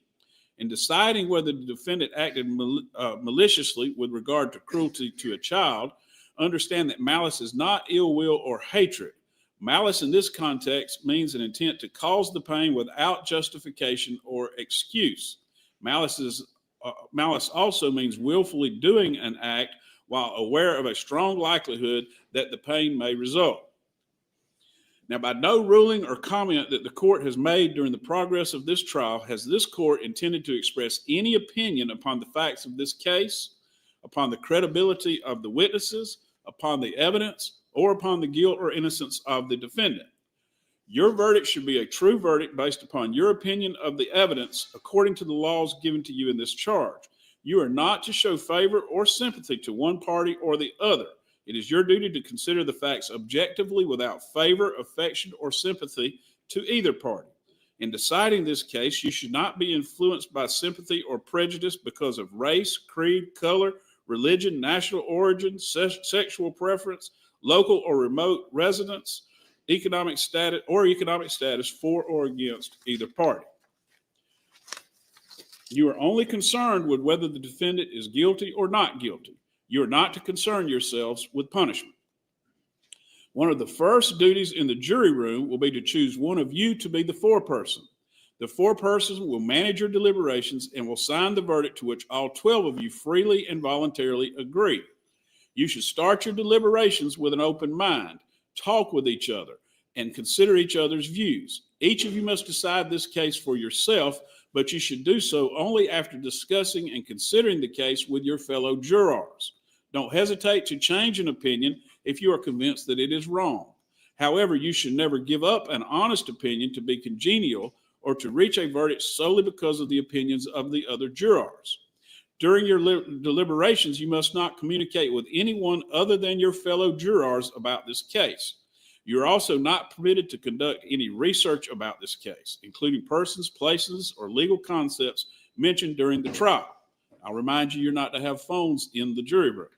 Speaker 3: In deciding whether the defendant acted maliciously with regard to cruelty to a child, understand that malice is not ill will or hatred. Malice in this context means an intent to cause the pain without justification or excuse. Malice also means willfully doing an act while aware of a strong likelihood that the pain may result. Now, by no ruling or comment that the court has made during the progress of this trial has this court intended to express any opinion upon the facts of this case, upon the credibility of the witnesses, upon the evidence, or upon the guilt or innocence of the defendant. Your verdict should be a true verdict based upon your opinion of the evidence according to the laws given to you in this charge. You are not to show favor or sympathy to one party or the other. It is your duty to consider the facts objectively without favor, affection, or sympathy to either party. In deciding this case, you should not be influenced by sympathy or prejudice because of race, creed, color, religion, national origin, sexual preference, local or remote residence, economic status for or against either party. You are only concerned with whether the defendant is guilty or not guilty. You are not to concern yourselves with punishment. One of the first duties in the jury room will be to choose one of you to be the foreperson. The foreperson will manage your deliberations and will sign the verdict to which all 12 of you freely and voluntarily agree. You should start your deliberations with an open mind, talk with each other, and consider each other's views. Each of you must decide this case for yourself, but you should do so only after discussing and considering the case with your fellow jurors. Don't hesitate to change an opinion if you are convinced that it is wrong. However, you should never give up an honest opinion to be congenial or to reach a verdict solely because of the opinions of the other jurors. During your deliberations, you must not communicate with anyone other than your fellow jurors about this case. You are also not permitted to conduct any research about this case, including persons, places, or legal concepts mentioned during the trial. I'll remind you, you're not to have phones in the jury room.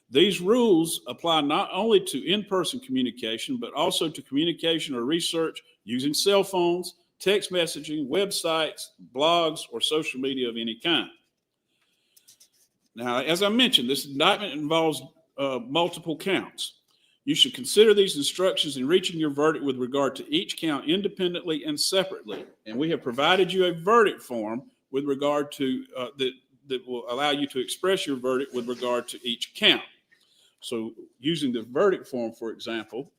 Speaker 3: These rules apply not only to in-person communication, but also to communication or research using cell phones, text messaging, websites, blogs, or social media of any kind. Now, as I mentioned, this indictment involves multiple counts. You should consider these instructions in reaching your verdict with regard to each count independently and separately. And we have provided you a verdict form with regard to that will allow you to express your verdict with regard to each count. So using the verdict form, for example,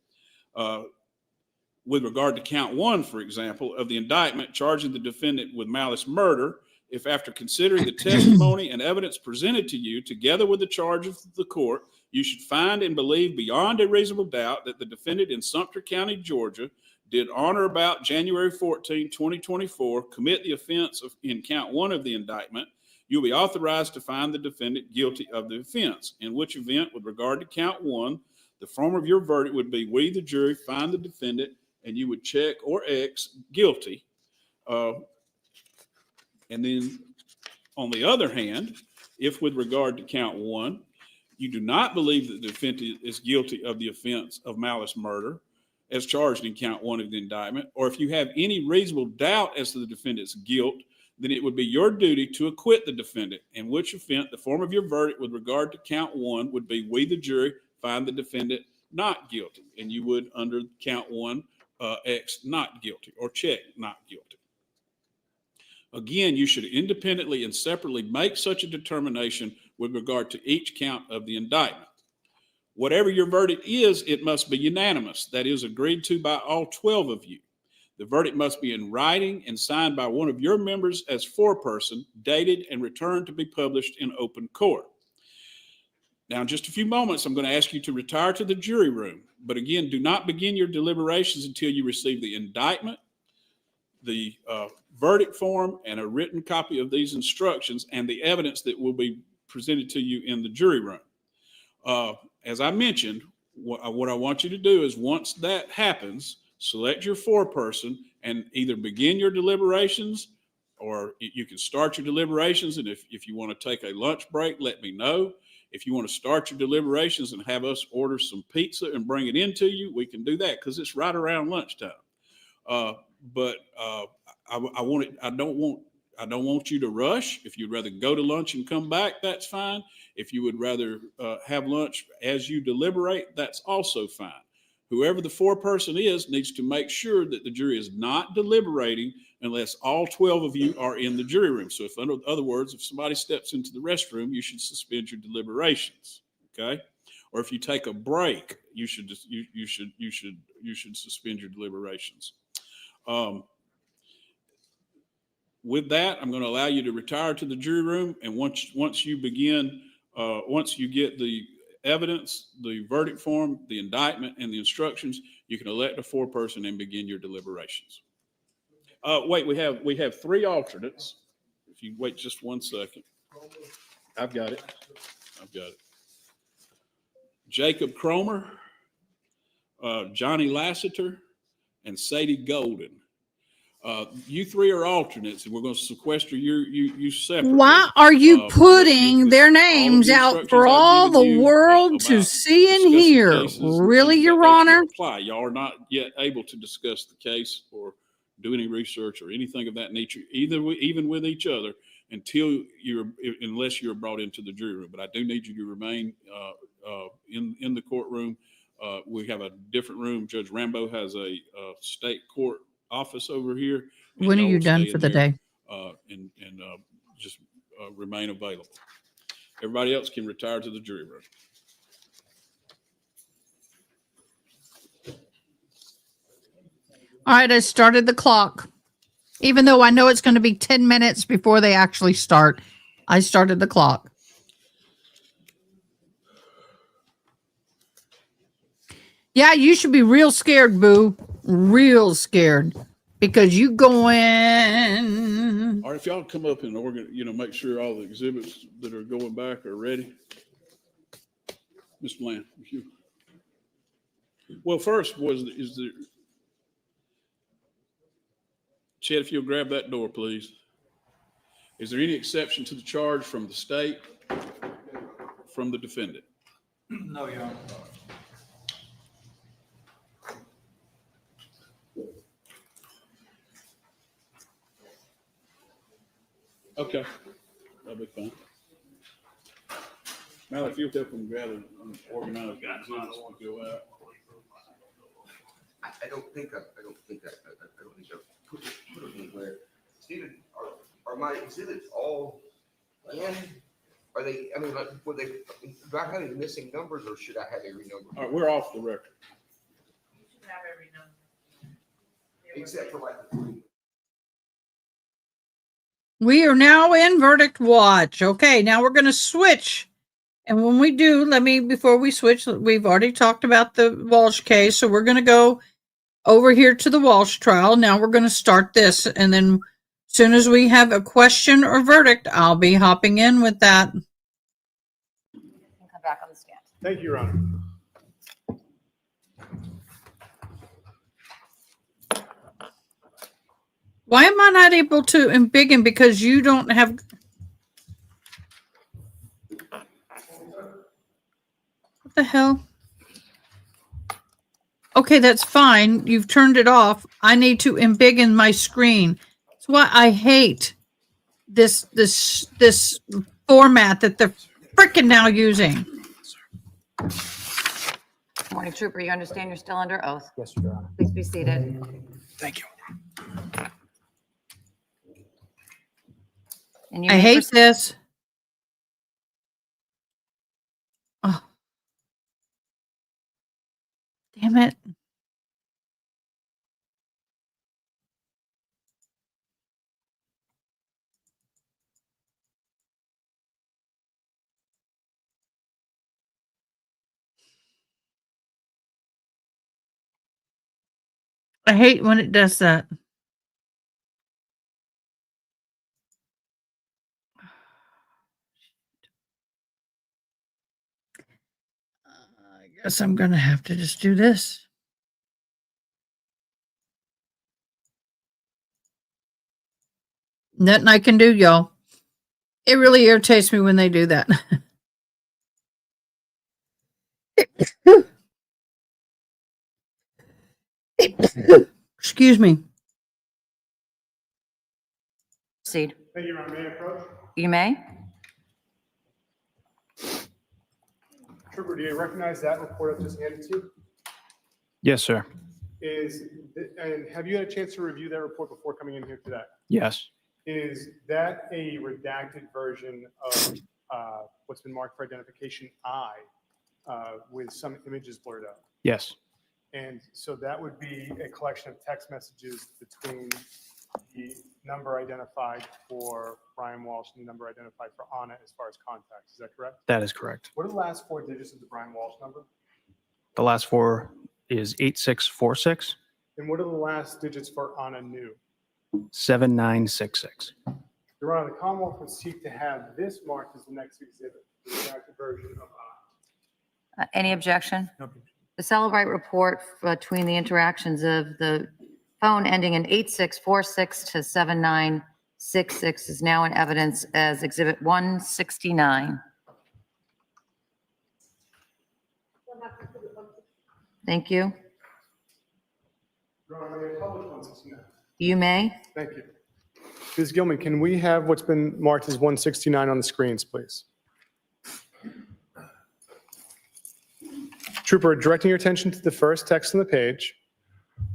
Speaker 3: with regard to count 1, for example, of the indictment charging the defendant with malice murder, if after considering the testimony and evidence presented to you, together with the charge of the court, you should find and believe beyond a reasonable doubt that the defendant in Sumter County, Georgia, did on or about January 14, 2024, commit the offense in count 1 of the indictment, you'll be authorized to find the defendant guilty of the offense, in which event, with regard to count 1, the form of your verdict would be, we, the jury, find the defendant, and you would check or X guilty. And then on the other hand, if with regard to count 1, you do not believe that the defendant is guilty of the offense of malice murder as charged in count 1 of the indictment, or if you have any reasonable doubt as to the defendant's guilt, then it would be your duty to acquit the defendant, in which event the form of your verdict with regard to count 1 would be, we, the jury, find the defendant not guilty. And you would, under count 1, X not guilty or check not guilty. Again, you should independently and separately make such a determination with regard to each count of the indictment. Whatever your verdict is, it must be unanimous, that is, agreed to by all 12 of you. The verdict must be in writing and signed by one of your members as foreperson, dated and returned to be published in open court. Now, in just a few moments, I'm going to ask you to retire to the jury room. But again, do not begin your deliberations until you receive the indictment, the verdict form, and a written copy of these instructions and the evidence that will be presented to you in the jury room. As I mentioned, what I want you to do is, once that happens, select your foreperson and either begin your deliberations, or you can start your deliberations. And if you want to take a lunch break, let me know. If you want to start your deliberations and have us order some pizza and bring it into you, we can do that because it's right around lunchtime. But I don't want you to rush. If you'd rather go to lunch and come back, that's fine. If you would rather have lunch as you deliberate, that's also fine. Whoever the foreperson is needs to make sure that the jury is not deliberating unless all 12 of you are in the jury room. So if, in other words, if somebody steps into the restroom, you should suspend your deliberations. Okay. Or if you take a break, you should suspend your deliberations. With that, I'm going to allow you to retire to the jury room. And once you begin, once you get the evidence, the verdict form, the indictment, and the instructions, you can elect a foreperson and begin your deliberations. Wait, we have 3 alternates. If you wait just 1 second. I've got it. Jacob Cromer, Johnny Lassiter, and Sadie Golden. You 3 are alternates, and we're going to sequester you separately.
Speaker 1: Why are you putting
Speaker 3: with
Speaker 1: their
Speaker 3: all of
Speaker 1: names
Speaker 3: the
Speaker 1: out
Speaker 3: instructions
Speaker 1: for
Speaker 3: I've
Speaker 1: all
Speaker 3: given
Speaker 1: the
Speaker 3: you,
Speaker 1: world to
Speaker 3: about
Speaker 1: see and
Speaker 3: discussing
Speaker 1: hear?
Speaker 3: cases and
Speaker 1: Really,
Speaker 3: things of
Speaker 1: Your
Speaker 3: that nature
Speaker 1: Honor?
Speaker 3: apply. Y'all are not yet able to discuss the case or do any research or anything of that nature, even with each other, unless you're brought into the jury room. But I do need you to remain in the courtroom. We have a different room. Judge Rambo has a state court office over here.
Speaker 1: When are you done for the day?
Speaker 3: And just remain available. Everybody else can retire to the jury room.
Speaker 1: All right, I started the clock. Even though I know it's going to be 10 minutes before they actually start, I started the clock. Yeah, you should be real scared, Boo. Real scared. Because you going.
Speaker 3: All right, if y'all come up and make sure all the exhibits that are going back are ready. Mr. Bland, you. Well, first is there, Chet, if you'll grab that door, please. Is there any exception to the charge from the state, from the defendant?
Speaker 2: No, Your Honor.
Speaker 3: Okay, that'll be fine. Now, if you'll help them gather and organize the exhibits, we'll go out.
Speaker 4: I don't think I put it anywhere. Stephen, are my exhibits all in? Are they, I mean, like, do I have any missing numbers or should I have every number?
Speaker 3: All right, we're off the record.
Speaker 5: You should have every number.
Speaker 4: Except for like the 3.
Speaker 1: We are now in verdict watch. Okay, now we're going to switch. And when we do, before we switch, we've already talked about the Walsh case. So we're going to go over here to the Walsh trial. Now we're going to start this. And then as soon as we have a question or verdict, I'll be hopping in with that.
Speaker 5: Come back on the stand.
Speaker 7: Thank you, Your Honor.
Speaker 1: Why am I not able to embiggen? Because you don't have. What the hell? Okay, that's fine. You've turned it off. I need to embiggen my screen. That's why I hate this format that they're freaking now using.
Speaker 5: Morning, Trooper, you understand you're still under oath.
Speaker 7: Yes, Your Honor.
Speaker 5: Please be seated.
Speaker 7: Thank you.
Speaker 5: And you
Speaker 1: I
Speaker 5: may
Speaker 1: hate
Speaker 5: proceed.
Speaker 1: this. Oh. Damn it. I hate when it does that. I guess I'm going to have to just do this. Nothing I can do, y'all. It really irritates me when they do that. Excuse me.
Speaker 5: Proceed.
Speaker 7: Thank you, Your Honor. May I approach?
Speaker 5: You may.
Speaker 7: Trooper, do you recognize that report I've just handed to you?
Speaker 8: Yes, sir.
Speaker 7: And have you had a chance to review that report before coming in here today?
Speaker 8: Yes.
Speaker 7: Is that a redacted version of what's been marked for identification I with some images blurred out.
Speaker 8: Yes,
Speaker 7: And so that would be a collection of text messages between the number identified for Brian Walsh and the number identified for Anna as far as contacts. Is that correct?
Speaker 8: that is correct.
Speaker 7: What are the last 4 digits of the Brian Walsh number?
Speaker 8: The last 4 is 8646
Speaker 7: And what are the last digits for Anna New?
Speaker 8: 7966.
Speaker 7: Your Honor, the Commonwealth would seek to have this marked as the next exhibit, the redacted version of Anna.
Speaker 5: Any objection?
Speaker 7: No.
Speaker 5: The Celebrite report between the interactions of the phone ending in 8646 to 7966 is now in evidence as Exhibit 169. Thank you.
Speaker 7: Your Honor, may I publish 169?
Speaker 5: You may.
Speaker 7: Thank you. Ms. Gilman, can we have what's been marked as 169 on the screens, please? Trooper, directing your attention to the first text on the page,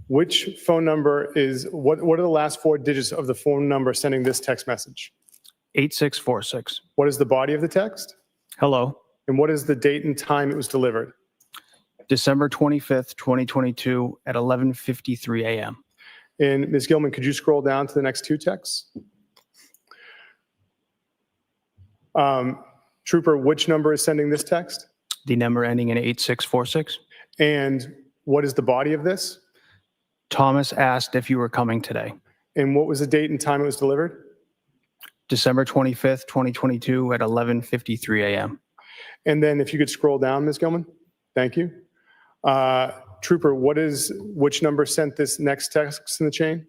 Speaker 7: which phone number is, what are the last 4 digits of the phone number sending this text message?
Speaker 8: 8646.
Speaker 7: What is the body of the text?
Speaker 8: Hello,
Speaker 7: And what is the date and time it was delivered?
Speaker 8: December 25th, 2022 at 11:53 a.m.
Speaker 7: And Ms. Gilman, could you scroll down to the next 2 texts? Trooper, which number is sending this text?
Speaker 8: The number ending in 8646.
Speaker 7: And what is the body of this?
Speaker 8: Thomas asked if you were coming today.
Speaker 7: And what was the date and time it was delivered?
Speaker 8: December 25th, 2022 at 11:53 a.m.
Speaker 7: And then if you could scroll down, Ms. Gilman, thank you. Trooper, which number sent this next text in the chain?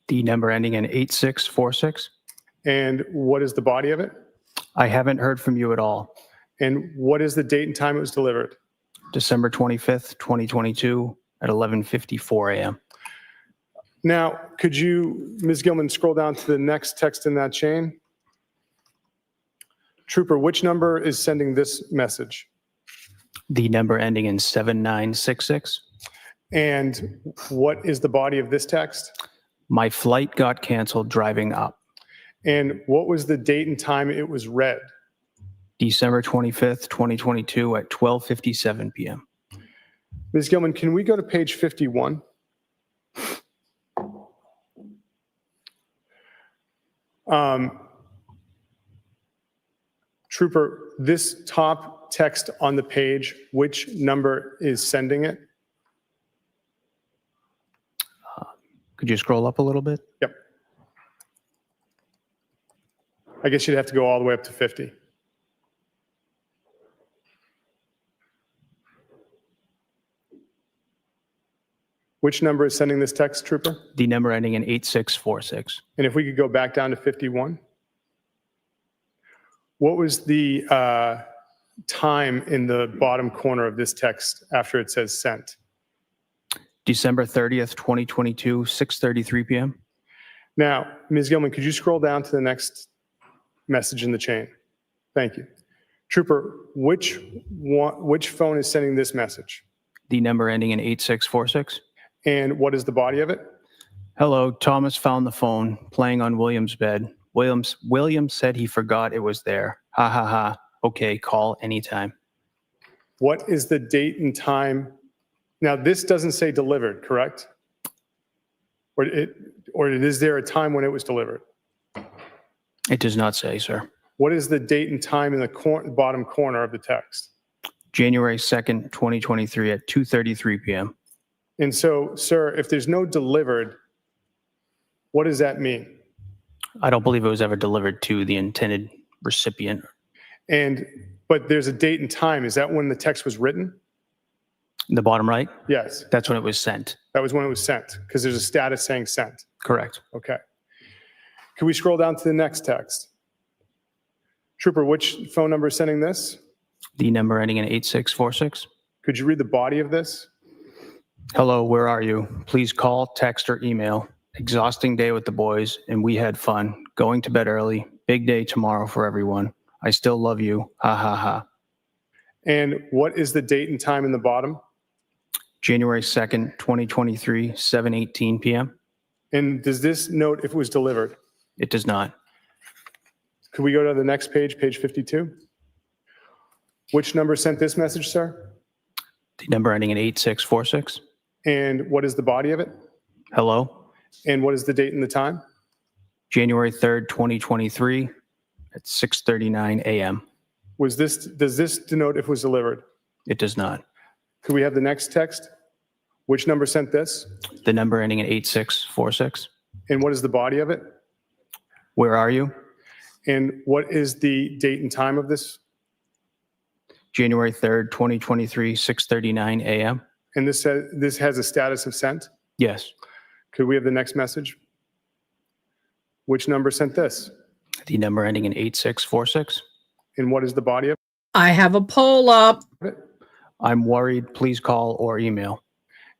Speaker 8: The number ending in 8646.
Speaker 7: And what is the body of it?
Speaker 8: I haven't heard from you at all.
Speaker 7: And what is the date and time it was delivered?
Speaker 8: December 25th, 2022 at 11:54 a.m.
Speaker 7: Now, could you, Ms. Gilman, scroll down to the next text in that chain? Trooper, which number is sending this message?
Speaker 8: The number ending in 7966.
Speaker 7: And what is the body of this text?
Speaker 8: My flight got canceled driving up.
Speaker 7: And what was the date and time it was read?
Speaker 8: December 25th, 2022 at 12:57 p.m.
Speaker 7: Ms. Gilman, can we go to page 51? Trooper, this top text on the page, which number is sending it?
Speaker 8: Could you scroll up a little bit?
Speaker 7: Yep. I guess you'd have to go all the way up to 50. Which number is sending this text, Trooper?
Speaker 8: The number ending in 8646.
Speaker 7: And if we could go back down to 51? What was the time in the bottom corner of this text after it says sent?
Speaker 8: December 30th, 2022, 6:33 p.m.
Speaker 7: Now, Ms. Gilman, could you scroll down to the next message in the chain? Thank you. Trooper, which phone is sending this message?
Speaker 8: The number ending in 8646.
Speaker 7: And what is the body of it?
Speaker 8: Hello, Thomas found the phone playing on William's bed. William said he forgot it was there. Ha ha ha. Okay, call anytime.
Speaker 7: What is the date and time? Now, this doesn't say delivered, correct? Or is there a time when it was delivered?
Speaker 8: It does not say, sir.
Speaker 7: What is the date and time in the bottom corner of the text?
Speaker 8: January 2nd, 2023 at 2:33 p.m.
Speaker 7: And so, sir, if there's no delivered, what does that mean?
Speaker 8: I don't believe it was ever delivered to the intended recipient.
Speaker 7: But there's a date and time. Is that when the text was written?
Speaker 8: The bottom right,
Speaker 7: Yes,
Speaker 8: that's when it was sent.
Speaker 7: that was when it was sent, because there's a status saying sent.
Speaker 8: Correct.
Speaker 7: Okay. Can we scroll down to the next text? Trooper, which phone number is sending this?
Speaker 8: The number ending in 8646.
Speaker 7: Could you read the body of this?
Speaker 8: Hello, where are you? Please call, text, or email. Exhausting day with the boys, and we had fun. Going to bed early. Big day tomorrow for everyone. I still love you. Ha ha ha.
Speaker 7: And what is the date and time in the bottom?
Speaker 8: January 2nd, 2023, 7:18 p.m.
Speaker 7: And does this note if it was delivered?
Speaker 8: It does not.
Speaker 7: Could we go to the next page, page 52? Which number sent this message, sir?
Speaker 8: The number ending in 8646.
Speaker 7: And what is the body of it?
Speaker 8: Hello,
Speaker 7: And what is the date and the time?
Speaker 8: January 3rd, 2023 at 6:39 a.m.
Speaker 7: Does this denote if it was delivered?
Speaker 8: It does not.
Speaker 7: Could we have the next text? Which number sent this?
Speaker 8: The number ending in 8646.
Speaker 7: And what is the body of it?
Speaker 8: Where are you?
Speaker 7: And what is the date and time of this?
Speaker 8: January 3rd, 2023, 6:39 a.m.
Speaker 7: And this has a status of sent?
Speaker 8: Yes.
Speaker 7: Could we have the next message? Which number sent this?
Speaker 8: The number ending in 8646.
Speaker 7: And what is the body of
Speaker 1: I have a poll up.
Speaker 7: it?
Speaker 8: I'm worried. Please call or email.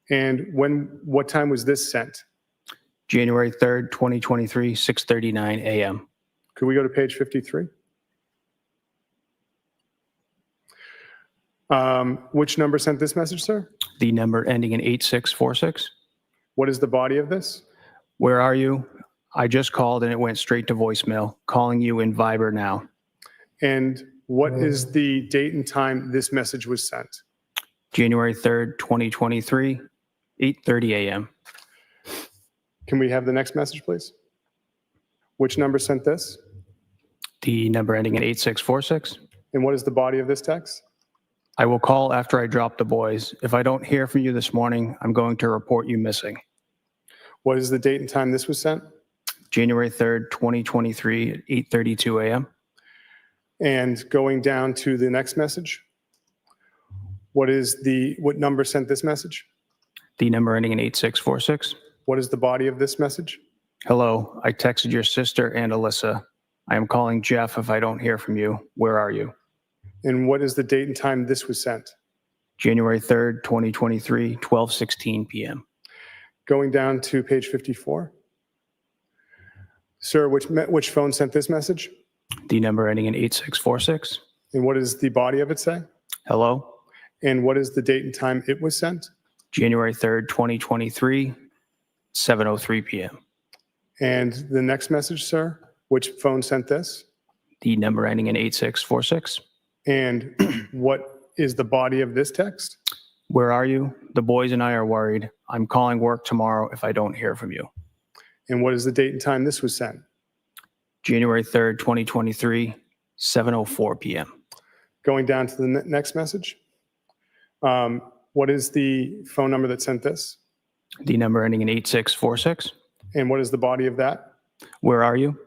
Speaker 7: And what time was this sent?
Speaker 8: January 3rd, 2023, 6:39 a.m.
Speaker 7: Could we go to page 53? Which number sent this message, sir?
Speaker 8: The number ending in 8646.
Speaker 7: What is the body of this?
Speaker 8: Where are you? I just called and it went straight to voicemail. Calling you in Viber now.
Speaker 7: And what is the date and time this message was sent?
Speaker 8: January 3rd, 2023, 8:30 a.m.
Speaker 7: Can we have the next message, please? Which number sent this?
Speaker 8: The number ending in 8646.
Speaker 7: And what is the body of this text?
Speaker 8: I will call after I drop the boys. If I don't hear from you this morning, I'm going to report you missing.
Speaker 7: What is the date and time this was sent?
Speaker 8: January 3rd, 2023 at 8:32 a.m.
Speaker 7: And going down to the next message, what number sent this message?
Speaker 8: The number ending in 8646.
Speaker 7: What is the body of this message?
Speaker 8: Hello, I texted your sister and Alyssa. I am calling Jeff if I don't hear from you. Where are you?
Speaker 7: And what is the date and time this was sent?
Speaker 8: January 3rd, 2023, 12:16 p.m.
Speaker 7: Going down to page 54. Sir, which phone sent this message?
Speaker 8: The number ending in 8646.
Speaker 7: And what does the body of it say?
Speaker 8: Hello,
Speaker 7: And what is the date and time it was sent?
Speaker 8: January 3rd, 2023, 7:03 p.m.
Speaker 7: And the next message, sir, which phone sent this?
Speaker 8: The number ending in 8646.
Speaker 7: And what is the body of this text?
Speaker 8: Where are you? The boys and I are worried. I'm calling work tomorrow if I don't hear from you.
Speaker 7: And what is the date and time this was sent?
Speaker 8: January 3rd, 2023, 7:04 p.m.
Speaker 7: Going down to the next message. What is the phone number that sent this?
Speaker 8: The number ending in 8646.
Speaker 7: And what is the body of that?
Speaker 8: Where are you?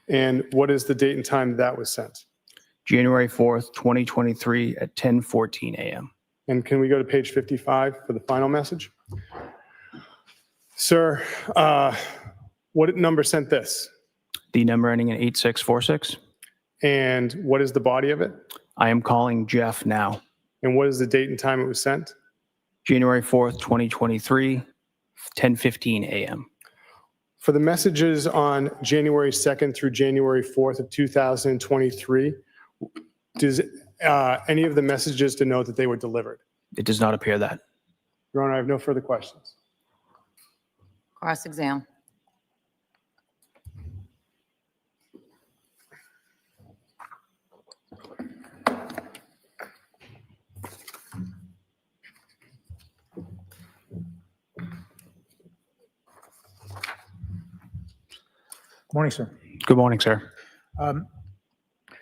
Speaker 7: And what is the date and time that was sent?
Speaker 8: January 4th, 2023 at 10:14 a.m.
Speaker 7: And can we go to page 55 for the final message? Sir, what number sent this?
Speaker 8: The number ending in 8646.
Speaker 7: And what is the body of it?
Speaker 8: I am calling Jeff now.
Speaker 7: And what is the date and time it was sent?
Speaker 8: January 4th, 2023, 10:15 a.m.
Speaker 7: For the messages on January 2nd through January 4th of 2023, does any of the messages denote that they were delivered?
Speaker 8: It does not appear that.
Speaker 7: Your Honor, I have no further questions.
Speaker 5: Cross-exam.
Speaker 9: Morning, sir.
Speaker 8: Good morning, sir.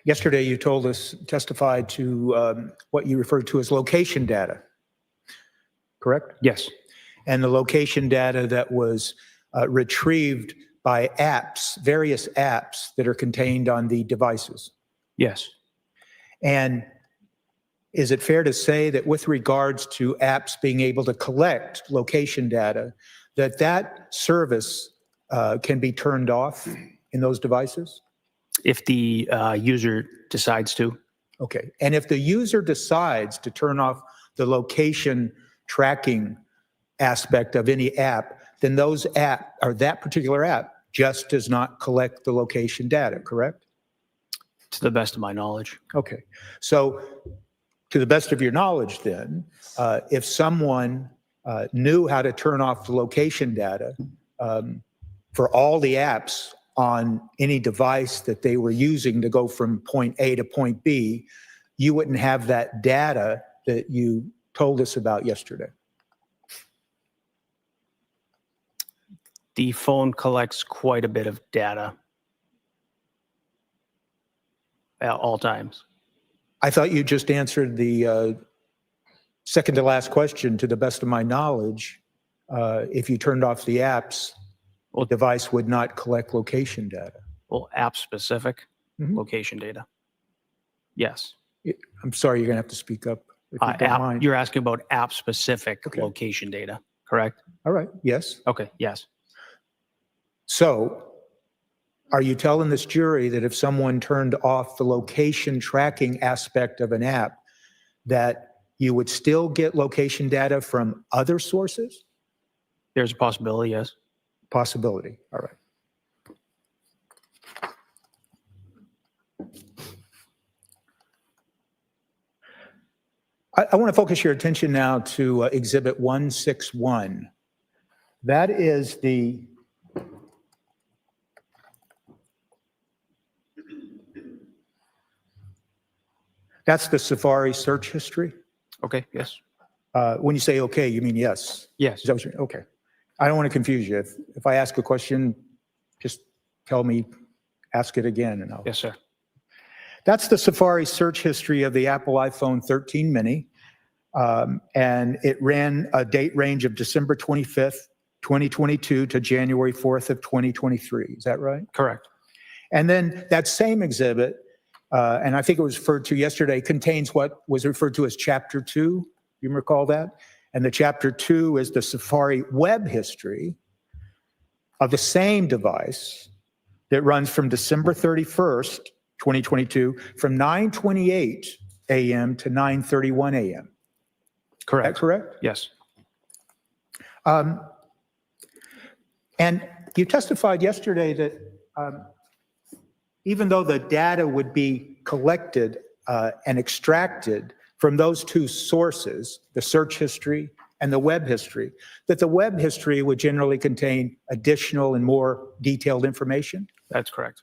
Speaker 9: Yesterday, you testified to what you referred to as location data, correct?
Speaker 8: Yes,
Speaker 9: And the location data that was retrieved by apps, various apps that are contained on the devices.
Speaker 8: yes,
Speaker 9: And is it fair to say that with regards to apps being able to collect location data, that service can be turned off in those devices?
Speaker 8: if the user decides to.
Speaker 9: Okay. And if the user decides to turn off the location tracking aspect of any app, then that particular app just does not collect the location data, correct?
Speaker 8: To the best of my knowledge.
Speaker 9: Okay. So to the best of your knowledge then, if someone knew how to turn off the location data for all the apps on any device that they were using to go from point A to point B, you wouldn't have that data that you told us about yesterday?
Speaker 8: The phone collects quite a bit of data at all times.
Speaker 9: I thought you just answered the second to last question. To the best of my knowledge, if you turned off the apps, the device would not collect location data.
Speaker 8: Well, app-specific
Speaker 9: Mhm.
Speaker 8: location data. Yes.
Speaker 9: I'm sorry, you're going to have to speak up if you don't mind.
Speaker 8: You're asking about app-specific
Speaker 9: Okay.
Speaker 8: location data, correct?
Speaker 9: All right, yes.
Speaker 8: Okay, yes.
Speaker 9: So are you telling this jury that if someone turned off the location tracking aspect of an app, that you would still get location data from other sources?
Speaker 8: There's a possibility, yes.
Speaker 9: Possibility, all right. I want to focus your attention now to Exhibit 161. That is that's the Safari search history.
Speaker 8: Okay, yes.
Speaker 9: When you say okay, you mean yes?
Speaker 8: Yes.
Speaker 9: Is that what you mean? Okay. I don't want to confuse you. If I ask a question, just tell me, ask it again, and I'll.
Speaker 8: Yes, sir.
Speaker 9: That's the Safari search history of the Apple iPhone 13 mini. And it ran a date range of December 25th, 2022 to January 4th of 2023. Is that right?
Speaker 8: Correct.
Speaker 9: And then that same exhibit, and I think it was referred to yesterday, contains what was referred to as Chapter 2. You recall that? And the Chapter 2 is the Safari web history of the same device that runs from December 31st, 2022, from 9:28 a.m. to 9:31 a.m.
Speaker 8: Correct.
Speaker 9: Is that correct?
Speaker 8: Yes.
Speaker 9: And you testified yesterday that even though the data would be collected and extracted from those two sources, the search history and the web history, that the web history would generally contain additional and more detailed information?
Speaker 8: That's correct.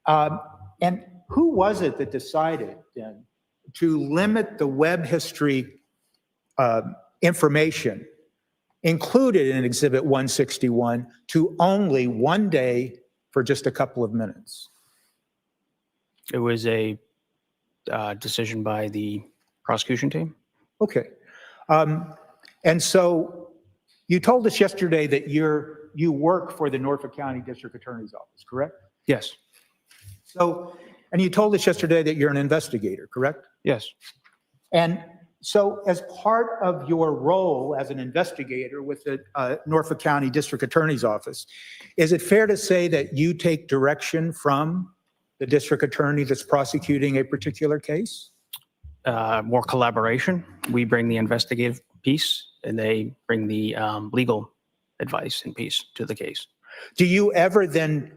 Speaker 9: And who was it that decided then to limit the web history information included in Exhibit 161 to only one day for just a couple of minutes?
Speaker 8: It was a decision by the prosecution team.
Speaker 9: Okay. And so you told us yesterday that you work for the Norfolk County District Attorney's Office, correct?
Speaker 8: Yes.
Speaker 9: So, and you told us yesterday that you're an investigator, correct?
Speaker 8: Yes.
Speaker 9: And so as part of your role as an investigator with the Norfolk County District Attorney's Office, is it fair to say that you take direction from the district attorney that's prosecuting a particular case?
Speaker 8: More collaboration. We bring the investigative piece and they bring the legal advice and piece to the case.
Speaker 9: Do you ever then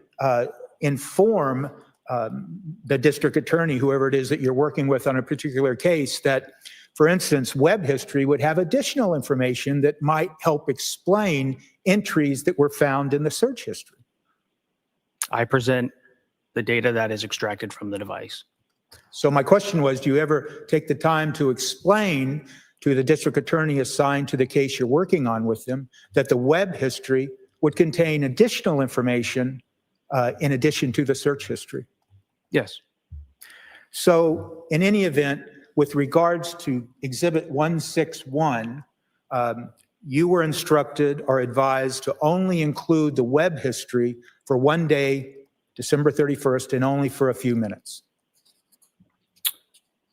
Speaker 9: inform the district attorney, whoever it is that you're working with on a particular case, that, for instance, web history would have additional information that might help explain entries that were found in the search history?
Speaker 8: I present the data that is extracted from the device.
Speaker 9: So my question was, do you ever take the time to explain to the district attorney assigned to the case you're working on with them that the web history would contain additional information in addition to the search history?
Speaker 8: Yes.
Speaker 9: So in any event, with regards to Exhibit 161, you were instructed or advised to only include the web history for one day, December 31st, and only for a few minutes.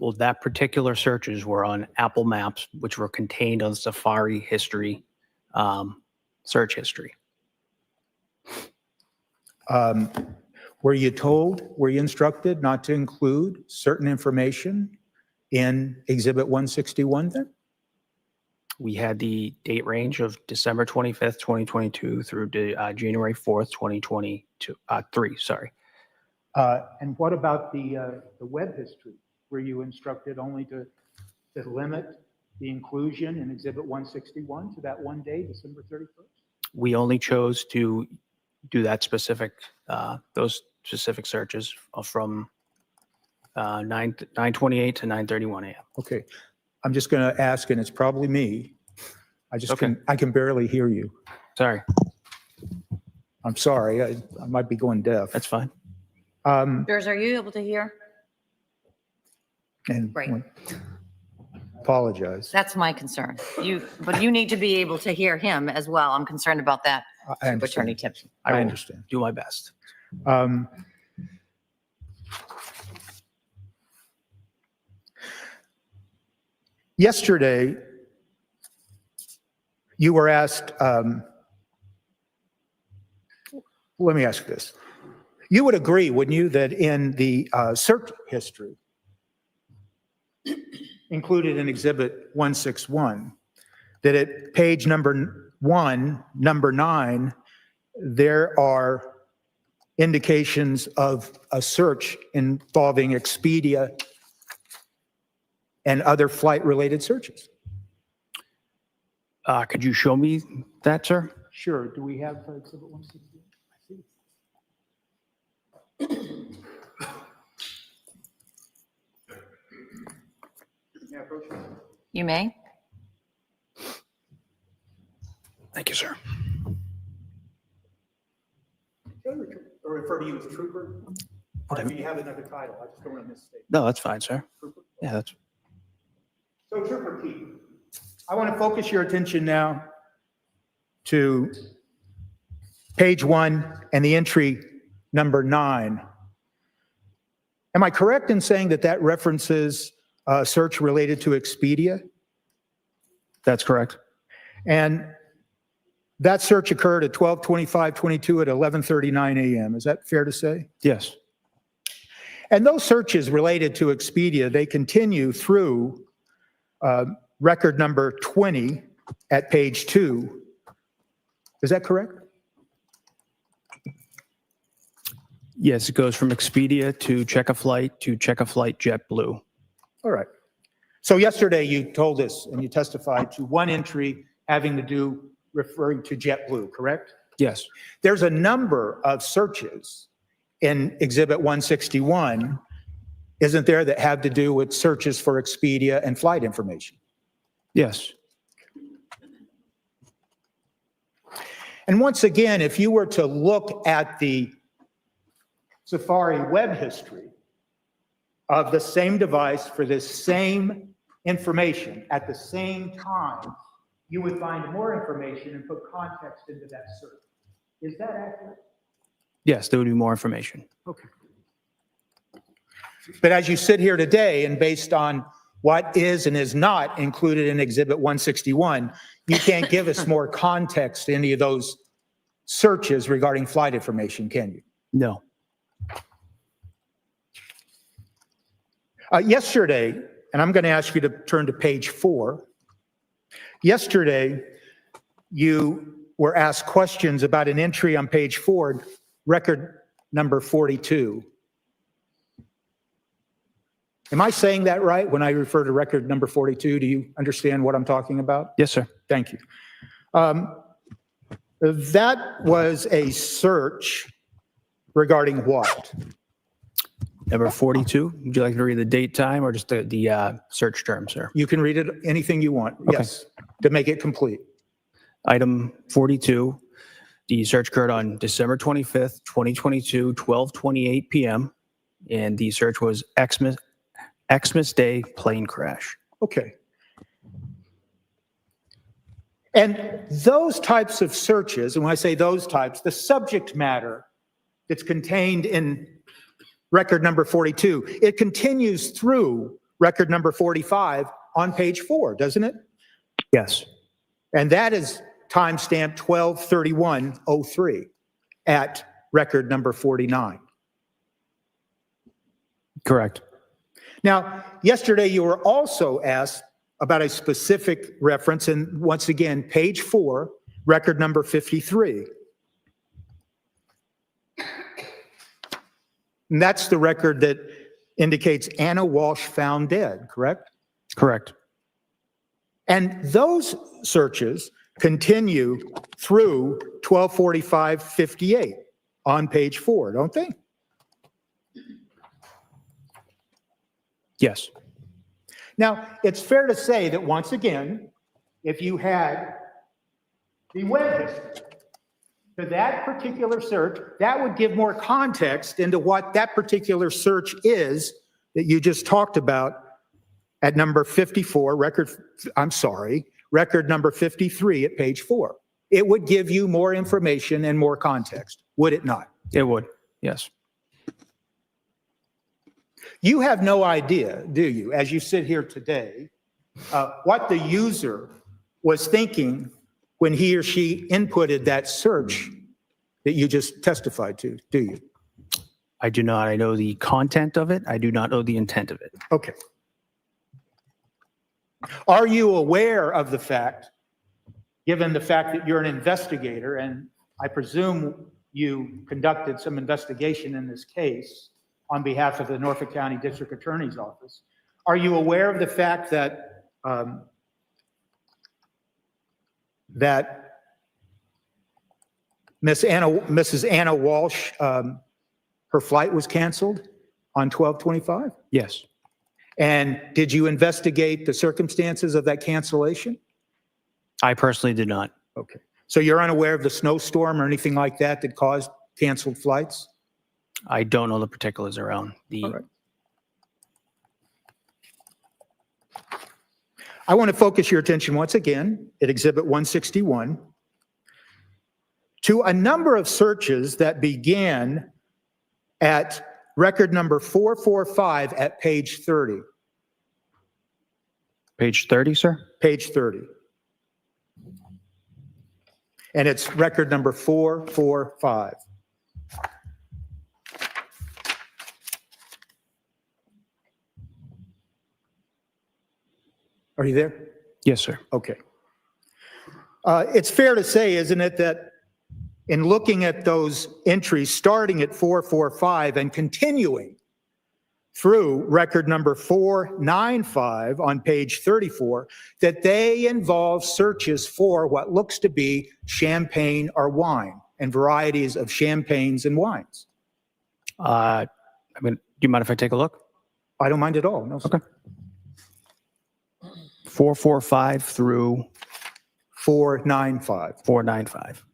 Speaker 8: Well, that particular searches were on Apple Maps, which were contained on Safari history, search history.
Speaker 9: Were you instructed not to include certain information in Exhibit 161 then?
Speaker 8: We had the date range of December 25th, 2022 through January 4th, 2023, sorry.
Speaker 9: And what about the web history? Were you instructed only to limit the inclusion in Exhibit 161 to that one day, December 31st?
Speaker 8: We only chose to do that specific, those specific searches from 9:28 to 9:31 a.m.
Speaker 9: Okay. I'm just going to ask, and it's probably me.
Speaker 8: Okay.
Speaker 9: I can barely hear you.
Speaker 8: Sorry,
Speaker 9: I'm sorry. I might be going deaf.
Speaker 8: that's fine.
Speaker 5: Gers, are you able to hear?
Speaker 9: And
Speaker 5: Great.
Speaker 9: apologize.
Speaker 5: That's my concern. But you need to be able to hear him as well. I'm concerned about that.
Speaker 9: I
Speaker 5: Attorney
Speaker 9: understand.
Speaker 5: Timpson.
Speaker 8: I will
Speaker 9: understand.
Speaker 8: do my best.
Speaker 9: Yesterday, you were asked, let me ask this. You would agree, wouldn't you, that in the search history included in Exhibit 161, that at page number 1, number 9, there are indications of a search involving Expedia and other flight-related searches?
Speaker 8: Could you show me that, sir?
Speaker 9: Sure. Do we have Exhibit 160?
Speaker 5: You may.
Speaker 8: Thank you, sir.
Speaker 9: Or refer to you as trooper? Or do you have another title? I just don't want to misstate.
Speaker 8: No, that's fine, sir. Yeah, that's
Speaker 9: So Trooper Keith, I want to focus your attention now to page 1 and the entry number 9. Am I correct in saying that that references a search related to Expedia?
Speaker 8: that's correct.
Speaker 9: And that search occurred at 12:25:22 at 11:39 a.m. Is that fair to say?
Speaker 8: Yes,
Speaker 9: And those searches related to Expedia, they continue through record number 20 at page 2. Is that correct?
Speaker 8: yes, it goes from Expedia to Check a Flight to Check a Flight JetBlue.
Speaker 9: All right. So yesterday you told us and you testified to one entry having to do referring to JetBlue, correct?
Speaker 8: Yes,
Speaker 9: There's a number of searches in Exhibit 161, isn't there, that have to do with searches for Expedia and flight information?
Speaker 8: yes,
Speaker 9: And once again, if you were to look at the Safari web history of the same device for this same information at the same time, you would find more information and put context into that search. Is that accurate?
Speaker 8: yes, there would be more information.
Speaker 9: Okay. But as you sit here today and based on what is and is not included in Exhibit 161, you can't give us more context to any of those searches regarding flight information, can you?
Speaker 8: No,
Speaker 9: Yesterday, and I'm going to ask you to turn to page 4. Yesterday, you were asked questions about an entry on page 4, record number 42. Am I saying that right when I refer to record number 42? Do you understand what I'm talking about?
Speaker 8: yes, sir.
Speaker 9: Thank you. That was a search regarding what?
Speaker 8: Number 42, would you like to read the date, time, or just the search term, sir?
Speaker 9: You can read it anything you want.
Speaker 8: Okay.
Speaker 9: Yes, to make it complete.
Speaker 8: Item 42, the search occurred on December 25th, 2022, 12:28 p.m., and the search was Xmas Day plane crash.
Speaker 9: Okay. And those types of searches, and when I say those types, the subject matter that's contained in record number 42, it continues through record number 45 on page 4, doesn't it?
Speaker 8: Yes,
Speaker 9: And that is timestamp 12/31/03 at record number 49.
Speaker 8: correct.
Speaker 9: Now, yesterday you were also asked about a specific reference, and once again, page 4, record number 53. And that's the record that indicates Anna Walsh found dead, correct?
Speaker 8: Correct.
Speaker 9: And those searches continue through 12:45:58 on page 4, don't they?
Speaker 8: Yes.
Speaker 9: Now, it's fair to say that once again, if you had the web history to that particular search, that would give more context into what that particular search is that you just talked about at number 54, record number 53 at page 4. It would give you more information and more context, would it not?
Speaker 8: It would. Yes.
Speaker 9: You have no idea, do you, as you sit here today, what the user was thinking when he or she inputted that search that you just testified to, do you?
Speaker 8: I do not. I know the content of it. I do not know the intent of it.
Speaker 9: Okay. Are you aware of the fact, given the fact that you're an investigator, and I presume you conducted some investigation in this case on behalf of the Norfolk County District Attorney's Office, are you aware of the fact that that Mrs. Anna Walsh, her flight was canceled on 12/25?
Speaker 8: Yes.
Speaker 9: And did you investigate the circumstances of that cancellation?
Speaker 8: I personally did not.
Speaker 9: Okay. So you're unaware of the snowstorm or anything like that that caused canceled flights?
Speaker 8: I don't know the particulars around the.
Speaker 9: All right. I want to focus your attention once again at Exhibit 161 to a number of searches that began at record number 445 at page 30.
Speaker 8: Page 30, sir?
Speaker 9: Page 30. And it's record number 445. Are you there?
Speaker 8: Yes, sir.
Speaker 9: Okay. It's fair to say, isn't it, that in looking at those entries starting at 445 and continuing through record number 495 on page 34, that they involve searches for what looks to be champagne or wine and varieties of champagnes and wines?
Speaker 8: I mean, do you mind if I take a look?
Speaker 9: I don't mind at all. No, sir.
Speaker 8: Okay. 445 through
Speaker 9: 495.
Speaker 8: 495.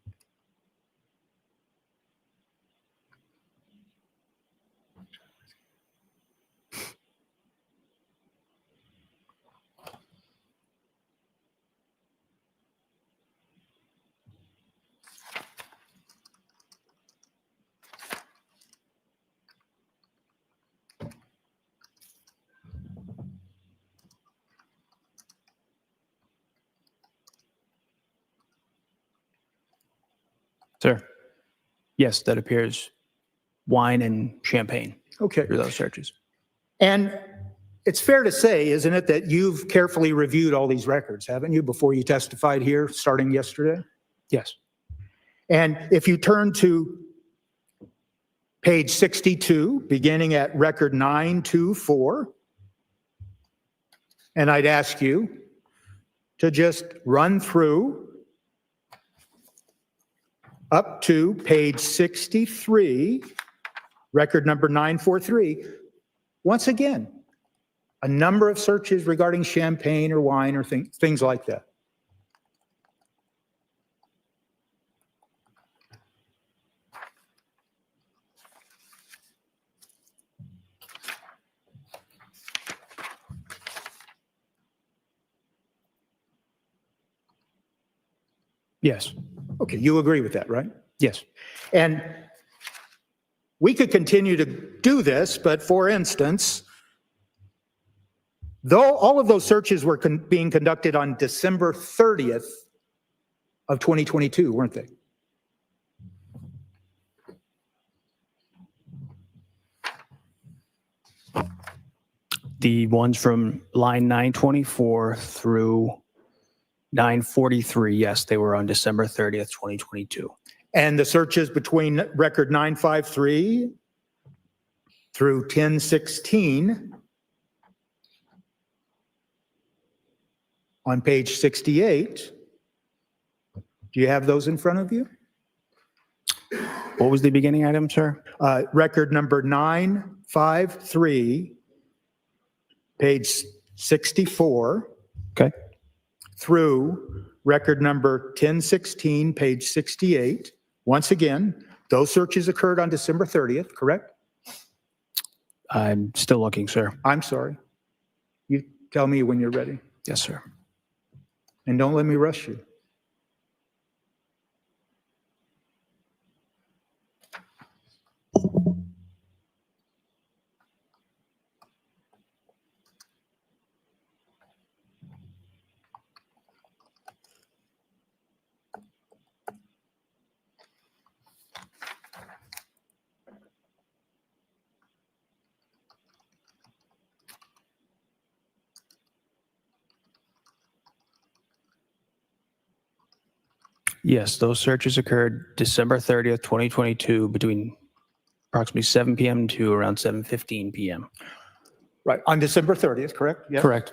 Speaker 8: Sir, yes, that appears wine and champagne
Speaker 9: Okay.
Speaker 8: through those searches.
Speaker 9: And it's fair to say, isn't it, that you've carefully reviewed all these records, haven't you, before you testified here starting yesterday?
Speaker 8: Yes.
Speaker 9: And if you turn to page 62, beginning at record 924, and I'd ask you to just run through up to page 63, record number 943. Once again, a number of searches regarding champagne or wine or things like that.
Speaker 8: Yes.
Speaker 9: Okay, you agree with that, right?
Speaker 8: Yes.
Speaker 9: And we could continue to do this, but for instance, though all of those searches were being conducted on December 30th of 2022, weren't they?
Speaker 8: The ones from line 924 through 943, yes, they were on December 30th, 2022.
Speaker 9: And the searches between record 953 through 1016 on page 68. Do you have those in front of you?
Speaker 8: What was the beginning item, sir?
Speaker 9: Record number 953 page 64,
Speaker 8: Okay.
Speaker 9: through record number 1016, page 68. Once again, those searches occurred on December 30th, correct?
Speaker 8: I'm still looking, sir.
Speaker 9: I'm sorry. You tell me when you're ready,
Speaker 8: Yes, sir.
Speaker 9: and don't let me rush you.
Speaker 8: Yes, those searches occurred December 30th, 2022, between approximately 7 p.m. to around 7:15 p.m.
Speaker 9: Right, on December 30th, correct? Yes.
Speaker 8: Correct.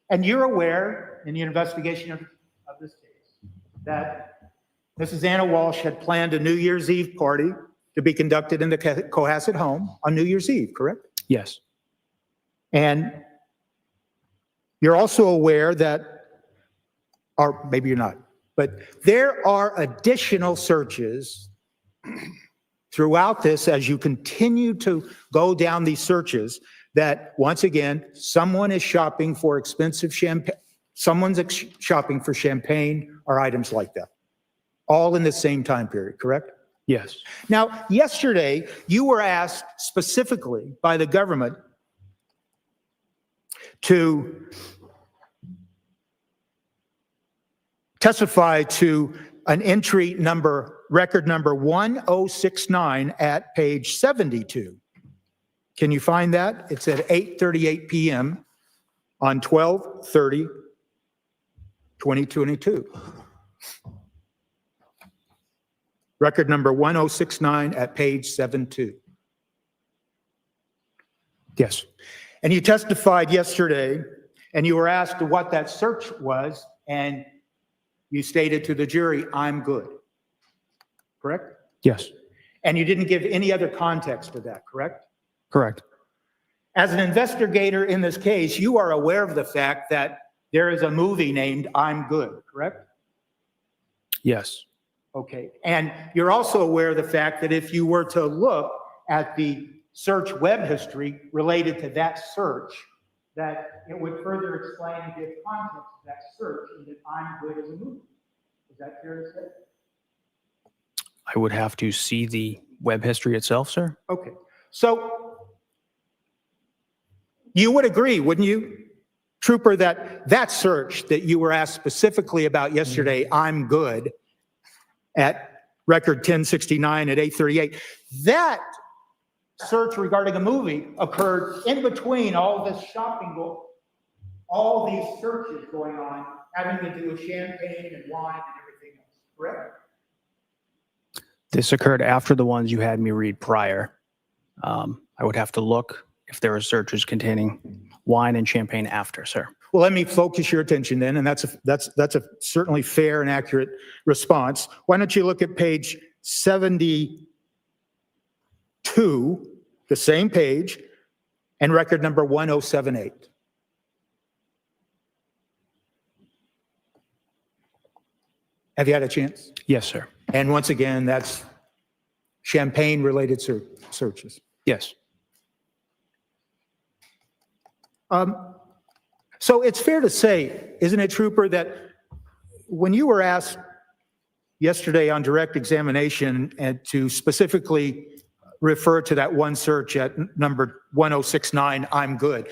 Speaker 9: And you're aware in the investigation of this case that Mrs. Anna Walsh had planned a New Year's Eve party to be conducted in the Cohasset home on New Year's Eve, correct?
Speaker 8: Yes.
Speaker 9: And you're also aware that, or maybe you're not, but there are additional searches throughout this as you continue to go down these searches that, once again, someone is shopping for expensive champagne, someone's shopping for champagne or items like that, all in the same time period, correct?
Speaker 8: Yes.
Speaker 9: Now, yesterday, you were asked specifically by the government to testify to an entry number, record number 1069 at page 72. Can you find that? It's at 8:38 p.m. on 12/30/2022. Record number 1069 at page 72.
Speaker 8: Yes.
Speaker 9: And you testified yesterday, and you were asked what that search was, and you stated to the jury, "I'm good." Correct?
Speaker 8: Yes.
Speaker 9: And you didn't give any other context to that, correct?
Speaker 8: Correct.
Speaker 9: As an investigator in this case, you are aware of the fact that there is a movie named I'm Good, correct?
Speaker 8: Yes.
Speaker 9: Okay. And you're also aware of the fact that if you were to look at the search web history related to that search, that it would further explain and give context to that search and that I'm Good as a movie. Is that fair to say?
Speaker 8: I would have to see the web history itself, sir.
Speaker 9: Okay. So you would agree, wouldn't you, Trooper, that that search that you were asked specifically about yesterday, I'm Good, at record 1069 at 8:38, that search regarding a movie occurred in between all this shopping, all these searches going on, having to do with champagne and wine and everything else, correct?
Speaker 8: This occurred after the ones you had me read prior. I would have to look if there are searches containing wine and champagne after, sir.
Speaker 9: Well, let me focus your attention then, and that's a certainly fair and accurate response. Why don't you look at page 72, the same page, and record number 1078. Have you had a chance?
Speaker 8: Yes, sir.
Speaker 9: And once again, that's champagne-related searches.
Speaker 8: Yes.
Speaker 9: So it's fair to say, isn't it, Trooper, that when you were asked yesterday on direct examination and to specifically refer to that one search at number 1069, I'm Good,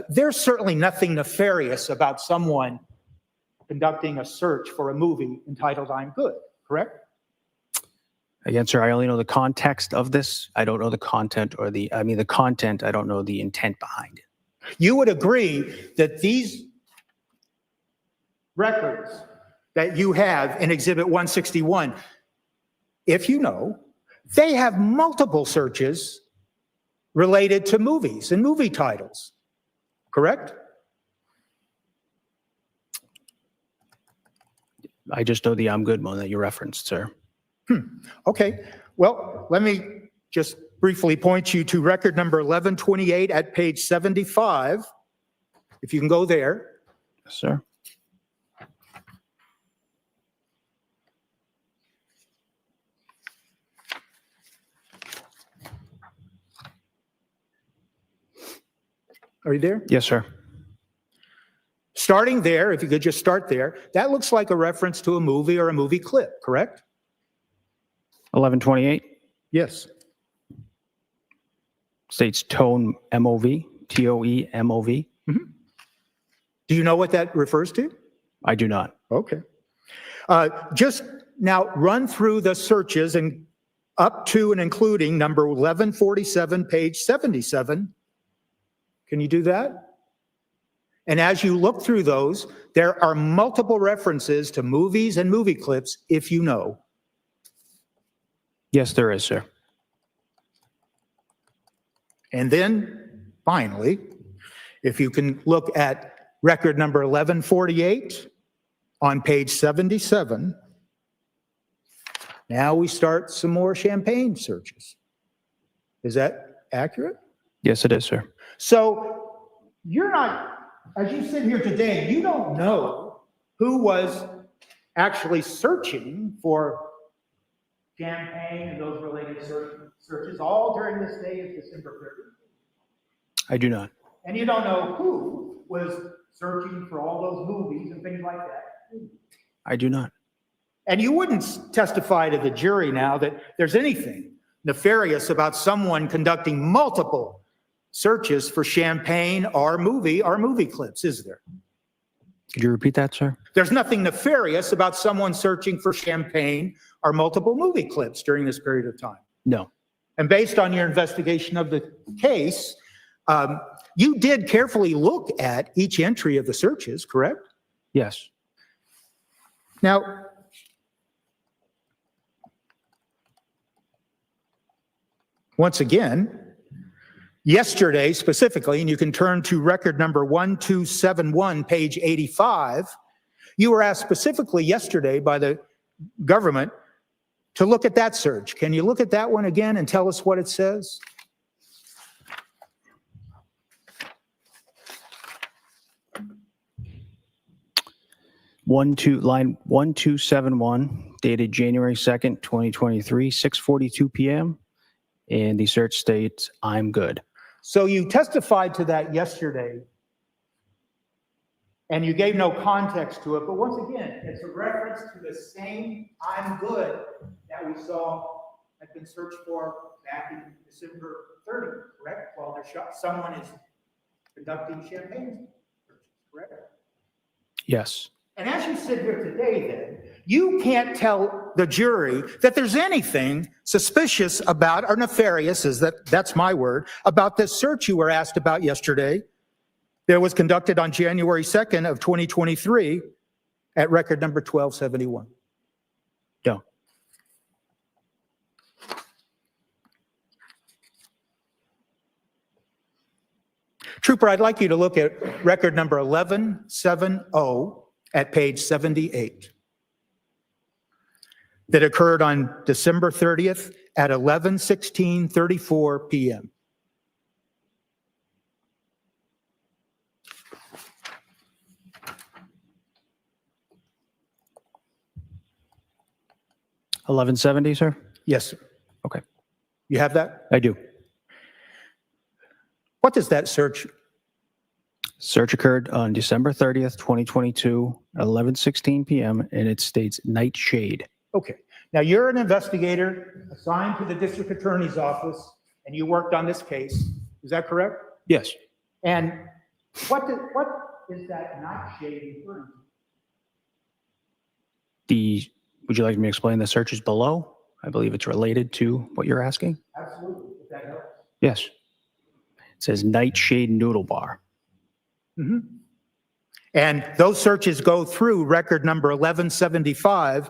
Speaker 9: there's certainly nothing nefarious about someone conducting a search for a movie entitled I'm Good, correct?
Speaker 8: Again, sir, I only know the context of this. I don't know the content or the content, I don't know the intent behind it.
Speaker 9: You would agree that these records that you have in Exhibit 161, if you know, they have multiple searches related to movies and movie titles, correct?
Speaker 8: I just know the I'm Good one that you referenced, sir.
Speaker 9: Okay, well, let me just briefly point you to record number 1128 at page 75. If you can go there.
Speaker 8: Yes, sir.
Speaker 9: Are you there?
Speaker 8: Yes, sir.
Speaker 9: Starting there, if you could just start there, that looks like a reference to a movie or a movie clip, correct?
Speaker 8: 1128
Speaker 9: Yes.
Speaker 8: states tone MOV, TOE-MOV.
Speaker 9: Do you know what that refers to?
Speaker 8: I do not.
Speaker 9: Okay. Just now run through the searches and up to and including number 1147, page 77. Can you do that? And as you look through those, there are multiple references to movies and movie clips, if you know.
Speaker 8: Yes, there is, sir.
Speaker 9: And then finally, if you can look at record number 1148 on page 77, now we start some more champagne searches. Is that accurate?
Speaker 8: Yes, it is, sir.
Speaker 9: So you're not, as you sit here today, you don't know who was actually searching for champagne and those related searches all during this day of December 30th.
Speaker 8: I do not.
Speaker 9: And you don't know who was searching for all those movies and things like that.
Speaker 8: I do not.
Speaker 9: And you wouldn't testify to the jury now that there's anything nefarious about someone conducting multiple searches for champagne or movie clips, is there?
Speaker 8: Could you repeat that, sir?
Speaker 9: There's nothing nefarious about someone searching for champagne or multiple movie clips during this period of time.
Speaker 8: No.
Speaker 9: And based on your investigation of the case, you did carefully look at each entry of the searches, correct?
Speaker 8: Yes.
Speaker 9: Now, once again, yesterday specifically, and you can turn to record number 1271, page 85, you were asked specifically yesterday by the government to look at that search. Can you look at that one again and tell us what it says?
Speaker 8: Line 1271, dated January 2nd, 2023, 6:42 p.m. And the search states, "I'm good."
Speaker 9: So you testified to that yesterday, and you gave no context to it, but once again, it's a reference to the same "I'm good" that we saw had been searched for back in December 30th, correct? While someone is conducting champagne searches, correct?
Speaker 8: Yes.
Speaker 9: And as you sit here today, then, you can't tell the jury that there's anything suspicious about or nefarious, that's my word, about this search you were asked about yesterday that was conducted on January 2nd of 2023 at record number 1271.
Speaker 8: No.
Speaker 9: Trooper, I'd like you to look at record number 1170 at page 78. That occurred on December 30th at 11:16:34 p.m.
Speaker 8: $11.70, sir?
Speaker 9: Yes, sir.
Speaker 8: Okay.
Speaker 9: You have that?
Speaker 8: I do.
Speaker 9: What does that search?
Speaker 8: Search occurred on December 30th, 2022, at 11:16 p.m., and it states nightshade.
Speaker 9: Okay. Now, you're an investigator assigned to the district attorney's office, and you worked on this case. Is that correct?
Speaker 8: Yes.
Speaker 9: And what is that nightshade referring to?
Speaker 8: Would you like me to explain the searches below? I believe it's related to what you're asking.
Speaker 9: Absolutely, if that helps.
Speaker 8: Yes. It says nightshade noodle bar.
Speaker 9: Mm-hmm. And those searches go through record number 1175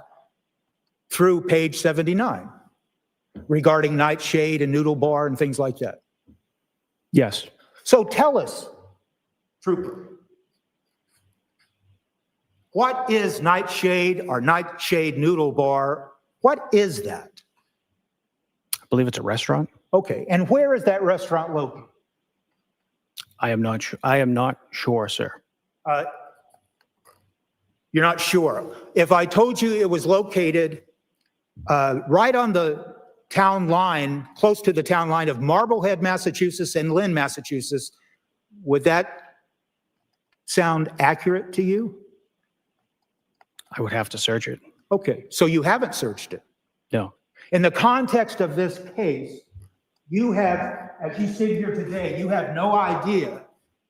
Speaker 9: through page 79 regarding nightshade and noodle bar and things like that.
Speaker 8: Yes.
Speaker 9: So tell us, Trooper, what is nightshade or nightshade noodle bar? What is that?
Speaker 8: I believe it's a restaurant.
Speaker 9: Okay, and where is that restaurant located?
Speaker 8: I am not sure. I am not sure, sir.
Speaker 9: You're not sure. If I told you it was located right on the town line, close to the town line of Marblehead, Massachusetts and Lynn, Massachusetts, would that sound accurate to you?
Speaker 8: I would have to search it.
Speaker 9: Okay, so you haven't searched it.
Speaker 8: No.
Speaker 9: In the context of this case, you have, as you sit here today, you have no idea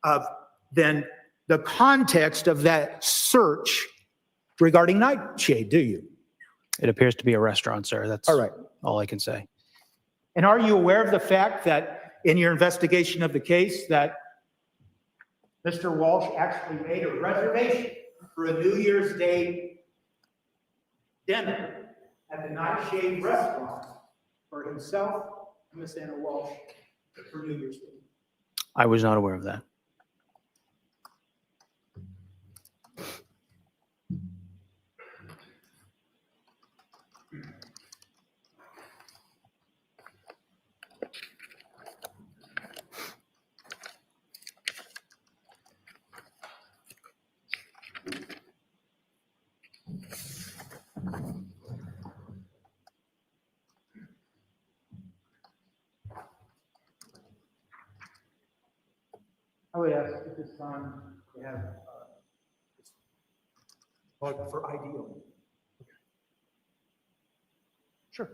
Speaker 9: of then the context of that search regarding Nightshade, do you?
Speaker 8: It appears to be a restaurant, sir. That's
Speaker 9: All right.
Speaker 8: all I can say.
Speaker 9: And are you aware of the fact that in your investigation of the case that Mr. Walsh actually made a reservation for a New Year's Day dinner at the Nightshade restaurant for himself and Miss Anna Walsh for New Year's Day?
Speaker 8: I was not aware of that.
Speaker 9: I would ask at this time to have plug for ideal. Sure.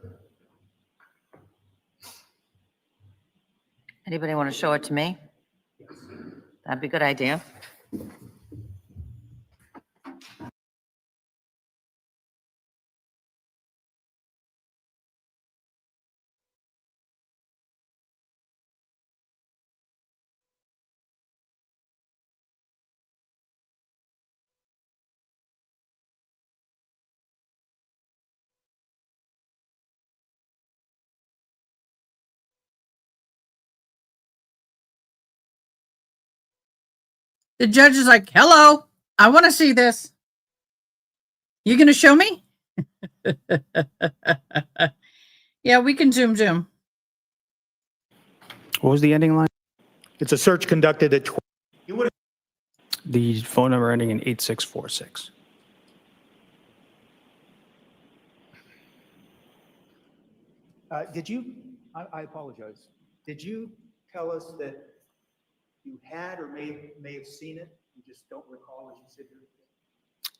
Speaker 5: Anybody want to show it to me? That'd be a good idea.
Speaker 1: The judge is like, hello, I want to see this. You going to show me? Yeah, we can zoom.
Speaker 8: What was the ending line?
Speaker 9: It's a search conducted at
Speaker 8: The phone number ending in 8646.
Speaker 9: Did you, I apologize. Did you tell us that you had or may have seen it? You just don't recall as you sit here?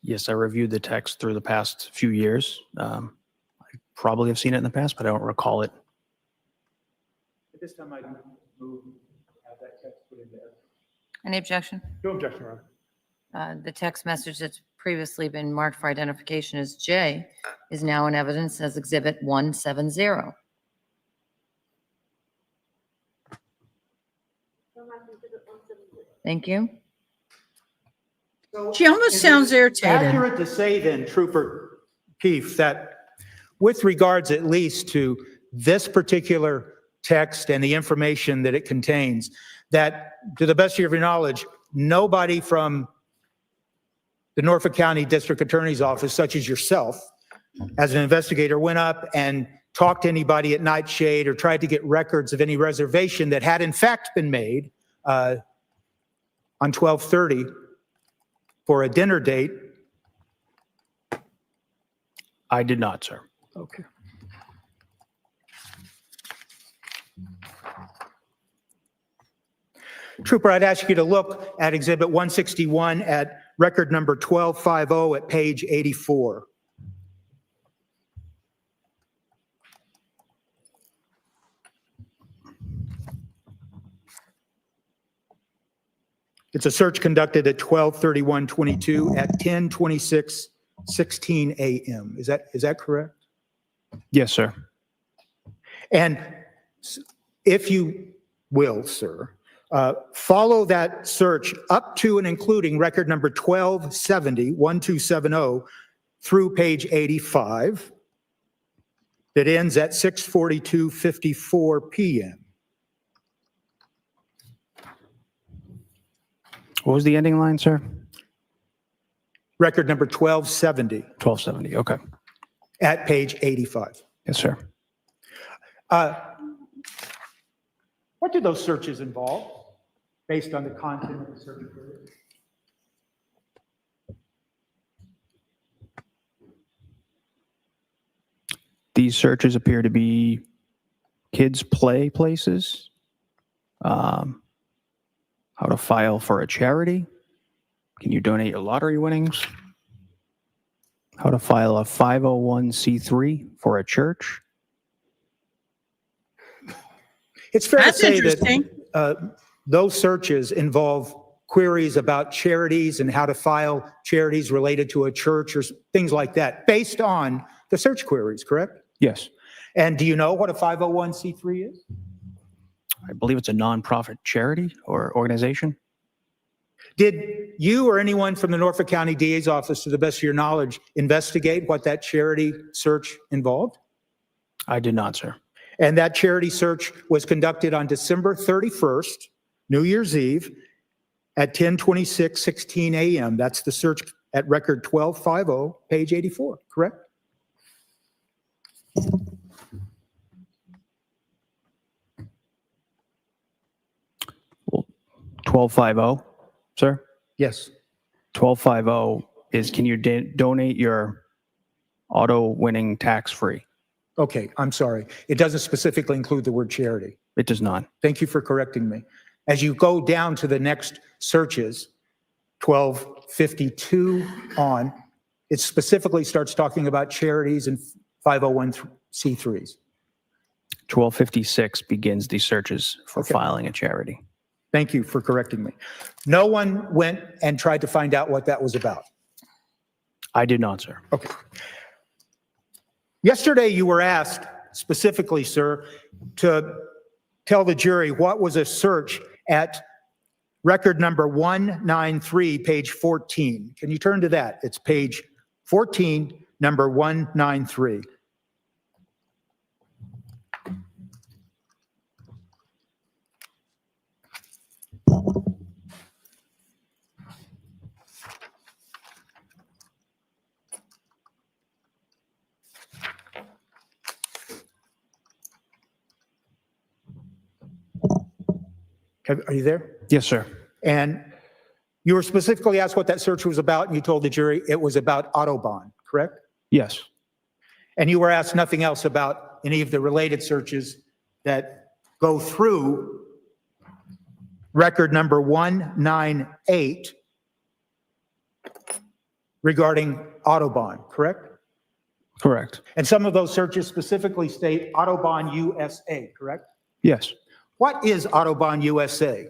Speaker 8: Yes, I reviewed the text through the past few years. I probably have seen it in the past, but I don't recall it.
Speaker 9: At this time, I move, have that text put in there.
Speaker 5: Any objection?
Speaker 7: No objection, Your Honor.
Speaker 5: The text message that's previously been marked for identification as J is now in evidence as Exhibit 170. Thank you.
Speaker 1: She almost sounds irritated.
Speaker 9: Accurate to say then, Trooper Keefe, that with regards at least to this particular text and the information that it contains, that to the best of your knowledge, nobody from the Norfolk County District Attorney's Office, such as yourself, as an investigator, went up and talked to anybody at Nightshade or tried to get records of any reservation that had in fact been made on 12/30 for a dinner date?
Speaker 8: I did not, sir.
Speaker 9: Okay. Trooper, I'd ask you to look at Exhibit 161 at record number 1250 at page 84. It's a search conducted at 12/31/22 at 10:26:16 a.m. Is that correct?
Speaker 8: Yes, sir.
Speaker 9: And if you will, sir, follow that search up to and including record number 1270 through page 85 that ends at 6:42:54 p.m.
Speaker 8: What was the ending line, sir?
Speaker 9: Record number 1270
Speaker 8: 1270. Okay.
Speaker 9: at page 85.
Speaker 8: Yes, sir.
Speaker 9: What do those searches involve? based on the content of the search query?
Speaker 8: These searches appear to be kids' play places, how to file for a charity, can you donate your lottery winnings, how to file a 501c3 for a church.
Speaker 9: It's fair
Speaker 1: That's
Speaker 9: to say
Speaker 1: interesting.
Speaker 9: that those searches involve queries about charities and how to file charities related to a church or things like that, based on the search queries, correct?
Speaker 8: Yes,
Speaker 9: And do you know what a 501c3 is?
Speaker 8: I believe it's a nonprofit charity or organization.
Speaker 9: Did you or anyone from the Norfolk County DA's office, to the best of your knowledge, investigate what that charity search involved?
Speaker 8: I did not, sir.
Speaker 9: And that charity search was conducted on December 31st, New Year's Eve, at 10:26:16 a.m. That's the search at record 1250, page 84, correct?
Speaker 8: Well, 1250, sir.
Speaker 9: Yes.
Speaker 8: 1250 is, can you donate your auto winning tax-free?
Speaker 9: Okay, I'm sorry. It doesn't specifically include the word charity.
Speaker 8: It does not.
Speaker 9: Thank you for correcting me. As you go down to the next searches, 1252 on, it specifically starts talking about charities and 501c3s.
Speaker 8: 1256 begins the searches for
Speaker 9: Okay.
Speaker 8: filing a charity.
Speaker 9: Thank you for correcting me. No one went and tried to find out what that was about.
Speaker 8: I did not, sir.
Speaker 9: Okay. Yesterday, you were asked specifically, sir, to tell the jury what was a search at record number 193, page 14. Can you turn to that? It's page 14, number 193. Are you there?
Speaker 8: Yes, sir.
Speaker 9: And you were specifically asked what that search was about, and you told the jury it was about Autobahn, correct?
Speaker 8: Yes.
Speaker 9: And you were asked nothing else about any of the related searches that go through record number 198 regarding Autobahn, correct?
Speaker 8: Correct.
Speaker 9: And some of those searches specifically state Autobahn USA, correct?
Speaker 8: Yes.
Speaker 9: What is Autobahn USA?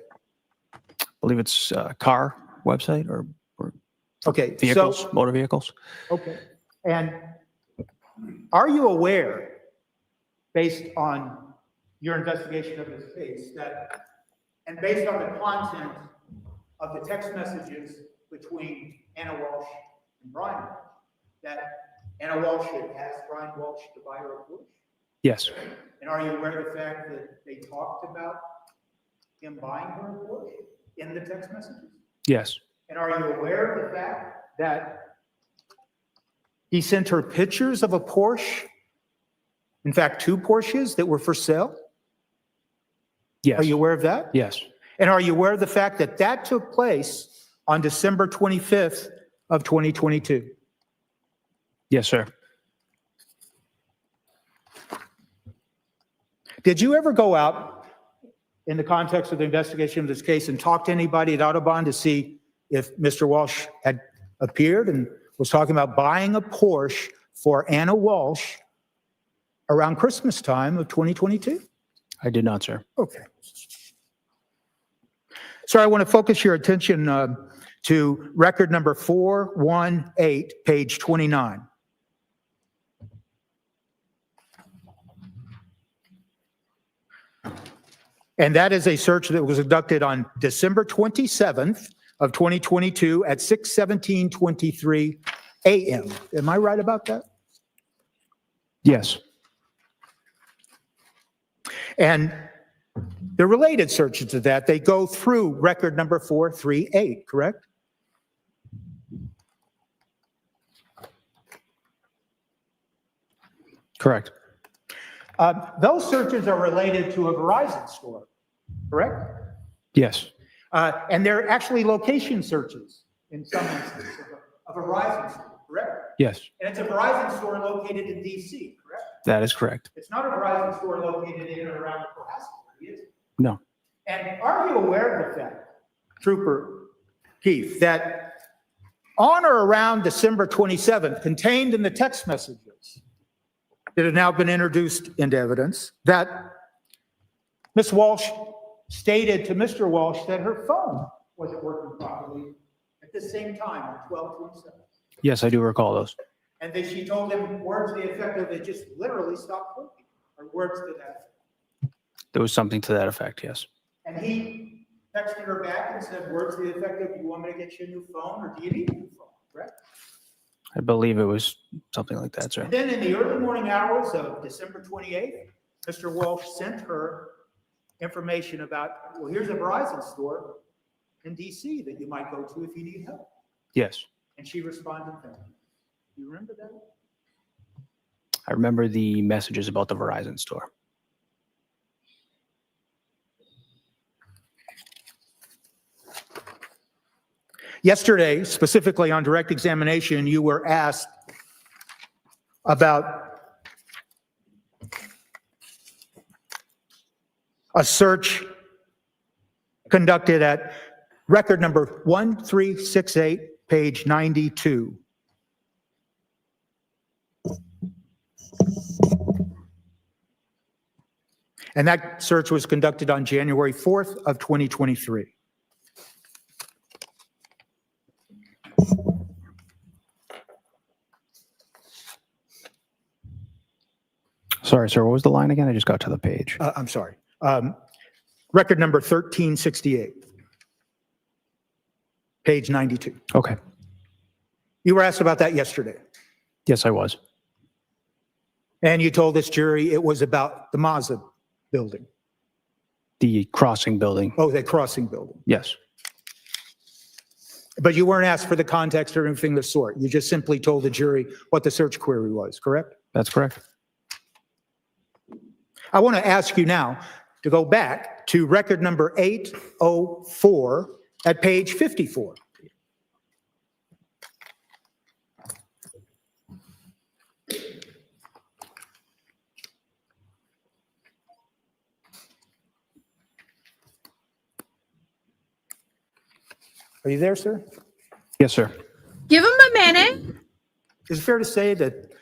Speaker 8: I believe it's a car website or
Speaker 9: Okay,
Speaker 8: vehicles,
Speaker 9: so,
Speaker 8: motor vehicles.
Speaker 9: okay. And are you aware, based on your investigation of this case, that, and based on the content of the text messages between Anna Walsh and Brian, that Anna Walsh had asked Brian Walsh to buy her a Porsche?
Speaker 8: Yes.
Speaker 9: And are you aware of the fact that they talked about him buying her a Porsche in the text messages?
Speaker 8: Yes.
Speaker 9: And are you aware of the fact that he sent her pictures of a Porsche? In fact, 2 Porsches that were for sale?
Speaker 8: Yes.
Speaker 9: Are you aware of that?
Speaker 8: Yes.
Speaker 9: And are you aware of the fact that that took place on December 25th of 2022?
Speaker 8: Yes, sir.
Speaker 9: Did you ever go out in the context of the investigation of this case and talk to anybody at Autobahn to see if Mr. Walsh had appeared and was talking about buying a Porsche for Anna Walsh around Christmas time of 2022?
Speaker 8: I did not, sir.
Speaker 9: Okay. So I want to focus your attention to record number 418, page 29. And that is a search that was conducted on December 27th of 2022 at 6:17:23 a.m. Am I right about that?
Speaker 8: Yes.
Speaker 9: And the related searches to that, they go through record number 438, correct?
Speaker 8: Correct.
Speaker 9: Those searches are related to a Verizon store, correct?
Speaker 8: Yes.
Speaker 9: And they're actually location searches in some instances of a Verizon store, correct?
Speaker 8: Yes,
Speaker 9: And it's a Verizon store located in DC, correct?
Speaker 8: that is correct.
Speaker 9: It's not a Verizon store located in or around the Cohasset, is it?
Speaker 8: No.
Speaker 9: And are you aware of the fact, Trooper Keith, that on or around December 27th, contained in the text messages that have now been introduced into evidence, that Ms. Walsh stated to Mr. Walsh that her phone wasn't working properly at the same time on 12/27.
Speaker 8: Yes, I do recall those.
Speaker 9: And then she told him words to the effect of it just literally stopped working, or words to that.
Speaker 8: There was something to that effect, yes.
Speaker 9: And he texted her back and said words to the effect of, "You want me to get you a new phone, or do you need a new phone?" Correct?
Speaker 8: I believe it was something like that, sir.
Speaker 9: And then in the early morning hours of December 28th, Mr. Walsh sent her information about, well, here's a Verizon store in DC that you might go to if you need help.
Speaker 8: Yes,
Speaker 9: And she responded, "Thank you." You remember that?
Speaker 8: I remember the messages about the Verizon store.
Speaker 9: Yesterday, specifically on direct examination, you were asked about a search conducted at record number 1368, page 92. And that search was conducted on January 4th of 2023.
Speaker 8: Sorry, sir, what was the line again? I just got to the page.
Speaker 9: I'm sorry. Record number 1368, page 92.
Speaker 8: Okay.
Speaker 9: You were asked about that yesterday.
Speaker 8: Yes, I was.
Speaker 9: And you told this jury it was about the Mazda building.
Speaker 8: The crossing building.
Speaker 9: Oh, that crossing building.
Speaker 8: Yes,
Speaker 9: But you weren't asked for the context or anything of the sort. You just simply told the jury what the search query was, correct?
Speaker 8: that's correct.
Speaker 9: I want to ask you now to go back to record number 804 at page 54. Are you there, sir?
Speaker 8: Yes, sir.
Speaker 1: Give him a minute.
Speaker 9: Is it fair to say that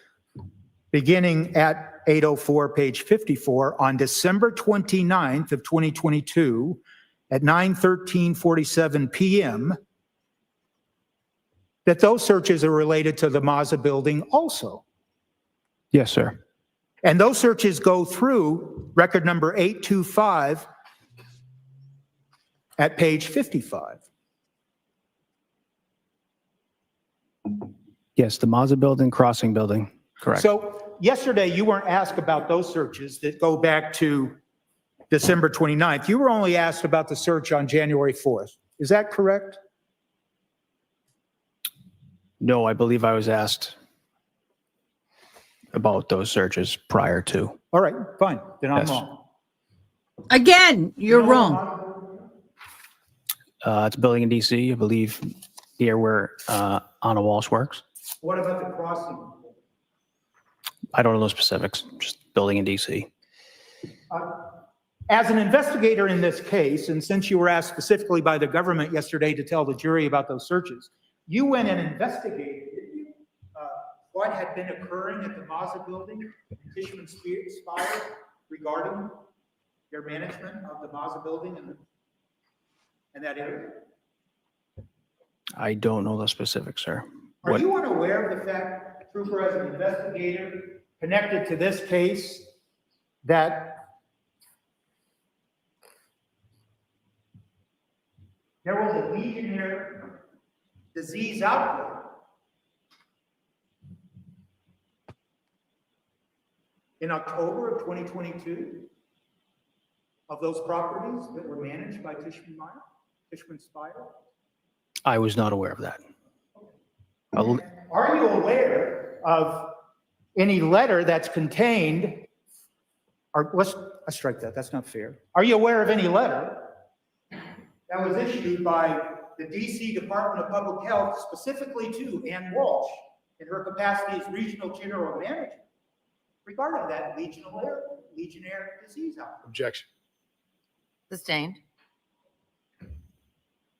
Speaker 9: beginning at 804, page 54, on December 29th of 2022, at 9:13:47 p.m., that those searches are related to the Mazda building also?
Speaker 8: Yes, sir.
Speaker 9: And those searches go through record number 825 at page 55.
Speaker 8: Yes, the Mazda building, crossing building. Correct.
Speaker 9: So yesterday, you weren't asked about those searches that go back to December 29th. You were only asked about the search on January 4th. Is that correct?
Speaker 8: No, I believe I was asked about those searches prior to.
Speaker 9: All right, fine. Then I'm
Speaker 8: Yes.
Speaker 9: wrong.
Speaker 1: Again, you're
Speaker 9: You know
Speaker 1: wrong.
Speaker 8: It's a building in DC, I believe, near where Anna Walsh works.
Speaker 9: What about the crossing?
Speaker 8: I don't know the specifics, just building in DC.
Speaker 9: As an investigator in this case, and since you were asked specifically by the government yesterday to tell the jury about those searches, you went and investigated, didn't you? What had been occurring at the Mazda building, Tishman Spire, regarding their management of the Mazda building and that area?
Speaker 8: I don't know the specifics, sir.
Speaker 9: Are
Speaker 8: What-
Speaker 9: you unaware of the fact, Trooper, as an investigator connected to this case, that there was a Legionnaire disease outbreak in October of 2022 of those properties that were managed by Tishman Spire?
Speaker 8: I was not aware of that.
Speaker 9: Are you aware of any letter that's contained, or let's strike that, that's not fair. Are you aware of any letter that was issued by the DC Department of Public Health, specifically to Ann Walsh in her capacity as Regional General Manager regarding that Legionnaire disease outbreak.
Speaker 7: Objection.
Speaker 5: Sustained.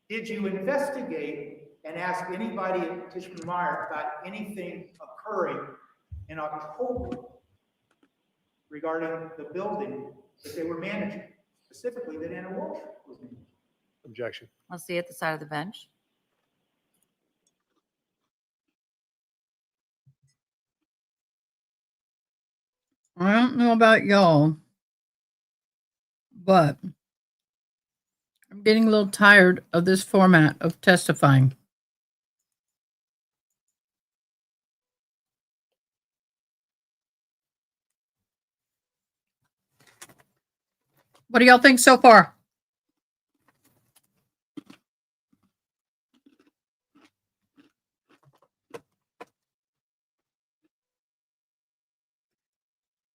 Speaker 9: Did you investigate and ask anybody at Tishman Meyer about anything occurring in October regarding the building that they were managing, specifically that Anna Walsh was managing?
Speaker 7: Objection.
Speaker 5: I'll see at the side of the bench.
Speaker 1: I don't know about y'all, but I'm getting a little tired of this format of testifying. What do y'all think so far?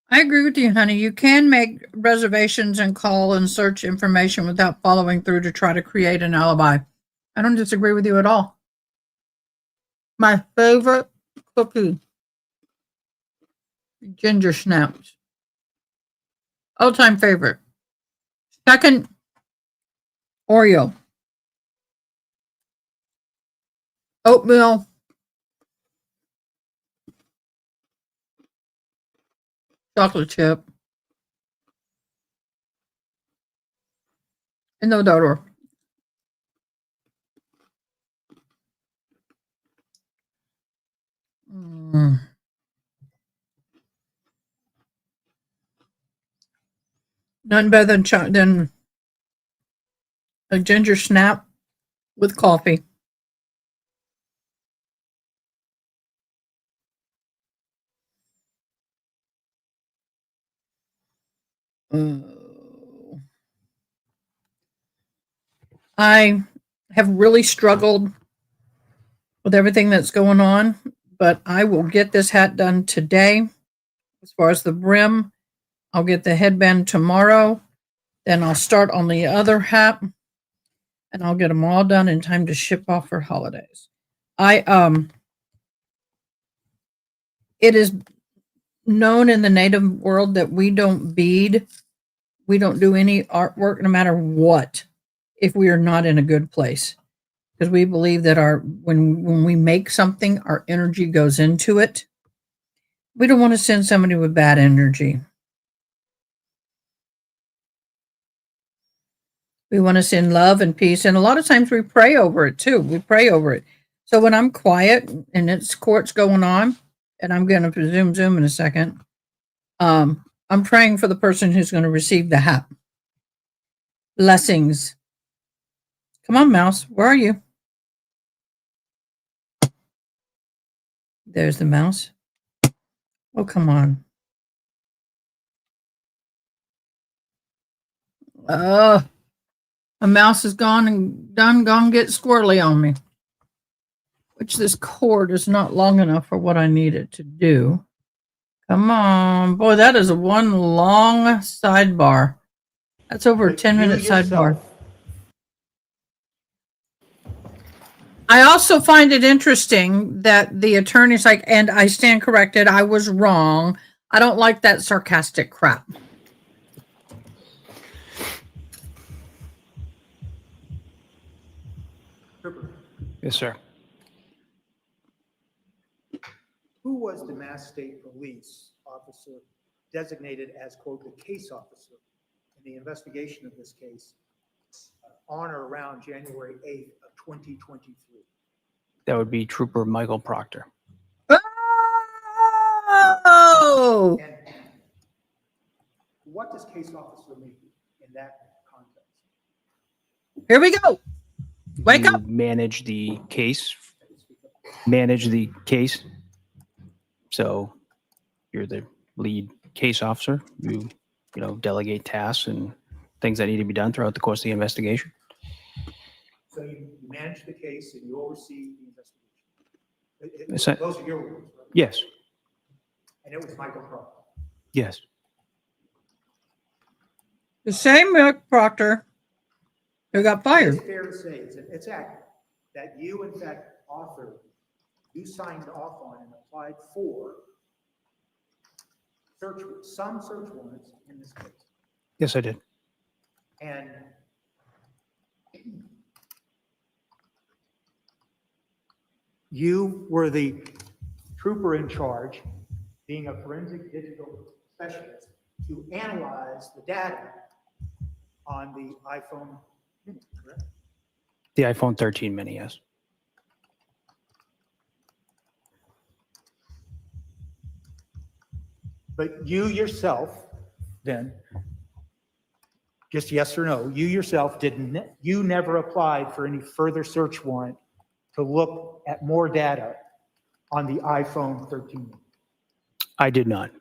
Speaker 1: I agree with you, honey. You can make reservations and call and search information without following through to try to create an alibi. I don't disagree with you at all. My favorite cookie, ginger snaps. All-time favorite. Second, Oreo. Oatmeal. Chocolate chip. In no order. None better than a ginger snap with coffee. I have really struggled with everything that's going on, but I will get this hat done today. As far as the brim, I'll get the headband tomorrow. Then I'll start on the other hat, and I'll get them all done in time to ship off for holidays. It is known in the native world that we don't bead. We don't do any artwork, no matter what, if we are not in a good place. Because we believe that when we make something, our energy goes into it. We don't want to send somebody with bad energy. We want to send love and peace. And a lot of times we pray over it too. We pray over it. So when I'm quiet and it's court's going on, and I'm going to zoom in a second, I'm praying for the person who's going to receive the hat. Blessings. Come on, mouse. Where are you? There's the mouse. Oh, come on. A mouse is gone and gone get squirrely on me. Which this cord is not long enough for what I need it to do. Come on. Boy, that is one long sidebar. That's over a 10-minute sidebar. I also find it interesting that the attorney's like, and I stand corrected, I was wrong. I don't like that sarcastic crap.
Speaker 8: Yes, sir.
Speaker 9: Who was the Mass State Police officer designated as, quote, the case officer in the investigation of this case on or around January 8th of 2023?
Speaker 8: That would be Trooper Michael Proctor.
Speaker 1: Oh!
Speaker 9: And what does case officer mean in that context?
Speaker 1: Here we go. Wake
Speaker 8: You
Speaker 1: up.
Speaker 8: manage the case. Manage the case. So you're the lead case officer. You delegate tasks and things that need to be done throughout the course of the investigation.
Speaker 9: So you manage the case and you oversee the investigation.
Speaker 8: Is that-
Speaker 9: Those are your words, right?
Speaker 8: Yes.
Speaker 9: And it was Michael Proctor.
Speaker 8: Yes.
Speaker 1: The same Mick Proctor Who got
Speaker 10: It
Speaker 1: fired?
Speaker 10: is fair to say, it's accurate, that you in fact authored, you signed off on and applied for some search warrants in this case.
Speaker 8: Yes, I did.
Speaker 10: And you were the trooper in charge, being a forensic digital specialist, to analyze the data on the iPhone mini, correct?
Speaker 8: The iPhone 13 mini, yes.
Speaker 10: But you yourself, then, just yes or no, you yourself you never applied for any further search warrant to look at more data on the iPhone 13.
Speaker 8: I did not.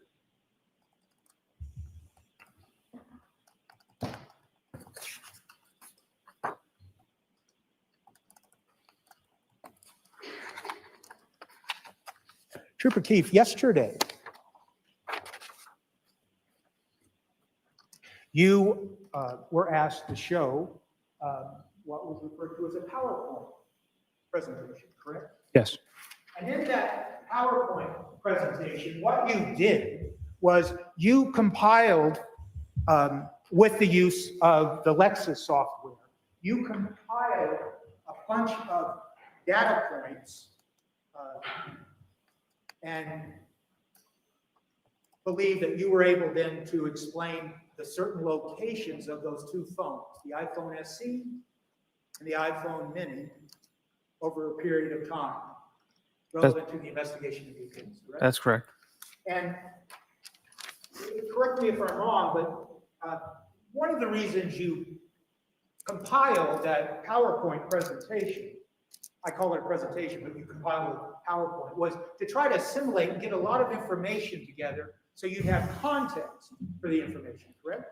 Speaker 10: Trooper Keefe, yesterday, you were asked to show what was referred to as a PowerPoint presentation, correct?
Speaker 8: Yes.
Speaker 10: And in that PowerPoint presentation, what you did was you compiled, with the use of the Lexis software, you compiled a bunch of data points and believe that you were able then to explain the certain locations of those two phones, the iPhone SE and the iPhone mini, over a period of time, relevant to the investigation of these things, correct?
Speaker 8: That's correct.
Speaker 10: And correct me if I'm wrong, but one of the reasons you compiled that PowerPoint presentation, I call it a presentation, but you compiled a PowerPoint, was to try to assimilate and get a lot of information together so you'd have context for the information, correct?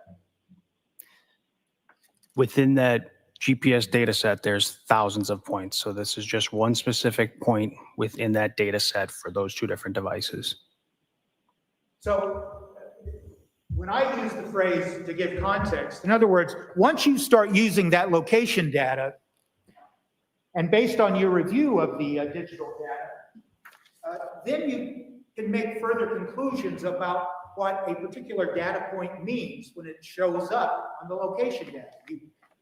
Speaker 8: Within that GPS data set, there's thousands of points. So this is just one specific point within that data set for those two different devices.
Speaker 10: So when I use the phrase to give context, in other words, once you start using that location data, and based on your review of the digital data, then you can make further conclusions about what a particular data point means when it shows up on the location data,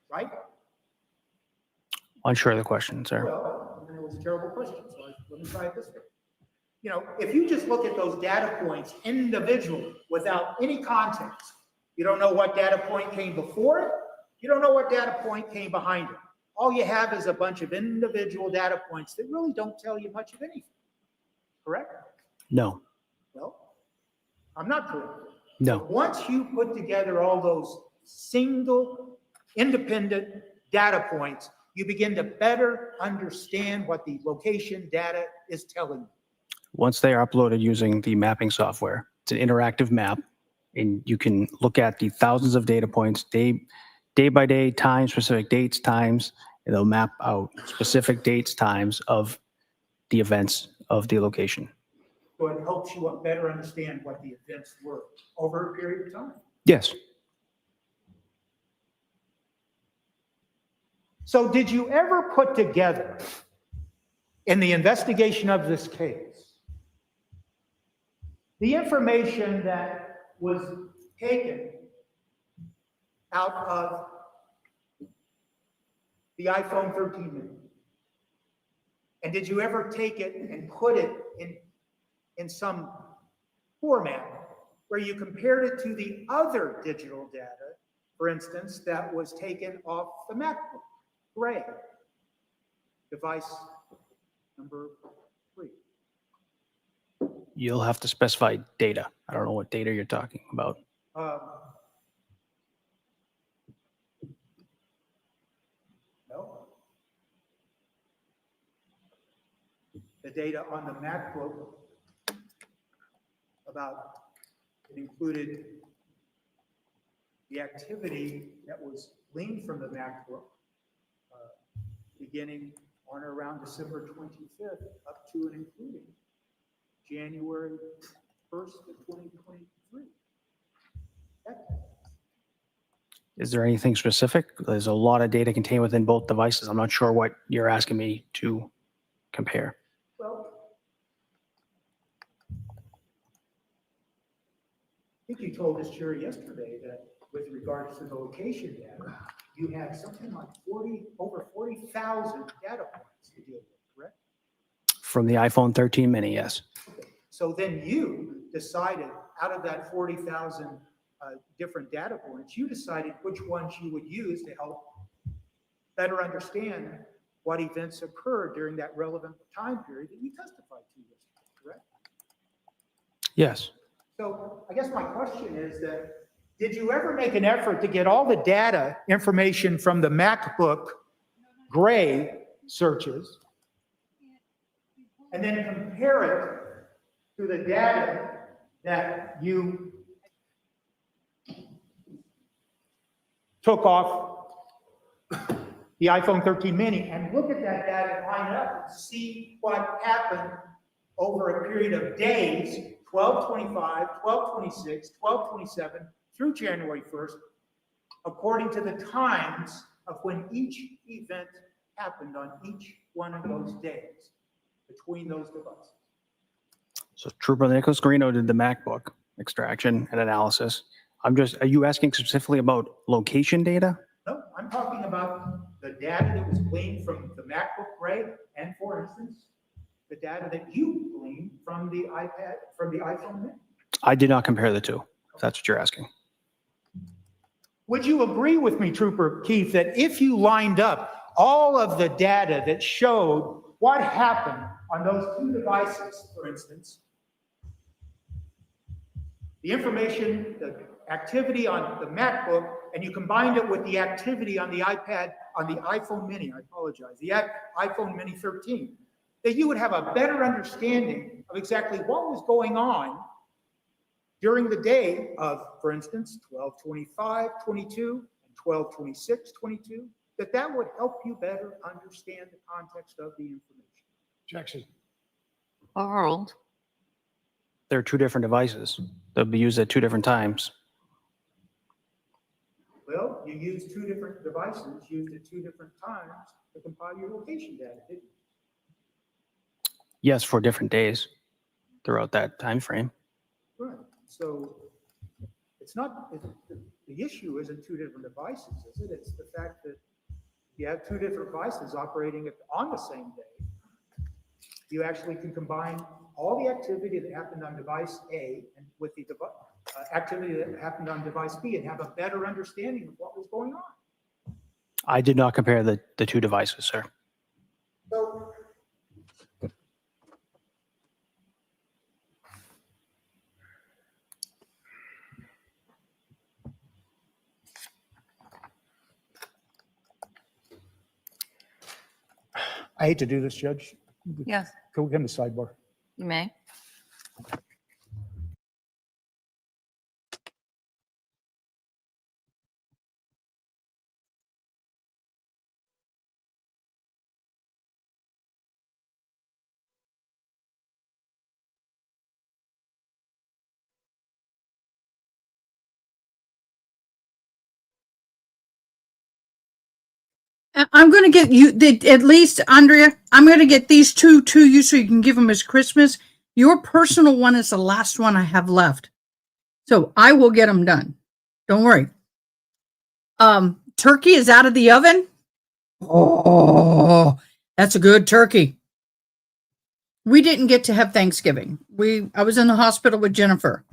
Speaker 10: right?
Speaker 8: Unsure of the question, sir.
Speaker 10: Well, it was a terrible question, so let me try it this way. You know, if you just look at those data points individually without any context, you don't know what data point came before it, you don't know what data point came behind it. All you have is a bunch of individual data points that really don't tell you much of anything, correct?
Speaker 8: No.
Speaker 10: Well, I'm not correct.
Speaker 8: No.
Speaker 10: Once you put together all those single independent data points, you begin to better understand what the location data is telling you.
Speaker 8: Once they are uploaded using the mapping software, it's an interactive map, and you can look at the thousands of data points day by day, times, specific dates, times, and they'll map out specific dates, times of the events of the location.
Speaker 10: So it helps you better understand what the events were over a period of time.
Speaker 8: Yes.
Speaker 10: So did you ever put together in the investigation of this case the information that was taken out of the iPhone 13 mini? And did you ever take it and put it in some format where you compared it to the other digital data, for instance, that was taken off the MacBook Gray, device number 3?
Speaker 8: You'll have to specify data. I don't know what data you're talking about.
Speaker 10: No. The data on the MacBook it included the activity that was gleaned from the MacBook beginning on or around December 25th up to and including January 1st of 2023.
Speaker 8: Is there anything specific? There's a lot of data contained within both devices. I'm not sure what you're asking me to compare.
Speaker 10: Well, I think you told us, Jerry, yesterday that with regards to the location data, you had something like over 40,000 data points to deal with, correct?
Speaker 8: From the iPhone 13 mini, yes.
Speaker 10: Okay. So then you decided, out of that 40,000 different data points, you decided which ones you would use to help better understand what events occurred during that relevant time period that you testified to yesterday, correct?
Speaker 8: Yes.
Speaker 10: So I guess my question is that, did you ever make an effort to get all the data information from the MacBook Gray searches and then compare it to the data that you took off the iPhone 13 mini and look at that data and line it up and see what happened over a period of days, 12/25, 12/26, 12/27, through January 1st, according to the times of when each event happened on each one of those days between those devices?
Speaker 8: So Trooper Nicholas Garino did the MacBook extraction and analysis. Are you asking specifically about location data?
Speaker 10: No, I'm talking about the data that was gleaned from the MacBook Gray and, for instance, the data that you gleaned from the iPad, from the iPhone mini.
Speaker 8: I did not compare the two, if that's what you're asking.
Speaker 10: Would you agree with me, Trooper Keith, that if you lined up all of the data that showed what happened on those two devices, for instance, the information, the activity on the MacBook, and you combined it with the activity on the iPad, on the iPhone mini, I apologize, the iPhone mini 13, that you would have a better understanding of exactly what was going on during the day of, for instance, 12/25/22 and 12/26/22, that would help you better understand the context of the information.
Speaker 7: Objection.
Speaker 5: Overruled.
Speaker 8: They're two different devices. They'll be used at two different times.
Speaker 10: Well, you used two different devices, used at two different times to compile your location data, didn't you?
Speaker 8: Yes, for different days throughout that time frame.
Speaker 10: Right. So it's not, the issue isn't two different devices, is it? It's the fact that you have two different devices operating on the same day. You actually can combine all the activity that happened on device A and with the activity that happened on device B and have a better understanding of what was going on.
Speaker 8: I did not compare the two devices, sir.
Speaker 10: So
Speaker 9: I hate to do this, Judge.
Speaker 5: Yes,
Speaker 9: Can we come to sidebar?
Speaker 5: you may.
Speaker 1: I'm going to get you, at least, Andrea, I'm going to get these two to you so you can give them as Christmas. Your personal one is the last one I have left. So I will get them done. Don't worry. Turkey is out of the oven. Oh, that's a good turkey. We didn't get to have Thanksgiving. I was in the hospital with Jennifer.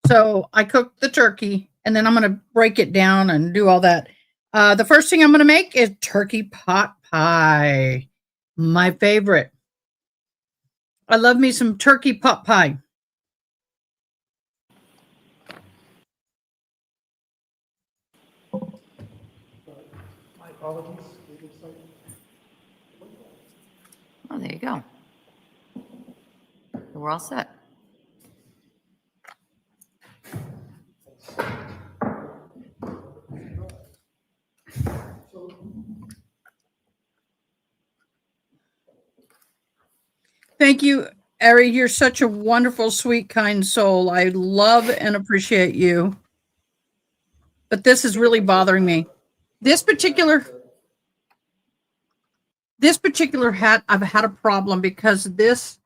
Speaker 1: So I cooked the turkey and then I'm going to break it down and do all that. The first thing I'm going to make is turkey pot pie. My favorite. I love me some turkey pot pie.
Speaker 10: my apologies.
Speaker 5: Oh, there you go. We're all set.
Speaker 1: Thank you, Ari. You're such a wonderful, sweet, kind soul. I love and appreciate you. but this is really bothering me. This particular hat, I've had a problem because this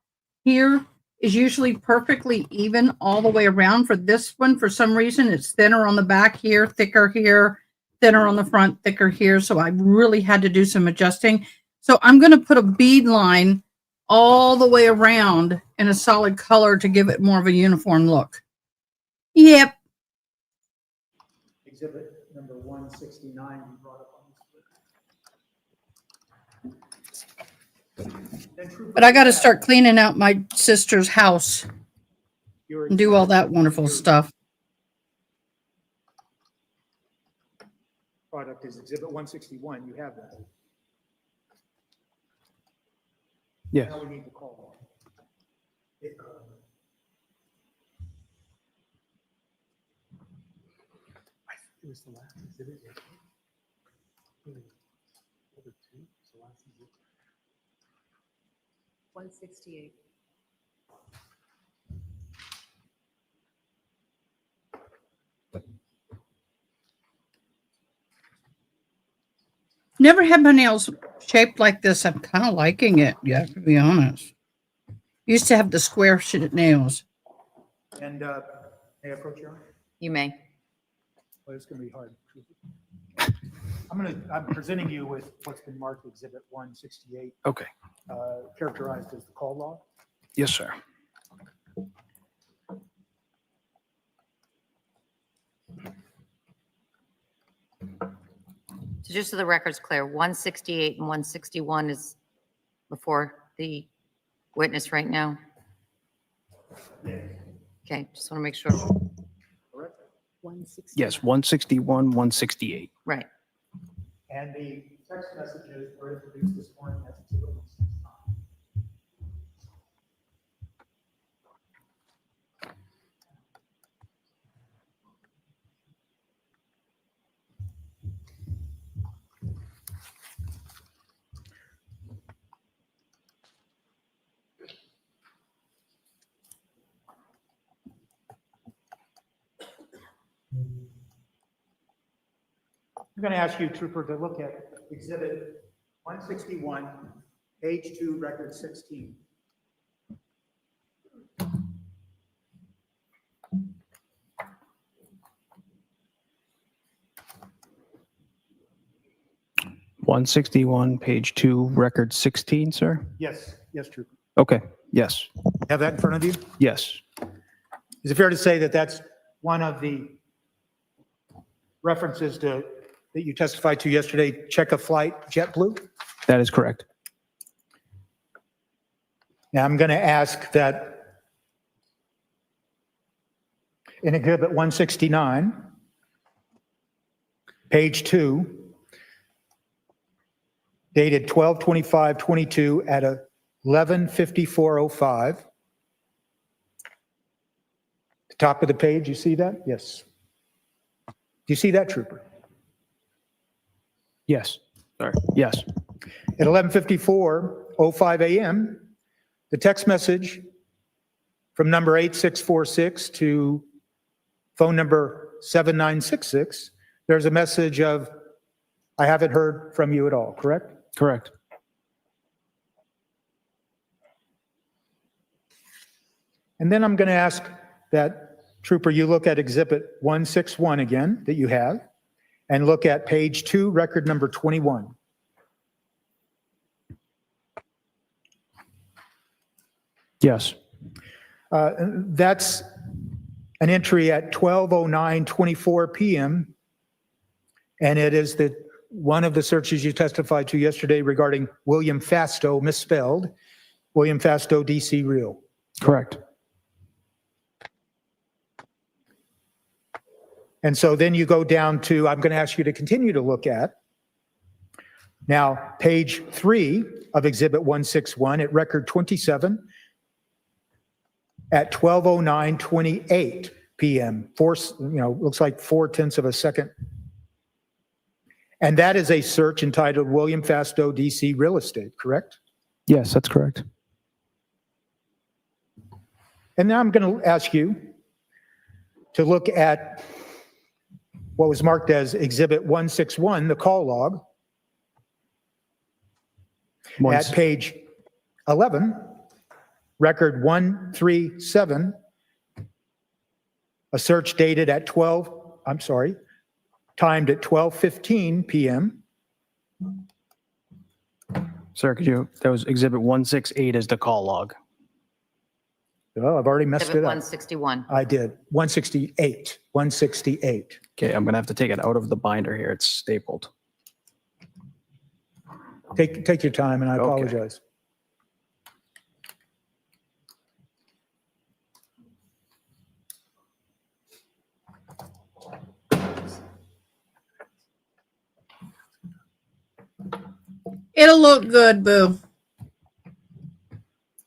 Speaker 1: here is usually perfectly even all the way around. For this one, for some reason, it's thinner on the back here, thicker here, thinner on the front, thicker here. So I really had to do some adjusting. So I'm going to put a bead line all the way around in a solid color to give it more of a uniform look. Yep.
Speaker 10: Exhibit number 169 you brought up on this.
Speaker 1: But I got to start cleaning out my sister's house
Speaker 10: Your
Speaker 1: and do all that wonderful stuff.
Speaker 10: product is exhibit 161. You have that.
Speaker 8: Yes.
Speaker 10: Now we need to call on. It was the last exhibit. Number 2, so last exhibit.
Speaker 5: 168.
Speaker 1: Never had my nails shaped like this. I'm kind of liking it, yeah, to be honest. Used to have the square shit nails.
Speaker 10: And may I approach your honor?
Speaker 5: You may.
Speaker 10: Well, it's going to be hard. I'm presenting you with what's been marked exhibit 168,
Speaker 8: Okay.
Speaker 10: characterized as the call log.
Speaker 8: Yes, sir.
Speaker 5: So just so the record's clear, 168 and 161 is before the witness right now? Okay, just want to make sure.
Speaker 8: Yes, 161, 168.
Speaker 5: Right.
Speaker 10: And the text messages were introduced this morning as exhibit 169. I'm going to ask you, Trooper, to look at exhibit 161, page 2, record 16.
Speaker 8: $161, page 2, record 16, sir?
Speaker 10: Yes, yes, Trooper.
Speaker 8: Okay, yes,
Speaker 10: Have that in front of you?
Speaker 8: yes,
Speaker 10: Is it fair to say that that's one of the references to that you testified to yesterday, check a flight, JetBlue?
Speaker 8: that is correct.
Speaker 10: Now, I'm going to ask that in exhibit 169, page 2, dated 12/25/22 at 11:54:05. The top of the page, you see that? Yes. Do you see that, Trooper?
Speaker 8: Yes, sorry, yes,
Speaker 10: At 11:54:05 a.m., the text message from number 8646 to phone number 7966, there's a message of, I haven't heard from you at all, correct?
Speaker 8: correct.
Speaker 10: And then I'm going to ask that, Trooper, you look at exhibit 161 again that you have, and look at page 2, record number 21.
Speaker 8: Yes,
Speaker 10: That's an entry at 12:09:24 p.m. And it is one of the searches you testified to yesterday regarding William Fasto, misspelled, William Fasto, DC Real.
Speaker 8: correct.
Speaker 10: And so then you go down to, I'm going to ask you to continue to look at, now, page 3 of exhibit 161 at record 27 at 12:09:28 p.m. Looks like 0.4 of a second. And that is a search entitled William Fasto, DC Real Estate, correct?
Speaker 8: Yes, that's correct.
Speaker 10: And now I'm going to ask you to look at
Speaker 9: what was marked as Exhibit 161, the call log. At page 11, record 137, a search dated at timed at 12:15 p.m.
Speaker 8: Sir, that was Exhibit 168 is the call log.
Speaker 9: Oh, I've already messed
Speaker 5: Exhibit
Speaker 9: it up.
Speaker 5: 161.
Speaker 9: I did. 168.
Speaker 8: Okay, I'm gonna have to take it out of the binder here. It's stapled.
Speaker 9: Take your time, and I
Speaker 8: Okay.
Speaker 9: apologize.
Speaker 1: It'll look good, boo.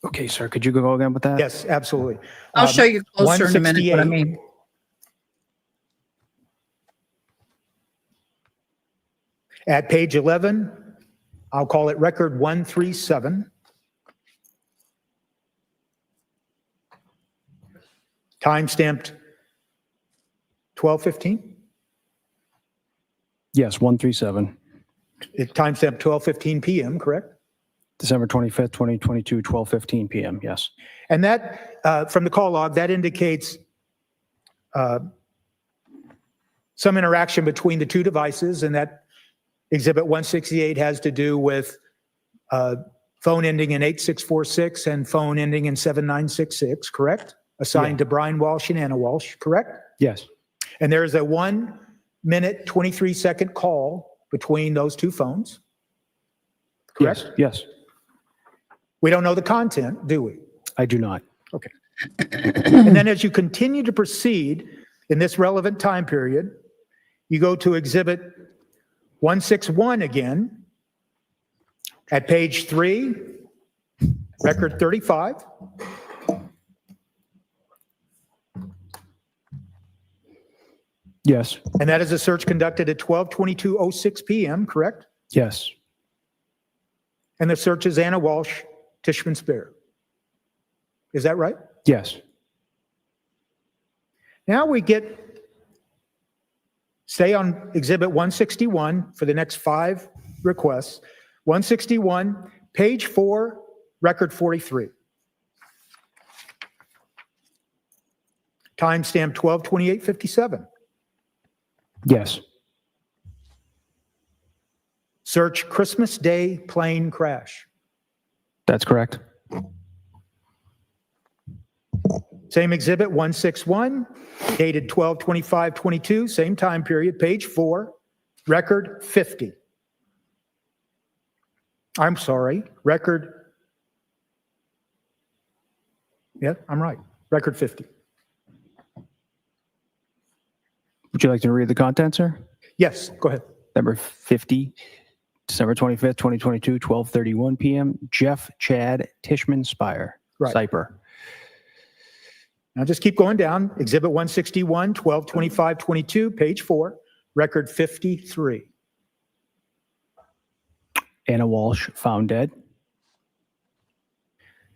Speaker 8: Okay, sir, could you go again with that?
Speaker 9: Yes, absolutely.
Speaker 1: I'll show you closer in a minute what I
Speaker 9: 168.
Speaker 1: mean.
Speaker 9: At page 11, I'll call it record 137. Time-stamped 12:15.
Speaker 8: Yes, 137,
Speaker 9: Time-stamped 12:15 p.m., correct?
Speaker 8: December 25th, 2022, 12:15 p.m. Yes.
Speaker 9: And that, from the call log, that indicates some interaction between the two devices, and that Exhibit 168 has to do with phone ending in 8646 and phone ending in 7966, correct? Assigned to Brian Walsh and Anna Walsh, correct?
Speaker 8: Yes.
Speaker 9: And there is a 1-minute, 23-second call between those two phones, correct?
Speaker 8: Yes.
Speaker 9: We don't know the content, do we?
Speaker 8: I do not.
Speaker 9: Okay. And then as you continue to proceed in this relevant time period, you go to Exhibit 161 again at page 3, record 35.
Speaker 8: Yes.
Speaker 9: And that is a search conducted at 12:22:06 p.m., correct?
Speaker 8: Yes.
Speaker 9: And the search is Anna Walsh, Tishman Spear. Is that right?
Speaker 8: Yes.
Speaker 9: Now we stay on Exhibit 161 for the next 5 requests. 161, page 4, record 43. Timestamp 12:28:57.
Speaker 8: Yes.
Speaker 9: Search Christmas Day plane crash.
Speaker 8: That's correct.
Speaker 9: Same exhibit, 161, dated 12/25/22, same time period, page 4, record 50. I'm sorry, record. Yeah, I'm right, record 50.
Speaker 8: Would you like to read the content, sir?
Speaker 9: Yes, go ahead.
Speaker 8: Number 50, December 25th, 2022, 12:31 p.m. Jeff Chad Tishman Spire.
Speaker 9: Right.
Speaker 8: Cyper.
Speaker 9: Now just keep going down. Exhibit 161, 12/25/22, page 4, record 53.
Speaker 8: Anna Walsh found dead.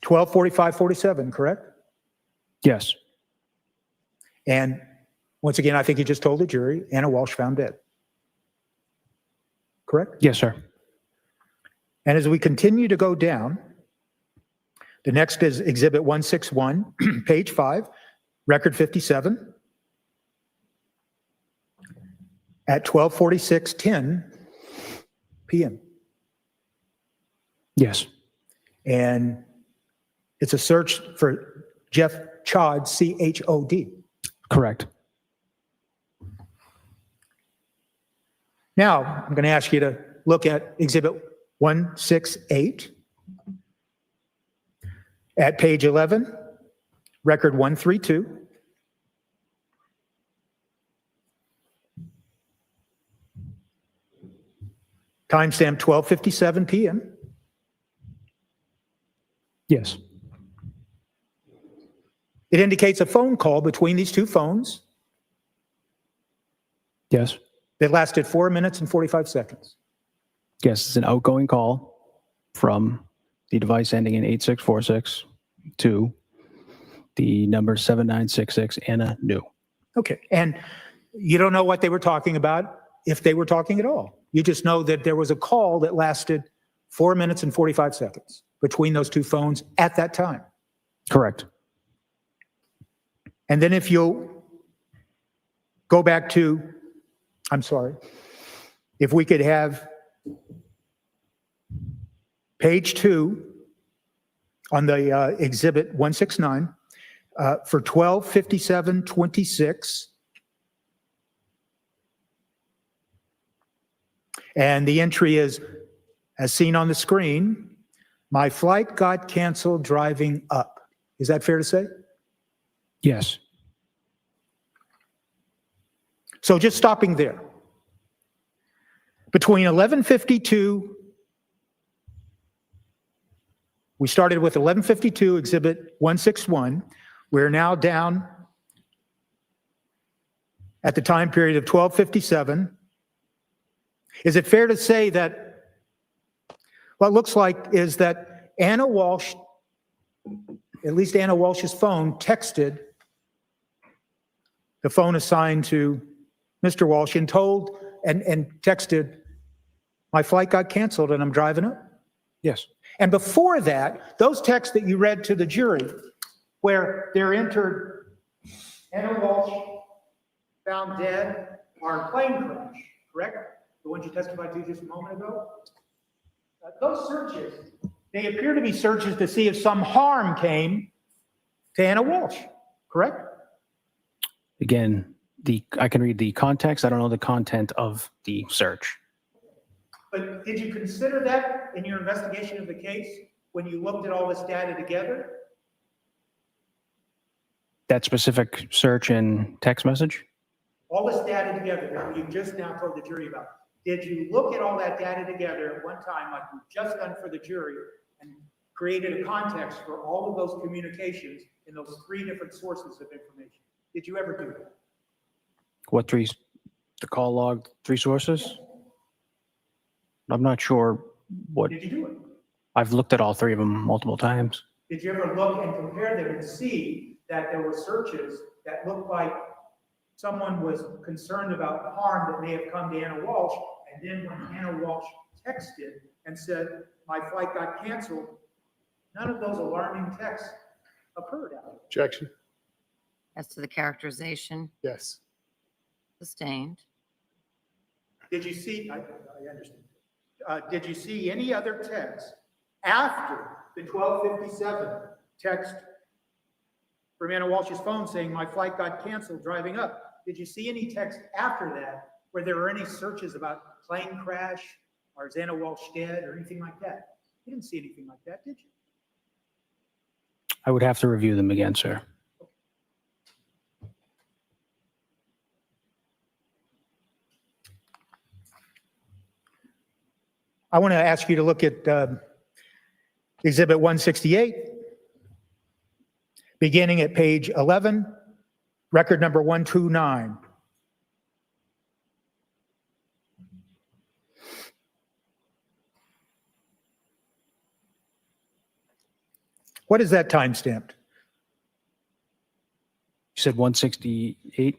Speaker 9: 12:45:47, correct?
Speaker 8: Yes.
Speaker 9: And once again, I think you just told the jury, Anna Walsh found dead. Correct?
Speaker 8: Yes, sir.
Speaker 9: And as we continue to go down, the next is Exhibit 161, page 5, record 57. At 12:46:10 p.m.
Speaker 8: Yes.
Speaker 9: And it's a search for Jeff Chod, C-H-O-D.
Speaker 8: Correct.
Speaker 9: Now, I'm going to ask you to look at Exhibit 168 at page 11, record 132. Timestamp 12:57 p.m.
Speaker 8: Yes.
Speaker 9: It indicates a phone call between these two phones
Speaker 8: Yes.
Speaker 9: that lasted 4 minutes and 45 seconds.
Speaker 8: Yes, it's an outgoing call from the device ending in 8646 to the number 7966 Anna New.
Speaker 9: Okay, and You don't know what they were talking about, if they were talking at all. You just know that there was a call that lasted 4 minutes and 45 seconds between those two phones at that time.
Speaker 8: Correct.
Speaker 9: And then if you'll go back to, I'm sorry, if we could have page 2 on the exhibit 169 for 12:57:26. And the entry is, as seen on the screen, my flight got canceled driving up. Is that fair to say?
Speaker 8: Yes.
Speaker 9: So just stopping there. Between 11:52, we started with 11:52, exhibit 161. We're now down at the time period of 12:57. Is it fair to say that what looks like is that Anna Walsh, at least Anna Walsh's phone, texted the phone assigned to Mr. Walsh and told and texted, my flight got canceled and I'm driving up?
Speaker 8: Yes.
Speaker 9: And before that, those texts that you read to the jury, where they're entered, Anna Walsh found dead, are plane crash, correct? The ones you testified to just a moment ago? Those searches, they appear to be searches to see if some harm came to Anna Walsh, correct?
Speaker 8: Again, I can read the context. I don't know the content of the search.
Speaker 10: But did you consider that in your investigation of the case when you looked at all this data together?
Speaker 8: That specific search and text message?
Speaker 10: All this data together that you just now told the jury about. Did you look at all that data together at one time, like you've just done for the jury, and created a context for all of those communications in those 3 different sources of information? Did you ever do that?
Speaker 8: What 3? The call log, 3 sources? I'm not sure what.
Speaker 10: Did you do it?
Speaker 8: I've looked at all 3 of them multiple times.
Speaker 10: Did you ever look and compare them and see that there were searches that looked like someone was concerned about harm that may have come to Anna Walsh, and then when Anna Walsh texted and said, my flight got canceled, none of those alarming texts occurred out of it?
Speaker 7: Objection.
Speaker 5: As to the characterization,
Speaker 7: Yes.
Speaker 5: sustained.
Speaker 10: Did you see, I understand. Did you see any other text after the 12:57 text from Anna Walsh's phone saying my flight got canceled driving up? Did you see any text after that where there were any searches about plane crash or is Anna Walsh dead or anything like that? You didn't see anything like that, did you?
Speaker 8: I would have to review them again, sir.
Speaker 9: I want to ask you to look at exhibit 168, beginning at page 11, record number 129. What is that time stamped?
Speaker 8: You said 168?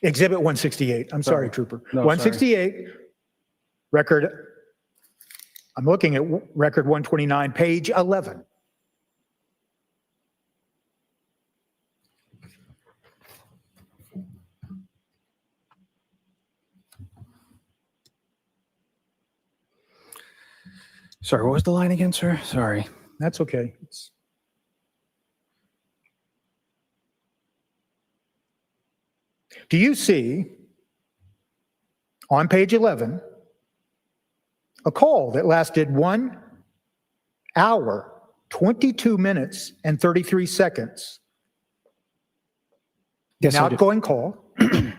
Speaker 9: Exhibit 168. I'm sorry,
Speaker 8: Sorry.
Speaker 9: Trooper.
Speaker 8: No,
Speaker 9: 168, record, I'm looking at record 129, page 11.
Speaker 8: Sorry, what was the line again, sir? Sorry.
Speaker 9: That's okay. Do you see on page 11 a call that lasted 1 hour, 22 minutes, and 33 seconds?
Speaker 8: Yes,
Speaker 9: An
Speaker 8: I do.
Speaker 9: outgoing call. Do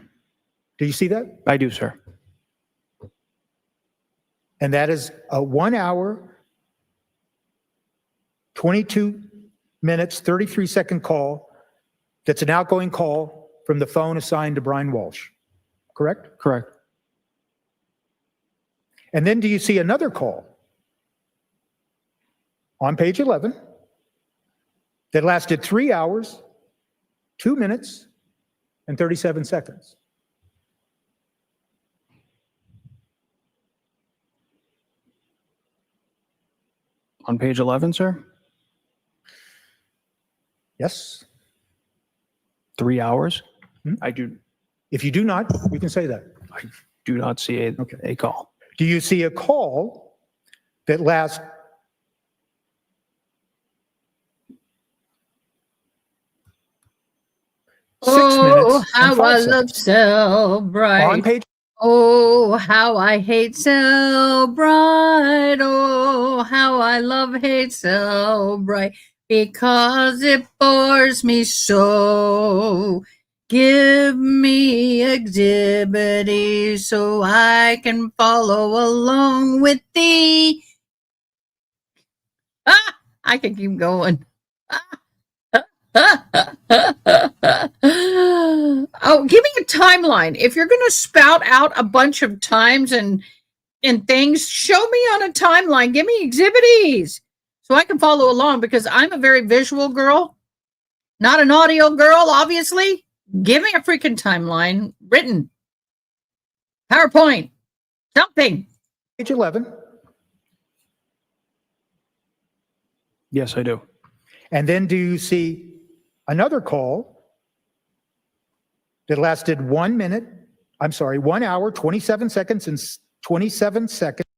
Speaker 9: you see that?
Speaker 8: I do, sir.
Speaker 9: And that is a 1 hour, 22 minutes, 33 second call. That's an outgoing call from the phone assigned to Brian Walsh, correct?
Speaker 8: Correct.
Speaker 9: And then do you see another call on page 11 that lasted 3 hours, 2 minutes, and 37 seconds?
Speaker 8: On page 11, sir?
Speaker 9: Yes?
Speaker 8: 3 hours?
Speaker 9: Hmm?
Speaker 8: I do
Speaker 9: If you do not, you can say that.
Speaker 8: not see a call.
Speaker 9: Do you see a call that lasts 6 minutes and
Speaker 1: how
Speaker 9: 5
Speaker 1: I
Speaker 9: seconds?
Speaker 1: love Cellbrite.
Speaker 9: On page,
Speaker 1: Oh, how I hate Cellbrite. Oh, how I love hate Cellbrite because it bores me so. Give me Exhibit E so I can follow along with thee. Ah, I can keep going. Oh, give me a timeline. If you're going to spout out a bunch of times and things, show me on a timeline. Give me Exhibit E's so I can follow along because I'm a very visual girl, not an audio girl, obviously. Give me a freaking timeline written. PowerPoint. Something.
Speaker 9: page 11.
Speaker 8: Yes, I do.
Speaker 9: And then do you see another call that lasted 1 hour, 27 seconds and 27 seconds?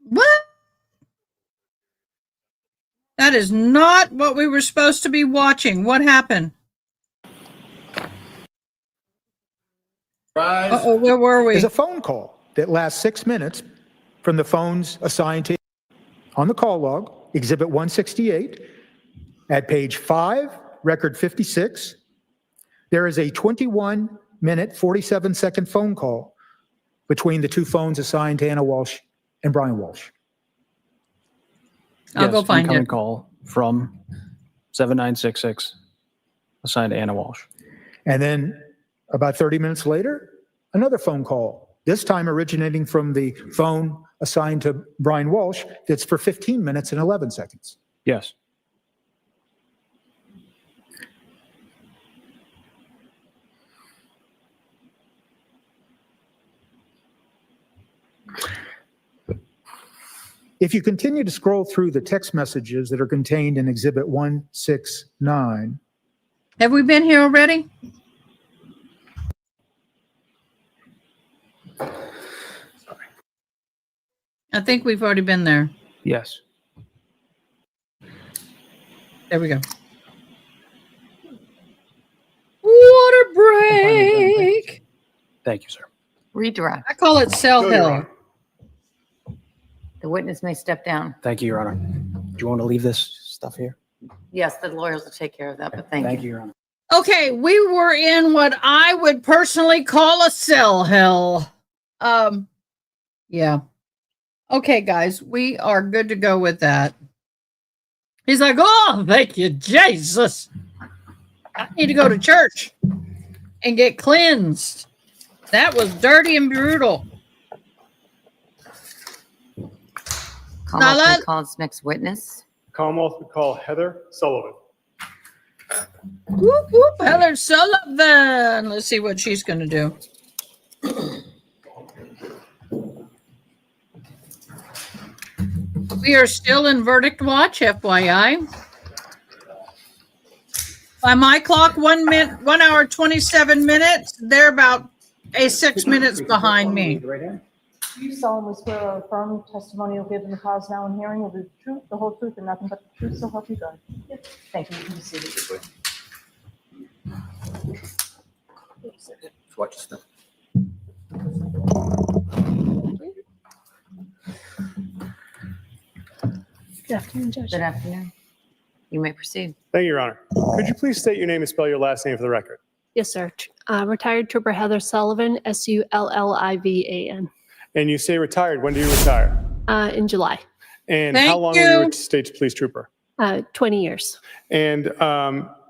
Speaker 1: What? That is not what we were supposed to be watching. What happened? Uh-oh, where were we?
Speaker 9: Is a phone call that lasts 6 minutes from the phones assigned to on the call log, Exhibit 168, at page 5, record 56. There is a 21-minute, 47-second phone call between the two phones assigned to Anna Walsh and Brian Walsh.
Speaker 1: I'll go find
Speaker 8: incoming
Speaker 1: it.
Speaker 8: Call from 7966 assigned to Anna Walsh.
Speaker 9: And then about 30 minutes later, another phone call, this time originating from the phone assigned to Brian Walsh, that's for 15 minutes and 11 seconds.
Speaker 8: Yes.
Speaker 9: If you continue to scroll through the text messages that are contained in Exhibit 169,
Speaker 1: Have we been here already? I think we've already been there.
Speaker 8: Yes.
Speaker 1: There we go. Water break.
Speaker 8: Thank you, sir.
Speaker 5: Redirect.
Speaker 1: I call it cell
Speaker 7: Go, Your
Speaker 1: hill.
Speaker 7: Honor.
Speaker 5: The witness may step down.
Speaker 8: Thank you, Your Honor. Do you want to leave this stuff here?
Speaker 5: Yes, the lawyers will take care of that, but thank you.
Speaker 8: Your Honor.
Speaker 1: Okay, we were in what I would personally call a cell hill. Yeah. Okay, guys, we are good to go with that. He's like, oh, thank you, Jesus. I need to go to church and get cleansed. That was dirty and brutal.
Speaker 5: Commonwealth
Speaker 1: Nala?
Speaker 5: may call its next witness.
Speaker 7: Commonwealth would call Heather Sullivan.
Speaker 1: Whoop, whoop, Heather Sullivan. Let's see what she's going to do. We are still in verdict watch, FYI. By my clock, 1 hour, 27 minutes. They're about 6 minutes behind me.
Speaker 11: Do you solemnly swear or affirm testimony you'll give in the cause now in hearing will be the truth, the whole truth, and nothing but the truth, so help you God? Yes. Thank you. You can be seated.
Speaker 8: Watch this stuff.
Speaker 11: Good afternoon, Judge.
Speaker 5: Good afternoon. You may proceed.
Speaker 7: Thank you, Your Honor. Could you please state your name and spell your last name for the record?
Speaker 11: Yes, sir. Retired Trooper Heather Sullivan, Sullivan.
Speaker 7: And you say retired. When do you retire?
Speaker 11: In July,
Speaker 7: And
Speaker 1: Thank
Speaker 7: how long were you
Speaker 1: you.
Speaker 7: a state police trooper?
Speaker 11: 20 years.
Speaker 7: And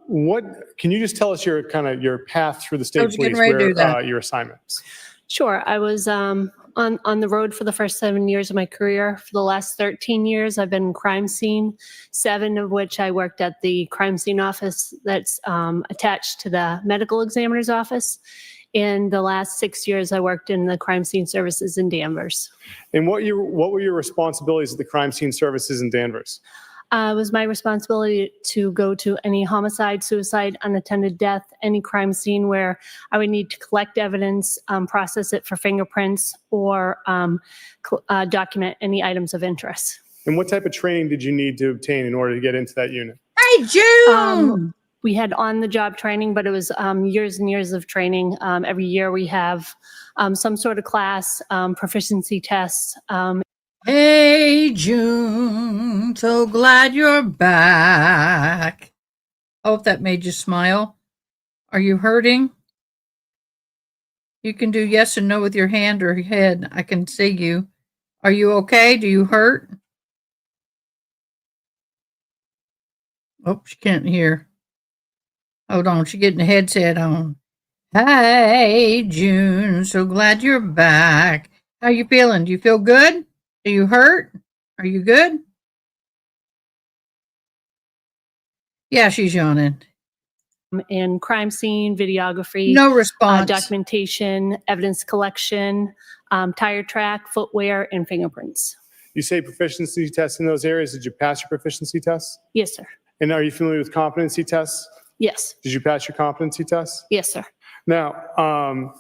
Speaker 7: what can you just tell us your your path through the
Speaker 1: I
Speaker 7: state
Speaker 1: was getting
Speaker 7: police,
Speaker 1: ready to do
Speaker 7: where
Speaker 1: that.
Speaker 7: your assignments?
Speaker 11: Sure. I was on the road for the first 7 years of my career. For the last 13 years, I've been in crime scene, 7 of which I worked at the crime scene office that's attached to the medical examiner's office. In the last 6 years, I worked in the crime scene services in Danvers.
Speaker 12: And what were your responsibilities at the crime scene services in Danvers?
Speaker 11: It was my responsibility to go to any homicide, suicide, unattended death, any crime scene where I would need to collect evidence, process it for fingerprints, or document any items of interest.
Speaker 12: And what type of training did you need to obtain in order to get into that unit?
Speaker 1: Hey, June!
Speaker 11: We had on-the-job training, but it was years and years of training. Every year we have some sort of class, proficiency tests.
Speaker 1: Hey, June, so glad you're back. Hope that made you smile. Are you hurting? You can do yes and no with your hand or head. I can see you. Are you okay? Do you hurt? Oh, she can't hear. Hold on, she's getting the headset on. Hey, June, so glad you're back. How you feeling? Do you feel good? Do you hurt? Are you good? Yeah, she's yawning.
Speaker 11: In crime scene, videography,
Speaker 1: No response.
Speaker 11: documentation, evidence collection, tire track, footwear, and fingerprints.
Speaker 12: You say proficiency tests in those areas. Did you pass your proficiency tests?
Speaker 11: Yes, sir.
Speaker 12: And are you familiar with competency tests?
Speaker 11: Yes.
Speaker 12: Did you pass your competency tests?
Speaker 11: Yes, sir.
Speaker 12: Now,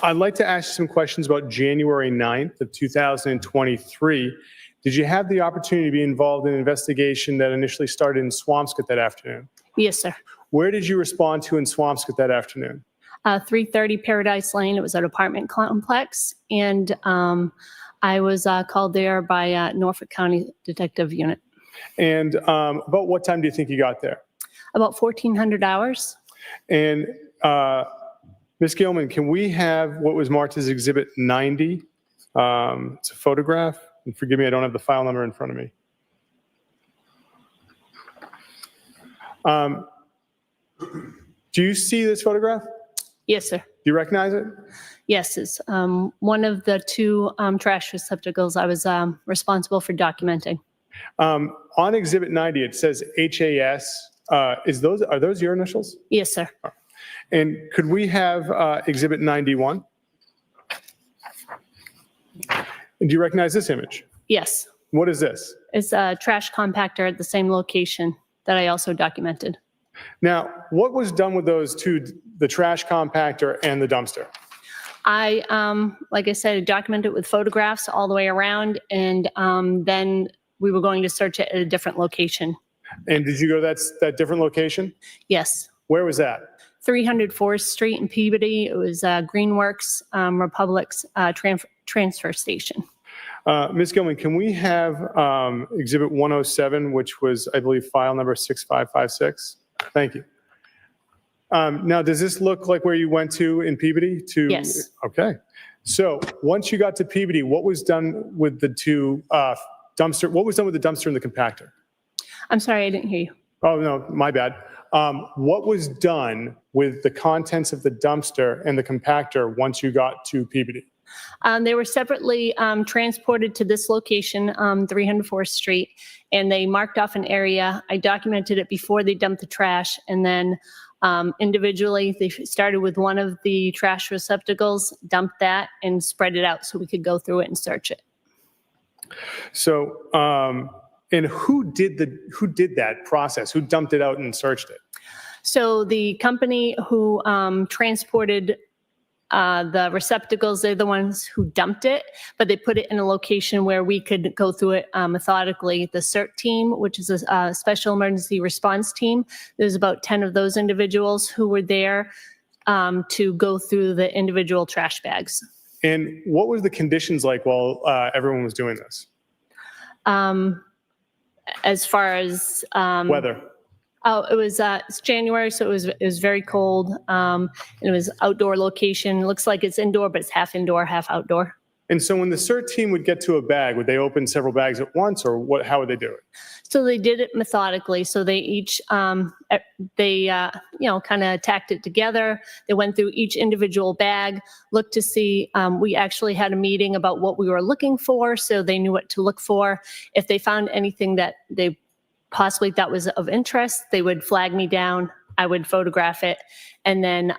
Speaker 12: I'd like to ask you some questions about January 9th of 2023. Did you have the opportunity to be involved in an investigation that initially started in Swampscott that afternoon?
Speaker 11: Yes, sir.
Speaker 12: Where did you respond to in Swampscott that afternoon?
Speaker 11: 330 Paradise Lane. It was an apartment complex, and I was called there by Norfolk County Detective Unit.
Speaker 12: And about what time do you think you got there?
Speaker 11: About 1,400 hours.
Speaker 12: And Ms. Gilman, can we have what was marked as Exhibit 90? It's a photograph. And forgive me, I don't have the file number in front of me. Do you see this photograph?
Speaker 11: Yes, sir.
Speaker 12: Do you recognize it?
Speaker 11: Yes, it's one of the two trash receptacles I was responsible for documenting.
Speaker 12: On Exhibit 90, it says HAS. Are those your initials?
Speaker 11: Yes, sir.
Speaker 12: And could we have Exhibit 91? And do you recognize this image?
Speaker 11: Yes.
Speaker 12: What is this?
Speaker 11: It's a trash compactor at the same location that I also documented.
Speaker 12: Now, what was done with those two, the trash compactor and the dumpster?
Speaker 11: I, like I said, documented it with photographs all the way around, and then we were going to search it at a different location.
Speaker 12: And did you go to that different location?
Speaker 11: Yes.
Speaker 12: Where was that?
Speaker 11: 300 Forest Street in Peabody. It was Greenworks Republic's transfer station.
Speaker 12: Ms. Gilman, can we have Exhibit 107, which was, I believe, file number 6556? Thank you. Now, does this look like where you went to in Peabody?
Speaker 11: Yes.
Speaker 12: Okay. So once you got to Peabody, what was done with the two dumpster? What was done with the dumpster and the compactor?
Speaker 11: I'm sorry, I didn't hear you.
Speaker 12: Oh, no, my bad. What was done with the contents of the dumpster and the compactor once you got to Peabody?
Speaker 11: They were separately transported to this location, 304th Street, and they marked off an area. I documented it before they dumped the trash, and then individually, they started with one of the trash receptacles, dumped that, and spread it out so we could go through it and search it.
Speaker 12: So, and who did that process? Who dumped it out and searched it?
Speaker 11: So the company who transported the receptacles, they're the ones who dumped it, but they put it in a location where we could go through it methodically. The CERT team, which is a special emergency response team, there's about 10 of those individuals who were there to go through the individual trash bags.
Speaker 12: And what was the conditions like while everyone was doing this?
Speaker 11: As far as
Speaker 12: Weather.
Speaker 11: Oh, it was it's January, so it was very cold. And it was outdoor location. It looks like it's indoor, but it's half indoor, half outdoor.
Speaker 12: And so when the CERT team would get to a bag, would they open several bags at once, or what? How would they do it?
Speaker 11: So they did it methodically. So they each kind of tacked it together. They went through each individual bag, looked to see. We actually had a meeting about what we were looking for, so they knew what to look for. If they found anything that they possibly thought was of interest, they would flag me down, I would photograph it. And then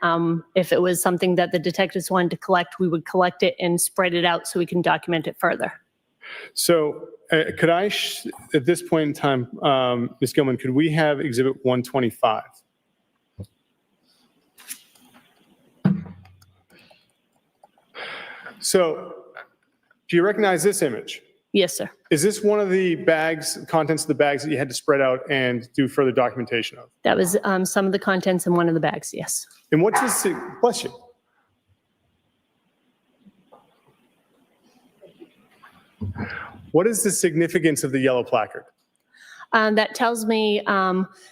Speaker 11: if it was something that the detectives wanted to collect, we would collect it and spread it out so we can document it further.
Speaker 12: So could I, at this point in time, Ms. Gilman, could we have Exhibit 125? So do you recognize this image?
Speaker 11: Yes, sir.
Speaker 12: Is this one of the bags, contents of the bags that you had to spread out and do further documentation of?
Speaker 11: That was some of the contents in one of the bags, yes.
Speaker 12: And what's this, bless you. What is the significance of the yellow placard?
Speaker 11: That tells me,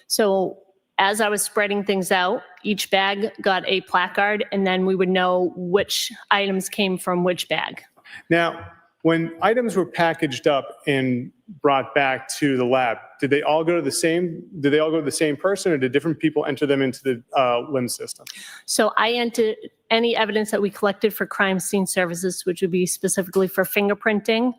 Speaker 11: so as I was spreading things out, each bag got a placard, and then we would know which items came from which bag.
Speaker 12: Now, when items were packaged up and brought back to the lab, did they all go to the same person, or did different people enter them into the LIMS system?
Speaker 11: So I entered any evidence that we collected for crime scene services, which would be specifically for fingerprinting.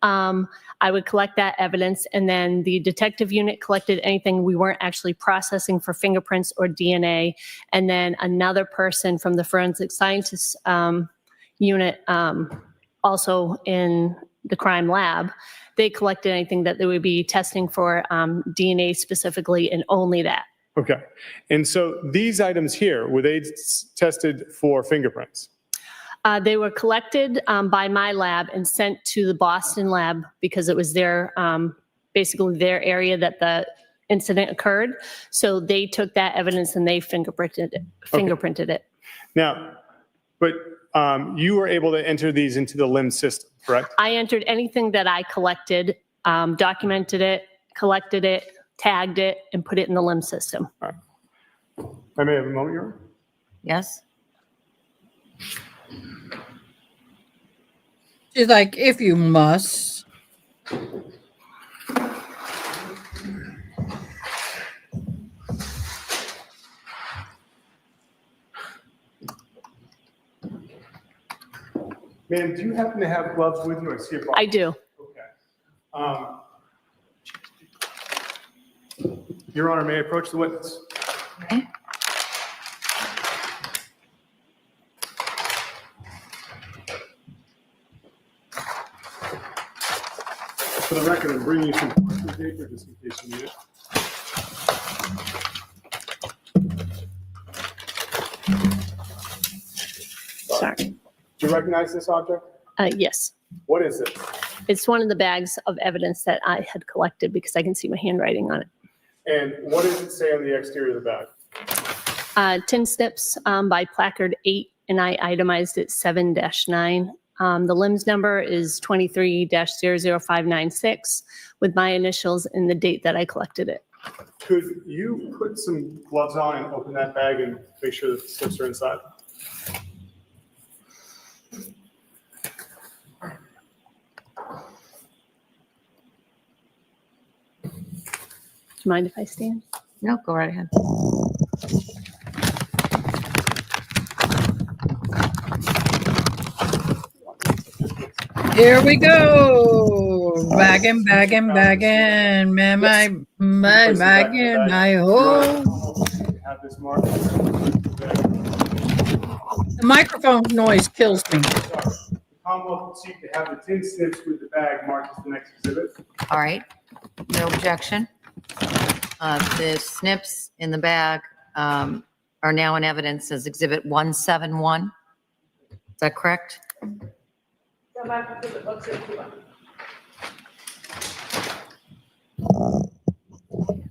Speaker 11: I would collect that evidence, and then the detective unit collected anything we weren't actually processing for fingerprints or DNA. And then another person from the forensic scientists unit, also in the crime lab, they collected anything that they would be testing for DNA specifically, and only that.
Speaker 12: Okay. And so these items here, were they tested for fingerprints?
Speaker 11: They were collected by my lab and sent to the Boston lab because it was their, basically their area that the incident occurred. So they took that evidence and they fingerprinted it.
Speaker 12: Now, but you were able to enter these into the LIMS system, correct?
Speaker 11: I entered anything that I collected, documented it, collected it, tagged it, and put it in the LIMS system.
Speaker 12: All right. I may have a moment, Your Honor.
Speaker 5: Yes?
Speaker 1: She's like, if you must.
Speaker 12: Ma'am, do you happen to have gloves with you? I see a box.
Speaker 11: I do.
Speaker 12: Okay. Your Honor, may I approach the witness?
Speaker 5: Okay.
Speaker 12: For the record, I'm bringing you some parchment paper just in case you need it.
Speaker 11: Sorry.
Speaker 12: Do you recognize this object?
Speaker 11: Yes.
Speaker 12: What is it?
Speaker 11: It's one of the bags of evidence that I had collected because I can see my handwriting on it.
Speaker 12: And what does it say on the exterior of the bag?
Speaker 11: Tin snips by placard 8, and I itemized it 7-9. The LIMS number is 23-00596 with my initials and the date that I collected it.
Speaker 12: Could you put some gloves on and open that bag and make sure that the slips are inside?
Speaker 11: Do you mind if I stand?
Speaker 5: No, go right ahead.
Speaker 1: Here we go. Bagging, bagging, bagging. Man, my bagging, my hole.
Speaker 12: Have this marked.
Speaker 1: The microphone noise kills me.
Speaker 12: The Commonwealth would seek to have the tin snips with the bag marked as the next exhibit.
Speaker 5: All right. No objection. The snips in the bag are now in evidence as Exhibit 171. Is that correct?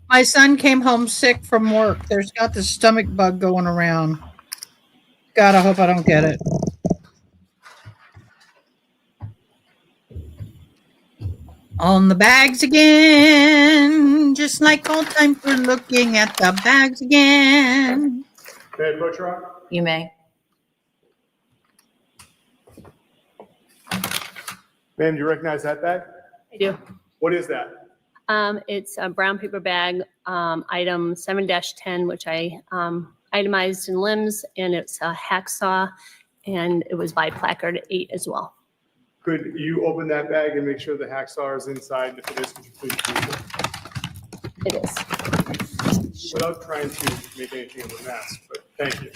Speaker 1: My son came home sick from work. There's got the stomach bug going around. God, I hope I don't get it. On the bags again, just like old times, we're looking at the bags again.
Speaker 12: May I approach, Your Honor?
Speaker 5: You may.
Speaker 12: Ma'am, do you recognize that bag?
Speaker 11: I do.
Speaker 12: What is that?
Speaker 11: It's a brown paper bag, item 7-10, which I itemized in LIMS, and it's a hacksaw, and it was by placard 8 as well.
Speaker 12: Could you open that bag and make sure the hacksaw is inside? If it is, could you please do so?
Speaker 11: It is.
Speaker 12: without trying to make anything of a mess, but thank you.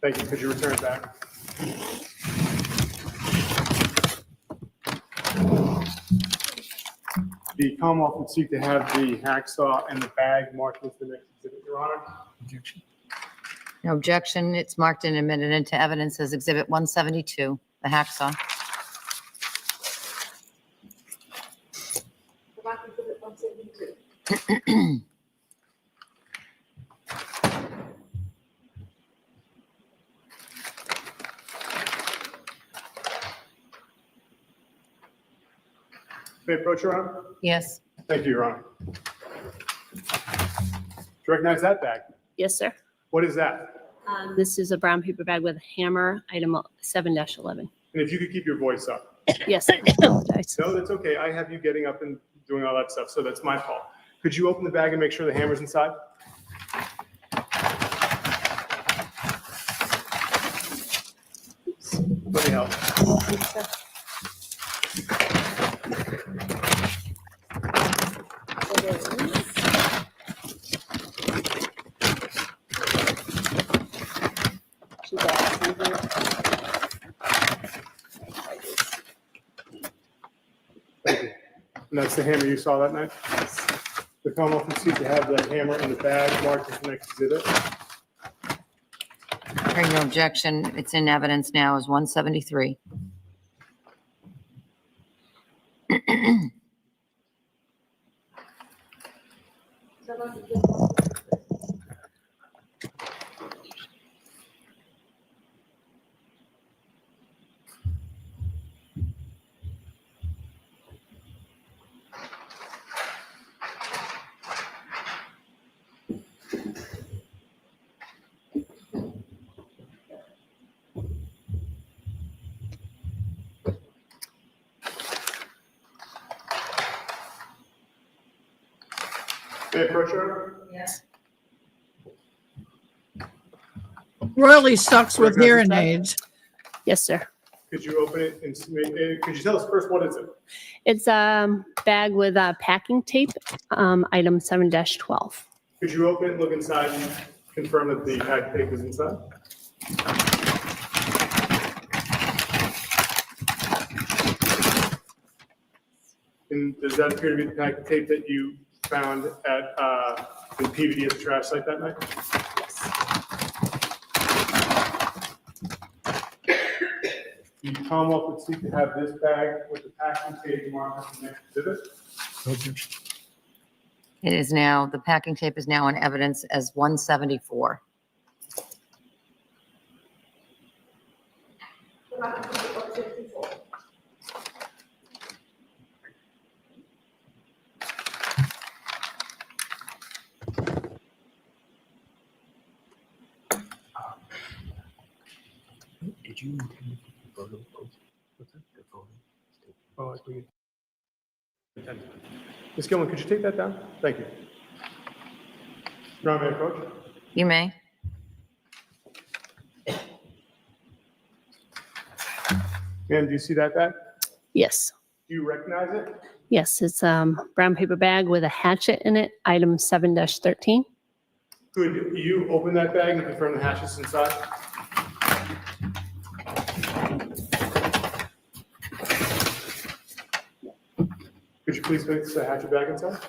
Speaker 12: Thank you. Could you return it back? The Commonwealth would seek to have the hacksaw and the bag marked as the next exhibit, Your Honor.
Speaker 5: No objection. It's marked and admitted into evidence as Exhibit 172, the hacksaw.
Speaker 12: May I approach, Your Honor?
Speaker 5: Yes.
Speaker 12: Thank you, Your Honor. Do you recognize that bag?
Speaker 11: Yes, sir.
Speaker 12: What is that?
Speaker 11: This is a brown paper bag with a hammer, item 7-11.
Speaker 12: And if you could keep your voice up.
Speaker 11: Yes, I apologize.
Speaker 12: No, that's okay. I have you getting up and doing all that stuff, so that's my fault. Could you open the bag and make sure the hammer's inside? Let me help. Thank you. And that's the hammer you saw that night? The Commonwealth would seek to have the hammer in the bag marked as the next exhibit.
Speaker 5: Hearing no objection, it's in evidence now as 173.
Speaker 12: May I approach, Your Honor?
Speaker 5: Yes.
Speaker 1: Royally sucks with
Speaker 12: Recognize
Speaker 1: hearing
Speaker 12: this bag?
Speaker 1: aids.
Speaker 11: Yes, sir.
Speaker 12: Could you open it and could you tell us first what is it?
Speaker 11: It's a bag with packing tape, item 7-12.
Speaker 12: Could you open it and look inside and confirm that the pack tape is inside? And does that appear to be the pack tape that you found at the PVD at the trash site that night? The Commonwealth would seek to have this bag with the packing tape marked as the next exhibit.
Speaker 5: It is now, the packing tape is now in evidence as 174.
Speaker 9: Did you intend to put the photo post? What's that? The photo?
Speaker 12: Oh, I see. Ms. Gilman, could you take that down? Thank you. Your Honor, may I approach?
Speaker 5: You may.
Speaker 12: Ma'am, do you see that bag?
Speaker 11: Yes.
Speaker 12: Do you recognize it?
Speaker 11: Yes, it's brown paper bag with a hatchet in it, item 7-13.
Speaker 12: Could you open that bag and confirm the hatchet's inside? Could you please put the hatchet back inside?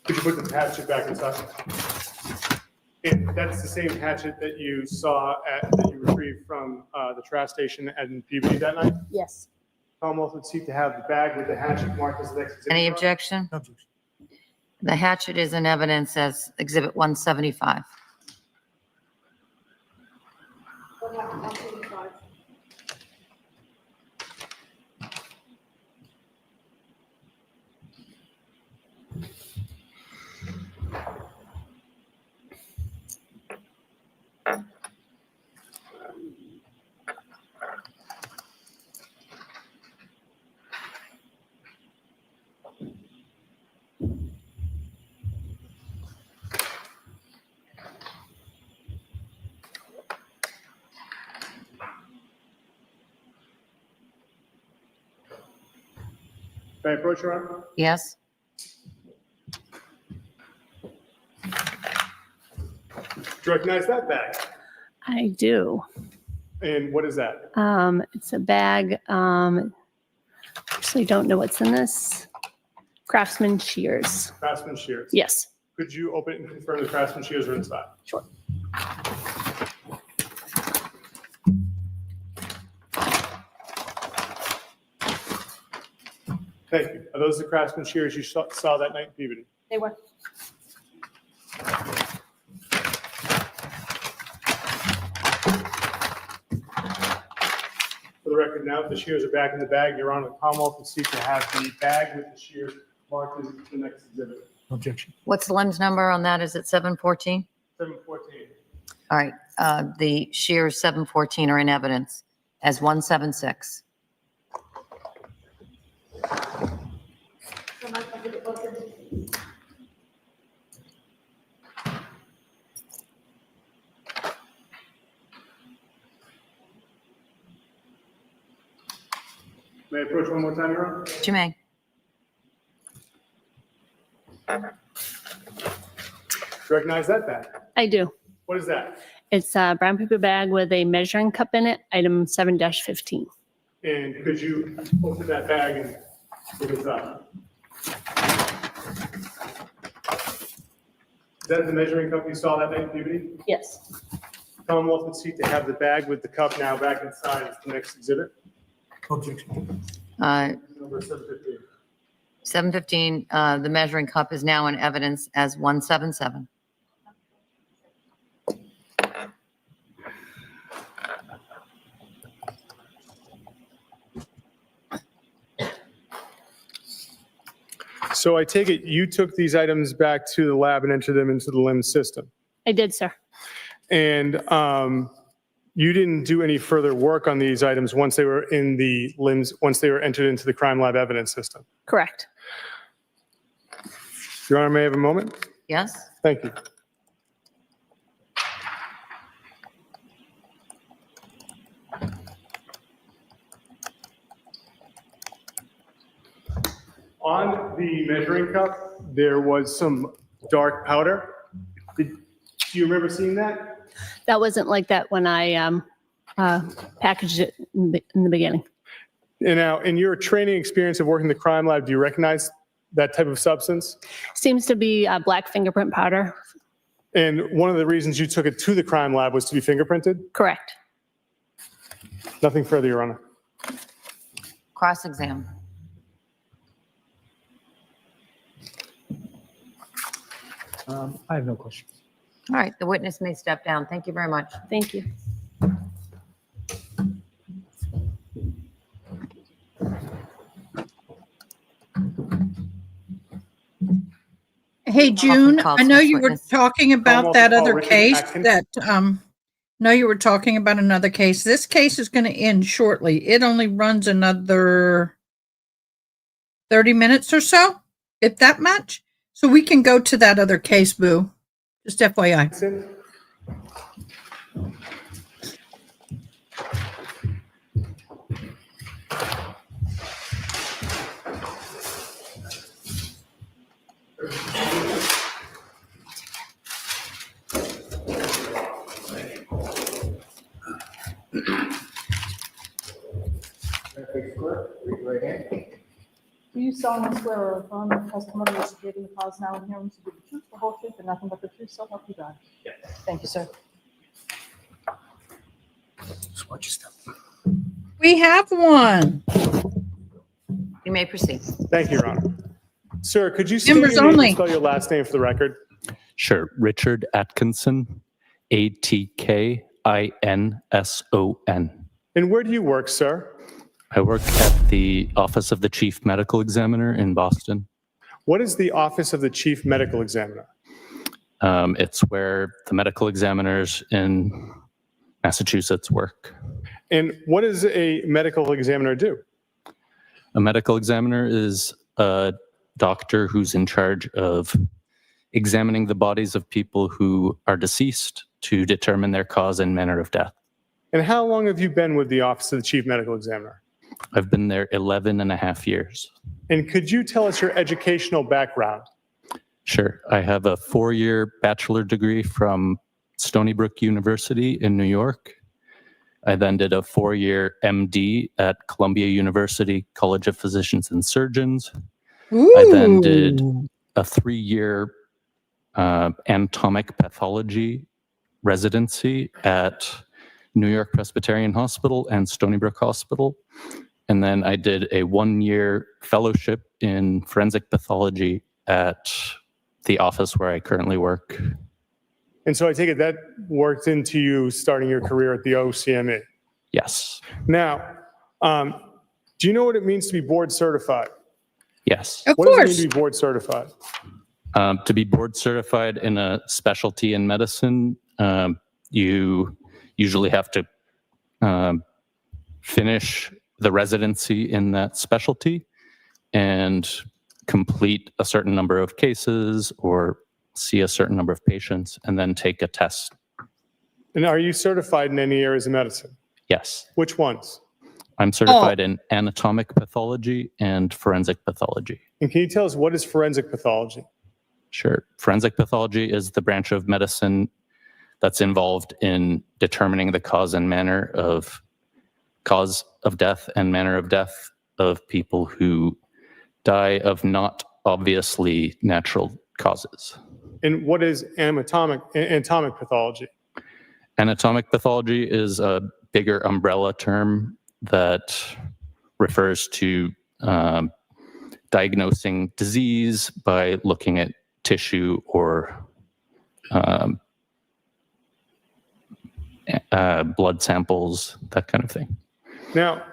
Speaker 12: Could you put the hatchet back inside? And that's the same hatchet that you saw that you retrieved from the trash station at PVD that night?
Speaker 11: Yes.
Speaker 12: Commonwealth would seek to have the bag with the hatchet marked as the next exhibit.
Speaker 5: Any objection? The hatchet is in evidence as Exhibit 175.
Speaker 12: May I approach, Your Honor?
Speaker 5: Yes?
Speaker 12: you recognize that bag?
Speaker 11: I do.
Speaker 12: And what is that?
Speaker 11: It's a bag. Actually, don't know what's in this. Craftsman shears.
Speaker 12: Craftsman shears.
Speaker 11: Yes.
Speaker 12: Could you open it and confirm the Craftsman shears are inside?
Speaker 11: Sure.
Speaker 12: Thank you. Are those the Craftsman shears you saw that night in Peabody?
Speaker 11: They were.
Speaker 12: For the record now, the shears are back in the bag. Your Honor, the Commonwealth will seek to have the bag with the shears marked as the next exhibit.
Speaker 9: Objection.
Speaker 5: What's the LIMS number on that? Is it 714?
Speaker 12: 714.
Speaker 5: All right, the shears 714 are in evidence as 176.
Speaker 12: May I approach one more time, Your Honor?
Speaker 5: You may.
Speaker 12: Do you recognize that bag?
Speaker 11: I do.
Speaker 12: What is that?
Speaker 11: It's a brown paper bag with a measuring cup in it, item 7-15.
Speaker 12: And could you open that bag and look inside? Is that the measuring cup you saw that night in Peabody?
Speaker 11: Yes.
Speaker 12: Commonwealth would seek to have the bag with the cup now back inside as the next exhibit.
Speaker 9: Objection.
Speaker 12: Number 715.
Speaker 5: 715, the measuring cup is now in evidence as 177.
Speaker 12: So I take it you took these items back to the lab and entered them into the LIMS system.
Speaker 11: I did, sir.
Speaker 12: And you didn't do any further work on these items once they were in the LIMS, once they were entered into the crime lab evidence system.
Speaker 11: Correct.
Speaker 12: Your Honor, may I have a moment?
Speaker 5: Yes?
Speaker 12: Thank you. On the measuring cup, there was some dark powder. Do you remember seeing that?
Speaker 11: That wasn't like that when I packaged it in the beginning.
Speaker 12: And now, in your training experience of working in the crime lab, do you recognize that type of substance?
Speaker 11: Seems to be black fingerprint powder.
Speaker 12: And one of the reasons you took it to the crime lab was to be fingerprinted?
Speaker 11: Correct.
Speaker 12: Nothing further, Your Honor.
Speaker 5: Cross-exam.
Speaker 9: I have no questions.
Speaker 5: All right, the witness may step down. Thank you very much.
Speaker 11: Thank you.
Speaker 1: Hey, June,
Speaker 5: called
Speaker 1: I know
Speaker 5: for
Speaker 1: you were
Speaker 5: witness.
Speaker 1: talking about that
Speaker 12: Commonwealth
Speaker 1: other
Speaker 12: Richard
Speaker 1: case
Speaker 12: Atkins.
Speaker 1: that, no, you were talking about another case. This case is going to end shortly. It only runs another 30 minutes or so, if that much. So we can go to that other case, Boo. Just FYI.
Speaker 13: Do you solemnly swear or affirm the testimony that you give in the cause now and hearing to be the truth, the whole truth, and nothing but the truth, so help you God? Yes. Thank you, sir.
Speaker 9: Just watch your stuff.
Speaker 1: We have one.
Speaker 5: You may proceed.
Speaker 12: Thank you, Your Honor. Sir, could you state
Speaker 1: Members
Speaker 12: your name
Speaker 1: only.
Speaker 12: and spell your last name for the record?
Speaker 14: Sure. Richard Atkinson, Atkinson.
Speaker 12: And where do you work, sir?
Speaker 14: I work at the Office of the Chief Medical Examiner in Boston.
Speaker 12: What is the Office of the Chief Medical Examiner?
Speaker 14: It's where the medical examiners in Massachusetts work.
Speaker 12: And what does a medical examiner do?
Speaker 14: A medical examiner is a doctor who's in charge of examining the bodies of people who are deceased to determine their cause and manner of death.
Speaker 12: And how long have you been with the Office of the Chief Medical Examiner?
Speaker 14: I've been there 11 and a half years.
Speaker 12: And could you tell us your educational background?
Speaker 14: Sure. I have a 4-year bachelor degree from Stony Brook University in New York. I then did a 4-year MD at Columbia University College of Physicians and Surgeons. I then did a 3-year anatomic pathology residency at New York Presbyterian Hospital and Stony Brook Hospital. And then I did a 1-year fellowship in forensic pathology at the office where I currently work.
Speaker 12: And so I take it that worked into you starting your career at the OCME.
Speaker 14: Yes.
Speaker 12: Now, do you know what it means to be board certified?
Speaker 14: Yes.
Speaker 1: Of
Speaker 12: What does it
Speaker 1: course.
Speaker 12: mean to be board certified?
Speaker 14: To be board certified in a specialty in medicine, you usually have to finish the residency in that specialty and complete a certain number of cases or see a certain number of patients and then take a test.
Speaker 12: And are you certified in any areas of medicine?
Speaker 14: Yes.
Speaker 12: Which ones?
Speaker 14: I'm certified in anatomic pathology and forensic pathology.
Speaker 12: And can you tell us what is forensic pathology?
Speaker 14: Sure. Forensic pathology is the branch of medicine that's involved in determining the cause and manner of death and manner of death of people who die of not obviously natural causes.
Speaker 12: And what is anatomic pathology?
Speaker 14: Anatomic pathology is a bigger umbrella term that refers to diagnosing disease by looking at tissue or blood samples, that kind of thing.
Speaker 12: Now,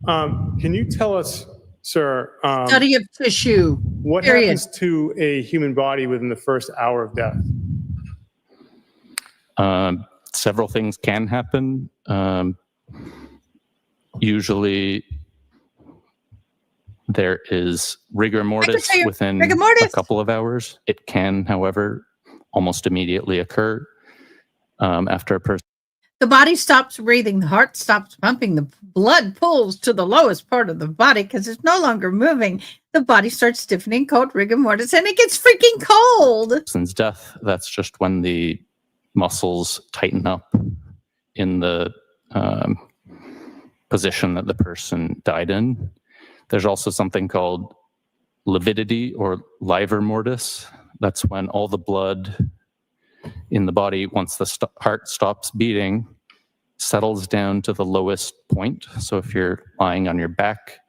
Speaker 12: can you tell us, sir,
Speaker 1: Study of tissue.
Speaker 12: what
Speaker 1: period.
Speaker 12: happens to a human body within the first hour of death?
Speaker 14: Several things can happen. Usually there is rigor mortis
Speaker 1: tell you,
Speaker 14: within
Speaker 1: rigor mortis.
Speaker 14: a couple of hours. It can, however, almost immediately occur after a person.
Speaker 1: The body stops breathing, the heart stops pumping, the blood pulls to the lowest part of the body because it's no longer moving. The body starts stiffening, cold rigor mortis, and it gets freaking cold.
Speaker 14: Person's death, that's just when the muscles tighten up in the position that the person died in. There's also something called lividity or livor mortis. That's when all the blood in the body, once the heart stops beating, settles down to the lowest point. So if you're lying on your back,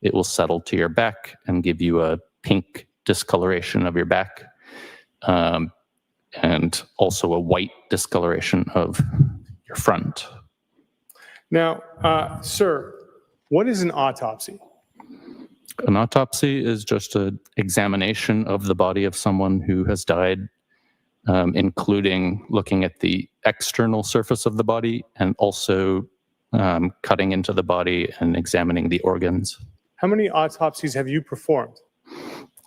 Speaker 14: it will settle to your back and give you a pink discoloration of your back, and also a white discoloration of your front.
Speaker 12: Now, sir, what is an autopsy?
Speaker 14: An autopsy is just an examination of the body of someone who has died, including looking at the external surface of the body and also cutting into the body and examining the organs.
Speaker 12: How many autopsies have you performed?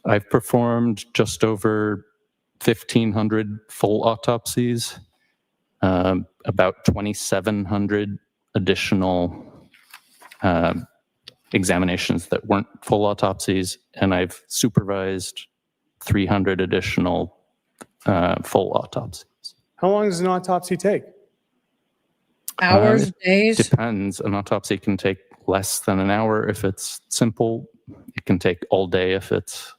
Speaker 14: I've performed just over 1,500 full autopsies, about 2,700 additional examinations that weren't full autopsies, and I've supervised 300 additional full autopsies.
Speaker 12: How long does an autopsy take?
Speaker 1: Hours, days.
Speaker 14: Depends. An autopsy can take less than an hour if it's simple. It can take all day if it's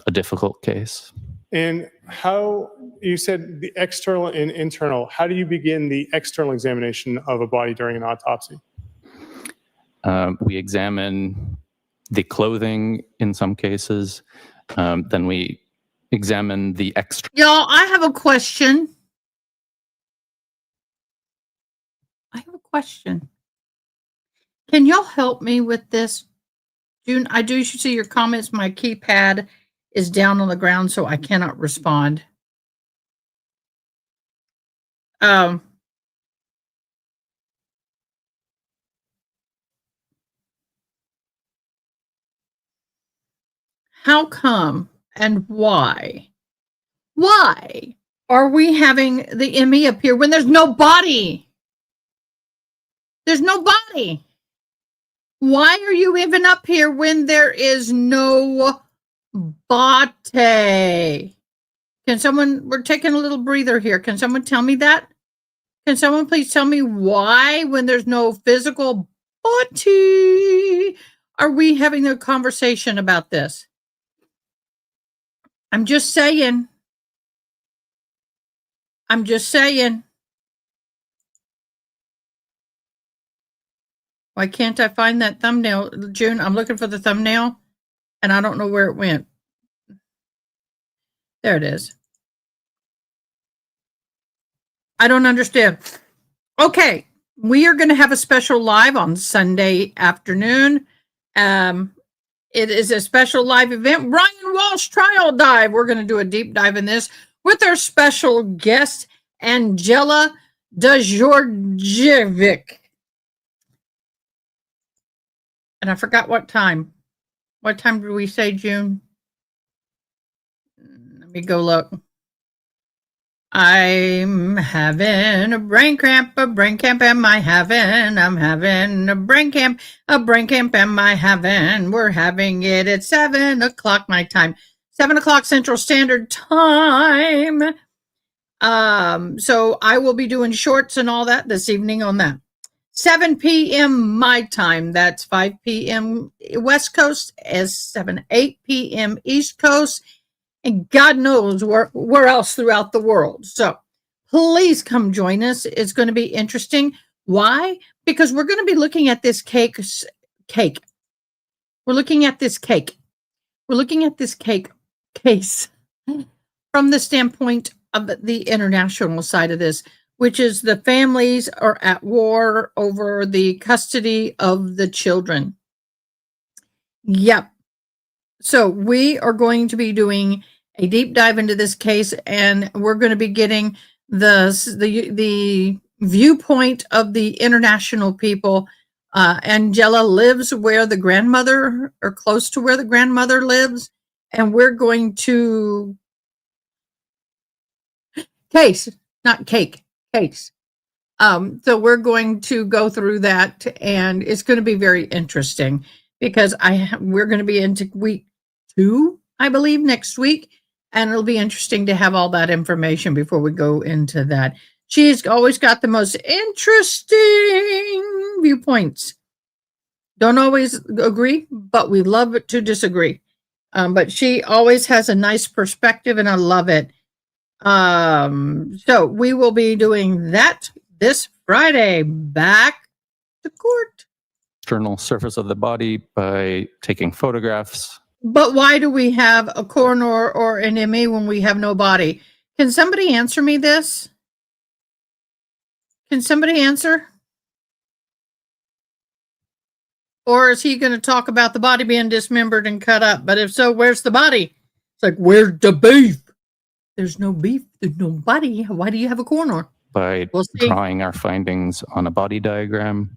Speaker 14: a difficult case.
Speaker 12: And how, you said the external and internal, how do you begin the external examination of a body during an autopsy?
Speaker 14: We examine the clothing in some cases. Then we examine the extra.
Speaker 1: Y'all, I have a question. Can y'all help me with this? June, I do see your comments. My keypad is down on the ground, so I cannot respond. How come and why? Why are we having the ME appear when there's no body? There's no body. Why are you even up here when there is no body? Can someone, we're taking a little breather here. Can someone tell me that? Can someone please tell me why, when there's no physical body, are we having a conversation about this? I'm just saying. I'm just saying. Why can't I find that thumbnail, June? I'm looking for the thumbnail, and I don't know where it went. There it is. I don't understand. Okay, we are going to have a special live on Sunday afternoon. It is a special live event, Brian Walsh Trial Dive. We're going to do a deep dive in this with our special guest, Angela Djordjevic. And I forgot what time. What time did we say, June? Let me go look. I'm having a brain cramp, am I having? I'm having a brain camp, am I having? We're having it at 7 o'clock my time, 7 o'clock Central Standard Time. So I will be doing shorts and all that this evening on that. 7 p.m. my time, that's 5 p.m. West Coast, as 8 p.m. East Coast. And God knows where else throughout the world. So please come join us. It's going to be interesting. Why? Because we're going to be looking at this cake. We're looking at this cake. We're looking at this cake case from the standpoint of the international side of this, which is the families are at war over the custody of the children. Yep. So we are going to be doing a deep dive into this case, and we're going to be getting the viewpoint of the international people. Angela lives where the grandmother, or close to where the grandmother lives, and we're going to case. So we're going to go through that, and it's going to be very interesting because we're going to be into week 2, I believe, next week, and it'll be interesting to have all that information before we go into that. She's always got the most interesting viewpoints. Don't always agree, but we love to disagree. But she always has a nice perspective, and I love it. So we will be doing that this Friday. Back to court.
Speaker 14: External surface of the body by taking photographs.
Speaker 1: But why do we have a coroner or an ME when we have no body? Can somebody answer me this? Can somebody answer? Or is he going to talk about the body being dismembered and cut up? But if so, where's the body? It's like, where's the beef? There's no beef. There's no body. Why do you have a coroner?
Speaker 14: By drawing our findings on a body diagram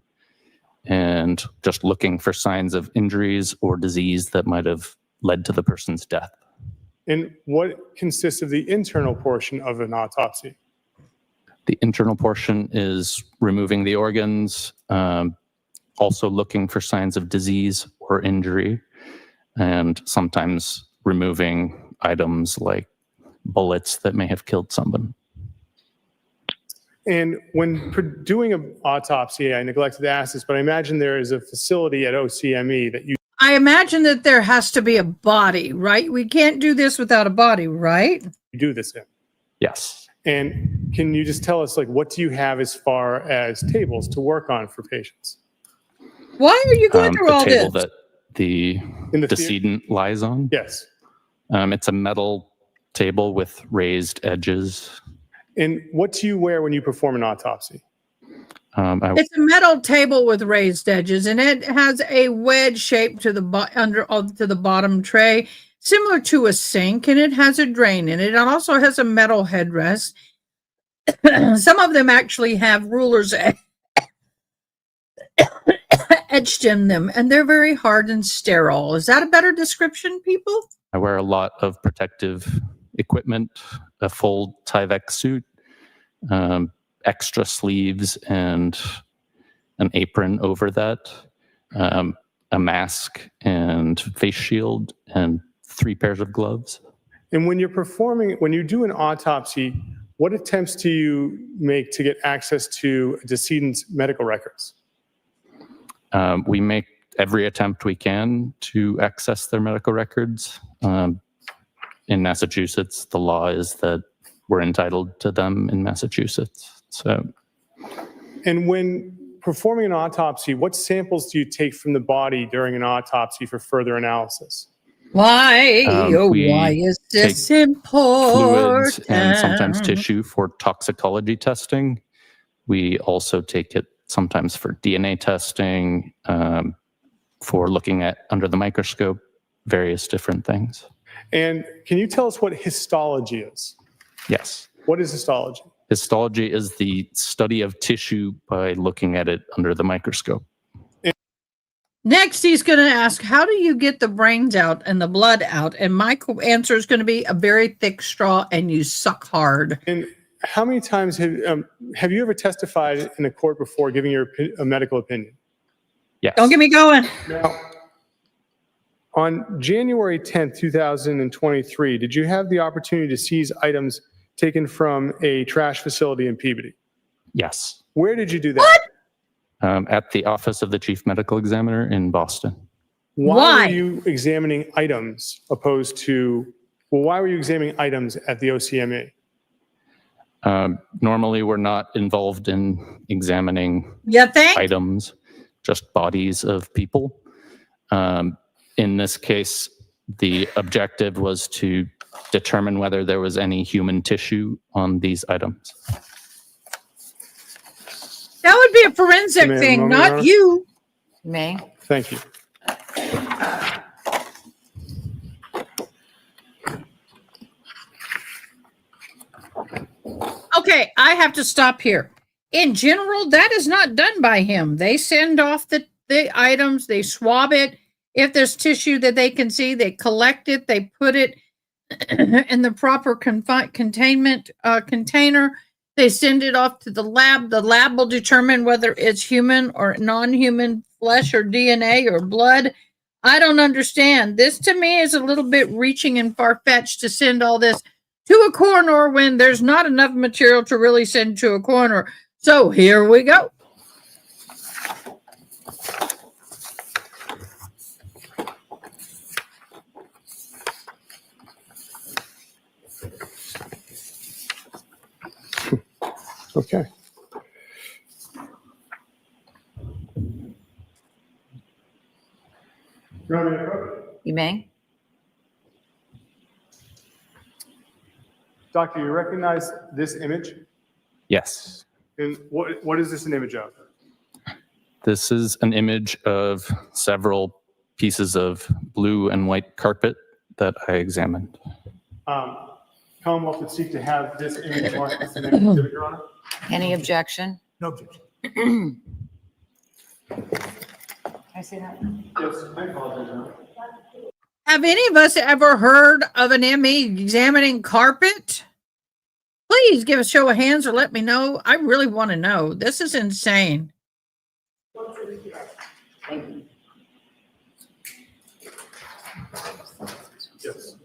Speaker 14: and just looking for signs of injuries or disease that might have led to the person's death.
Speaker 12: And what consists of the internal portion of an autopsy?
Speaker 14: The internal portion is removing the organs, also looking for signs of disease or injury, and sometimes removing items like bullets that may have killed someone.
Speaker 12: And when doing an autopsy, I neglected to ask this, but I imagine there is a facility at OCME that you...
Speaker 1: I imagine that there has to be a body, right? We can't do this without a body, right?
Speaker 12: You do this in.
Speaker 14: Yes.
Speaker 12: And can you just tell us, like, what do you have as far as tables to work on for patients?
Speaker 1: Why are you going through all
Speaker 14: this? The table
Speaker 1: this?
Speaker 14: that the decedent lies on?
Speaker 12: Yes.
Speaker 14: It's a metal table with raised edges.
Speaker 12: And what do you wear when you perform an autopsy?
Speaker 1: It's a metal table with raised edges, and it has a wedge shape to the bottom tray, similar to a sink, and it has a drain in it. It also has a metal headrest. Some of them actually have rulers etched in them, and they're very hard and sterile. Is that a better description, people?
Speaker 14: I wear a lot of protective equipment, a full Tyvek suit, extra sleeves and an apron over that, a mask and face shield, and 3 pairs of gloves.
Speaker 12: And when you do an autopsy, What attempts do you make to get access to a decedent's medical records?
Speaker 14: We make every attempt we can to access their medical records. In Massachusetts, the law is that we're entitled to them in Massachusetts. So,
Speaker 12: And when performing an autopsy, what samples do you take from the body during an autopsy for further analysis?
Speaker 1: Why?
Speaker 14: We
Speaker 1: Why is this
Speaker 14: fluids
Speaker 1: important?
Speaker 14: and sometimes tissue for toxicology testing. We also take it sometimes for DNA testing, for looking at under the microscope, various different things.
Speaker 12: And can you tell us what histology is?
Speaker 14: Yes.
Speaker 12: What is histology?
Speaker 14: Histology is the study of tissue by looking at it under the microscope.
Speaker 1: Next, he's going to ask, how do you get the brains out and the blood out? And my answer is going to be a very thick straw and you suck hard.
Speaker 12: And how many times have you ever testified in a court before giving your a medical opinion?
Speaker 14: Yes.
Speaker 1: Don't get me going.
Speaker 12: Now, on January 10th, 2023, did you have the opportunity to seize items taken from a trash facility in Peabody?
Speaker 14: Yes.
Speaker 12: Where did you do that?
Speaker 1: What?
Speaker 14: At the Office of the Chief Medical Examiner in Boston.
Speaker 12: Why were you examining items opposed to, well, why were you examining items at the OCMA?
Speaker 14: Normally, we're not involved in examining items, just bodies of people. In this case, the objective was to determine whether there was any human tissue on these items.
Speaker 1: That would be a forensic thing, not you.
Speaker 5: May.
Speaker 12: Thank you.
Speaker 1: Okay, I have to stop here. In general, that is not done by him. They send off the items, they swab it. If there's tissue that they can see, they collect it, they put it in the proper containment container. They send it off to the lab. The lab will determine whether it's human or non-human flesh or DNA or blood. I don't understand. This to me is a little bit reaching and far-fetched to send all this to a coroner when there's not enough material to really send to a coroner. So here we go.
Speaker 12: Okay.
Speaker 5: You may.
Speaker 12: Doctor, you recognize this image?
Speaker 14: Yes.
Speaker 12: And what is this an image of?
Speaker 14: This is an image of several pieces of blue and white carpet that I examined.
Speaker 12: Commonwealth would seek to have this image on as the next exhibit, Your Honor.
Speaker 5: Any objection?
Speaker 10: No objection.
Speaker 5: Can I see that?
Speaker 12: Yes, I apologize, Your Honor.
Speaker 1: Have any of us ever heard of an ME examining carpet? Please give a show of hands or let me know. I really want to know. This is insane.
Speaker 12: Yes.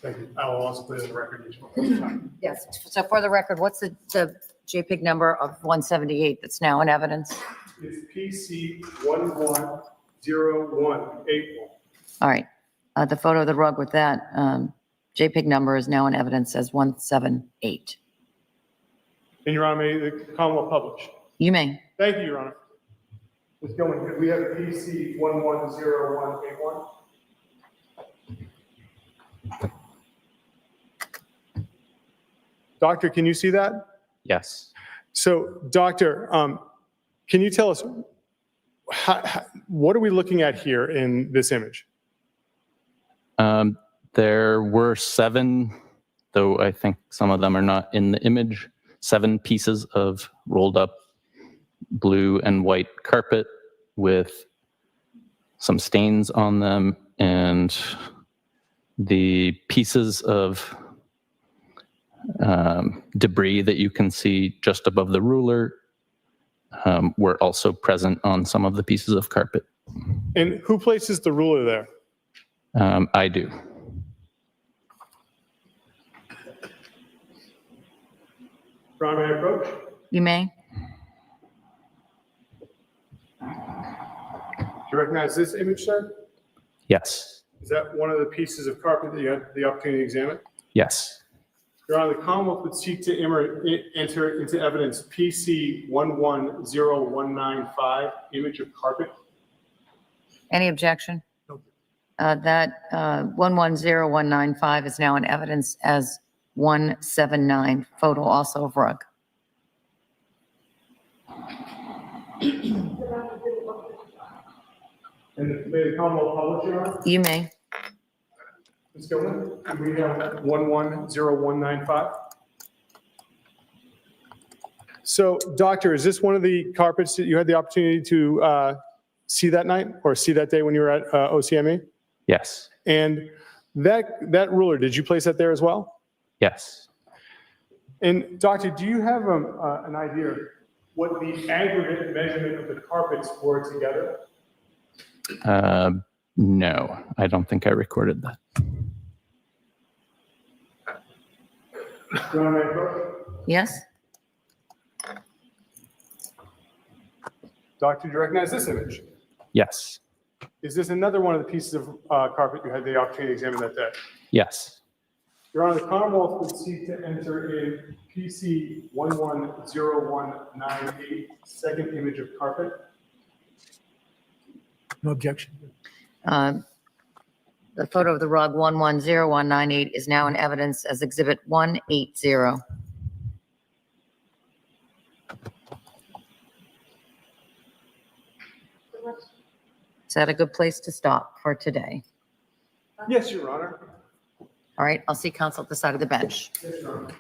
Speaker 12: Thank you. I will also put it in the record each one.
Speaker 5: Yes. So for the record, what's the JPEG number of 178 that's now in evidence?
Speaker 12: It's PC 110181.
Speaker 5: All right. The photo of the rug with that JPEG number is now in evidence as 178.
Speaker 12: And Your Honor, may the Commonwealth publish?
Speaker 5: You may.
Speaker 12: Thank you, Your Honor. Let's go in. We have PC 110181. Doctor, can you see that?
Speaker 14: Yes.
Speaker 12: So, Doctor, can you tell us what are we looking at here in this image?
Speaker 14: There were 7, though I think some of them are not in the image, 7 pieces of rolled up blue and white carpet with some stains on them, and the pieces of debris that you can see just above the ruler were also present on some of the pieces of carpet.
Speaker 12: And who places the ruler there?
Speaker 14: I do.
Speaker 12: Ron, may I approach?
Speaker 5: You may.
Speaker 12: Do you recognize this image, sir?
Speaker 14: Yes.
Speaker 12: Is that one of the pieces of carpet that you had the opportunity to examine?
Speaker 14: Yes.
Speaker 12: Your Honor, the Commonwealth would seek to enter into evidence PC 110195, image of carpet.
Speaker 5: Any objection? That 110195 is now in evidence as 179, photo also of rug.
Speaker 12: And may the Commonwealth publish, Your Honor?
Speaker 5: You may.
Speaker 12: Ms. Gilman, do we have 110195? So, Doctor, is this one of the carpets that you had the opportunity to see that night or see that day when you were at OCME?
Speaker 14: Yes.
Speaker 12: And that ruler, did you place that there as well?
Speaker 14: Yes.
Speaker 12: And Doctor, do you have an idea what the aggregate measurement of the carpets were together?
Speaker 14: No, I don't think I recorded that.
Speaker 5: Yes?
Speaker 12: Doctor, do you recognize this image?
Speaker 14: Yes.
Speaker 12: Is this another one of the pieces of carpet you had the opportunity to examine that day?
Speaker 14: Yes.
Speaker 12: Your Honor, the Commonwealth would seek to enter in PC 110198, second image of carpet.
Speaker 9: No objection.
Speaker 5: The photo of the rug 110198 is now in evidence as exhibit 180. Is that a good place to stop for today?
Speaker 12: Yes, Your Honor.
Speaker 5: All right, I'll see counsel at the side of the bench.
Speaker 12: Yes, Your Honor.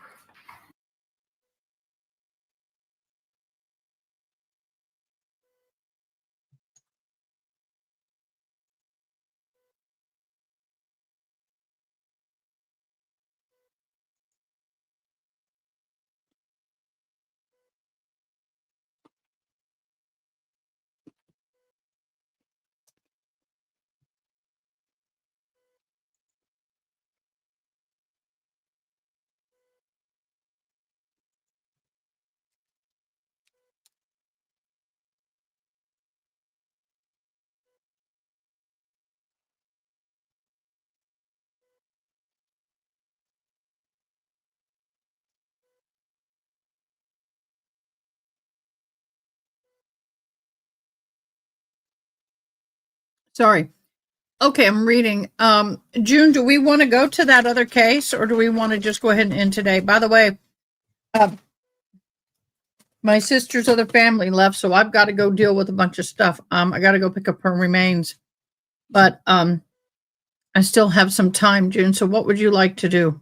Speaker 1: Sorry. Okay, I'm reading. June, do we want to go to that other case or do we want to just go ahead and end today? By the way, my sister's other family left, so I've got to go deal with a bunch of stuff. I got to go pick up her remains, but I still have some time, June. So what would you like to do?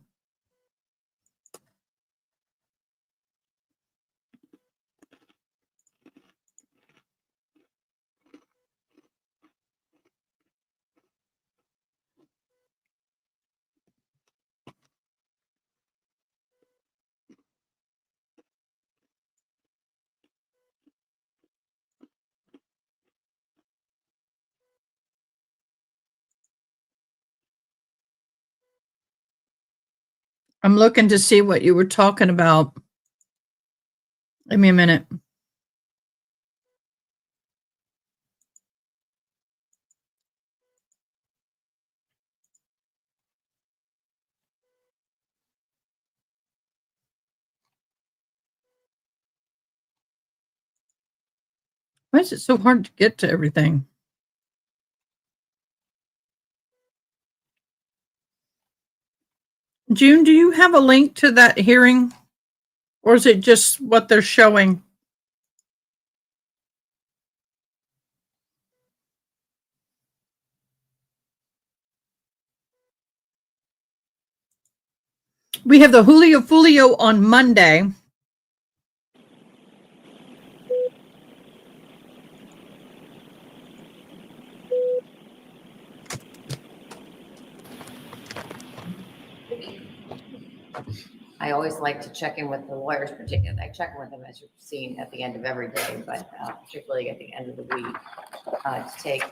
Speaker 1: I'm looking to see what you were talking about. Give me a minute. Why is it so hard to get to everything? June, do you have a link to that hearing? Or is it just what they're showing? We have the Julio Folio on Monday.
Speaker 5: I always like to check in with the lawyers, particularly, I check in with them, as you've seen, at the end of every day, but particularly at the end of the week, to take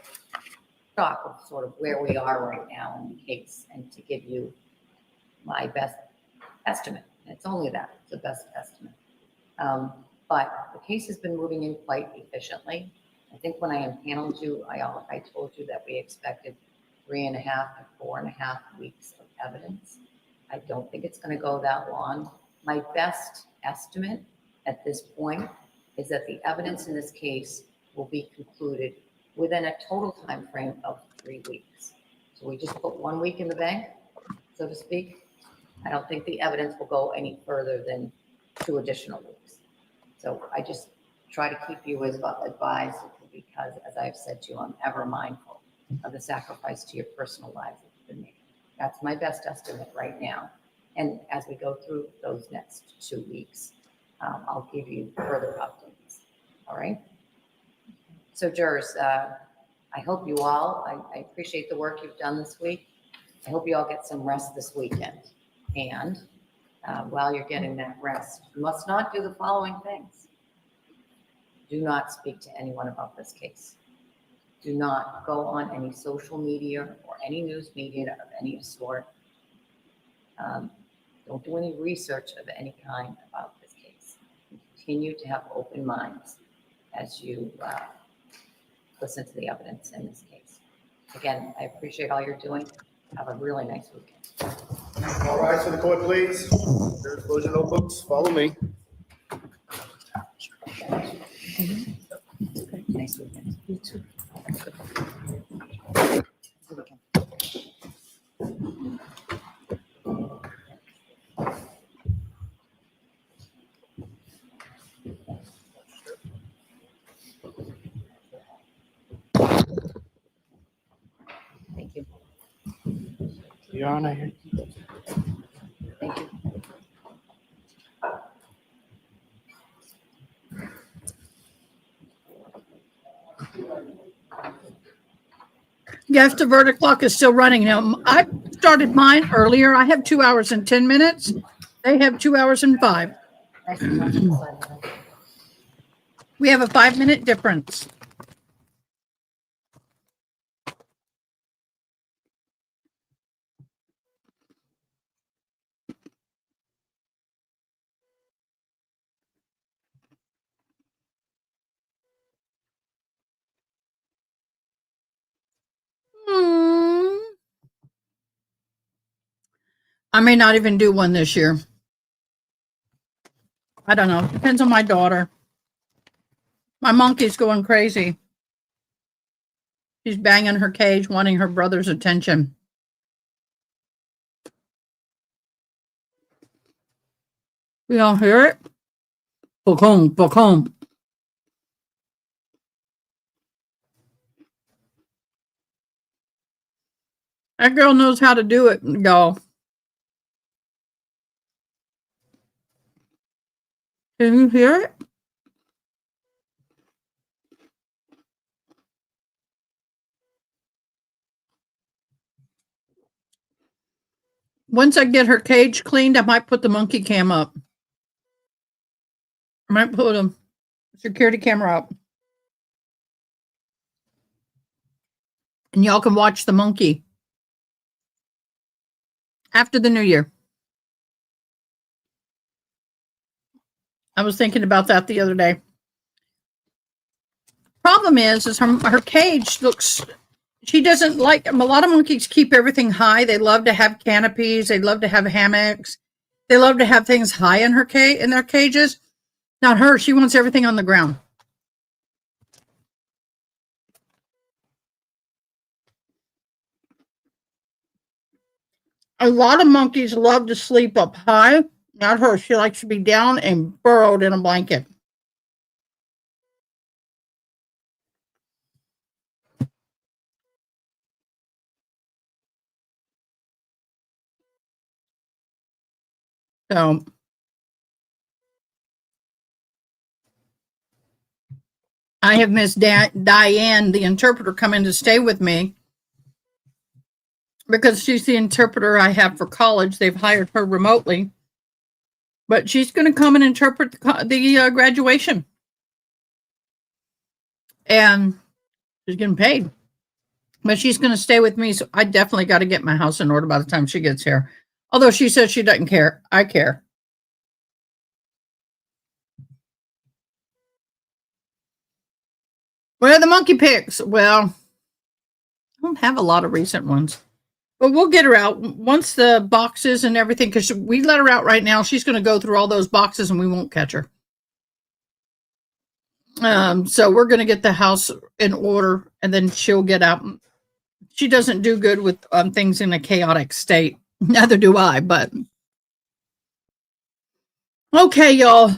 Speaker 5: stock of sort of where we are right now in the case and to give you my best estimate. And it's only that, it's the best estimate. But the case has been moving in quite efficiently. I think when I impaneled you, I told you that we expected 3.5 to 4.5 weeks of evidence. I don't think it's going to go that long. My best estimate at this point is that the evidence in this case will be concluded within a total time frame of 3 weeks. So we just put 1 week in the bank, so to speak. I don't think the evidence will go any further than 2 additional weeks. So I just try to keep you as well advised, because as I've said to you, I'm ever mindful of the sacrifice to your personal lives that you've been making. That's my best estimate right now. And as we go through those next 2 weeks, I'll give you further updates. All right. So jurors, I hope you all, I appreciate the work you've done this week. I hope you all get some rest this weekend. And while you're getting that rest, you must not do the following things. Do not speak to anyone about this case. Do not go on any social media or any news media of any sort. Don't do any research of any kind about this case. Continue to have open minds as you listen to the evidence in this case. Again, I appreciate all you're doing. Have a really nice weekend.
Speaker 15: All rise for the court, please. Jurors, close your notebooks. Follow me.
Speaker 5: Nice weekend. You too. Thank you.
Speaker 15: Your Honor.
Speaker 5: Thank you.
Speaker 1: Yes, the verdict clock is still running. Now, I started mine earlier. I have 2 hours and 10 minutes. They have 2 hours and 5. We have a 5-minute difference. I may not even do one this year. I don't know. Depends on my daughter. My monkey's going crazy. She's banging her cage, wanting her brother's attention. You don't hear it? Boom, boom. That girl knows how to do it, y'all. Can you hear it? Once I get her cage cleaned, I might put the monkey cam up. I might put a security camera up. And y'all can watch the monkey after the new year. I was thinking about that the other day. Problem is her cage looks, she doesn't like, a lot of monkeys keep everything high. They love to have canopies. They love to have hammocks. They love to have things high in in their cages. Not her. She wants everything on the ground. A lot of monkeys love to sleep up high. Not her. She likes to be down and burrowed in a blanket. So I have Miss Diane, the interpreter, come in to stay with me because she's the interpreter I have for college. They've hired her remotely. But she's going to come and interpret the graduation. And she's getting paid. But she's going to stay with me, so I definitely got to get my house in order by the time she gets here. Although she says she doesn't care. I care. Where are the monkey pics? Well, I don't have a lot of recent ones. But we'll get her out once the boxes and everything, because we let her out right now. She's going to go through all those boxes and we won't catch her. So we're going to get the house in order and then she'll get out. She doesn't do good with things in a chaotic state. Neither do I, but. Okay, y'all.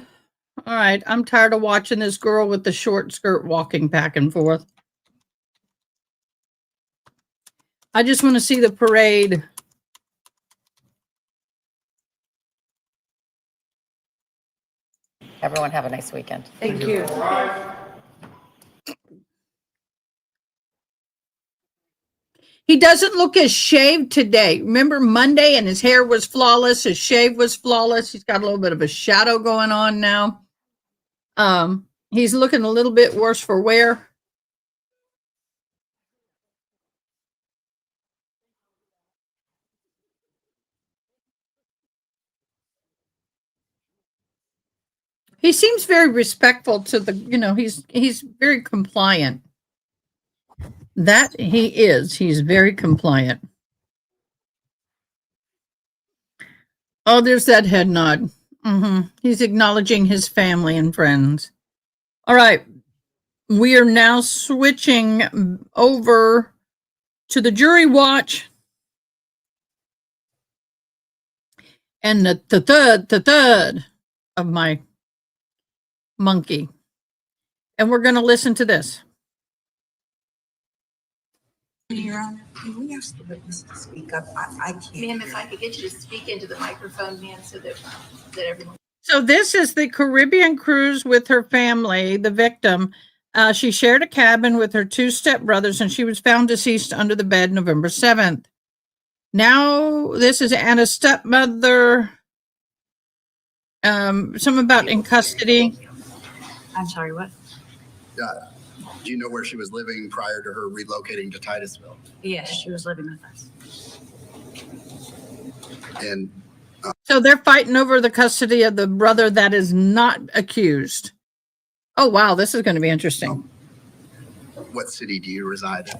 Speaker 1: All right. I'm tired of watching this girl with the short skirt walking back and forth. I just want to see the parade.
Speaker 5: Everyone have a nice weekend.
Speaker 13: Thank you.
Speaker 1: He doesn't look as shaved today. Remember Monday and his hair was flawless. His shave was flawless. He's got a little bit of a shadow going on now. He's looking a little bit worse for wear. He seems very respectful to the, he's very compliant. That he is. He's very compliant. Oh, there's that head nod. He's acknowledging his family and friends. All right. We are now switching over to the jury watch. And the third of my monkey. And we're going to listen to this.
Speaker 16: Your Honor, can we ask the witness to speak up? I can't.
Speaker 17: Ma'am, if I could get you to speak into the microphone, ma'am, so that everyone.
Speaker 1: So this is the Caribbean cruise with her family, the victim. She shared a cabin with her two stepbrothers, and she was found deceased under the bed November 7th. Now, this is Anna's stepmother. Something about in custody.
Speaker 16: I'm sorry, what?
Speaker 18: Do you know where she was living prior to her relocating to Titusville?
Speaker 16: Yes, she was living with us.
Speaker 18: And
Speaker 1: so they're fighting over the custody of the brother that is not accused. Oh, wow. This is going to be interesting.
Speaker 18: What city do you reside in?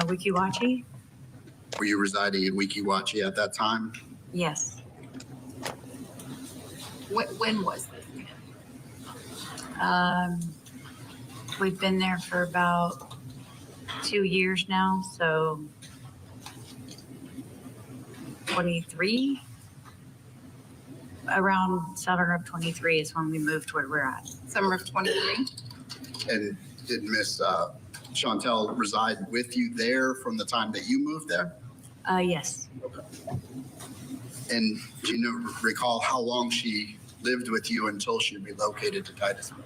Speaker 16: Weeki Wachee?
Speaker 18: Were you residing in Weeki Wachee at that time?
Speaker 16: Yes.
Speaker 17: When was this, ma'am?
Speaker 16: We've been there for about 2 years now, so 23. Around summer of 23 is when we moved where we're at.
Speaker 17: Summer of 23.
Speaker 18: And did Miss Chantel reside with you there from the time that you moved there?
Speaker 16: Yes.
Speaker 18: Okay. And do you recall how long she lived with you until she relocated to Titusville?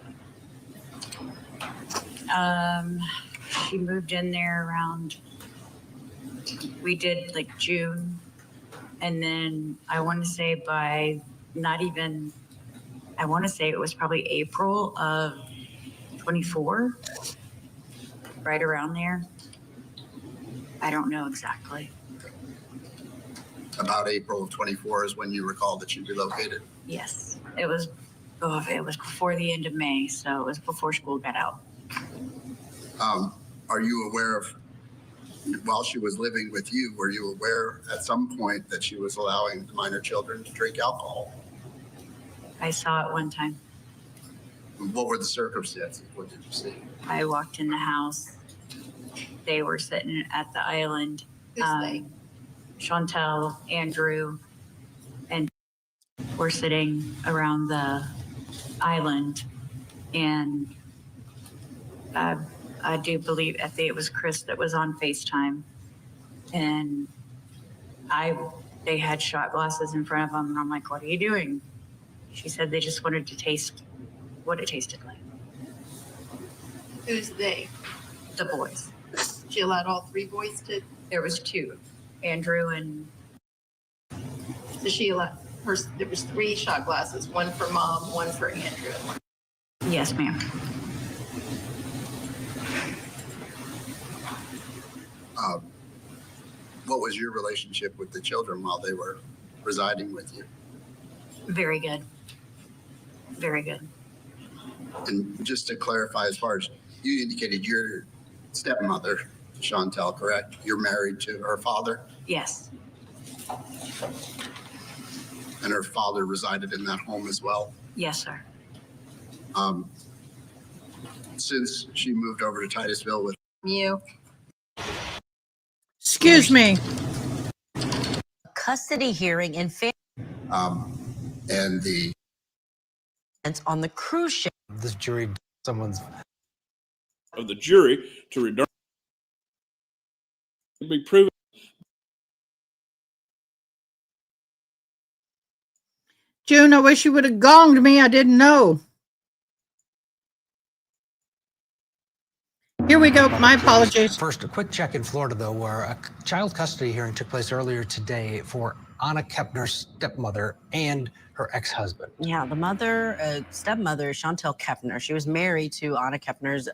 Speaker 16: She moved in there around, we did like June. And then I want to say by not even, I want to say it was probably April of 24, right around there. I don't know exactly.
Speaker 18: About April of 24 is when you recall that you relocated?
Speaker 16: Yes, it was before the end of May, so it was before school got out.
Speaker 18: Are you aware of, while she was living with you, were you aware at some point that she was allowing minor children to drink alcohol?
Speaker 16: I saw it one time.
Speaker 18: What were the circumstances? What did you see?
Speaker 16: I walked in the house. They were sitting at the island.
Speaker 17: Who's they?
Speaker 16: Chantel, Andrew, and we're sitting around the island. And I do believe, I think it was Chris that was on FaceTime. And they had shot glasses in front of them. And I'm like, what are you doing? She said they just wanted to taste what it tasted like.
Speaker 17: Who's they?
Speaker 16: The boys.
Speaker 17: She allowed all three boys to.
Speaker 16: There was two, Andrew and.
Speaker 17: So she allowed. there was 3 shot glasses, one for mom, one for Andrew, and one.
Speaker 16: Yes, ma'am.
Speaker 18: What was your relationship with the children while they were residing with you?
Speaker 16: Very good. Very good.
Speaker 18: And just to clarify, as far as you indicated, your stepmother, Chantel, correct? You're married to her father,
Speaker 16: Yes.
Speaker 18: and her father resided in that home as well.
Speaker 16: Yes, sir.
Speaker 18: Since she moved over to Titusville with
Speaker 17: You.
Speaker 1: Excuse me.
Speaker 19: Custody hearing in
Speaker 18: and the
Speaker 19: on the cruise ship.
Speaker 20: This jury, someone's
Speaker 3: of the jury to return be proven.
Speaker 1: June, I wish you would have gonged me. I didn't know. Here we go. My apologies.
Speaker 20: First, a quick check in Florida, though, where a child custody hearing took place earlier today for Anna Kepner's stepmother and her ex-husband.
Speaker 19: Yeah, the stepmother, Chantel Kepner, she was married to Anna Kepner's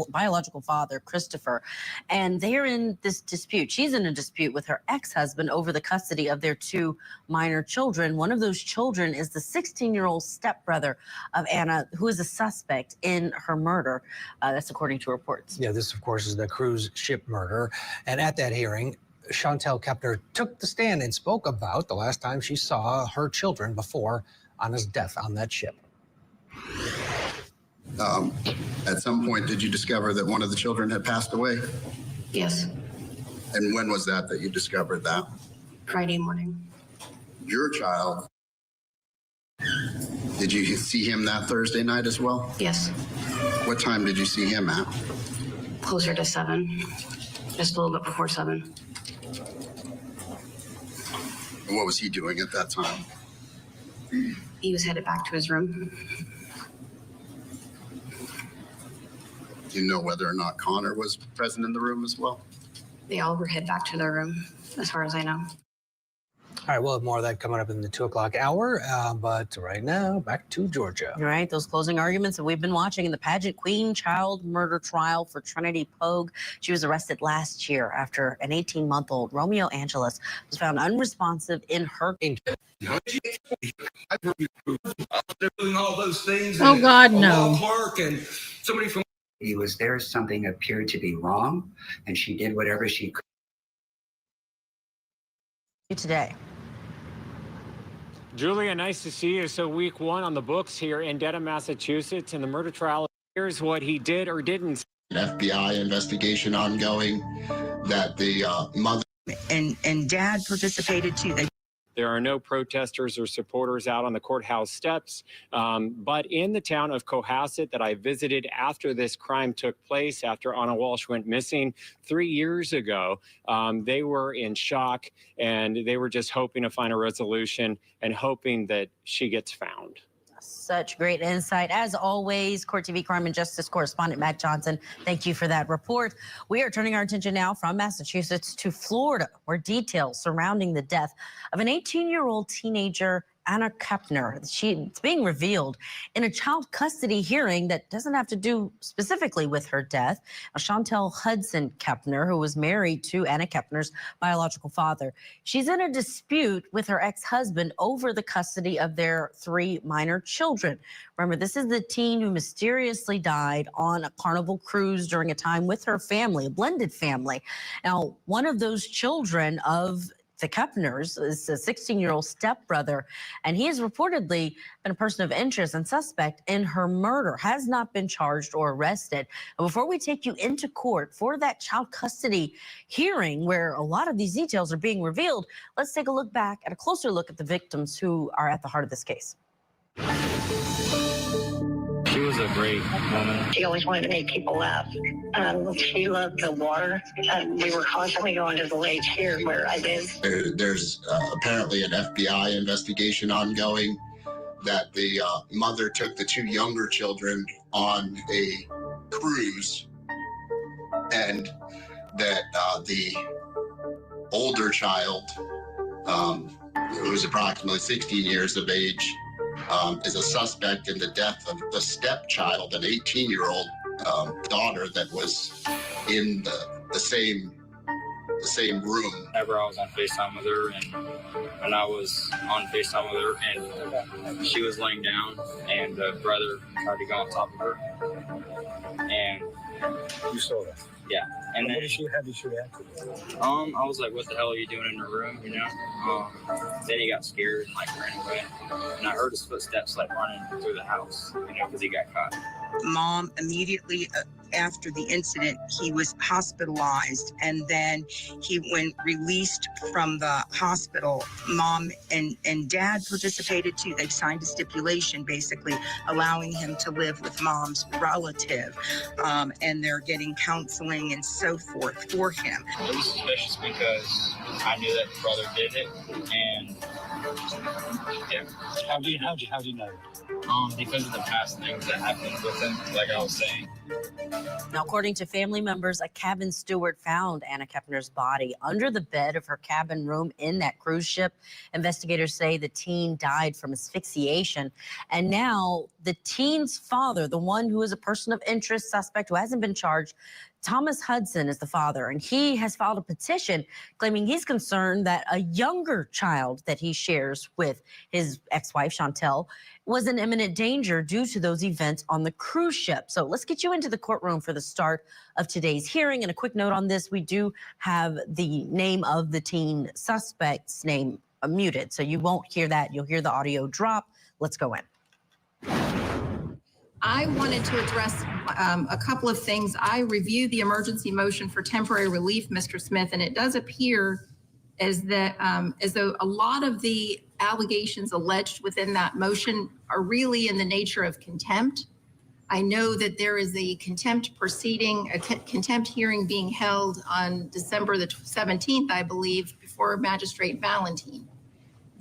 Speaker 19: biological father, Christopher, and they're in this dispute. She's in a dispute with her ex-husband over the custody of their 2 minor children. One of those children is the 16-year-old stepbrother of Anna, who is a suspect in her murder. That's according to reports.
Speaker 20: Yeah, this, of course, is the cruise ship murder. And at that hearing, Chantel Kepner took the stand and spoke about the last time she saw her children before Anna's death on that ship.
Speaker 18: at some point, did you discover that one of the children had passed away?
Speaker 16: Yes.
Speaker 18: And when was that you discovered that?
Speaker 16: Friday morning.
Speaker 18: Your child, did you see him that Thursday night as well?
Speaker 16: Yes.
Speaker 18: What time did you see him at?
Speaker 16: Closer to 7. Just a little bit before 7.
Speaker 18: And what was he doing at that time?
Speaker 16: He was headed back to his room.
Speaker 18: Do you know whether or not Connor was present in the room as well?
Speaker 16: They all were headed back to their room, as far as I know.
Speaker 20: All right, we'll have more of that coming up in the 2 o'clock hour. But right now, back to Georgia.
Speaker 19: All right, those closing arguments that we've been watching in the Pageant Queen child murder trial for Trinity Poague. She was arrested last year after an 18-month-old Romeo Angeles was found unresponsive in her.
Speaker 4: I've heard you they're doing all those things.
Speaker 1: Oh, God,
Speaker 4: a
Speaker 1: no.
Speaker 4: law clerk and somebody from.
Speaker 21: He was there, something appeared to be wrong, and she did whatever she could.
Speaker 19: Today.
Speaker 22: Julia, nice to see you. So week 1 on the books here in Dedham, Massachusetts, and the murder trial. Here's what he did or didn't.
Speaker 18: An FBI investigation ongoing that the mother
Speaker 21: And Dad participated too.
Speaker 22: There are no protesters or supporters out on the courthouse steps, but in the town of Cohasset that I visited after this crime took place, after Anna Walsh went missing 3 years ago, they were in shock and they were just hoping to find a resolution and hoping that she gets found.
Speaker 19: Such great insight. As always, Court TV crime and justice correspondent Matt Johnson, thank you for that report. We are turning our attention now from Massachusetts to Florida, where details surrounding the death of an 18-year-old teenager, Anna Kepner. It's being revealed in a child custody hearing that doesn't have to do specifically with her death. Chantel Hudson Kepner, who was married to Anna Kepner's biological father, she's in a dispute with her ex-husband over the custody of their 3 minor children. Remember, this is the teen who mysteriously died on a Carnival cruise during a time with her family, a blended family. Now, one of those children of the Kepners is a 16-year-old stepbrother, and he has reportedly been a person of interest and suspect in her murder, has not been charged or arrested. And before we take you into court for that child custody hearing where a lot of these details are being revealed, let's take a look back at a closer look at the victims who are at the heart of this case.
Speaker 22: She was a great woman.
Speaker 23: She always wanted to make people laugh. She loved the water. We were constantly going to the lake here where I live.
Speaker 18: There's apparently an FBI investigation ongoing that the mother took the 2 younger children on a cruise, and that the older child who is approximately 16 years of age, is a suspect in the death of the stepchild, an 18-year-old daughter that was in the same room.
Speaker 2: Whenever I was on FaceTime with her, and when I was on FaceTime with her, and she was laying down, and the brother tried to go on top of her, and
Speaker 15: You saw that?
Speaker 2: yeah, and then
Speaker 15: How did she react to that?
Speaker 2: I was like, "What the hell are you doing in her room?" You know. Then he got scared and like ran away, and I heard his footsteps like running through the house, you know, because he got caught.
Speaker 6: Mom immediately after the incident, he was hospitalized, and then when released from the hospital, Mom and Dad participated too. They signed a stipulation basically allowing him to live with Mom's relative, and they're getting counseling and so forth for him.
Speaker 2: It was suspicious because I knew that the brother did it, and yeah.
Speaker 15: How do you know?
Speaker 2: Because of the past things that happened with him, like I was saying.
Speaker 19: Now, according to family members, a cabin steward found Anna Kepner's body under the bed of her cabin room in that cruise ship. Investigators say the teen died from asphyxiation. And now the teen's father, the one who is a person of interest suspect who hasn't been charged, Thomas Hudson is the father, and he has filed a petition claiming he's concerned that a younger child that he shares with his ex-wife, Chantel, was in imminent danger due to those events on the cruise ship. So let's get you into the courtroom for the start of today's hearing. And a quick note on this, we do have the name of the teen suspect's name muted, so you won't hear that. You'll hear the audio drop. Let's go in.
Speaker 17: I wanted to address a couple of things. I reviewed the emergency motion for temporary relief, Mr. Smith, and it does appear as though a lot of the allegations alleged within that motion are really in the nature of contempt. I know that there is a contempt proceeding, a contempt hearing being held on December the 17th, I believe, before Magistrate Valentine.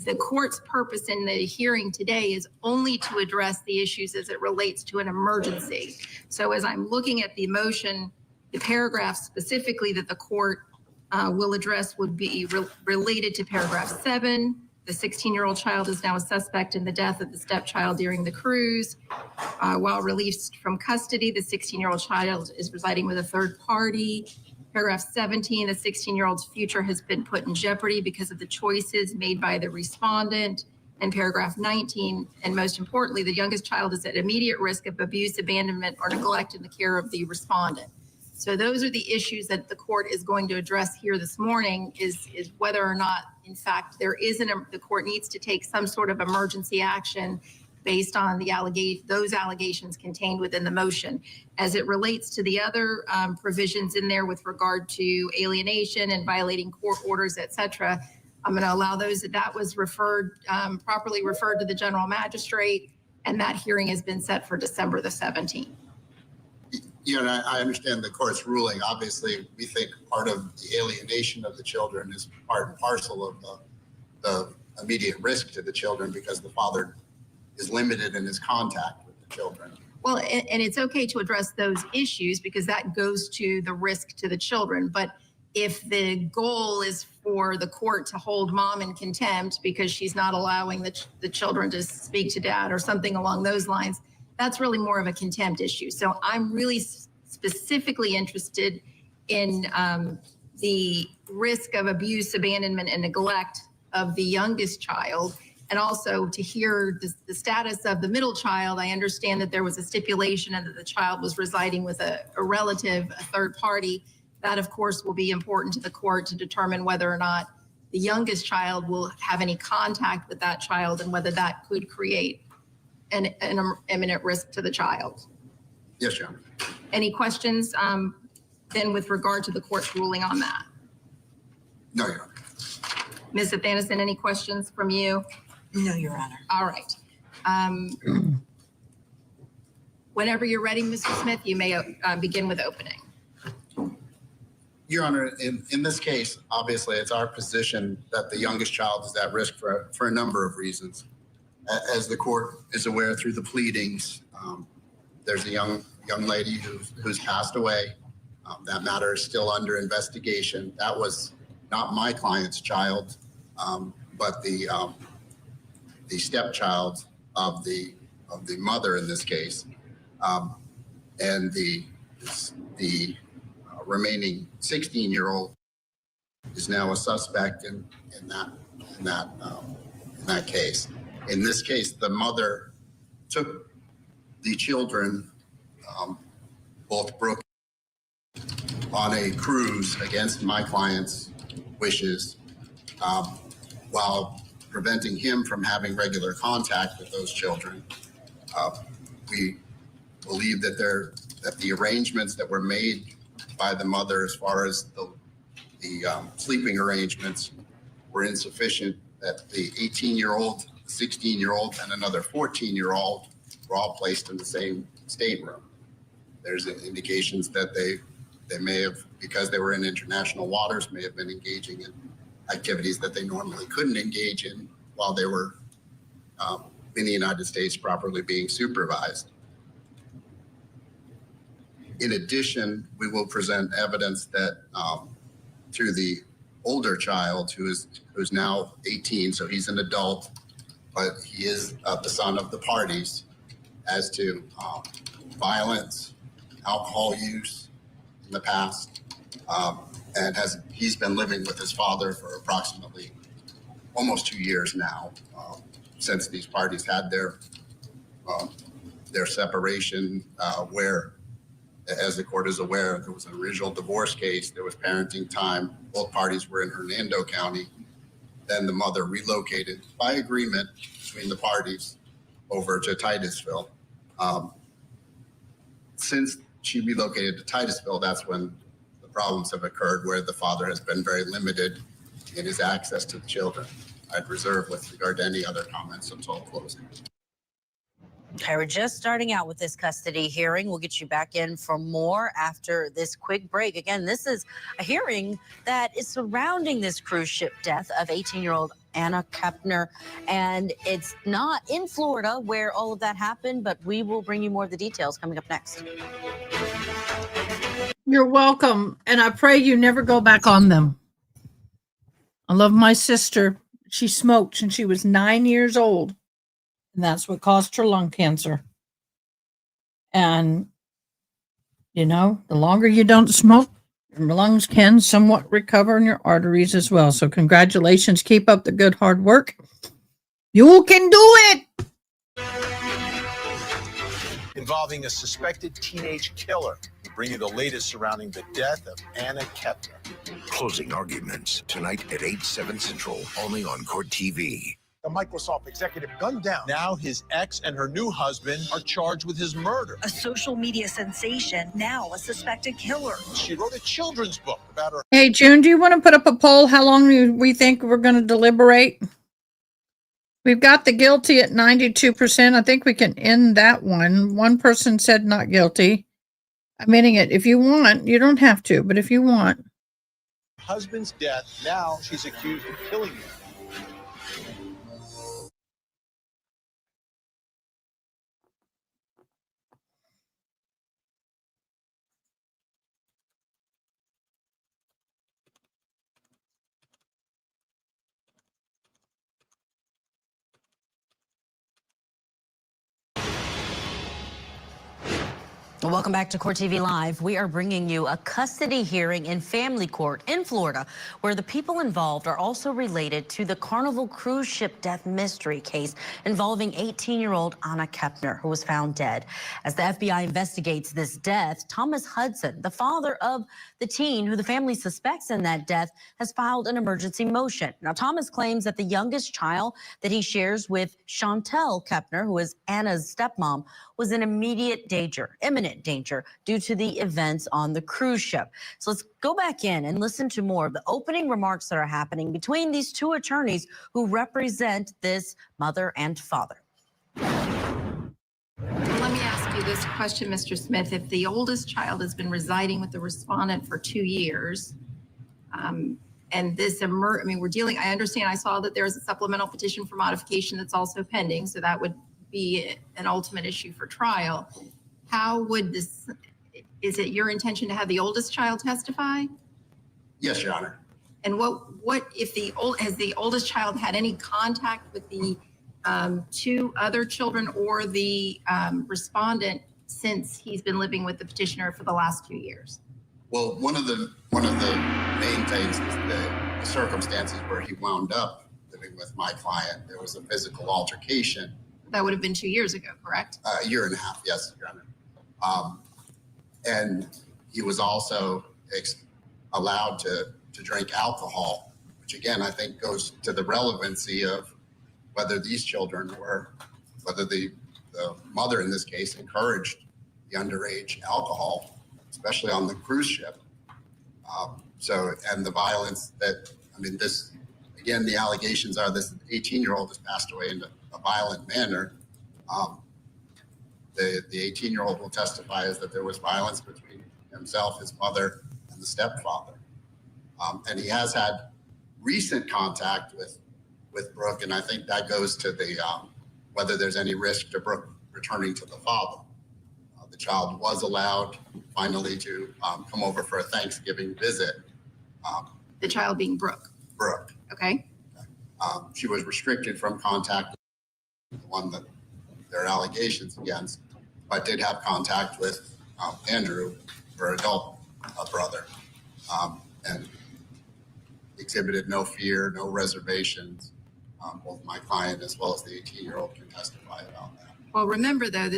Speaker 17: The court's purpose in the hearing today is only to address the issues as it relates to an emergency. So as I'm looking at the motion, the paragraph specifically that the court will address would be related to paragraph 7. The 16-year-old child is now a suspect in the death of the stepchild during the cruise. While released from custody, the 16-year-old child is residing with a third party. Paragraph 17, the 16-year-old's future has been put in jeopardy because of the choices made by the respondent. And paragraph 19, and most importantly, the youngest child is at immediate risk of abuse, abandonment, or neglect in the care of the respondent. So those are the issues that the court is going to address here this morning, is whether or not, in fact, the court needs to take some sort of emergency action based on those allegations contained within the motion. As it relates to the other provisions in there with regard to alienation and violating court orders, et cetera, I'm going to allow those. That was properly referred to the general magistrate, and that hearing has been set for December the 17th.
Speaker 18: You know, I understand the court's ruling. Obviously, we think part of the alienation of the children is part and parcel of the immediate risk to the children because the father is limited in his contact with the children.
Speaker 17: Well, and it's okay to address those issues because that goes to the risk to the children. But if the goal is for the court to hold mom in contempt because she's not allowing the children to speak to dad or something along those lines, that's really more of a contempt issue. So I'm really specifically interested in the risk of abuse, abandonment, and neglect of the youngest child, and also to hear the status of the middle child. I understand that there was a stipulation and that the child was residing with a relative, a third party. That, of course, will be important to the court to determine whether or not the youngest child will have any contact with that child and whether that could create an imminent risk to the child.
Speaker 18: Yes, Your Honor.
Speaker 17: Any questions then with regard to the court's ruling on that?
Speaker 18: No, Your Honor.
Speaker 17: Ms. Athanasson, any questions from you?
Speaker 6: No, Your Honor.
Speaker 17: All right. Whenever you're ready, Mr. Smith, you may begin with opening.
Speaker 18: Your Honor, in this case, obviously, it's our position that the youngest child is at risk for a number of reasons. As the court is aware through the pleadings, there's a young lady who's passed away. That matter is still under investigation. That was not my client's child. but the stepchild of the mother in this case, and the remaining 16-year-old is now a suspect in that case. In this case, the mother took the children, both Brooke, on a cruise against my client's wishes, while preventing him from having regular contact with those children. We believe that the arrangements that were made by the mother, as far as the sleeping arrangements, were insufficient. That the 18-year-old, 16-year-old, and another 14-year-old were all placed in the same stateroom. There's indications that they may have, because they were in international waters, may have been engaging in activities that they normally couldn't engage in while they were in the United States properly being supervised. In addition, we will present evidence that through the older child, who's now 18, so he's an adult, but he is the son of the parties, as to violence, alcohol use in the past, and he's been living with his father for approximately almost 2 years now, since these parties had their separation, where, as the court is aware, there was an original divorce case, there was parenting time, both parties were in Hernando County. Then the mother relocated by agreement between the parties over to Titusville. Since she relocated to Titusville, that's when the problems have occurred, where the father has been very limited in his access to the children. I'd reserve with regard to any other comments until closing.
Speaker 19: Okay, we're just starting out with this custody hearing. We'll get you back in for more after this quick break. Again, this is a hearing that is surrounding this cruise ship death of 18-year-old Anna Kepner. And it's not in Florida where all of that happened, but we will bring you more of the details coming up next.
Speaker 1: You're welcome. And I pray you never go back on them. I love my sister. She smoked since she was 9 years old. And that's what caused her lung cancer. And, you know, the longer you don't smoke, your lungs can somewhat recover and your arteries as well. So congratulations. Keep up the good hard work. You can do it.
Speaker 7: Involving a suspected teenage killer. We bring you the latest surrounding the death of Anna Kepner.
Speaker 8: Closing arguments tonight at 8/7 Central, only on Court TV.
Speaker 7: The Microsoft executive gunned down. Now his ex and her new husband are charged with his murder.
Speaker 11: A social media sensation, now a suspected killer.
Speaker 7: She wrote a children's book about her.
Speaker 1: Hey, June, do you want to put up a poll? How long do we think we're going to deliberate? We've got the guilty at 92%. I think we can end that one. One person said not guilty. I'm ending it. If you want, you don't have to, but if you want.
Speaker 7: Husband's death. Now she's accused of killing him.
Speaker 19: Welcome back to Court TV Live. We are bringing you a custody hearing in family court in Florida, where the people involved are also related to the Carnival cruise ship death mystery case involving 18-year-old Anna Kepner, who was found dead. As the FBI investigates this death, Thomas Hudson, the father of the teen who the family suspects in that death, has filed an emergency motion. Now, Thomas claims that the youngest child that he shares with Chantel Kepner, who is Anna's stepmom, was in imminent danger due to the events on the cruise ship. So let's go back in and listen to more of the opening remarks that are happening between these two attorneys who represent this mother and father.
Speaker 17: Let me ask you this question, Mr. Smith. If the oldest child has been residing with the respondent for 2 years, and this, we're dealing, I understand, I saw that there's a supplemental petition for modification that's also pending, so that would be an ultimate issue for trial. How would this, is it your intention to have the oldest child testify?
Speaker 18: Yes, Your Honor.
Speaker 17: And what if has the oldest child had any contact with the two other children or the respondent since he's been living with the petitioner for the last 2 years?
Speaker 18: Well, one of the main things is the circumstances where he wound up living with my client. There was a physical altercation.
Speaker 17: That would have been 2 years ago, correct?
Speaker 18: A year and a half, yes, Your Honor. And he was also allowed to drink alcohol, which again, I think goes to the relevancy of whether these children whether the mother in this case encouraged the underage alcohol, especially on the cruise ship. And the violence this, again, the allegations are this 18-year-old has passed away in a violent manner. The 18-year-old will testify is that there was violence between himself, his mother, and the stepfather. And he has had recent contact with Brooke, and I think that goes to the whether there's any risk to Brooke returning to the father. The child was allowed finally to come over for a Thanksgiving visit.
Speaker 17: The child being Brooke.
Speaker 18: Brooke.
Speaker 17: Okay.
Speaker 18: She was restricted from contact with the one that there are allegations against, but did have contact with Andrew, her adult brother, and exhibited no fear, no reservations. Both my client as well as the 18-year-old can testify about that.
Speaker 17: Well, remember though,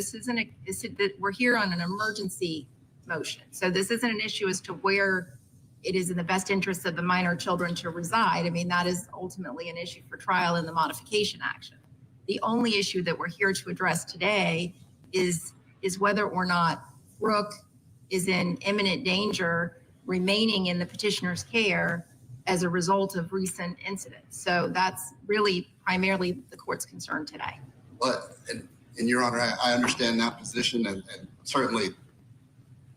Speaker 17: we're here on an emergency motion. So this isn't an issue as to where it is in the best interest of the minor children to reside. I mean, that is ultimately an issue for trial in the modification action. The only issue that we're here to address today is whether or not Brooke is in imminent danger remaining in the petitioner's care as a result of recent incidents. So that's really primarily the court's concern today.
Speaker 18: But, and Your Honor, I understand that position, and certainly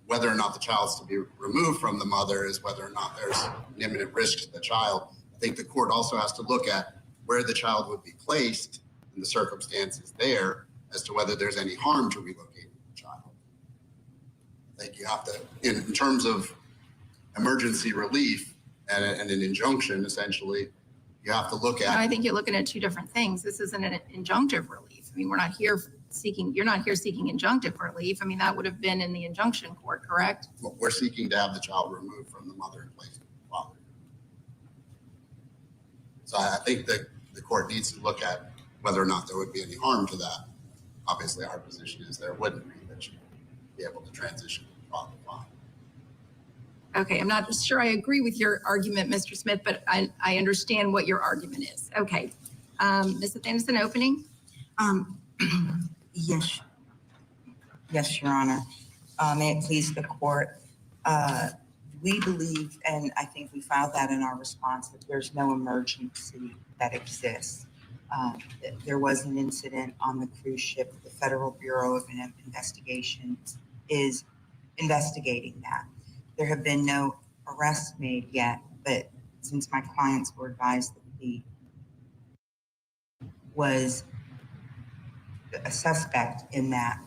Speaker 18: whether or not the child's to be removed from the mother is whether or not there's an imminent risk to the child. I think the court also has to look at where the child would be placed and the circumstances there as to whether there's any harm to relocating the child. I think you have to, in terms of emergency relief and an injunction, essentially, you have to look at.
Speaker 17: I think you're looking at two different things. This isn't an injunctive relief. I mean, you're not here seeking injunctive relief. I mean, that would have been in the injunction court, correct?
Speaker 18: Well, we're seeking to have the child removed from the mother and placed with the father. So I think that the court needs to look at whether or not there would be any harm to that. Obviously, our position is there wouldn't be, that she'd be able to transition from father to father.
Speaker 17: Okay, I'm not sure I agree with your argument, Mr. Smith, but I understand what your argument is. Okay. Ms. Anderson, opening?
Speaker 6: Yes. Yes, Your Honor. May it please the court. We believe, and I think we filed that in our response, that there's no emergency that exists. There was an incident on the cruise ship. The Federal Bureau of Investigation is investigating that. There have been no arrests made yet, but since my clients were advised that he was a suspect in that,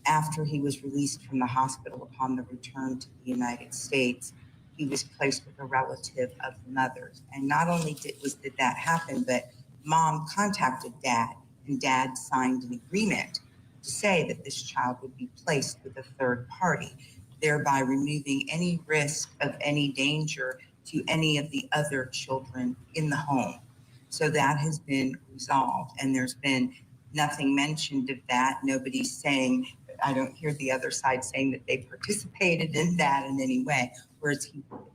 Speaker 6: after he was released from the hospital upon the return to the United States, he was placed with a relative of the mother's. And not only did that happen, but mom contacted dad, and dad signed an agreement to say that this child would be placed with a third party, thereby removing any risk of any danger to any of the other children in the home. So that has been resolved, and there's been nothing mentioned of that. Nobody's saying, I don't hear the other side saying that they participated in that in any way, whereas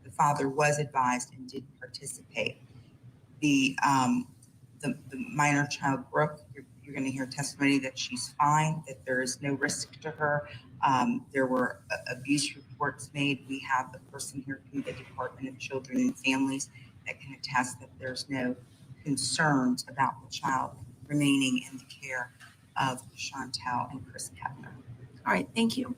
Speaker 6: the father was advised and did participate. The minor child, Brooke, you're going to hear testimony that she's fine, that there is no risk to her. There were abuse reports made. We have a person here from the Department of Children and Families that can attest that there's no concerns about the child remaining in the care of Chantel and Chris Kepner.
Speaker 17: All right, thank you.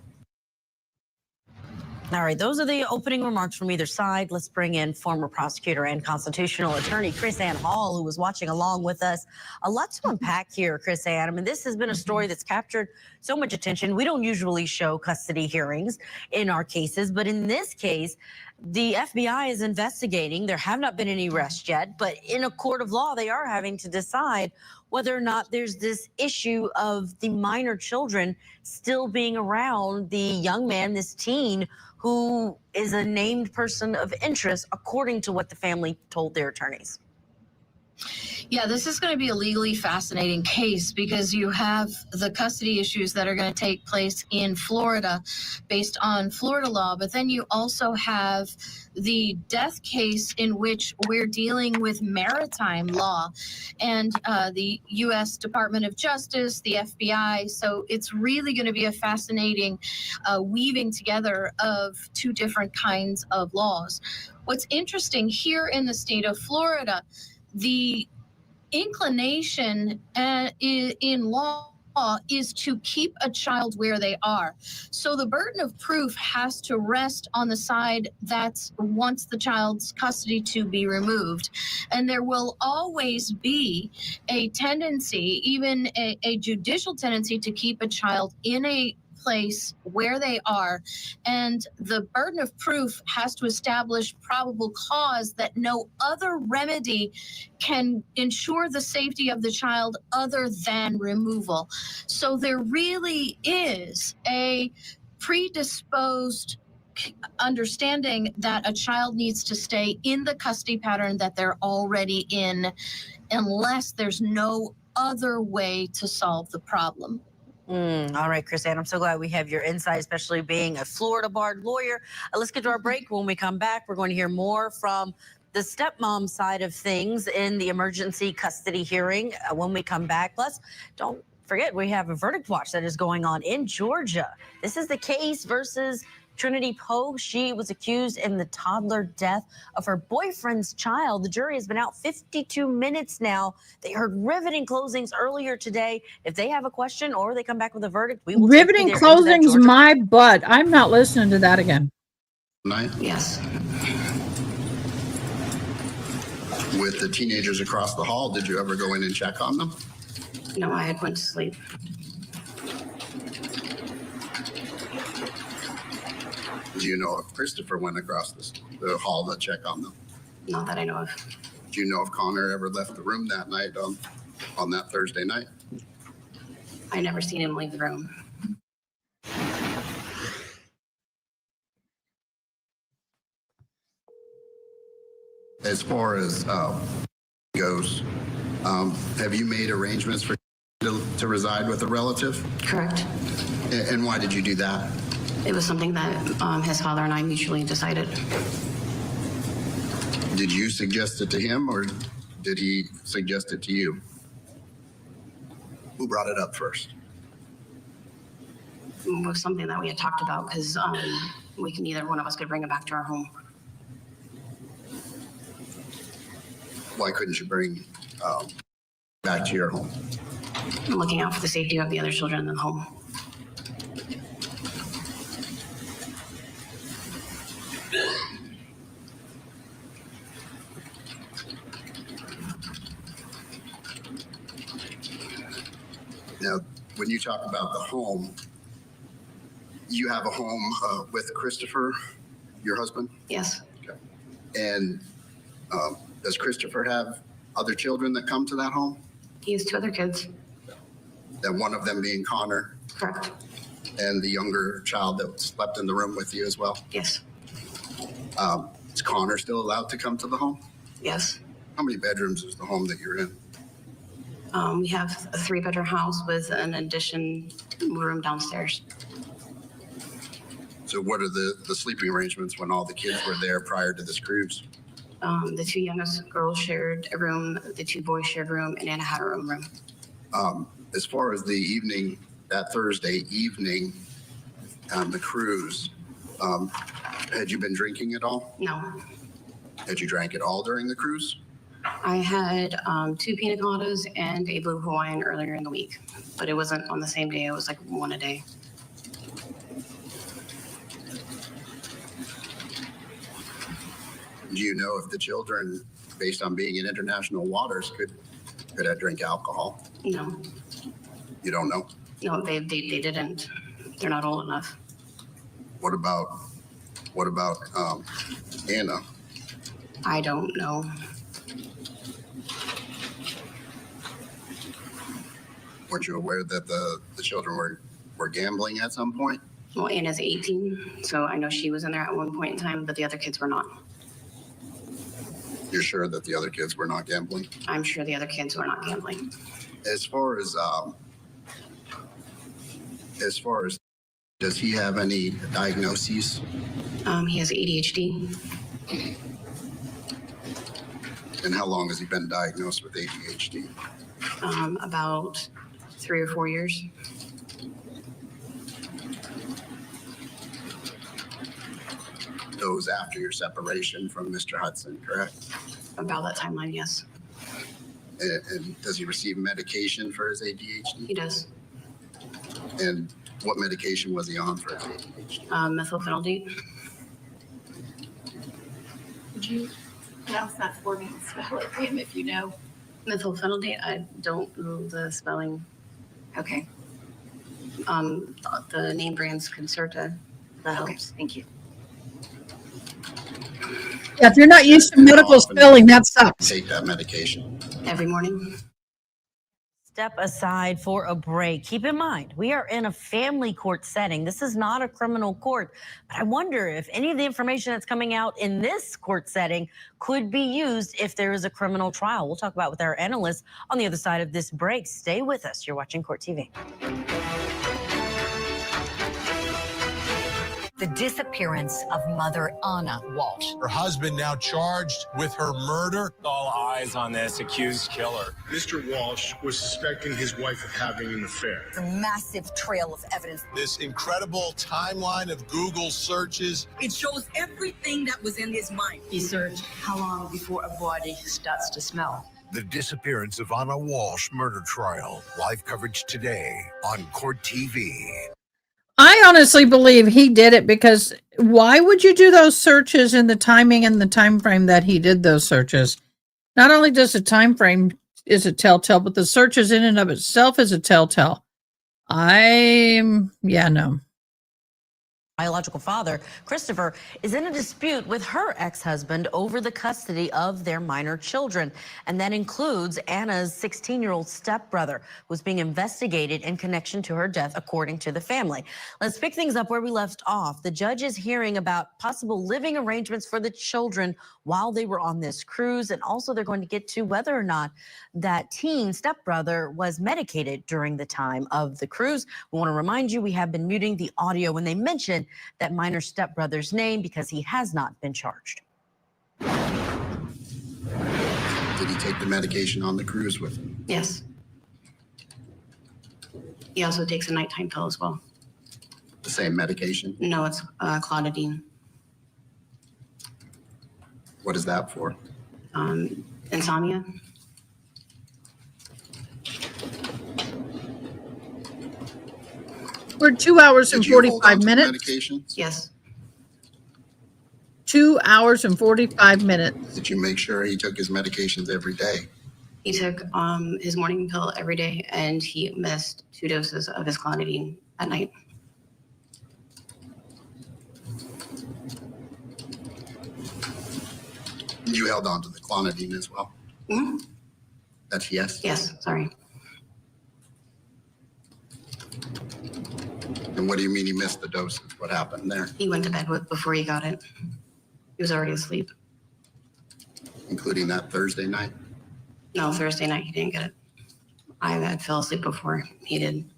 Speaker 19: All right, those are the opening remarks from either side. Let's bring in former prosecutor and constitutional attorney Chris Ann Hall, who was watching along with us. A lot to unpack here, Chris Ann. I mean, this has been a story that's captured so much attention. We don't usually show custody hearings in our cases, but in this case, The FBI is investigating. There have not been any arrests yet, but in a court of law, they are having to decide whether or not there's this issue of the minor children still being around the young man, this teen, who is a named person of interest, according to what the family told their attorneys.
Speaker 9: Yeah, this is going to be a legally fascinating case because you have the custody issues that are going to take place in Florida based on Florida law, but then you also have the death case in which we're dealing with maritime law and the U.S. Department of Justice, the FBI. So it's really going to be a fascinating weaving together of two different kinds of laws. What's interesting here in the state of Florida, the inclination in law is to keep a child where they are. So the burden of proof has to rest on the side that wants the child's custody to be removed. And there will always be a tendency, even a judicial tendency, to keep a child in a place where they are, and the burden of proof has to establish probable cause that no other remedy can ensure the safety of the child other than removal. So there really is a predisposed understanding that a child needs to stay in the custody pattern that they're already in, unless there's no other way to solve the problem.
Speaker 19: All right, Chris Ann, I'm so glad we have your insight, especially being a Florida barred lawyer. Let's get to our break. When we come back, we're going to hear more from the stepmom side of things in the emergency custody hearing when we come back. Plus, don't forget, we have a verdict watch that is going on in Georgia. This is the case versus Trinity Poague. She was accused in the toddler death of her boyfriend's child. The jury has been out 52 minutes now. They heard riveting closings earlier today. If they have a question or they come back with a verdict, we will
Speaker 1: riveting
Speaker 19: take you there into that
Speaker 1: closings,
Speaker 19: Georgia.
Speaker 1: my butt. I'm not listening to that again.
Speaker 23: Yes.
Speaker 18: With the teenagers across the hall, did you ever go in and check on them?
Speaker 23: No, I had went to sleep.
Speaker 18: Do you know if Christopher went across the hall to check on them?
Speaker 23: Not that I know of.
Speaker 18: Do you know if Connor ever left the room that night on that Thursday night?
Speaker 23: I never seen him leave the room.
Speaker 18: As far as goes, have you made arrangements for to reside with a relative?
Speaker 23: Correct.
Speaker 18: And why did you do that?
Speaker 23: It was something that his father and I mutually decided.
Speaker 18: Did you suggest it to him or did he suggest it to you? Who brought it up first?
Speaker 23: It was something that we had talked about because neither one of us could bring it back to our home.
Speaker 18: Why couldn't you bring back to your home?
Speaker 23: I'm looking out for the safety of the other children in the home.
Speaker 18: Now, when you talk about the home, you have a home with Christopher, your husband?
Speaker 23: Yes.
Speaker 18: Okay. And does Christopher have other children that come to that home?
Speaker 23: He has two other kids.
Speaker 18: And one of them being Connor?
Speaker 23: Correct.
Speaker 18: And the younger child that slept in the room with you as well?
Speaker 23: Yes.
Speaker 18: Is Connor still allowed to come to the home?
Speaker 23: Yes.
Speaker 18: How many bedrooms is the home that you're in?
Speaker 23: We have a 3-bedroom house with an addition room downstairs.
Speaker 18: So what are the sleeping arrangements when all the kids were there prior to this cruise?
Speaker 23: The 2 youngest girls shared a room, the 2 boys shared a room, and Anna had her own room.
Speaker 18: As far as the evening, that Thursday evening on the cruise, had you been drinking at all?
Speaker 23: No.
Speaker 18: Had you drank at all during the cruise?
Speaker 23: I had 2 pina coladas and a blue Hawaiian earlier in the week, but it wasn't on the same day. It was like one a day.
Speaker 18: Do you know if the children, based on being in international waters, could drink alcohol?
Speaker 23: No.
Speaker 18: You don't know?
Speaker 23: No, they didn't. They're not old enough.
Speaker 18: What about What about Anna?
Speaker 23: I don't know.
Speaker 18: Weren't you aware that the children were gambling at some point?
Speaker 23: Well, Anna's 18, so I know she was in there at one point in time, but the other kids were not.
Speaker 18: You're sure that the other kids were not gambling?
Speaker 23: I'm sure the other kids were not gambling.
Speaker 18: As far as does he have any diagnoses?
Speaker 23: He has ADHD.
Speaker 18: And how long has he been diagnosed with ADHD?
Speaker 23: About 3 or 4 years.
Speaker 18: Those after your separation from Mr. Hudson, correct?
Speaker 23: About that timeline, yes.
Speaker 18: And does he receive medication for his ADHD?
Speaker 23: He does.
Speaker 18: And what medication was he on for his ADHD?
Speaker 23: Methylphenidate.
Speaker 17: Could you pronounce that for me and spell it, Pam, if you know?
Speaker 23: Methylphenidate, I don't know the spelling.
Speaker 17: Okay.
Speaker 23: The name brand's Concerta. That helps.
Speaker 17: Okay, thank you.
Speaker 1: Yeah, if you're not used to medical spelling, that sucks.
Speaker 18: Take that medication.
Speaker 23: Every morning.
Speaker 19: Step aside for a break. Keep in mind, we are in a family court setting. This is not a criminal court. But I wonder if any of the information that's coming out in this court setting could be used if there is a criminal trial. We'll talk about with our analysts on the other side of this break. Stay with us. You're watching Court TV.
Speaker 10: The disappearance of mother Anna Walsh.
Speaker 7: Her husband now charged with her murder.
Speaker 22: All eyes on this accused killer.
Speaker 12: Mr. Walsh was suspecting his wife of having an affair.
Speaker 10: A massive trail of evidence.
Speaker 7: This incredible timeline of Google searches.
Speaker 10: It shows everything that was in his mind.
Speaker 14: He searched how long before a body starts to smell.
Speaker 8: The disappearance of Anna Walsh murder trial. Live coverage today on Court TV.
Speaker 1: I honestly believe he did it because why would you do those searches in the timing and the time frame that he did those searches? Not only does the time frame is a telltale, but the searches in and of itself is a telltale. No.
Speaker 19: Biological father, Christopher, is in a dispute with her ex-husband over the custody of their minor children. And that includes Anna's 16-year-old stepbrother, who's being investigated in connection to her death, according to the family. Let's pick things up where we left off. The judge is hearing about possible living arrangements for the children while they were on this cruise. And also they're going to get to whether or not that teen stepbrother was medicated during the time of the cruise. We want to remind you, we have been muting the audio when they mention that minor stepbrother's name because he has not been charged.
Speaker 18: Did he take the medication on the cruise with him?
Speaker 23: Yes. He also takes a nighttime pill as well.
Speaker 18: The same medication?
Speaker 23: No, it's clonidine.
Speaker 18: What is that for?
Speaker 23: Insomnia.
Speaker 1: We're 2 hours and 45 minutes.
Speaker 18: Medications?
Speaker 23: Yes.
Speaker 1: 2 hours and 45 minutes.
Speaker 18: Did you make sure he took his medications every day?
Speaker 23: He took his morning pill every day, and he missed 2 doses of his clonidine at night.
Speaker 18: You held on to the clonidine as well?
Speaker 23: Mm-hmm.
Speaker 18: That's yes?
Speaker 23: Yes, sorry.
Speaker 18: And what do you mean he missed the doses? What happened there?
Speaker 23: He went to bed before he got it. He was already asleep.
Speaker 18: Including that Thursday night?
Speaker 23: No, Thursday night he didn't get it. I had fell asleep before he did.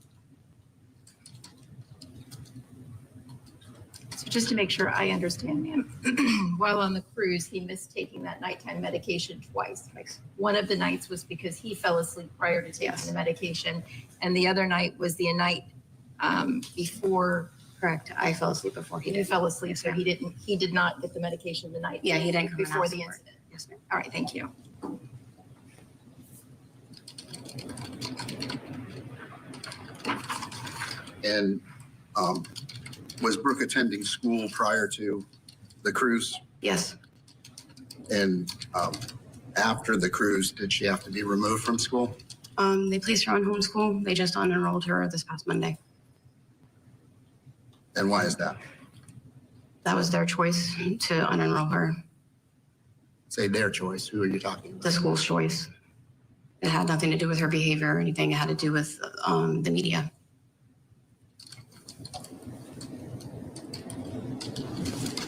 Speaker 17: So just to make sure I understand, ma'am, while on the cruise, he missed taking that nighttime medication twice. Like one of the nights was because he fell asleep prior to taking the medication, and the other night was the night before.
Speaker 23: Correct. I fell asleep before he did.
Speaker 17: You fell asleep, so he did not get the medication the night.
Speaker 23: Yeah, he didn't come
Speaker 17: before
Speaker 23: and
Speaker 17: the
Speaker 23: ask for it.
Speaker 17: incident.
Speaker 23: Yes, ma'am.
Speaker 17: All right, thank you.
Speaker 18: And was Brooke attending school prior to the cruise?
Speaker 23: Yes.
Speaker 18: And after the cruise, did she have to be removed from school?
Speaker 23: They placed her on homeschool. They just unenrolled her this past Monday.
Speaker 18: And why is that?
Speaker 3: That was their choice to unenroll her.
Speaker 18: Say their choice. Who are you talking about?
Speaker 3: The school's choice. It had nothing to do with her behavior or anything. It had to do with the media.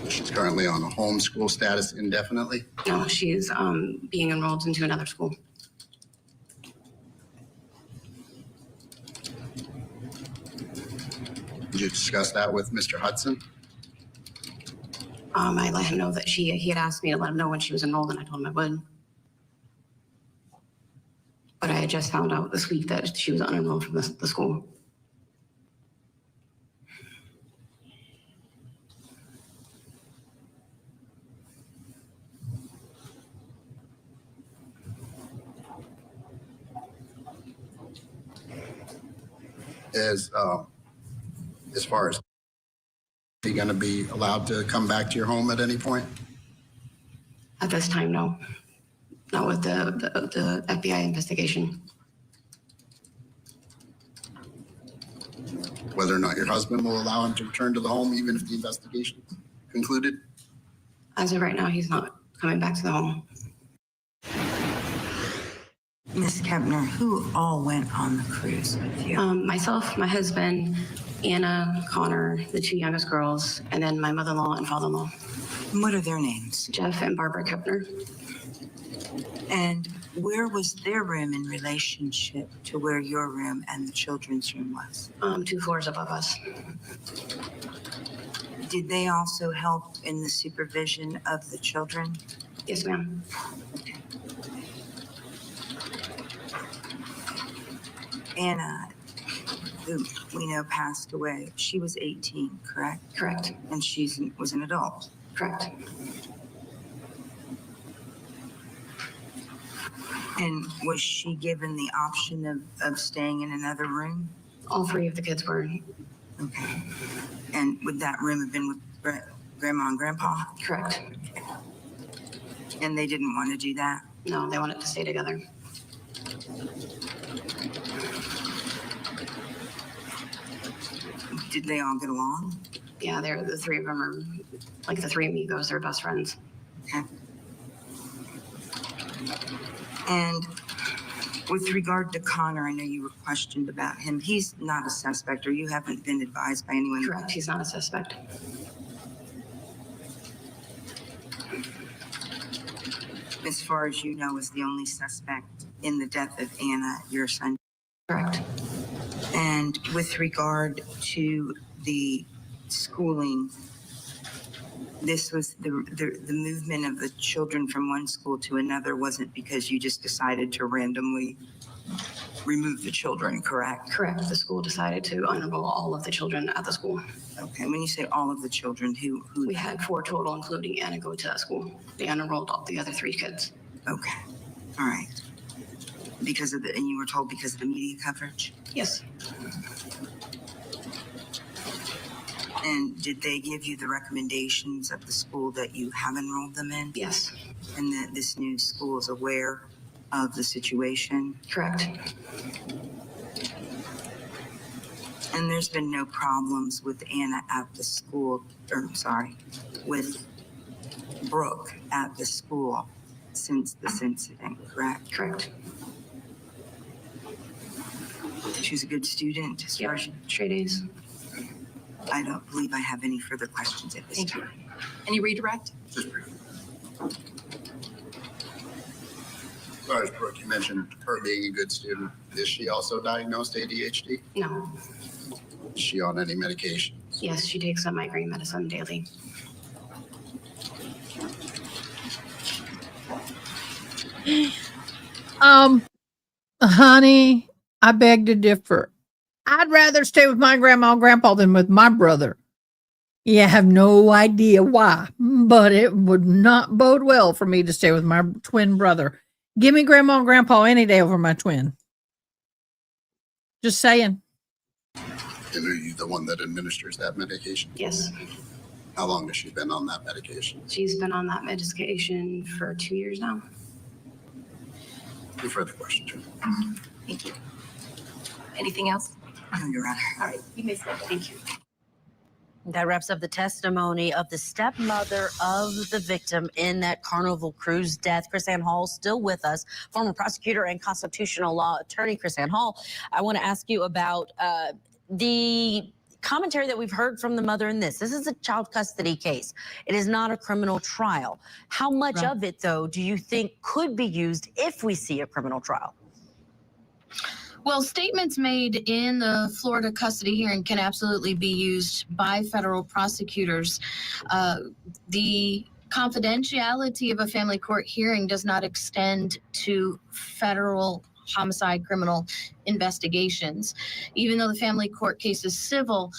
Speaker 18: She's currently on a homeschool status indefinitely.
Speaker 3: No, she's being enrolled into another school.
Speaker 18: Did you discuss that with Mr. Hudson?
Speaker 3: I let him know that he had asked me to let him know when she was enrolled, and I told him I would. But I had just found out this week that she was unenrolled from the school.
Speaker 18: As far as, are you going to be allowed to come back to your home at any point?
Speaker 3: At this time, no. Not with the FBI investigation.
Speaker 18: Whether or not your husband will allow him to return to the home even if the investigation is concluded?
Speaker 3: As of right now, he's not coming back to the home.
Speaker 14: Ms. Kepner, who all went on the cruise with you?
Speaker 3: Myself, my husband, Anna, Connor, the two youngest girls, and then my mother-in-law and father-in-law.
Speaker 14: What are their names?
Speaker 3: Jeff and Barbara Kepner.
Speaker 14: And where was their room in relationship to where your room and the children's room was?
Speaker 3: 2 floors above us.
Speaker 14: Did they also help in the supervision of the children?
Speaker 3: Yes, ma'am.
Speaker 14: Okay. Anna, who we know passed away, she was 18, correct?
Speaker 3: Correct.
Speaker 14: And she was an adult?
Speaker 3: Correct.
Speaker 14: And was she given the option of staying in another room?
Speaker 3: All 3 of the kids were.
Speaker 14: Okay. And would that room have been with Grandma and Grandpa?
Speaker 3: Correct.
Speaker 14: And they didn't want to do that?
Speaker 3: No, they wanted to stay together.
Speaker 14: Did they all get along?
Speaker 3: Yeah, the 3 of them are like the 3 amigos. They're best friends.
Speaker 14: Okay. And with regard to Connor, I know you were questioned about him. He's not a suspect, or you haven't been advised by anyone?
Speaker 3: Correct. He's not a suspect.
Speaker 14: As far as you know, is the only suspect in the death of Anna, your son?
Speaker 3: Correct.
Speaker 14: And with regard to the schooling, this was the movement of the children from one school to another wasn't because you just decided to randomly remove the children, correct?
Speaker 3: Correct. The school decided to unenroll all of the children at the school.
Speaker 14: Okay. When you say all of the children, who?
Speaker 3: We had 4 total, including Anna, go to that school. They unenrolled all the other 3 kids.
Speaker 14: Okay. All right. Because of and you were told because of the media coverage?
Speaker 3: Yes.
Speaker 14: And did they give you the recommendations of the school that you have enrolled them in?
Speaker 3: Yes.
Speaker 14: And that this new school is aware of the situation?
Speaker 3: Correct.
Speaker 14: And there's been no problems with Anna at the school, with Brooke at the school since this incident, correct?
Speaker 3: Correct.
Speaker 14: She's a good student.
Speaker 3: Yeah, straight A's.
Speaker 14: I don't believe I have any further questions at this
Speaker 17: Thank
Speaker 14: time.
Speaker 17: you. Any redirect?
Speaker 18: Just briefly. As far as Brooke, you mentioned her being a good student. Is she also diagnosed ADHD?
Speaker 3: No.
Speaker 18: Is she on any medication?
Speaker 3: Yes, she takes some migraine medicine daily.
Speaker 1: Honey, I beg to differ. I'd rather stay with my grandma and grandpa than with my brother. You have no idea why, but it would not bode well for me to stay with my twin brother. Give me grandma and grandpa any day over my twin. Just saying.
Speaker 18: And are you the one that administers that medication?
Speaker 3: Yes.
Speaker 18: How long has she been on that medication?
Speaker 3: She's been on that medication for 2 years now.
Speaker 18: Any further questions?
Speaker 17: Thank you. Anything else?
Speaker 14: No, Your Honor.
Speaker 17: All right, you may stay.
Speaker 3: Thank you.
Speaker 19: That wraps up the testimony of the stepmother of the victim in that Carnival cruise death. Chris-Ann Hall still with us, former prosecutor and constitutional law attorney. Chris-Ann Hall, I want to ask you about the commentary that we've heard from the mother in this. This is a child custody case. It is not a criminal trial. How much of it, though, do you think could be used if we see a criminal trial?
Speaker 9: Well, statements made in the Florida custody hearing can absolutely be used by federal prosecutors. The confidentiality of a family court hearing does not extend to federal homicide criminal investigations. Even though the family court case is civil,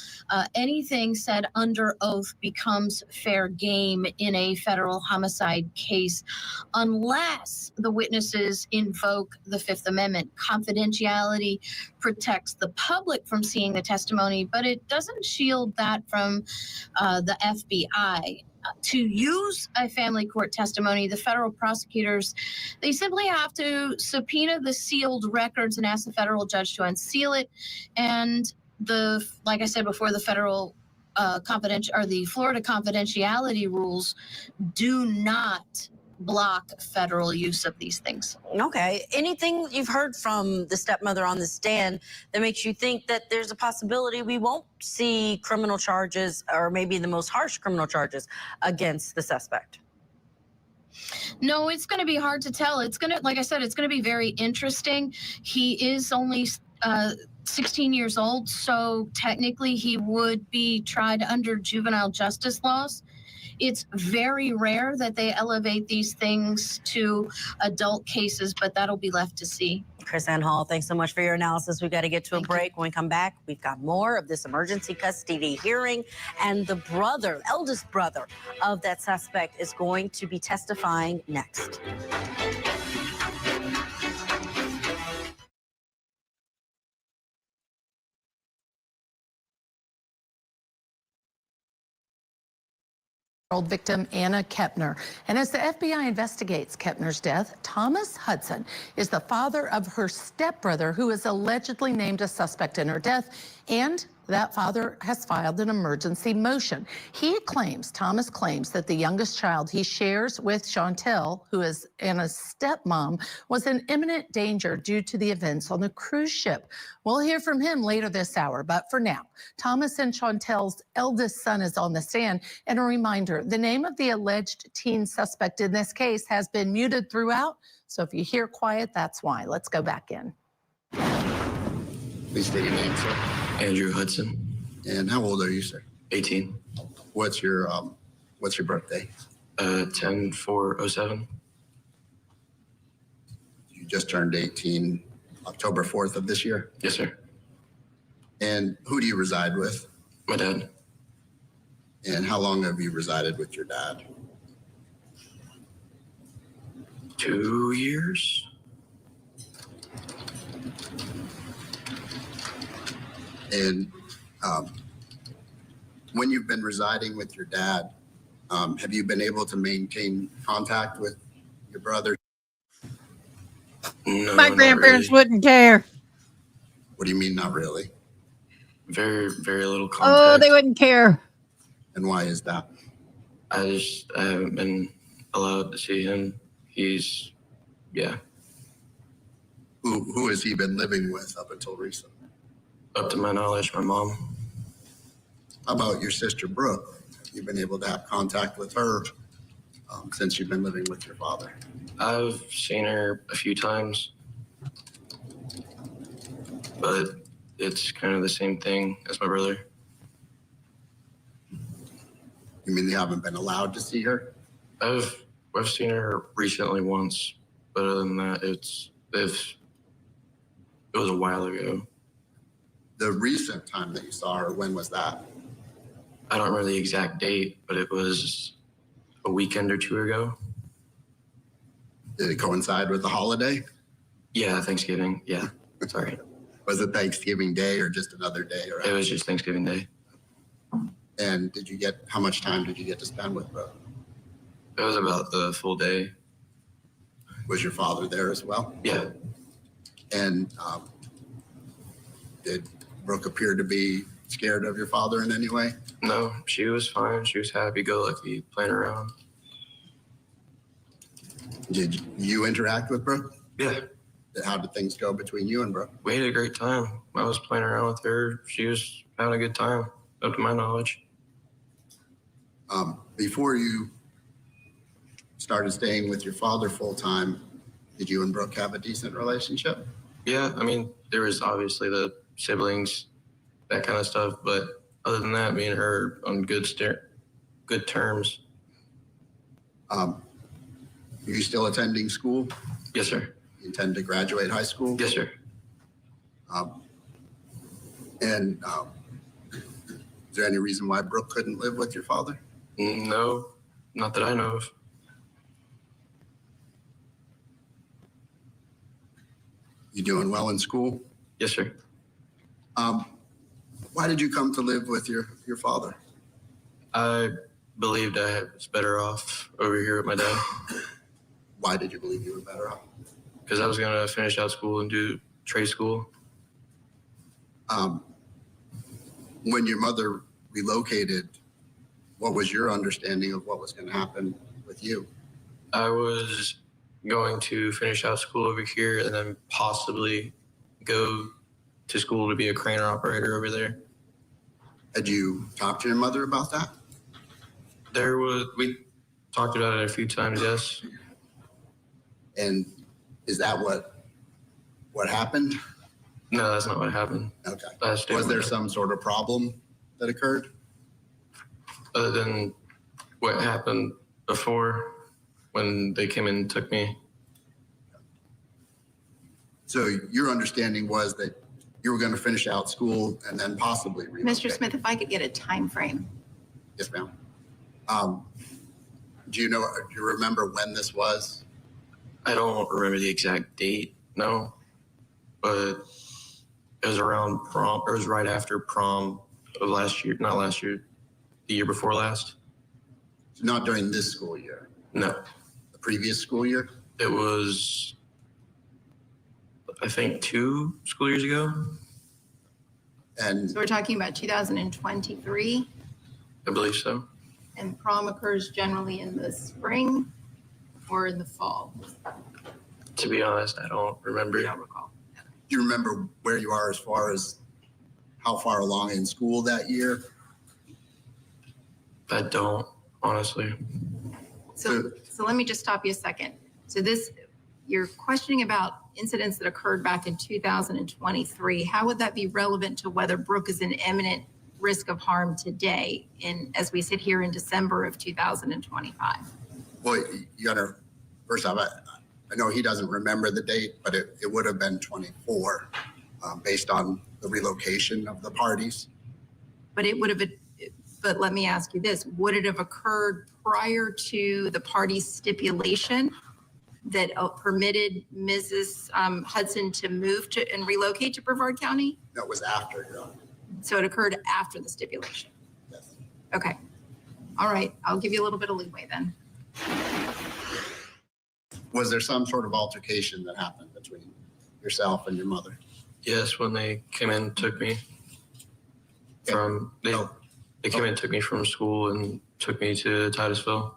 Speaker 9: anything said under oath becomes fair game in a federal homicide case unless the witnesses invoke the Fifth Amendment. Confidentiality protects the public from seeing the testimony, but it doesn't shield that from the FBI. To use a family court testimony, the federal prosecutors, they simply have to subpoena the sealed records and ask the federal judge to unseal it. And like I said before, the federal the Florida confidentiality rules do not block federal use of these things.
Speaker 19: Okay. Anything you've heard from the stepmother on the stand that makes you think that there's a possibility we won't see criminal charges, or maybe the most harsh criminal charges, against the suspect?
Speaker 9: No, it's going to be hard to tell. It's going to, like I said, it's going to be very interesting. He is only 16 years old, so technically he would be tried under juvenile justice laws. It's very rare that they elevate these things to adult cases, but that'll be left to see.
Speaker 19: Chris-Ann Hall, thanks so much for your analysis. We've got to get to a break. When we come back, we've got more of this emergency custody hearing, and the brother, eldest brother of that suspect, is going to be testifying next.
Speaker 5: Victim Anna Kepner. And as the FBI investigates Kepner's death, Thomas Hudson is the father of her stepbrother, who is allegedly named a suspect in her death, and that father has filed an emergency motion. Thomas claims that the youngest child he shares with Chantel, who is Anna's stepmom, was in imminent danger due to the events on the cruise ship. We'll hear from him later this hour, but for now, Thomas and Chantel's eldest son is on the stand. And a reminder, the name of the alleged teen suspect in this case has been muted throughout, so if you hear quiet, that's why. Let's go back in.
Speaker 13: Please state your name, sir.
Speaker 16: Andrew Hudson.
Speaker 13: And how old are you, sir?
Speaker 16: 18.
Speaker 13: What's your birthday?
Speaker 16: 10/4/07.
Speaker 13: You just turned 18 October 4th of this year?
Speaker 16: Yes, sir.
Speaker 13: And who do you reside with?
Speaker 16: My dad.
Speaker 13: And how long have you resided with your dad?
Speaker 16: 2 years.
Speaker 13: And when you've been residing with your dad, have you been able to maintain contact with your brother?
Speaker 16: No,
Speaker 1: my grandparents wouldn't care.
Speaker 13: What do you mean, not really?
Speaker 16: Very, very little contact.
Speaker 1: Oh, they wouldn't care.
Speaker 13: And why is that?
Speaker 16: I haven't been allowed to see him. He's, yeah.
Speaker 13: Who has he been living with up until recently?
Speaker 16: Up to my knowledge, my mom.
Speaker 13: How about your sister Brooke? You've been able to have contact with her since you've been living with your father?
Speaker 16: I've seen her a few times, but it's kind of the same thing as my brother.
Speaker 13: You mean they haven't been allowed to see her?
Speaker 16: I've seen her recently once, but other than that, it was a while ago.
Speaker 13: The recent time that you saw her, when was that?
Speaker 16: I don't remember the exact date, but it was a weekend or two ago.
Speaker 13: Did it coincide with the holiday?
Speaker 16: Yeah, Thanksgiving. Yeah, sorry.
Speaker 13: Was it Thanksgiving Day or just another day?
Speaker 16: It was just Thanksgiving Day.
Speaker 13: And how much time did you get to spend with Brooke?
Speaker 16: It was about the full day.
Speaker 13: Was your father there as well?
Speaker 16: Yeah.
Speaker 13: And did Brooke appear to be scared of your father in any way?
Speaker 16: No, she was fine. She was happy-go-lucky, playing around.
Speaker 13: Did you interact with Brooke?
Speaker 16: Yeah.
Speaker 13: How did things go between you and Brooke?
Speaker 16: We had a great time. I was playing around with her. She was having a good time, up to my knowledge.
Speaker 13: Before you started staying with your father full-time, did you and Brooke have a decent relationship?
Speaker 16: Yeah, I mean, there was obviously the siblings, that kind of stuff, but other than that, me and her on good terms.
Speaker 13: Are you still attending school?
Speaker 16: Yes, sir.
Speaker 13: You intend to graduate high school?
Speaker 16: Yes, sir.
Speaker 13: Is there any reason why Brooke couldn't live with your father?
Speaker 16: No, not that I know of.
Speaker 13: You doing well in school?
Speaker 16: Yes, sir.
Speaker 13: Why did you come to live with your father?
Speaker 16: I believed I was better off over here with my dad.
Speaker 13: Why did you believe you were better off?
Speaker 16: Because I was going to finish out school and do trade school.
Speaker 13: When your mother relocated, what was your understanding of what was going to happen with you?
Speaker 16: I was going to finish out school over here and then possibly go to school to be a crane operator over there.
Speaker 13: Had you talked to your mother about that?
Speaker 16: We talked about it a few times, yes.
Speaker 13: And is that what happened?
Speaker 16: No, that's not what happened.
Speaker 13: Okay.
Speaker 16: Was
Speaker 13: there some sort of problem that occurred?
Speaker 16: Other than what happened before when they came and took me.
Speaker 13: So your understanding was that you were going to finish out school and then possibly relocate?
Speaker 17: Mr. Smith, if I could get a time frame.
Speaker 13: Yes, ma'am. Do you remember when this was?
Speaker 16: I don't remember the exact date, no. But it was around prom. It was right after prom of last year. Not last year. The year before last.
Speaker 13: Not during this school year?
Speaker 16: No.
Speaker 13: The previous school year?
Speaker 16: It was, I think, 2 school years ago.
Speaker 13: And
Speaker 17: So we're talking about 2023,
Speaker 16: I believe so.
Speaker 17: and prom occurs generally in the spring or in the fall.
Speaker 16: To be honest, I don't remember.
Speaker 17: I don't recall.
Speaker 13: do you remember where you are as far as how far along in school that year?
Speaker 16: I don't, honestly.
Speaker 17: So let me just stop you a second. So you're questioning about incidents that occurred back in 2023. How would that be relevant to whether Brooke is in imminent risk of harm today, as we sit here in December of 2025?
Speaker 13: Well, you got to, first off, I know he doesn't remember the date, but it would have been 24 based on the relocation of the parties.
Speaker 17: But but let me ask you this, would it have occurred prior to the party's stipulation that permitted Mrs. Hudson to move to and relocate to Brevard County?
Speaker 13: No, it was after, Your Honor.
Speaker 17: So it occurred after the stipulation?
Speaker 13: Yes.
Speaker 17: Okay. All right. I'll give you a little bit of leeway then.
Speaker 13: Was there some sort of altercation that happened between yourself and your mother?
Speaker 16: Yes, when they came in and took me from, they came in and took me from school and took me to Titusville.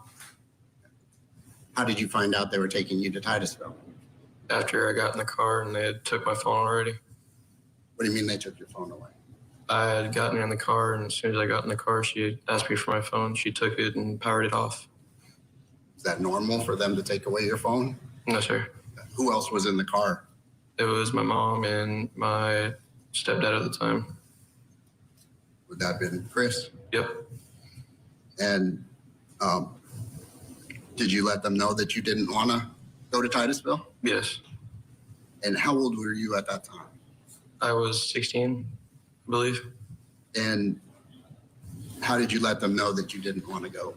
Speaker 13: How did you find out they were taking you to Titusville?
Speaker 16: After I got in the car and they had took my phone already.
Speaker 13: What do you mean they took your phone away?
Speaker 16: I had gotten in the car, and as soon as I got in the car, she asked me for my phone. She took it and powered it off.
Speaker 13: Is that normal for them to take away your phone?
Speaker 16: No, sir.
Speaker 13: Who else was in the car?
Speaker 16: It was my mom and my stepdad at the time.
Speaker 13: Would that have been Chris?
Speaker 16: Yep.
Speaker 13: And did you let them know that you didn't want to go to Titusville?
Speaker 16: Yes.
Speaker 13: And how old were you at that time?
Speaker 16: I was 16, I believe.
Speaker 13: And how did you let them know that you didn't want to go?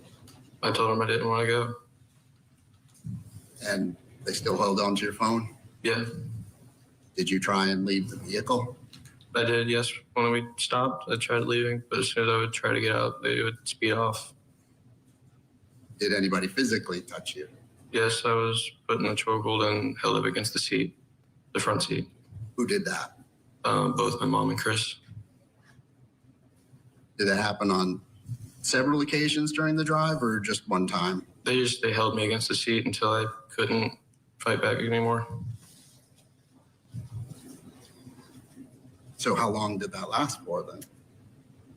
Speaker 16: I told them I didn't want to go.
Speaker 13: And they still held on to your phone?
Speaker 16: Yeah.
Speaker 13: Did you try and leave the vehicle?
Speaker 16: I did, yes. When we stopped, I tried leaving, but as soon as I would try to get out, they would speed off.
Speaker 13: Did anybody physically touch you?
Speaker 16: Yes, I was put in a chokehold and held up against the seat, the front seat.
Speaker 13: Who did that?
Speaker 16: Both my mom and Chris.
Speaker 13: Did it happen on several occasions during the drive or just one time?
Speaker 16: They held me against the seat until I couldn't fight back anymore.
Speaker 13: So how long did that last for then?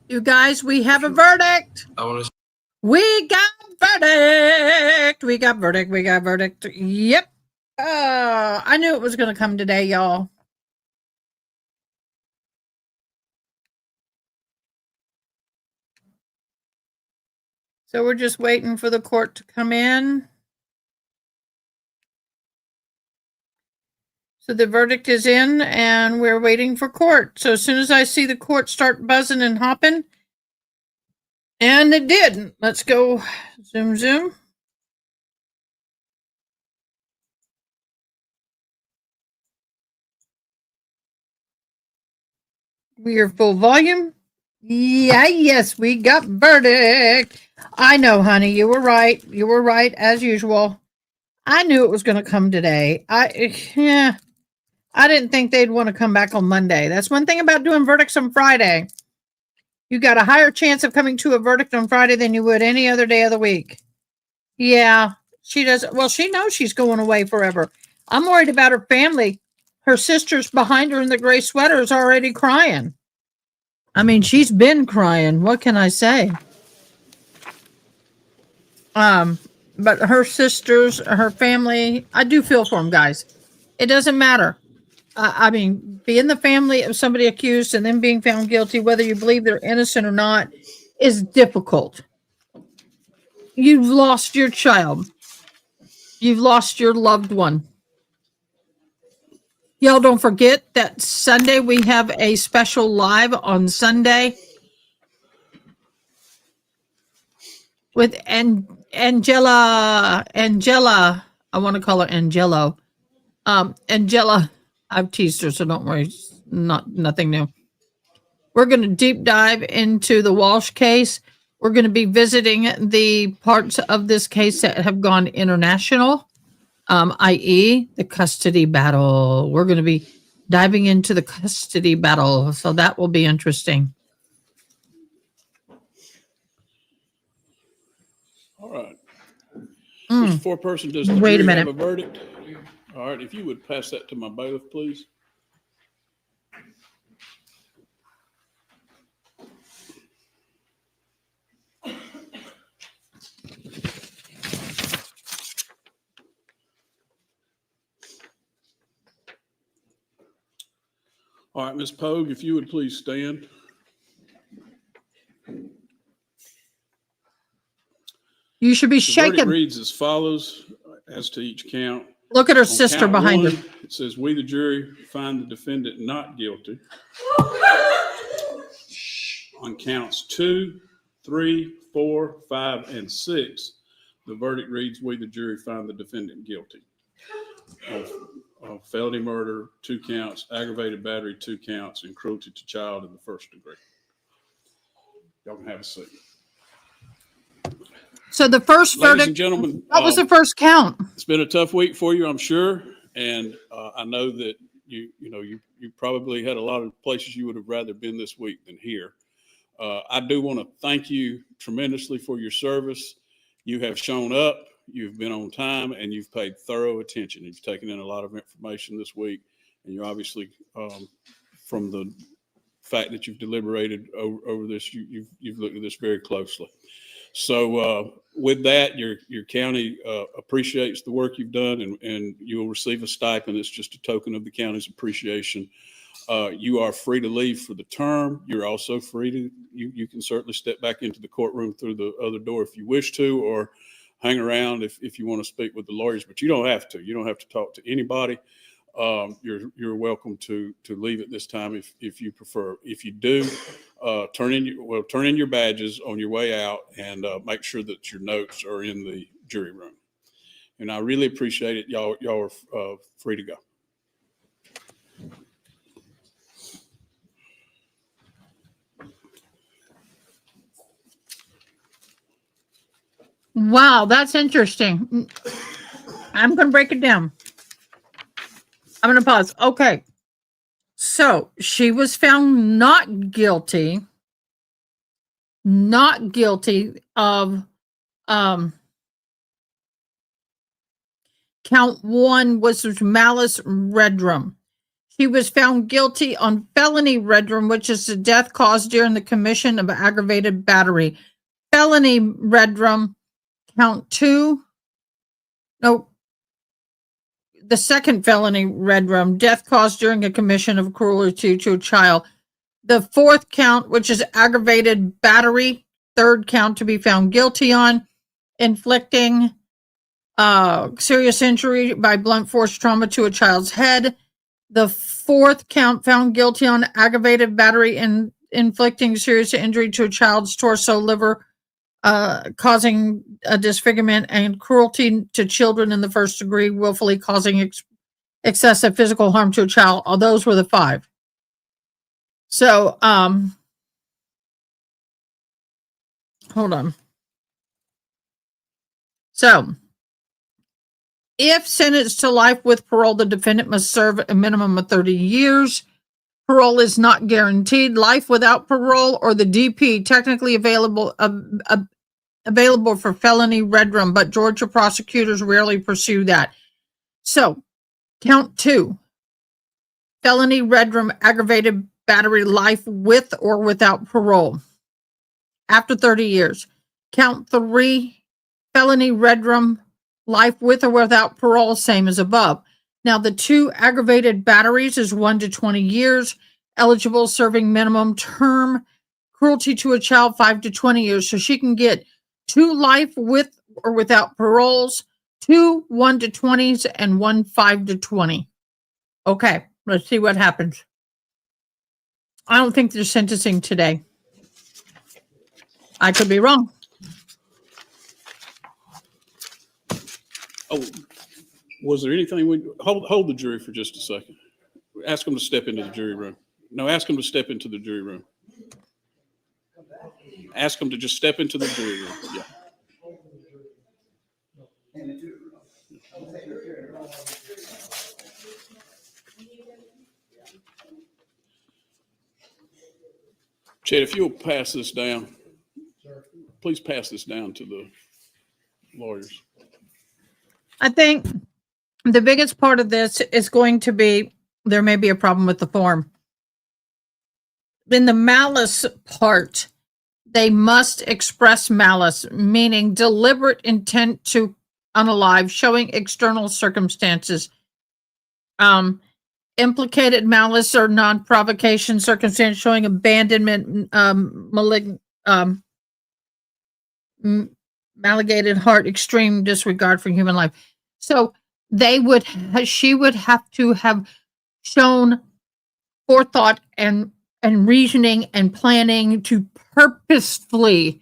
Speaker 1: You guys, we have a verdict. We got verdict. We got verdict. We got verdict. Yep. I knew it was going to come today, y'all. So we're just waiting for the court to come in. So the verdict is in and we're waiting for court. So as soon as I see the court start buzzing and hopping, and it did. Let's go zoom, zoom. We are full volume. Yeah, yes, we got verdict. I know, honey, you were right. You were right as usual. I knew it was going to come today. I didn't think they'd want to come back on Monday. That's one thing about doing verdicts on Friday. You got a higher chance of coming to a verdict on Friday than you would any other day of the week. Yeah, she does. Well, she knows she's going away forever. I'm worried about her family. Her sister's behind her in the gray sweater is already crying. I mean, she's been crying. What can I say? But her sisters, her family, I do feel for them, guys. It doesn't matter. I mean, being the family of somebody accused and then being found guilty, whether you believe they're innocent or not, is difficult. You've lost your child. You've lost your loved one. Y'all don't forget that Sunday we have a special live on Sunday with Angela. I want to call her Angelo. Angela, I've teased her, so don't worry. Nothing new. We're going to deep dive into the Walsh case. We're going to be visiting the parts of this case that have gone international, i.e. the custody battle. We're going to be diving into the custody battle, so that will be interesting.
Speaker 4: All right. Mr. Foreperson, does the
Speaker 1: Wait a
Speaker 4: jury
Speaker 1: minute.
Speaker 4: have a verdict? All right, if you would pass that to my bailiff, please. All right, Ms. Poague, if you would please stand.
Speaker 1: You should be
Speaker 4: The
Speaker 1: shaking.
Speaker 4: verdict reads as follows as to each count.
Speaker 1: Look at her
Speaker 4: On
Speaker 1: sister
Speaker 4: count
Speaker 1: behind
Speaker 4: one,
Speaker 1: her.
Speaker 4: It says, we, the jury, find the defendant not guilty. On counts 2, 3, 4, 5, and 6, the verdict reads, we, the jury, find the defendant guilty of felony murder, 2 counts, aggravated battery, 2 counts, and cruelty to child in the 1st degree. Y'all can have a seat.
Speaker 1: So the first
Speaker 4: Ladies
Speaker 1: verdict,
Speaker 4: and gentlemen,
Speaker 1: what was the first count?
Speaker 4: It's been a tough week for you, I'm sure, and I know that you probably had a lot of places you would have rather been this week than here. I do want to thank you tremendously for your service. You have shown up, you've been on time, and you've paid thorough attention. You've taken in a lot of information this week, and you obviously, from the fact that you've deliberated over this, you've looked at this very closely. So with that, your county appreciates the work you've done, and you will receive a stipend. It's just a token of the county's appreciation. You are free to leave for the term. You're also free to, you can certainly step back into the courtroom through the other door if you wish to, or hang around if you want to speak with the lawyers, but you don't have to. You don't have to talk to anybody. You're welcome to leave at this time if you prefer. If you do, turn in your badges on your way out, and make sure that your notes are in the jury room. And I really appreciate it. Y'all are free to go.
Speaker 1: Wow, that's interesting. I'm going to break it down. I'm going to pause. Okay. So she was found not guilty not guilty of count one, was malice redrum. She was found guilty on felony redrum, which is the death caused during the commission of aggravated battery. Felony redrum, count two. No, the second felony redrum, death caused during a commission of cruelty to a child. The fourth count, which is aggravated battery, third count to be found guilty on, inflicting serious injury by blunt force trauma to a child's head. The fourth count found guilty on aggravated battery and inflicting serious injury to a child's torso, liver, causing a disfigurement, and cruelty to children in the first degree, willfully causing excessive physical harm to a child. All those were the five. So, hold on. So, if sentenced to life with parole, the defendant must serve a minimum of 30 years. Parole is not guaranteed. Life without parole or the DP technically available for felony redrum, but Georgia prosecutors rarely pursue that. So, count two, felony redrum, aggravated battery, life with or without parole after 30 years. Count three, felony redrum, life with or without parole, same as above. Now, the two aggravated batteries is 1 to 20 years, eligible serving minimum term, cruelty to a child 5 to 20 years. So she can get 2 life with or without paroles, 2 1 to 20s, and 1 5 to 20. Okay, let's see what happens. I don't think they're sentencing today. I could be wrong.
Speaker 4: Oh, was there anything we hold the jury for just a second? Ask them to step into the jury room. No, ask them to step into the jury room. Ask them to just step into the jury room. Yeah. Chad, if you'll pass this down, please pass this down to the lawyers.
Speaker 1: I think the biggest part of this is going to be there may be a problem with the form. In the malice part, they must express malice, meaning deliberate intent to unalive, showing external circumstances. Implicated malice or non-provocation circumstance showing abandonment, maligned heart, extreme disregard for human life. So she would have to have shown forethought and reasoning and planning to purposefully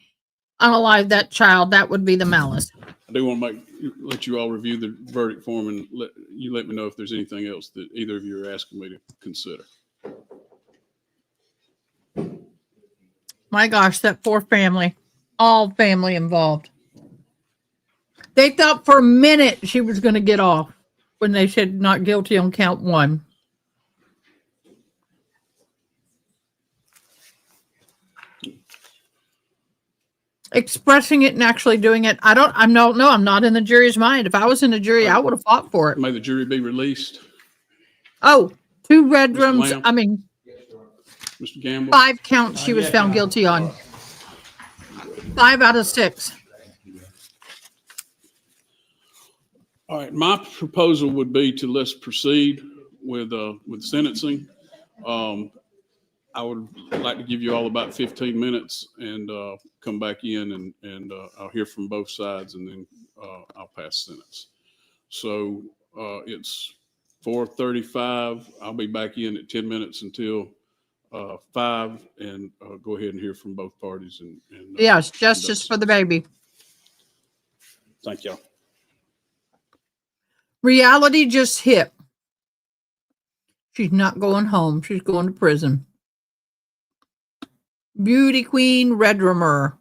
Speaker 1: unalive that child. That would be the malice.
Speaker 4: I do want to let you all review the verdict form and let me know if there's anything else that either of you are asking me to consider.
Speaker 1: My gosh, that poor family, all family involved. They thought for a minute she was going to get off when they said not guilty on count one. Expressing it and actually doing it. I'm not in the jury's mind. If I was in the jury, I would have fought for it.
Speaker 4: May the jury be released.
Speaker 1: Oh, 2 redrums. I mean,
Speaker 4: Mr. Gamble.
Speaker 1: 5 counts she was found guilty on. 5 out of 6.
Speaker 4: All right, my proposal would be to let's proceed with sentencing. I would like to give you all about 15 minutes and come back in and I'll hear from both sides and then I'll pass sentence. So it's 4:35. I'll be back in at 10 minutes until 5 and go ahead and hear from both parties.
Speaker 1: Yes, justice for the baby.
Speaker 4: Thank y'all.
Speaker 1: Reality just hit. She's not going home. She's going to prison. Beauty Queen Redrummer.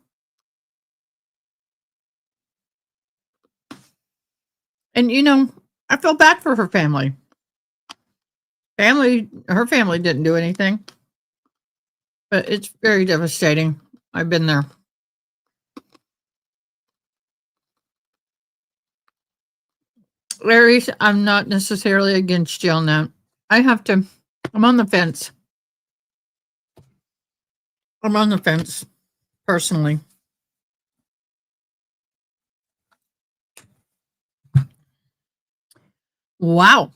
Speaker 1: And I feel bad for her family. Her family didn't do anything. But it's very devastating. I've been there. Larry, I'm not necessarily against you on that. I'm on the fence. I'm on the fence, personally. Wow.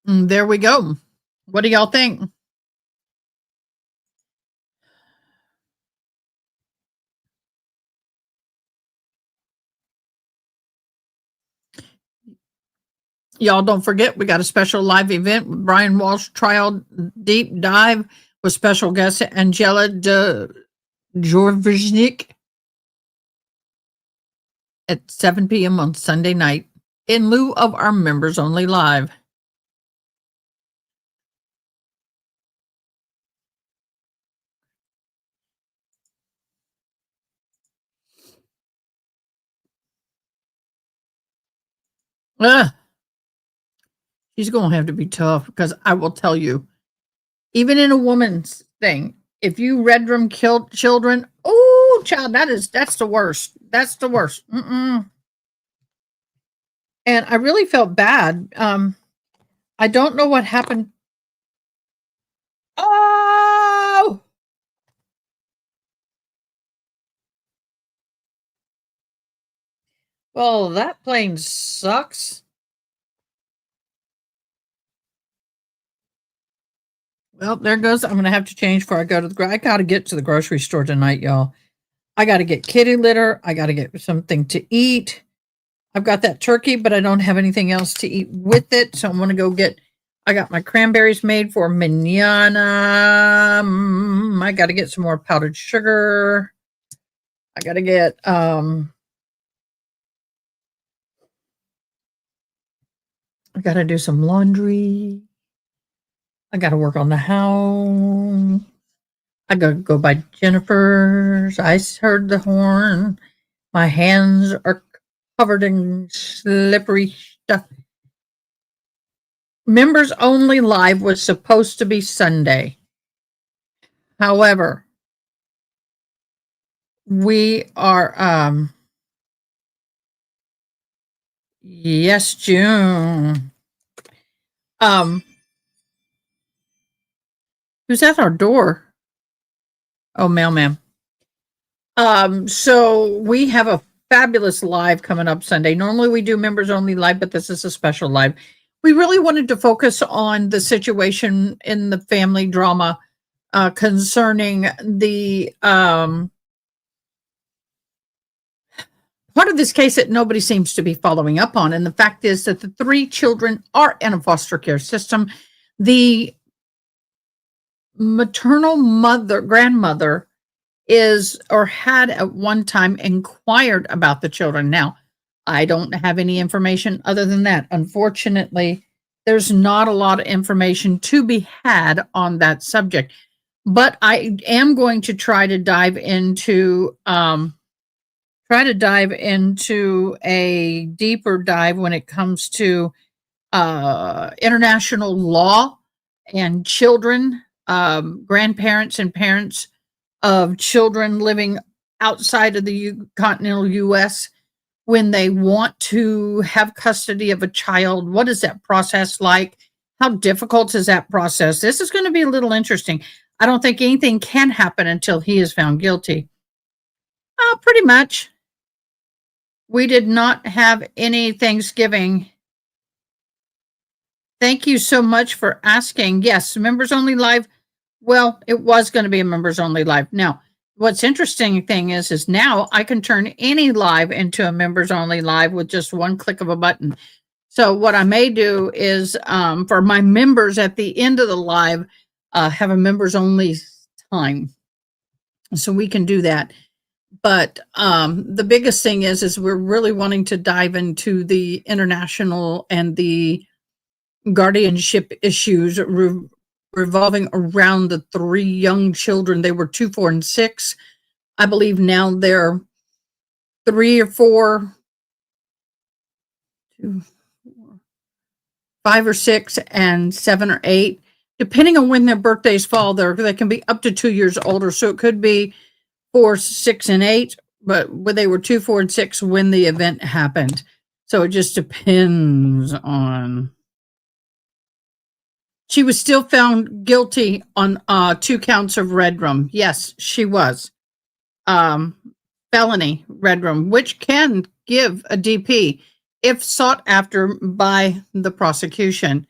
Speaker 1: There we go. What do y'all think? Y'all don't forget, we got a special live event with Brian Walsh trial deep dive with special guest Angela Jorviznik at 7 p.m. on Sunday night in lieu of our members only live. She's going to have to be tough because I will tell you, even in a woman's thing, if you red room killed children, oh, child, that's the worst. That's the worst. And I really felt bad. I don't know what happened. Oh! Well, that plane sucks. Well, there goes. I'm going to have to change before I go to the. I got to get to the grocery store tonight, y'all. I got to get kitty litter. I got to get something to eat. I've got that turkey, but I don't have anything else to eat with it. So I'm going to go get. I got my cranberries made for mañana. I got to get some more powdered sugar. I got to get. I got to do some laundry. I got to work on the house. I got to go by Jennifer's. I heard the horn. My hands are covered in slippery stuff. Members only live was supposed to be Sunday. However, we are, yes, June. Who's at our door? Oh, mailman. So we have a fabulous live coming up Sunday. Normally we do members only live, but this is a special live. We really wanted to focus on the situation in the family drama concerning the part of this case that nobody seems to be following up on. And the fact is that the 3 children are in a foster care system. The maternal grandmother is or had at one time inquired about the children. Now, I don't have any information other than that. Unfortunately, there's not a lot of information to be had on that subject. But I am going to try to dive into a deeper dive when it comes to international law and children, grandparents and parents of children living outside of the continental U.S. when they want to have custody of a child. What is that process like? How difficult is that process? This is going to be a little interesting. I don't think anything can happen until he is found guilty. Pretty much. We did not have any Thanksgiving. Thank you so much for asking. Yes, members only live. Well, it was going to be a members only live. Now, what's interesting thing is now I can turn any live into a members only live with just one click of a button. So what I may do is for my members at the end of the live, have a members only time. So we can do that. But the biggest thing is we're really wanting to dive into the international and the guardianship issues revolving around the 3 young children. They were 2, 4, and 6. I believe now they're 3 or 4, 2, 4, 5 or 6, and 7 or 8. Depending on when their birthdays fall, they can be up to 2 years older. So it could be 4, 6, and 8, but when they were 2, 4, and 6 when the event happened. So it just depends on. She was still found guilty on 2 counts of red rum. Yes, she was. Felony red rum, which can give a DP if sought after by the prosecution.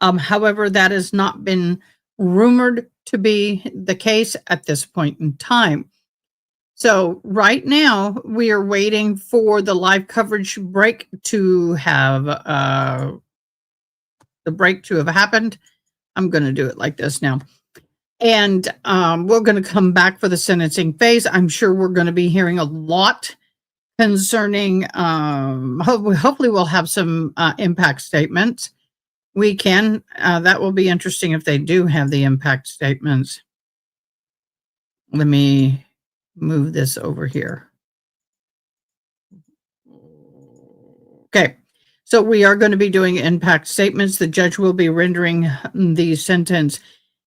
Speaker 1: However, that has not been rumored to be the case at this point in time. So right now we are waiting for the live coverage break to have happened. I'm going to do it like this now. And we're going to come back for the sentencing phase. I'm sure we're going to be hearing a lot concerning, hopefully we'll have some impact statements. We can, that will be interesting if they do have the impact statements. Let me move this over here. Okay, so we are going to be doing impact statements. The judge will be rendering the sentence.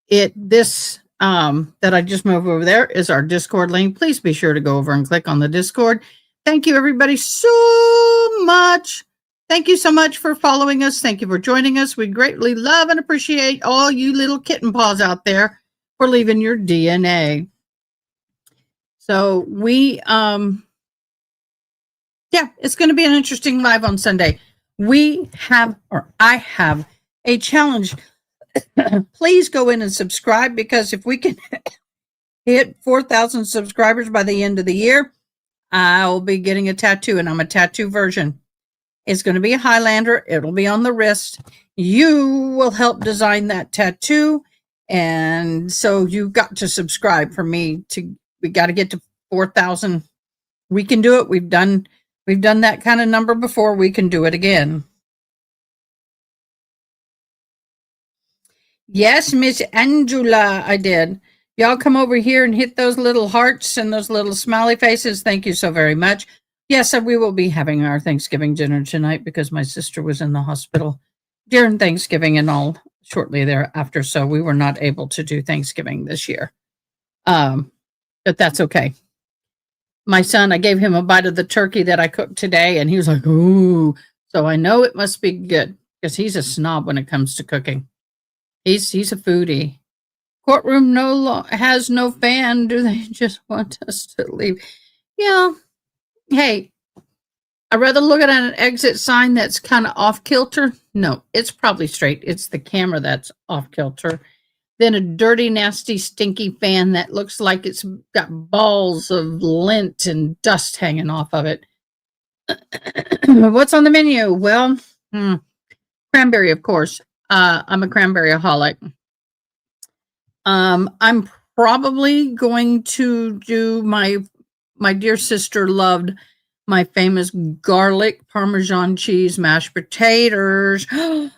Speaker 1: This that I just moved over there is our Discord link. Please be sure to go over and click on the Discord. Thank you, everybody, so much. Thank you so much for following us. Thank you for joining us. We greatly love and appreciate all you little kitten paws out there for leaving your DNA. So it's going to be an interesting live on Sunday. I have a challenge. Please go in and subscribe, because if we can hit 4,000 subscribers by the end of the year, I'll be getting a tattoo, and I'm a tattoo virgin. It's going to be a Highlander. It'll be on the wrist. You will help design that tattoo. And so you've got to subscribe for me we got to get to 4,000. We can do it. We've done that kind of number before. We can do it again. Yes, Miss Angela, I did. Y'all come over here and hit those little hearts and those little smiley faces. Thank you so very much. Yes, we will be having our Thanksgiving dinner tonight because my sister was in the hospital during Thanksgiving and all shortly thereafter. So we were not able to do Thanksgiving this year. But that's okay. My son, I gave him a bite of the turkey that I cooked today, and he was like, ooh. So I know it must be good, because he's a snob when it comes to cooking. He's a foodie. Courtroom has no fan. Do they just want us to leave? Yeah. Hey, I'd rather look at an exit sign that's kind of off kilter. No, it's probably straight. It's the camera that's off kilter. Than a dirty, nasty, stinky fan that looks like it's got balls of lint and dust hanging off of it. What's on the menu? Well, cranberry, of course. I'm a cranberry-aholic. I'm probably going to do my dear sister loved my famous garlic Parmesan cheese mashed potatoes. Angela,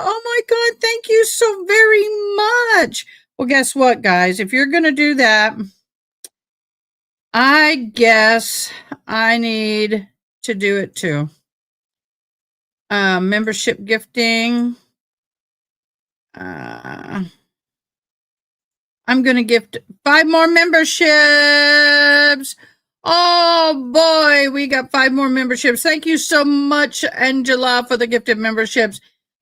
Speaker 1: oh my God, thank you so very much. Well, guess what, guys? If you're going to do that, I guess I need to do it too. Membership gifting. I'm going to gift 5 more memberships. Oh boy, we got 5 more memberships. Thank you so much, Angela, for the gifted memberships.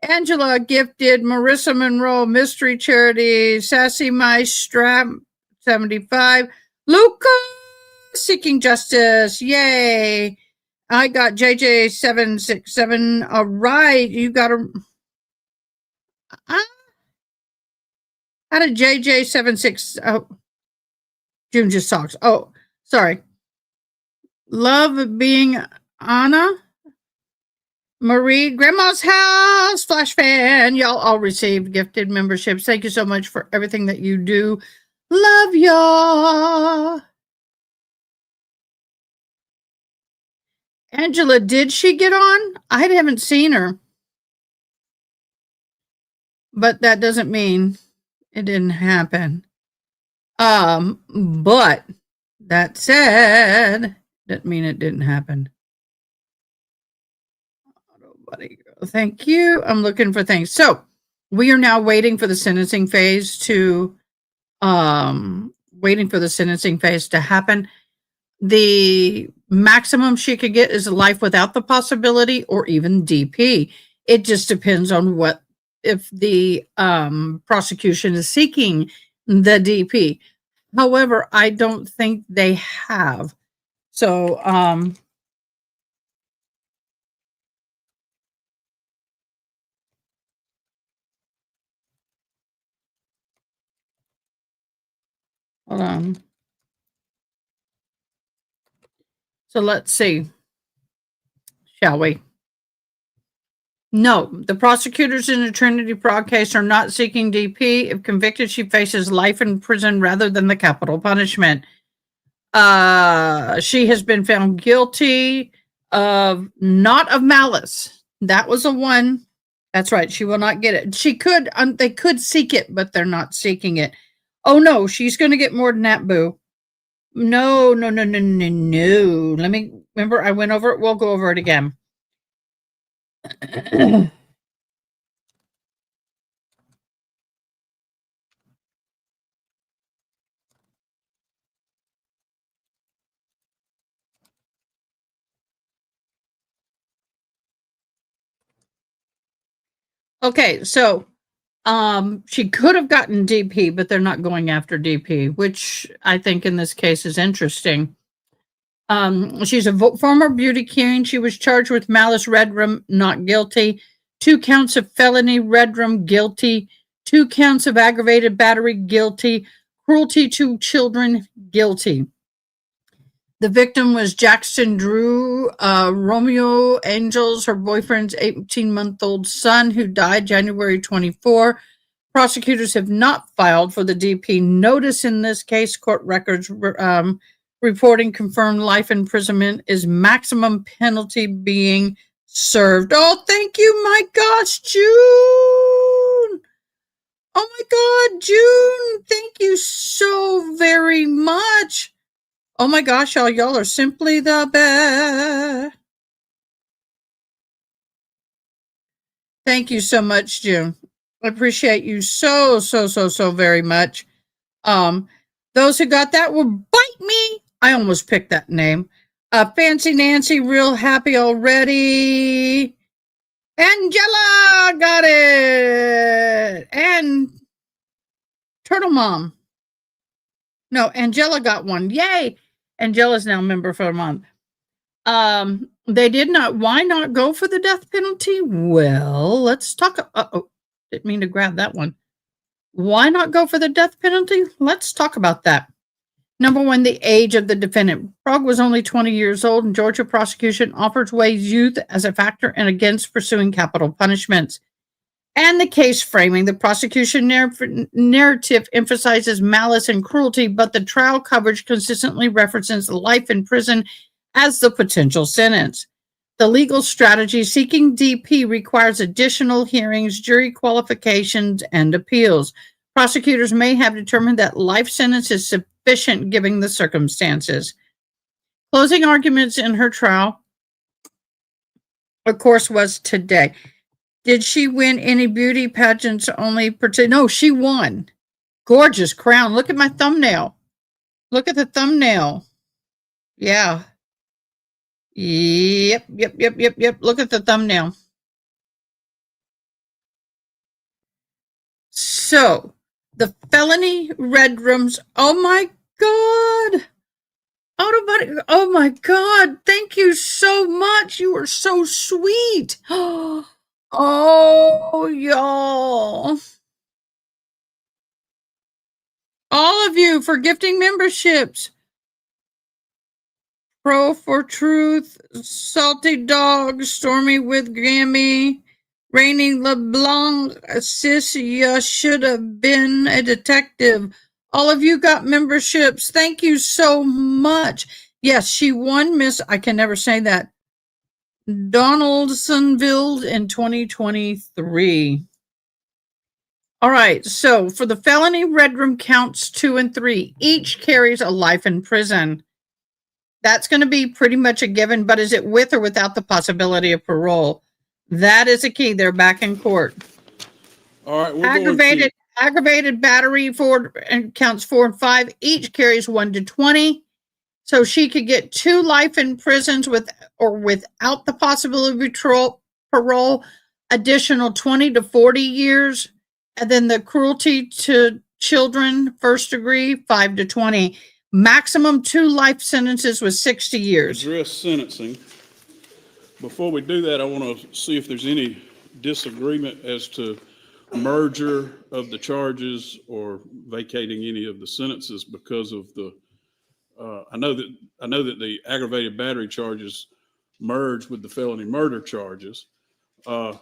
Speaker 1: Angela gifted Marissa Monroe Mystery Charity, Sassy Mice Strap 75, Luca Seeking Justice. Yay. I got JJ767. All right, you got a. How did JJ76? Oh, June just talks. Oh, sorry. Love being Anna. Marie, Grandma's House, Flash Fan. Y'all all received gifted memberships. Thank you so much for everything that you do. Love y'all. Angela, did she get on? I haven't seen her. But that doesn't mean it didn't happen. But that said, doesn't mean it didn't happen. Thank you. I'm looking for things. So we are now waiting for the sentencing phase to waiting for the sentencing phase to happen. The maximum she could get is life without the possibility or even DP. It just depends on if the prosecution is seeking the DP. However, I don't think they have. So, hold on. So let's see. Shall we? No, the prosecutors in the Trinity Prague case are not seeking DP. If convicted, she faces life in prison rather than the capital punishment. She has been found guilty of not of malice. That was a one. That's right. She will not get it. She could, they could seek it, but they're not seeking it. Oh no, she's going to get more than that, boo. No. Let me, remember, I went over it. We'll go over it again. Okay, so she could have gotten DP, but they're not going after DP, which I think in this case is interesting. She's a former beauty queen. She was charged with malice redrum, not guilty. 2 counts of felony redrum, guilty. 2 counts of aggravated battery, guilty. Cruelty to children, guilty. The victim was Jackson Drew Romeo Angels, her boyfriend's 18-month-old son, who died January 24. Prosecutors have not filed for the DP notice in this case. Court records reporting confirmed life imprisonment is maximum penalty being served. Oh, thank you. My gosh, June. Oh my God, June. Thank you so very much. Oh my gosh, y'all are simply the best. Thank you so much, June. I appreciate you so very much. Those who got that will bite me. I almost picked that name. Fancy Nancy, real happy already. Angela got it. And Turtle Mom. No, Angela got one. Yay. Angela's now a member for a month. They did not. Why not go for the death penalty? Well, let's talk. Didn't mean to grab that one. Why not go for the death penalty? Let's talk about that. Number one, the age of the defendant. Prague was only 20 years old, and Georgia prosecution offers weighs youth as a factor and against pursuing capital punishments. And the case framing, the prosecution narrative emphasizes malice and cruelty, but the trial coverage consistently references life in prison as the potential sentence. The legal strategy seeking DP requires additional hearings, jury qualifications, and appeals. Prosecutors may have determined that life sentence is sufficient given the circumstances. Closing arguments in her trial, of course, was today. Did she win any beauty pageants only? No, she won. Gorgeous crown. Look at my thumbnail. Look at the thumbnail. Yeah. Yep. Look at the thumbnail. So, the felony red rooms. Oh my God. Oh my God. Thank you so much. You are so sweet. Oh, y'all. All of you for gifting memberships. Pro for Truth, Salty Dog, Stormy with Grammy, Rainy LeBlanc, Sis, you should have been a detective. All of you got memberships. Thank you so much. Yes, she won Miss, I can never say that, Donaldsonville in 2023. All right, so for the felony red room counts 2 and 3, each carries a life in prison. That's going to be pretty much a given, but is it with or without the possibility of parole? That is a key. They're back in court.
Speaker 4: All right, we're
Speaker 1: aggravated aggravated battery for and counts 4 and 5 each carries 1 to 20. So she could get 2 life in prisons with or without the possibility of parole, additional 20 to 40 years, and then the cruelty to children, first degree, 5 to 20. Maximum 2 life sentences with 60 years.
Speaker 4: Address sentencing. Before we do that, I want to see if there's any disagreement as to merger of the charges or vacating any of the sentences because of the. I know that the aggravated battery charges merge with the felony murder charges, and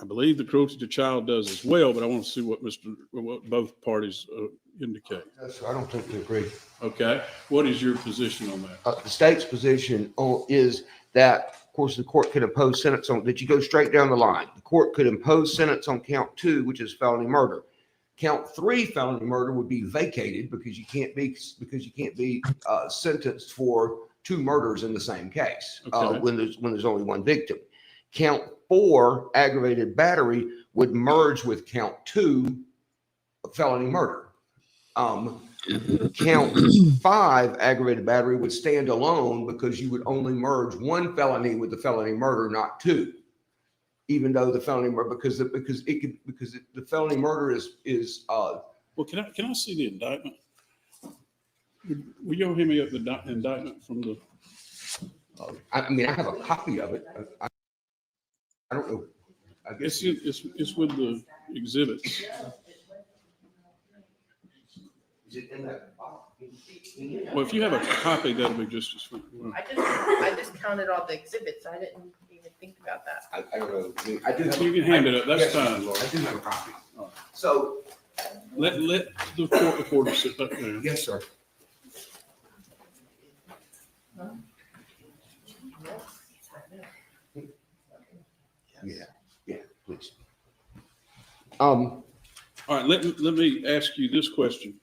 Speaker 4: I believe the cruelty to child does as well. But I want to see what both parties indicate.
Speaker 15: I don't think we agree.
Speaker 4: Okay, what is your position on that?
Speaker 15: The state's position is that, of course, the court could impose sentence on that. You go straight down the line. The court could impose sentence on count 2, which is felony murder. Count 3 felony murder would be vacated because you can't be sentenced for 2 murders in the same case when there's only 1 victim. Count 4 aggravated battery would merge with count 2 felony murder. Count 5 aggravated battery would stand alone because you would only merge 1 felony with the felony murder, not 2. Even though the felony murder, because the felony murder is.
Speaker 4: Well, can I see the indictment? Will you hand me up the indictment from the?
Speaker 15: I mean, I have a copy of it. I don't know. I guess
Speaker 4: it's with the exhibits.
Speaker 15: Is it in that?
Speaker 4: Well, if you have a copy, that'll be just as fine.
Speaker 20: I just counted all the exhibits. I didn't even think about that.
Speaker 15: I don't know. I do have
Speaker 4: you can hand it up. That's fine, Laura.
Speaker 15: I do have a copy. So
Speaker 4: let the court reporter sit back there.
Speaker 15: Yes, sir. Yeah, please.
Speaker 4: All right, let me ask you this question.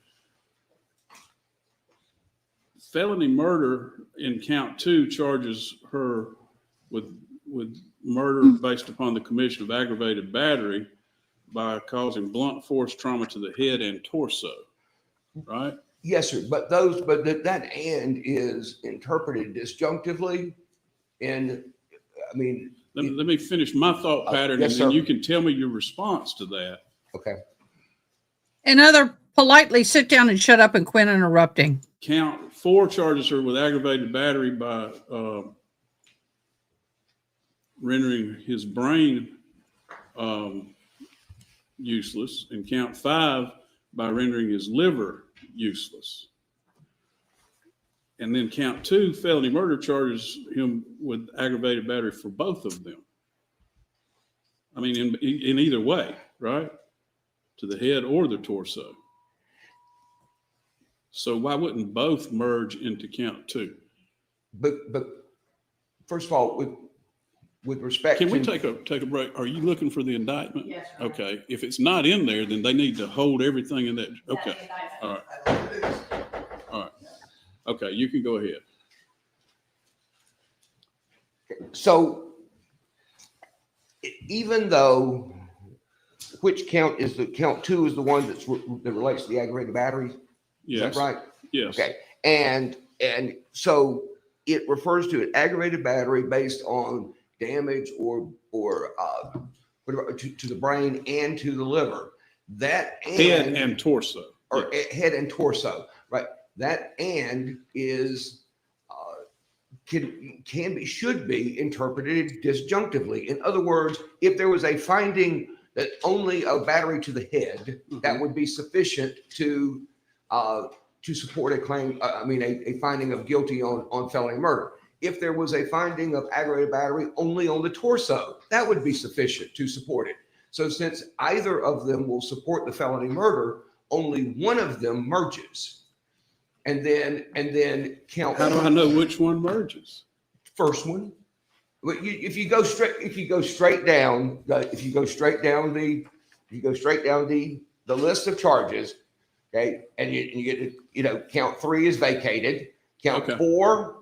Speaker 4: Felony murder in count 2 charges her with murder based upon the commission of aggravated battery by causing blunt force trauma to the head and torso, right?
Speaker 15: Yes, sir. But that and is interpreted disjunctively, and I mean.
Speaker 4: Let me finish my thought pattern,
Speaker 15: yes,
Speaker 4: and then
Speaker 15: sir.
Speaker 4: you can tell me your response to that.
Speaker 15: Okay.
Speaker 1: Another politely sit down and shut up and quit interrupting.
Speaker 4: Count 4 charges her with aggravated battery by rendering his brain useless, and count 5 by rendering his liver useless. And then count 2 felony murder charges him with aggravated battery for both of them. I mean, in either way, right? To the head or the torso. So why wouldn't both merge into count 2?
Speaker 15: But first of all, with respect,
Speaker 4: can we take a break? Are you looking for the indictment? Yes. Okay. If it's not in there, then they need to hold everything in that. Okay. All right. All right. Okay, you can go ahead.
Speaker 15: So even though which count is the count 2 is the one that relates to the aggravated battery?
Speaker 4: Yes.
Speaker 15: Is that right?
Speaker 4: Yes.
Speaker 15: Okay. And so it refers to an aggravated battery based on damage or to the brain and to the liver. That
Speaker 4: head and torso.
Speaker 15: Or head and torso, right? That and is should be interpreted disjunctively. In other words, if there was a finding that only a battery to the head, that would be sufficient to support a claim. A finding of guilty on felony murder. If there was a finding of aggravated battery only on the torso, that would be sufficient to support it. So since either of them will support the felony murder, only one of them merges. And then count.
Speaker 4: How do I know which one merges?
Speaker 15: First one. If you go straight down the list of charges, okay, and you get to, count 3 is vacated, count 4,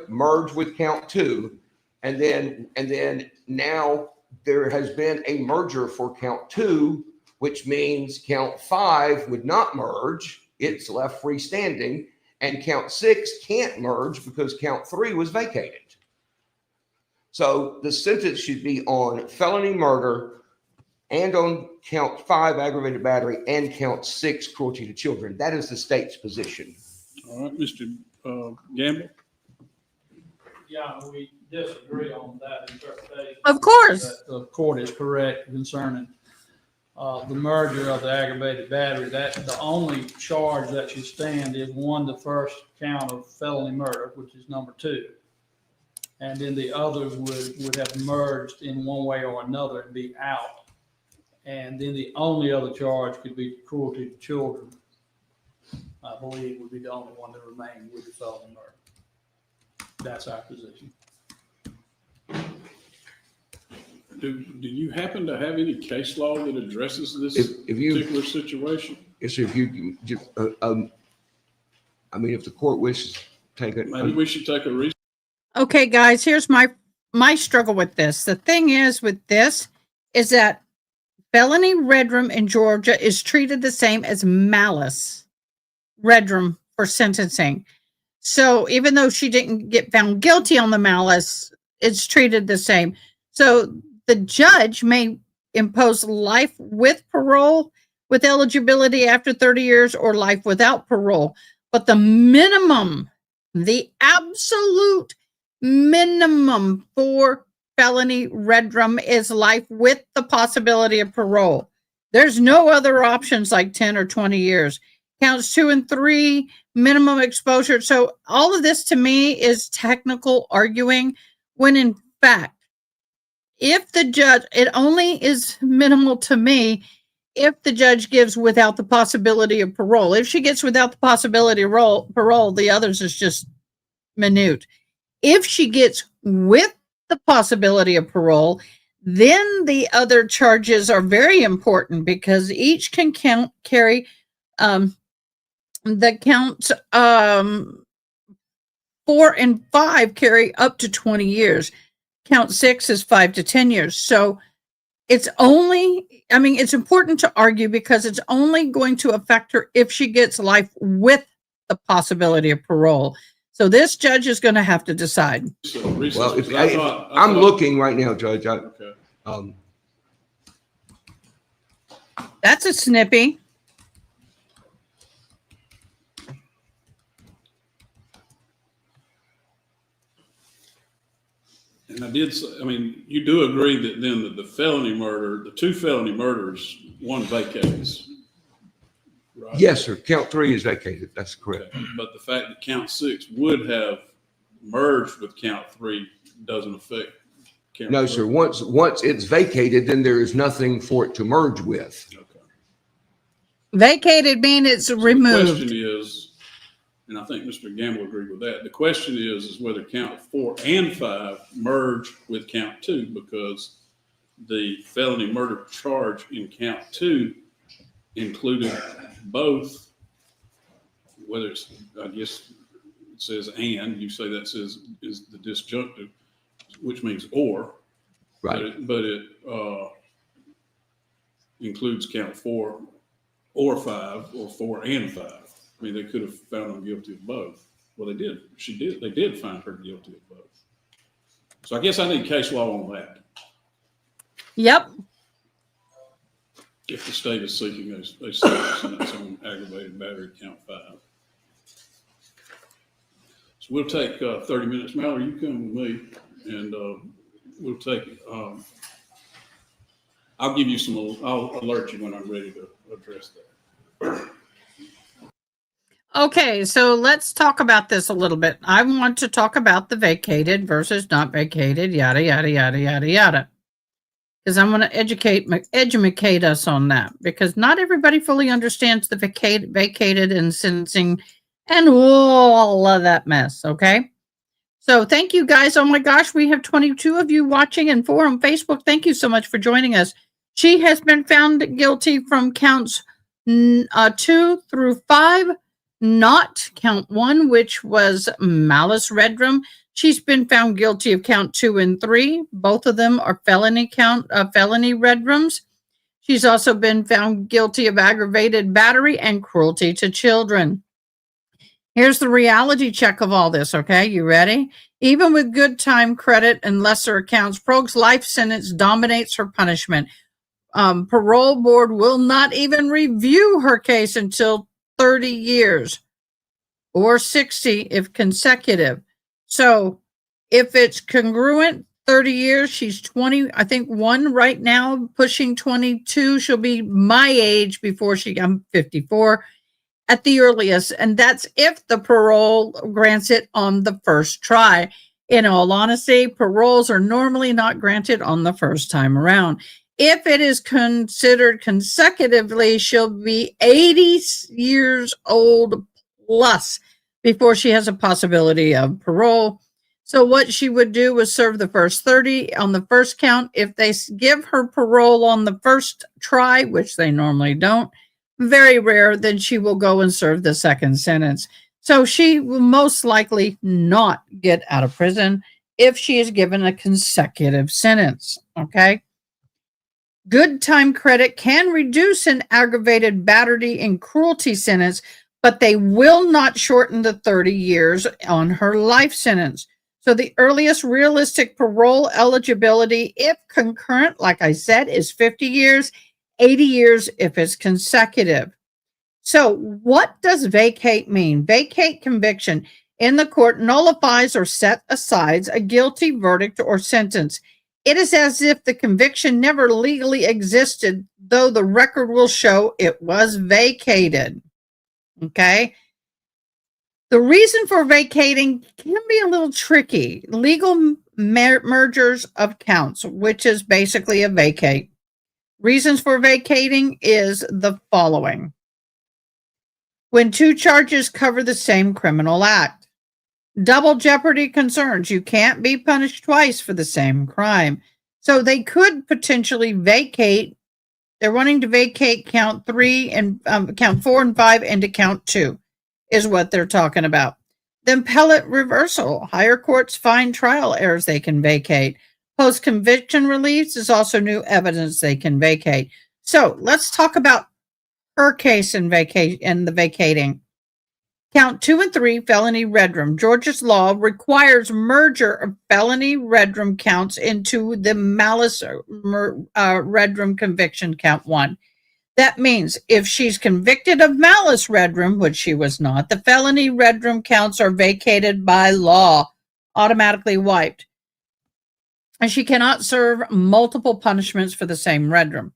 Speaker 15: merge with count 2, and then now there has been a merger for count 2 which means count 5 would not merge. It's left freestanding, and count 6 can't merge because count 3 was vacated. So the sentence should be on felony murder and on count 5 aggravated battery and count 6 cruelty to children. That is the state's position.
Speaker 4: All right, Mr. Gamble.
Speaker 2: Yeah, we disagree on that interpretation.
Speaker 1: Of course.
Speaker 2: That the court is correct concerning the merger of the aggravated battery. That the only charge that should stand is the first count of felony murder, which is number 2. And then the others would have merged in one way or another and be out. And then the only other charge could be cruelty to children. I believe would be the only one that remained with the felony murder. That's our position.
Speaker 4: Do you happen to have any case law that addresses this particular situation?
Speaker 15: Yes, sir. If you, I mean, if the court wishes to take it.
Speaker 4: Maybe we should take a recess.
Speaker 1: Okay, guys, here's my struggle with this. The thing is with this is that felony redrum in Georgia is treated the same as malice redrum for sentencing. So even though she didn't get found guilty on the malice, it's treated the same. So the judge may impose life with parole with eligibility after 30 years or life without parole. But the minimum, the absolute minimum for felony redrum is life with the possibility of parole. There's no other options like 10 or 20 years. Counts 2 and 3, minimum exposure. So all of this to me is technical arguing when in fact, if the judge, it only is minimal to me if the judge gives without the possibility of parole. If she gets without the possibility of parole, the others is just minute. If she gets with the possibility of parole, then the other charges are very important because each can carry the counts 4 and 5 carry up to 20 years. Count 6 is 5 to 10 years. So it's only, I mean, it's important to argue because it's only going to affect her if she gets life with the possibility of parole. So this judge is going to have to decide.
Speaker 15: Well, I'm looking right now, Judge.
Speaker 4: Okay.
Speaker 1: That's a snippy.
Speaker 4: And I did say, I mean, you do agree that then the felony murder, the 2 felony murders, 1 vacates, right?
Speaker 15: Yes, sir. Count 3 is vacated. That's correct.
Speaker 4: Okay. But the fact that count 6 would have merged with count 3 doesn't affect count 3.
Speaker 15: No, sir. Once it's vacated, then there is nothing for it to merge with.
Speaker 4: Okay.
Speaker 1: Vacated means it's removed.
Speaker 4: The question is, and I think Mr. Gamble agreed with that. The question is whether count 4 and 5 merge with count 2 because the felony murder charge in count 2 included both, whether it's, I guess it says and, you say that says is the disjunctive, which means or,
Speaker 15: right?
Speaker 4: But it includes count 4 or 5 or 4 and 5. I mean, they could have found them guilty of both. Well, they did. They did find her guilty of both. So I guess I need case law on that.
Speaker 1: Yep.
Speaker 4: If the state is seeking a sentence on aggravated battery count 5. So we'll take 30 minutes. Mallory, you come with me and we'll take it. I'll give you I'll alert you when I'm ready to address that.
Speaker 1: Okay, so let's talk about this a little bit. I want to talk about the vacated versus not vacated, yada, yada, yada, yada, yada. Because I'm going to educate us on that. Because not everybody fully understands the vacated and sentencing and all of that mess, okay? So thank you guys. Oh my gosh, we have 22 of you watching and 4 on Facebook. Thank you so much for joining us. She has been found guilty from counts 2 through 5. Not count 1, which was malice redrum. She's been found guilty of count 2 and 3. Both of them are felony redrums. She's also been found guilty of aggravated battery and cruelty to children. Here's the reality check of all this, okay? You ready? Even with good time credit and lesser accounts, Poague's life sentence dominates her punishment. Parole board will not even review her case until 30 years or 60 if consecutive. So if it's congruent, 30 years, she's 20, I think one right now, pushing 22. She'll be my age before I'm 54 at the earliest. And that's if the parole grants it on the first try. In all honesty, paroles are normally not granted on the first time around. If it is considered consecutively, she'll be 80 years old plus before she has a possibility of parole. So what she would do was serve the first 30 on the first count. If they give her parole on the first try, which they normally don't, very rare, then she will go and serve the second sentence. So she will most likely not get out of prison if she is given a consecutive sentence, okay? Good time credit can reduce an aggravated battery and cruelty sentence, but they will not shorten the 30 years on her life sentence. So the earliest realistic parole eligibility, if concurrent, like I said, is 50 years, 80 years if it's consecutive. So what does vacate mean? Vacate conviction in the court nullifies or set aside a guilty verdict or sentence. It is as if the conviction never legally existed, though the record will show it was vacated. Okay? The reason for vacating can be a little tricky. Legal mergers of counts, which is basically a vacate. Reasons for vacating is the following. When two charges cover the same criminal act. Double jeopardy concerns. You can't be punished twice for the same crime. So they could potentially vacate. They're wanting to vacate count 3 and count 4 and 5 into count 2 is what they're talking about. Then appellate reversal. Higher courts find trial errors they can vacate. Post-conviction release is also new evidence they can vacate. So let's talk about her case in the vacating. Count 2 and 3, felony redrum. Georgia's law requires merger of felony redrum counts into the malice redrum conviction count 1. That means if she's convicted of malice redrum, which she was not, the felony redrum counts are vacated by law, automatically wiped. And she cannot serve multiple punishments for the same redrum.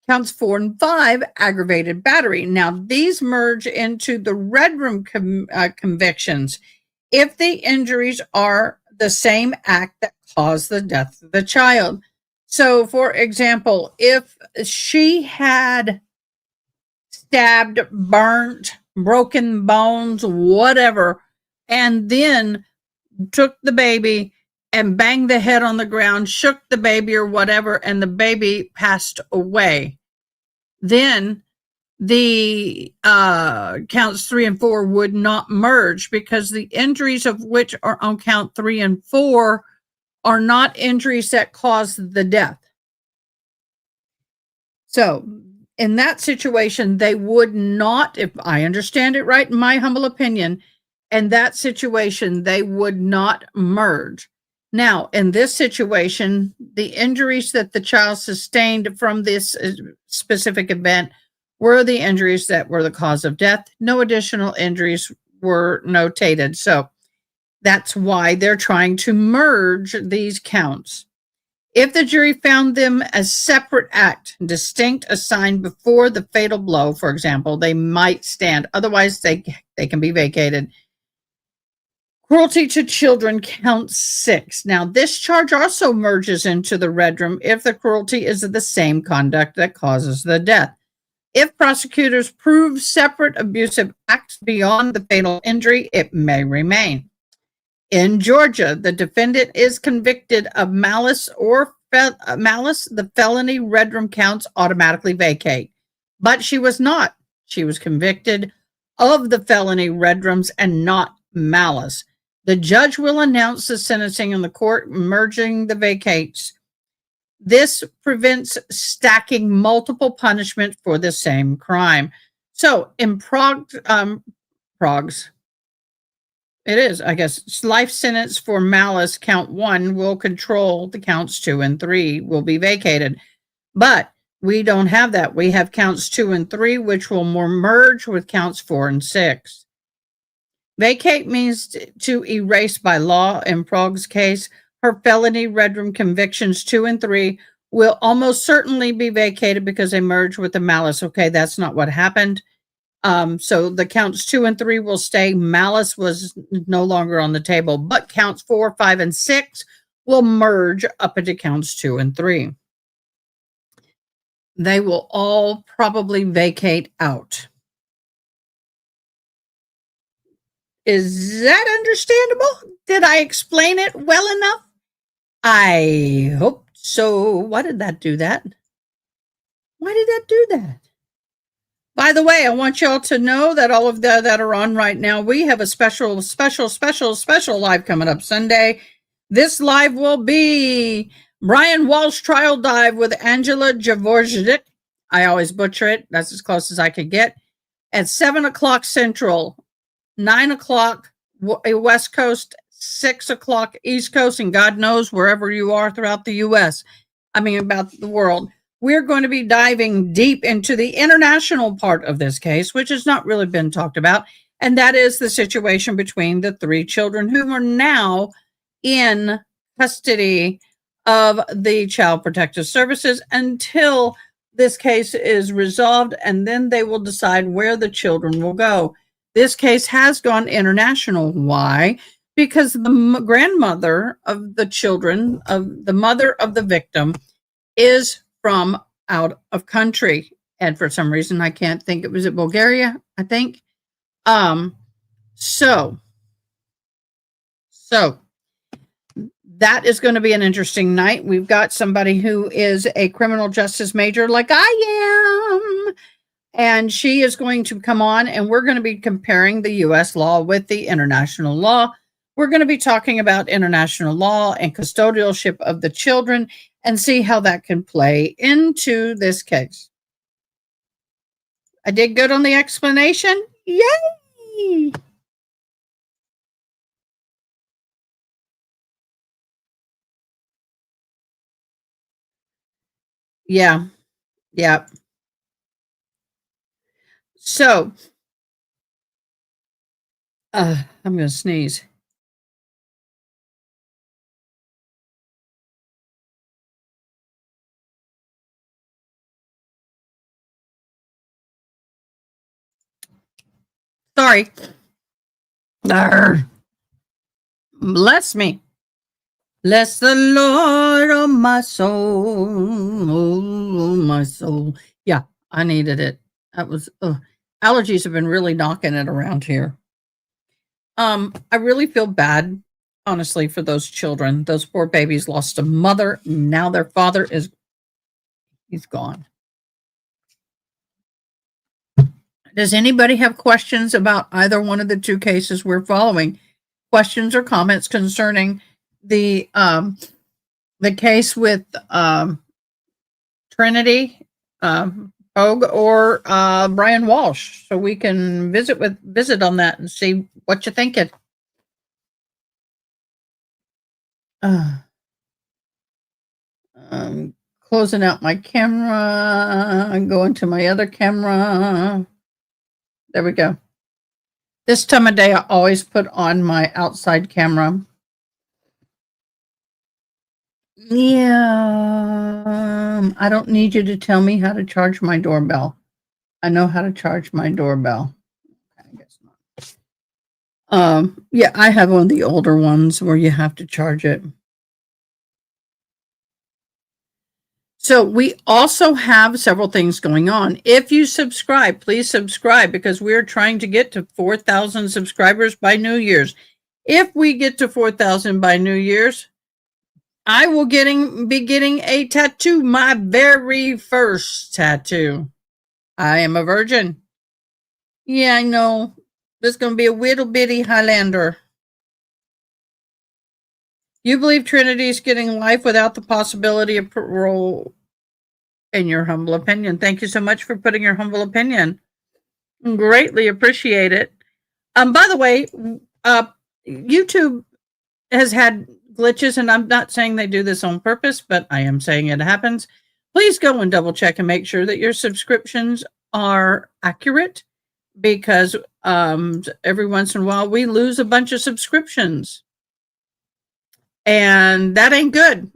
Speaker 1: Counts 4 and 5, aggravated battery. Now, these merge into the redrum convictions if the injuries are the same act that caused the death of the child. So, for example, if she had stabbed, burnt, broken bones, whatever, and then took the baby and banged the head on the ground, shook the baby or whatever, and the baby passed away, then the counts 3 and 4 would not merge because the injuries of which are on count 3 and 4 are not injuries that caused the death. So in that situation, they would not, if I understand it right, in my humble opinion, in that situation, they would not merge. Now, in this situation, the injuries that the child sustained from this specific event were the injuries that were the cause of death. No additional injuries were notated. So that's why they're trying to merge these counts. If the jury found them as separate act, distinct, assigned before the fatal blow, for example, they might stand. Otherwise, they can be vacated. Cruelty to children counts 6. Now, this charge also merges into the redrum if the cruelty is the same conduct that causes the death. If prosecutors prove separate abusive acts beyond the fatal injury, it may remain. In Georgia, the defendant is convicted of malice or malice, the felony redrum counts automatically vacate. But she was not. She was convicted of the felony redrums and not malice. The judge will announce the sentencing in the court, merging the vacates. This prevents stacking multiple punishment for the same crime. So in Prague's, it is, I guess, life sentence for malice count 1 will control the counts 2 and 3 will be vacated. But we don't have that. We have counts 2 and 3, which will merge with counts 4 and 6. Vacate means to erase by law. In Prague's case, her felony red room convictions 2 and 3 will almost certainly be vacated because they merge with the malice. Okay, that's not what happened. So the counts 2 and 3 will stay. Malice was no longer on the table, but counts 4, 5, and 6 will merge up into counts 2 and 3. They will all probably vacate out. Is that understandable? Did I explain it well enough? I hope so. Why did that do that? Why did that do that? By the way, I want y'all to know that all of the that are on right now, we have a special live coming up Sunday. This live will be Brian Walsh trial dive with Angela Javorzik. I always butcher it. That's as close as I could get. At 7 o'clock Central, 9 o'clock West Coast, 6 o'clock East Coast, and God knows wherever you are throughout the U.S. About the world. We're going to be diving deep into the international part of this case, which has not really been talked about, and that is the situation between the 3 children who are now in custody of the Child Protective Services until this case is resolved, and then they will decide where the children will go. This case has gone international. Why? Because the grandmother of the children, of the mother of the victim, is from out of country. And for some reason, I can't think, it was at Bulgaria, I think. So that is going to be an interesting night. We've got somebody who is a criminal justice major like I am, and she is going to come on, and we're going to be comparing the U.S. law with the international law. We're going to be talking about international law and custodialship of the children and see how that can play into this case. I did good on the explanation. Yay! Yeah. Yeah. So, I'm going to sneeze. Sorry. Arr. Bless me. Bless the Lord, oh my soul, oh my soul. Yeah, I needed it. That was allergies have been really knocking it around here. I really feel bad, honestly, for those children. Those poor babies lost a mother. Now their father he's gone. Does anybody have questions about either one of the 2 cases we're following? Questions or comments concerning the case with Trinity Poague or Brian Walsh, so we can visit on that and see what you're thinking. Closing out my camera and going to my other camera. There we go. This time of day, I always put on my outside camera. Yeah, I don't need you to tell me how to charge my doorbell. I know how to charge my doorbell. I guess not. Yeah, I have one of the older ones where you have to charge it. So we also have several things going on. If you subscribe, please subscribe, because we're trying to get to 4,000 subscribers by New Year's. If we get to 4,000 by New Year's, I will be getting a tattoo, my very first tattoo. I am a virgin. Yeah, I know. There's going to be a little bitty Highlander. You believe Trinity is getting life without the possibility of parole, in your humble opinion. Thank you so much for putting your humble opinion. Greatly appreciate it. By the way, YouTube has had glitches, and I'm not saying they do this on purpose, but I am saying it happens. Please go and double check and make sure that your subscriptions are accurate, because every once in a while we lose a bunch of subscriptions, and that ain't good.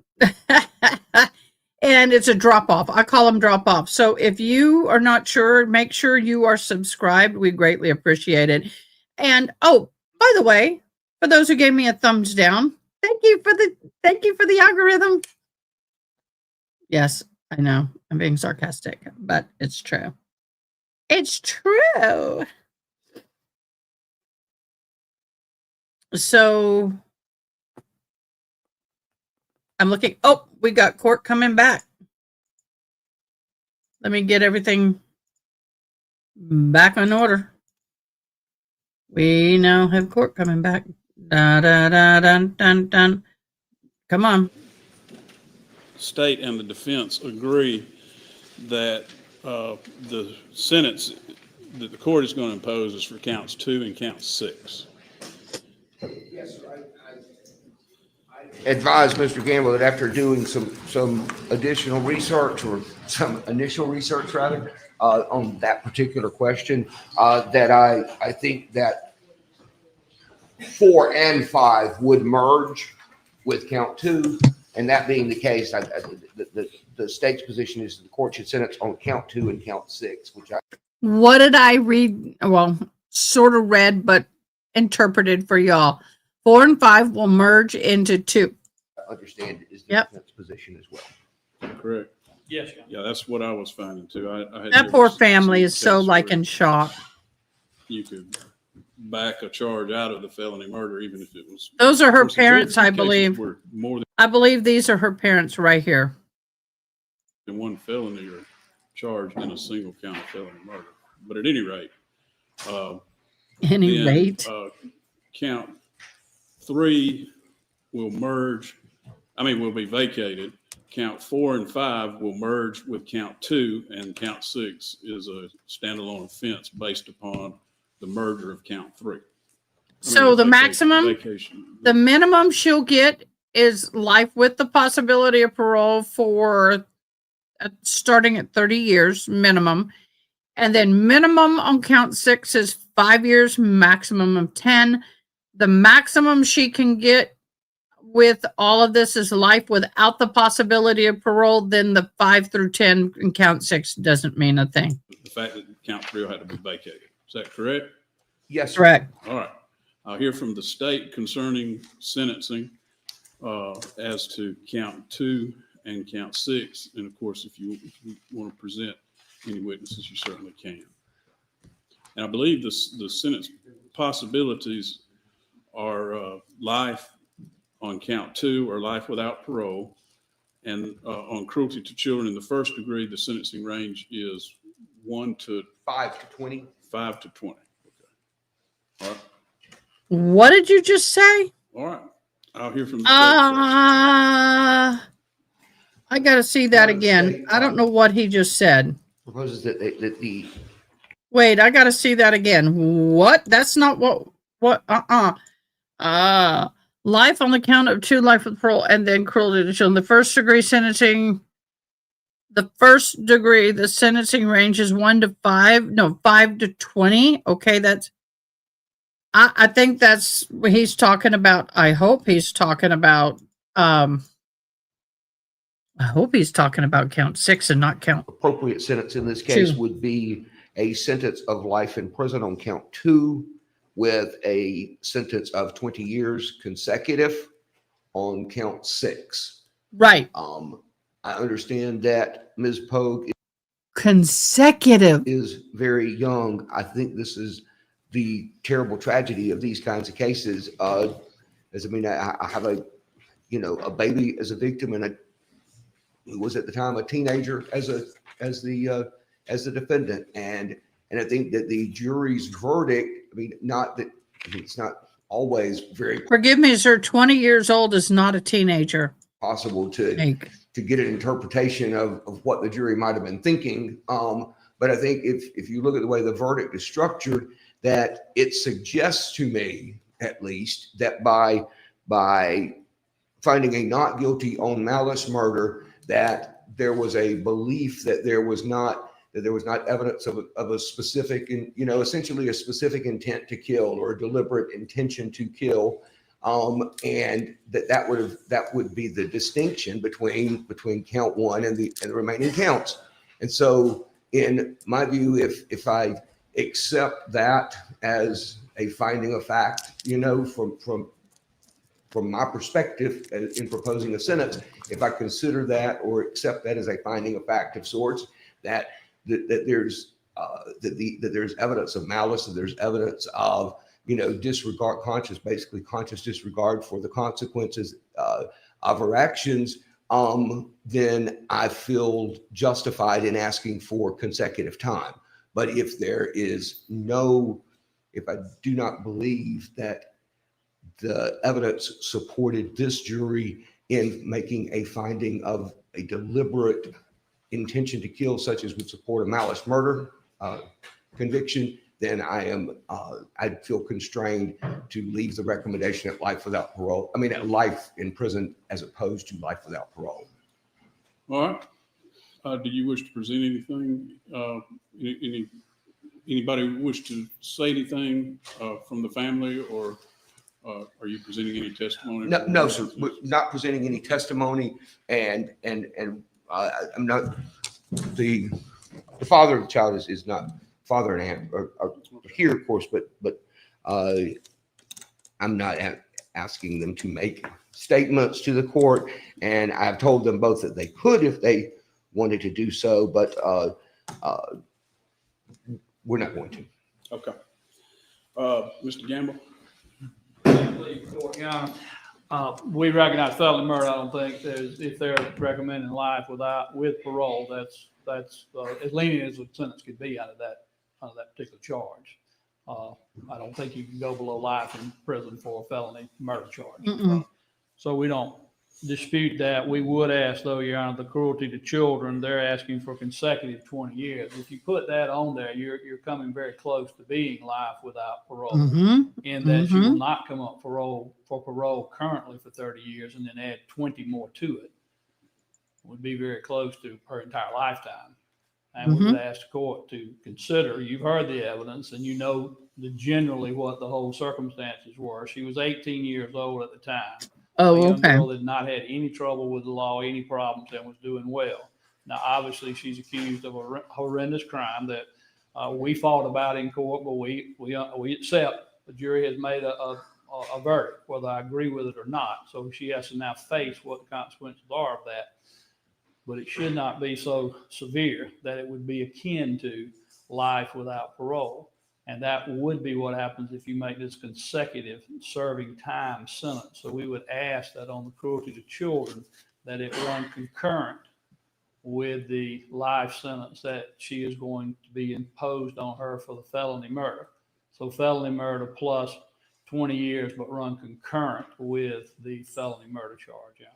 Speaker 1: And it's a drop off. I call them drop off. So if you are not sure, make sure you are subscribed. We greatly appreciate it. And oh, by the way, for those who gave me a thumbs down, thank you for the algorithm. Yes, I know I'm being sarcastic, but it's true. It's true. So I'm looking. Oh, we got court coming back. Let me get everything back in order. We now have court coming back. Da, da, da, dun, dun, dun. Come on.
Speaker 4: State and the defense agree that the sentence that the court is going to impose is for counts 2 and count 6.
Speaker 15: Yes, sir. I advise Mr. Gamble that after doing some additional research, or some initial research rather, on that particular question, that I think that 4 and 5 would merge with count 2, and that being the case, the state's position is the court should sentence on count 2 and count 6, which I.
Speaker 1: What did I read? Well, sort of read, but interpreted for y'all. 4 and 5 will merge into 2.
Speaker 15: Understand is the defense position as well.
Speaker 4: Correct.
Speaker 2: Yes.
Speaker 4: Yeah, that's what I was finding too. I had
Speaker 1: That poor family is so like in shock.
Speaker 4: You could back a charge out of the felony murder, even if it was.
Speaker 1: Those are her parents, I believe.
Speaker 4: More
Speaker 1: I believe these are her parents right here.
Speaker 4: than one felony are charged in a single count of felony murder. But at any rate, count 3 will merge. Will be vacated. Count 4 and 5 will merge with count 2, and count 6 is a standalone offense based upon the merger of count 3.
Speaker 1: So the maximum, the minimum she'll get is life with the possibility of parole for starting at 30 years minimum. And then minimum on count 6 is 5 years, maximum of 10. The maximum she can get with all of this is life without the possibility of parole. Then the 5 through 10 in count 6 doesn't mean a thing.
Speaker 4: The fact that count 3 will have to be vacated. Is that correct?
Speaker 15: Yes, sir.
Speaker 1: Correct.
Speaker 4: All right. I'll hear from the state concerning sentencing as to count 2 and count 6. And of course, if you want to present any witnesses, you certainly can. And I believe the sentence possibilities are life on count 2 or life without parole. And on cruelty to children in the first degree, the sentencing range is 5 to 20. 5 to 20. Okay. All right.
Speaker 1: What did you just say?
Speaker 4: All right. I'll hear from the state first.
Speaker 1: I got to see that again. I don't know what he just said.
Speaker 15: Proposes that the.
Speaker 1: Wait, I got to see that again. What? That's not what, life on the count of 2, life with parole, and then cruelty to children. The first degree, the sentencing range is 1 to 5. No, 5 to 20. Okay, I think that's what he's talking about. I hope he's talking about count 6 and not count.
Speaker 15: Appropriate sentence in this case
Speaker 1: 2.
Speaker 15: would be a sentence of life in prison on count 2, with a sentence of 20 years consecutive on count 6.
Speaker 1: Right.
Speaker 15: I understand that Ms. Poague
Speaker 1: consecutive
Speaker 15: is very young. I think this is the terrible tragedy of these kinds of cases. I have a baby as a victim, and who was at the time a teenager as the defendant, and I think that the jury's verdict, it's not always very
Speaker 1: Forgive me, sir. 20 years old is not a teenager.
Speaker 15: possible to get an interpretation of what the jury might have been thinking. But I think if you look at the way the verdict is structured, that it suggests to me, at least, that by finding a not guilty on malice murder, that there was a belief that there was not evidence of a specific, essentially a specific intent to kill or a deliberate intention to kill. And that would be the distinction between count one and the remaining counts. And so in my view, if I accept that as a finding of fact, from my perspective in proposing a sentence, if I consider that or accept that as a finding of fact of sorts, that there's evidence of malice, that there's evidence of disregard, conscious disregard for the consequences of her actions, then I feel justified in asking for consecutive time. But if I do not believe that the evidence supported this jury in making a finding of a deliberate intention to kill, such as would support a malice murder conviction, then I feel constrained to leave the recommendation at life without parole. I mean, at life in prison as opposed to life without parole.
Speaker 4: All right. Do you wish to present anything? Anybody wish to say anything from the family, or are you presenting any testimony?
Speaker 15: No, sir. We're not presenting any testimony, and I'm not the father of the child is not father and aunt are here, of course, but I'm not asking them to make statements to the court, and I've told them both that they could if they wanted to do so, but we're not going to.
Speaker 4: Okay. Mr. Gamble?
Speaker 2: We recognize felony murder. I don't think if they're recommending life with parole, that's as lenient as a sentence could be out of that particular charge. I don't think you can go below life in prison for a felony murder charge. So we don't dispute that. We would ask, though, Your Honor, the cruelty to children, they're asking for consecutive 20 years. If you put that on there, you're coming very close to being life without parole, in that you will not come up for parole currently for 30 years and then add 20 more to it. Would be very close to her entire lifetime. And we would ask the court to consider, you've heard the evidence and you know generally what the whole circumstances were. She was 18 years old at the time.
Speaker 1: Oh,
Speaker 2: a young
Speaker 1: okay.
Speaker 2: girl that had not had any trouble with the law, any problems, and was doing well. Now, obviously, she's accused of a horrendous crime that we fought about in court, but we accept the jury has made a verdict, whether I agree with it or not. So she has to now face what the consequences are of that. But it should not be so severe that it would be akin to life without parole. And that would be what happens if you make this consecutive serving time sentence. So we would ask that on the cruelty to children, that it run concurrent with the life sentence that she is going to be imposed on her for the felony murder. So felony murder plus 20 years, but run concurrent with the felony murder charge. Yeah.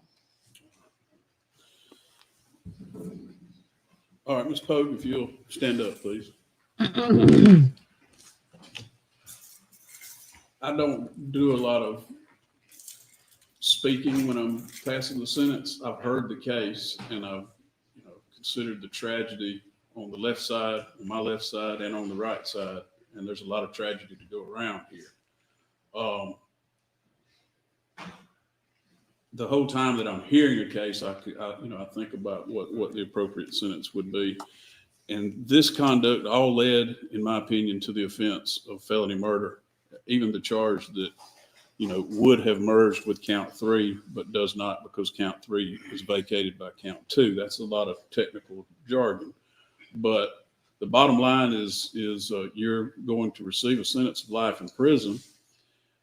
Speaker 4: All right, Ms. Poague, if you'll stand up, please. I don't do a lot of speaking when I'm passing the sentence. I've heard the case and I've considered the tragedy on the left side, on my left side, and on the right side. And there's a lot of tragedy to go around here. The whole time that I'm hearing your case, I think about what the appropriate sentence would be. And this conduct all led, in my opinion, to the offense of felony murder. Even the charge that, would have merged with count 3, but does not because count 3 is vacated by count 2. That's a lot of technical jargon. But the bottom line is you're going to receive a sentence of life in prison,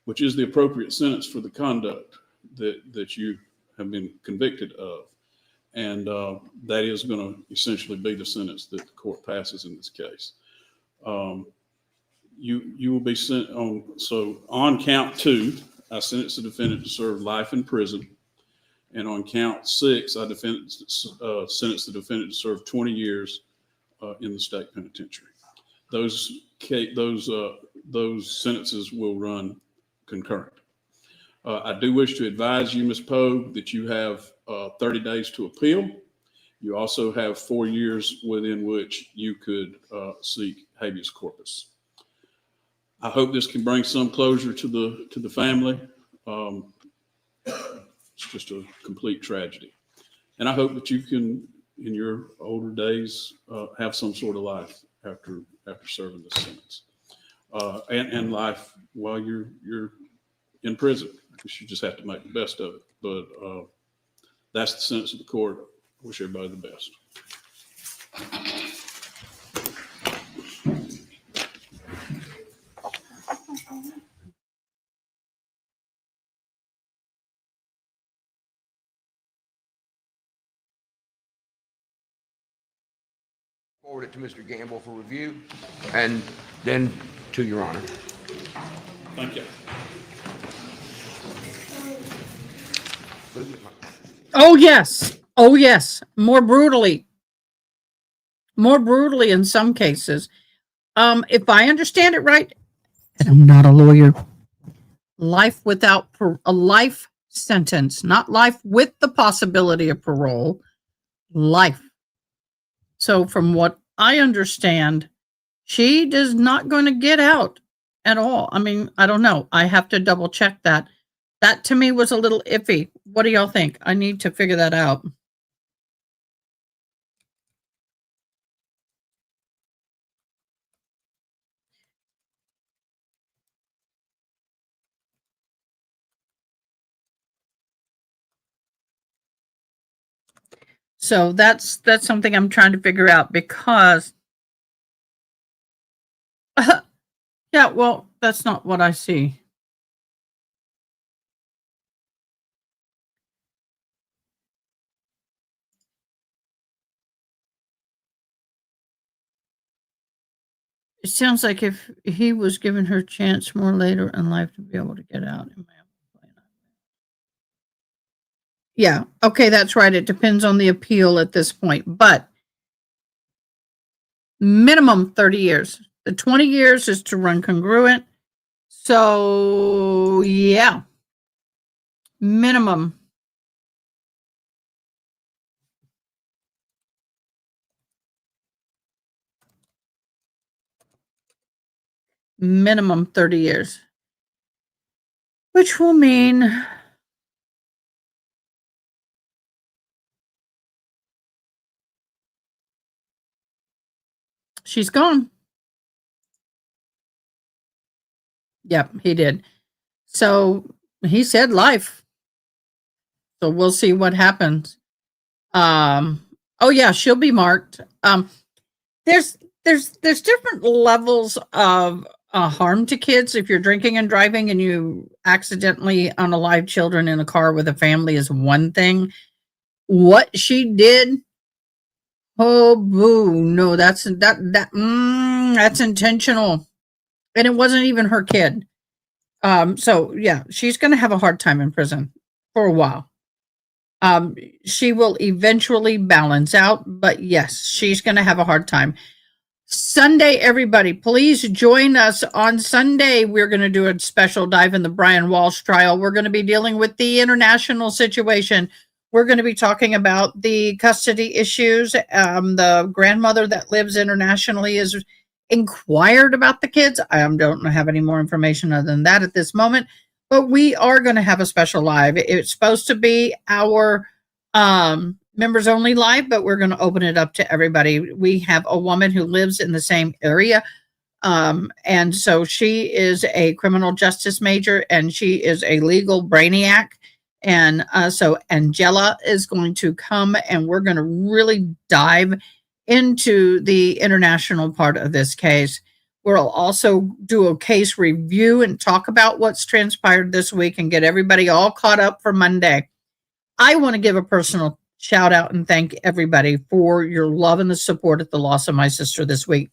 Speaker 4: which is the appropriate sentence for the conduct that you have been convicted of. And that is going to essentially be the sentence that the court passes in this case. you will be sent on. So on count 2, I sentenced the defendant to serve life in prison, and on count 6, I sentenced the defendant to serve 20 years in the state penitentiary. Those sentences will run concurrent. I do wish to advise you, Ms. Poague, that you have 30 days to appeal. You also have 4 years within which you could seek habeas corpus. I hope this can bring some closure to the family. It's just a complete tragedy, and I hope that you can, in your older days, have some sort of life after serving this sentence, and life while you're in prison. Because you just have to make the best of it. But that's the sentence of the court. I wish everybody the best.
Speaker 15: Forward it to Mr. Gamble for review, and then to Your Honor.
Speaker 4: Thank you.
Speaker 1: Oh, yes. Oh, yes. More brutally in some cases. If I understand it right, and I'm not a lawyer, life without a life sentence, not life with the possibility of parole, life. So from what I understand, she is not going to get out at all. I mean, I don't know. I have to double check that. That to me was a little iffy. What do y'all think? I need to figure that out. So that's something I'm trying to figure out because yeah, well, that's not what I see. It sounds like if he was given her a chance more later in life to be able to get out. Yeah, okay, that's right. It depends on the appeal at this point, but minimum 30 years. The 20 years is to run congruent. So, yeah, minimum. Minimum 30 years, which will mean she's gone. Yep, he did. So he said life. So we'll see what happens. Oh yeah, she'll be marked. There's different levels of harm to kids. If you're drinking and driving and you accidentally unalive children in a car with a family is one thing. What she did, oh boo, no, that's intentional, and it wasn't even her kid. So yeah, she's going to have a hard time in prison for a while. She will eventually balance out, but yes, she's going to have a hard time. Sunday, everybody, please join us on Sunday. We're going to do a special dive in the Brian Walsh trial. We're going to be dealing with the international situation. We're going to be talking about the custody issues. The grandmother that lives internationally is inquired about the kids. I don't have any more information other than that at this moment, but we are going to have a special live. It's supposed to be our members only live, but we're going to open it up to everybody. We have a woman who lives in the same area. And so she is a criminal justice major and she is a legal brainiac. And so Angela is going to come and we're going to really dive into the international part of this case. We'll also do a case review and talk about what's transpired this week and get everybody all caught up for Monday. I want to give a personal shout out and thank everybody for your love and the support at the loss of my sister this week.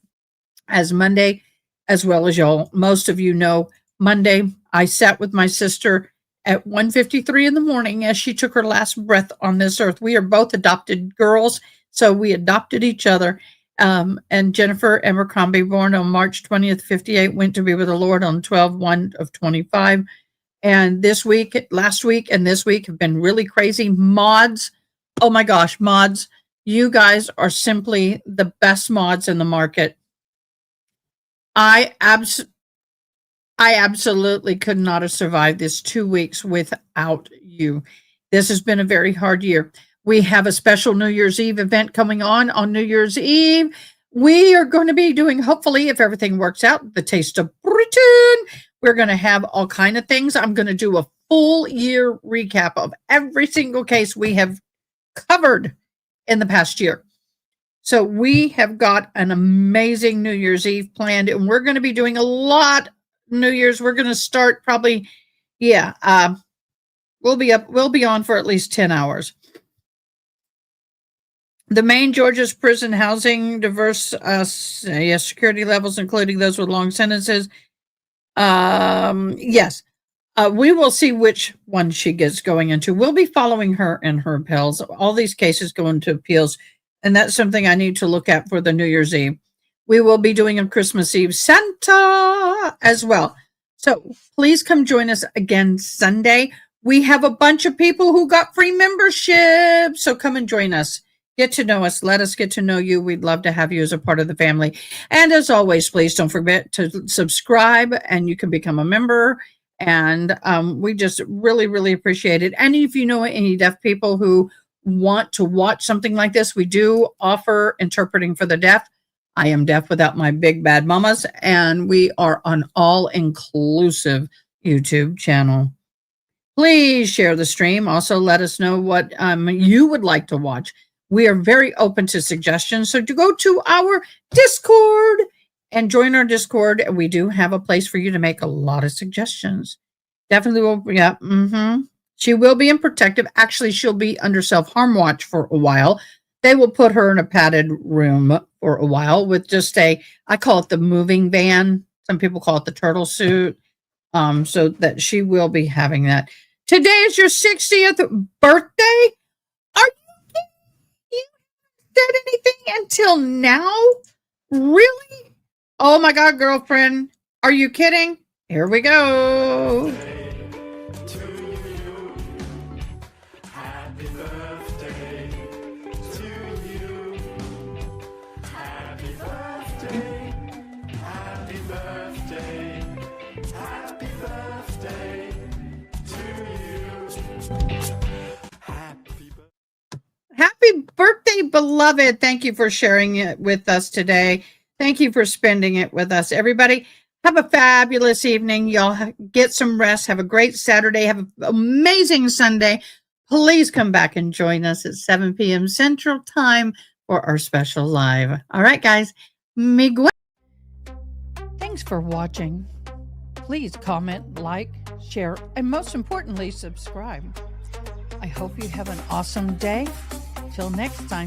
Speaker 1: As Monday as well as y'all. Most of you know, Monday, I sat with my sister at 1:53 in the morning as she took her last breath on this earth. We are both adopted girls, so we adopted each other. And Jennifer Abercrombie, born on March 20th, 58, went to be with the Lord on 12/1 of 25. And last week and this week have been really crazy. Mods, oh my gosh, mods, you guys are simply the best mods in the market. I absolutely could not have survived this 2 weeks without you. This has been a very hard year. We have a special New Year's Eve event coming on New Year's Eve. We are going to be doing, hopefully, if everything works out, the Taste of Britain. We're going to have all kind of things. I'm going to do a full year recap of every single case we have covered in the past year. So we have got an amazing New Year's Eve planned, and we're going to be doing a lot New Year's. We're going to start probably, we'll be on for at least 10 hours. The main Georgia's prison housing diverse security levels, including those with long sentences. Yes. We will see which one she gets going into. We'll be following her in her appeals. All these cases go into appeals, and that's something I need to look at for the New Year's Eve. We will be doing a Christmas Eve Santa as well. So please come join us again Sunday. We have a bunch of people who got free membership, so come and join us. Get to know us. Let us get to know you. We'd love to have you as a part of the family. And as always, please don't forget to subscribe, and you can become a member. And we just really, really appreciate it. And if you know any deaf people who want to watch something like this, we do offer interpreting for the deaf. I am deaf without my big bad mamas, and we are an all-inclusive YouTube channel. Please share the stream. Also, let us know what you would like to watch. We are very open to suggestions. So to go to our Discord and join our Discord. We do have a place for you to make a lot of suggestions. Definitely will. Yeah. She will be in protective. Actually, she'll be under self-harm watch for a while. They will put her in a padded room for a while with just I call it the moving van. Some people call it the turtle suit. So that she will be having that. Today is your 60th birthday. Are you said anything until now? Really? Oh my God, girlfriend. Are you kidding? Here we go. Happy birthday, beloved. Thank you for sharing it with us today. Thank you for spending it with us. Everybody, have a fabulous evening. Y'all get some rest. Have a great Saturday. Have an amazing Sunday. Please come back and join us at 7 p.m. Central Time for our special live. All right, guys. Miguel. Thanks for watching. Please comment, like, share, and most importantly, subscribe. I hope you have an awesome day. Till next time.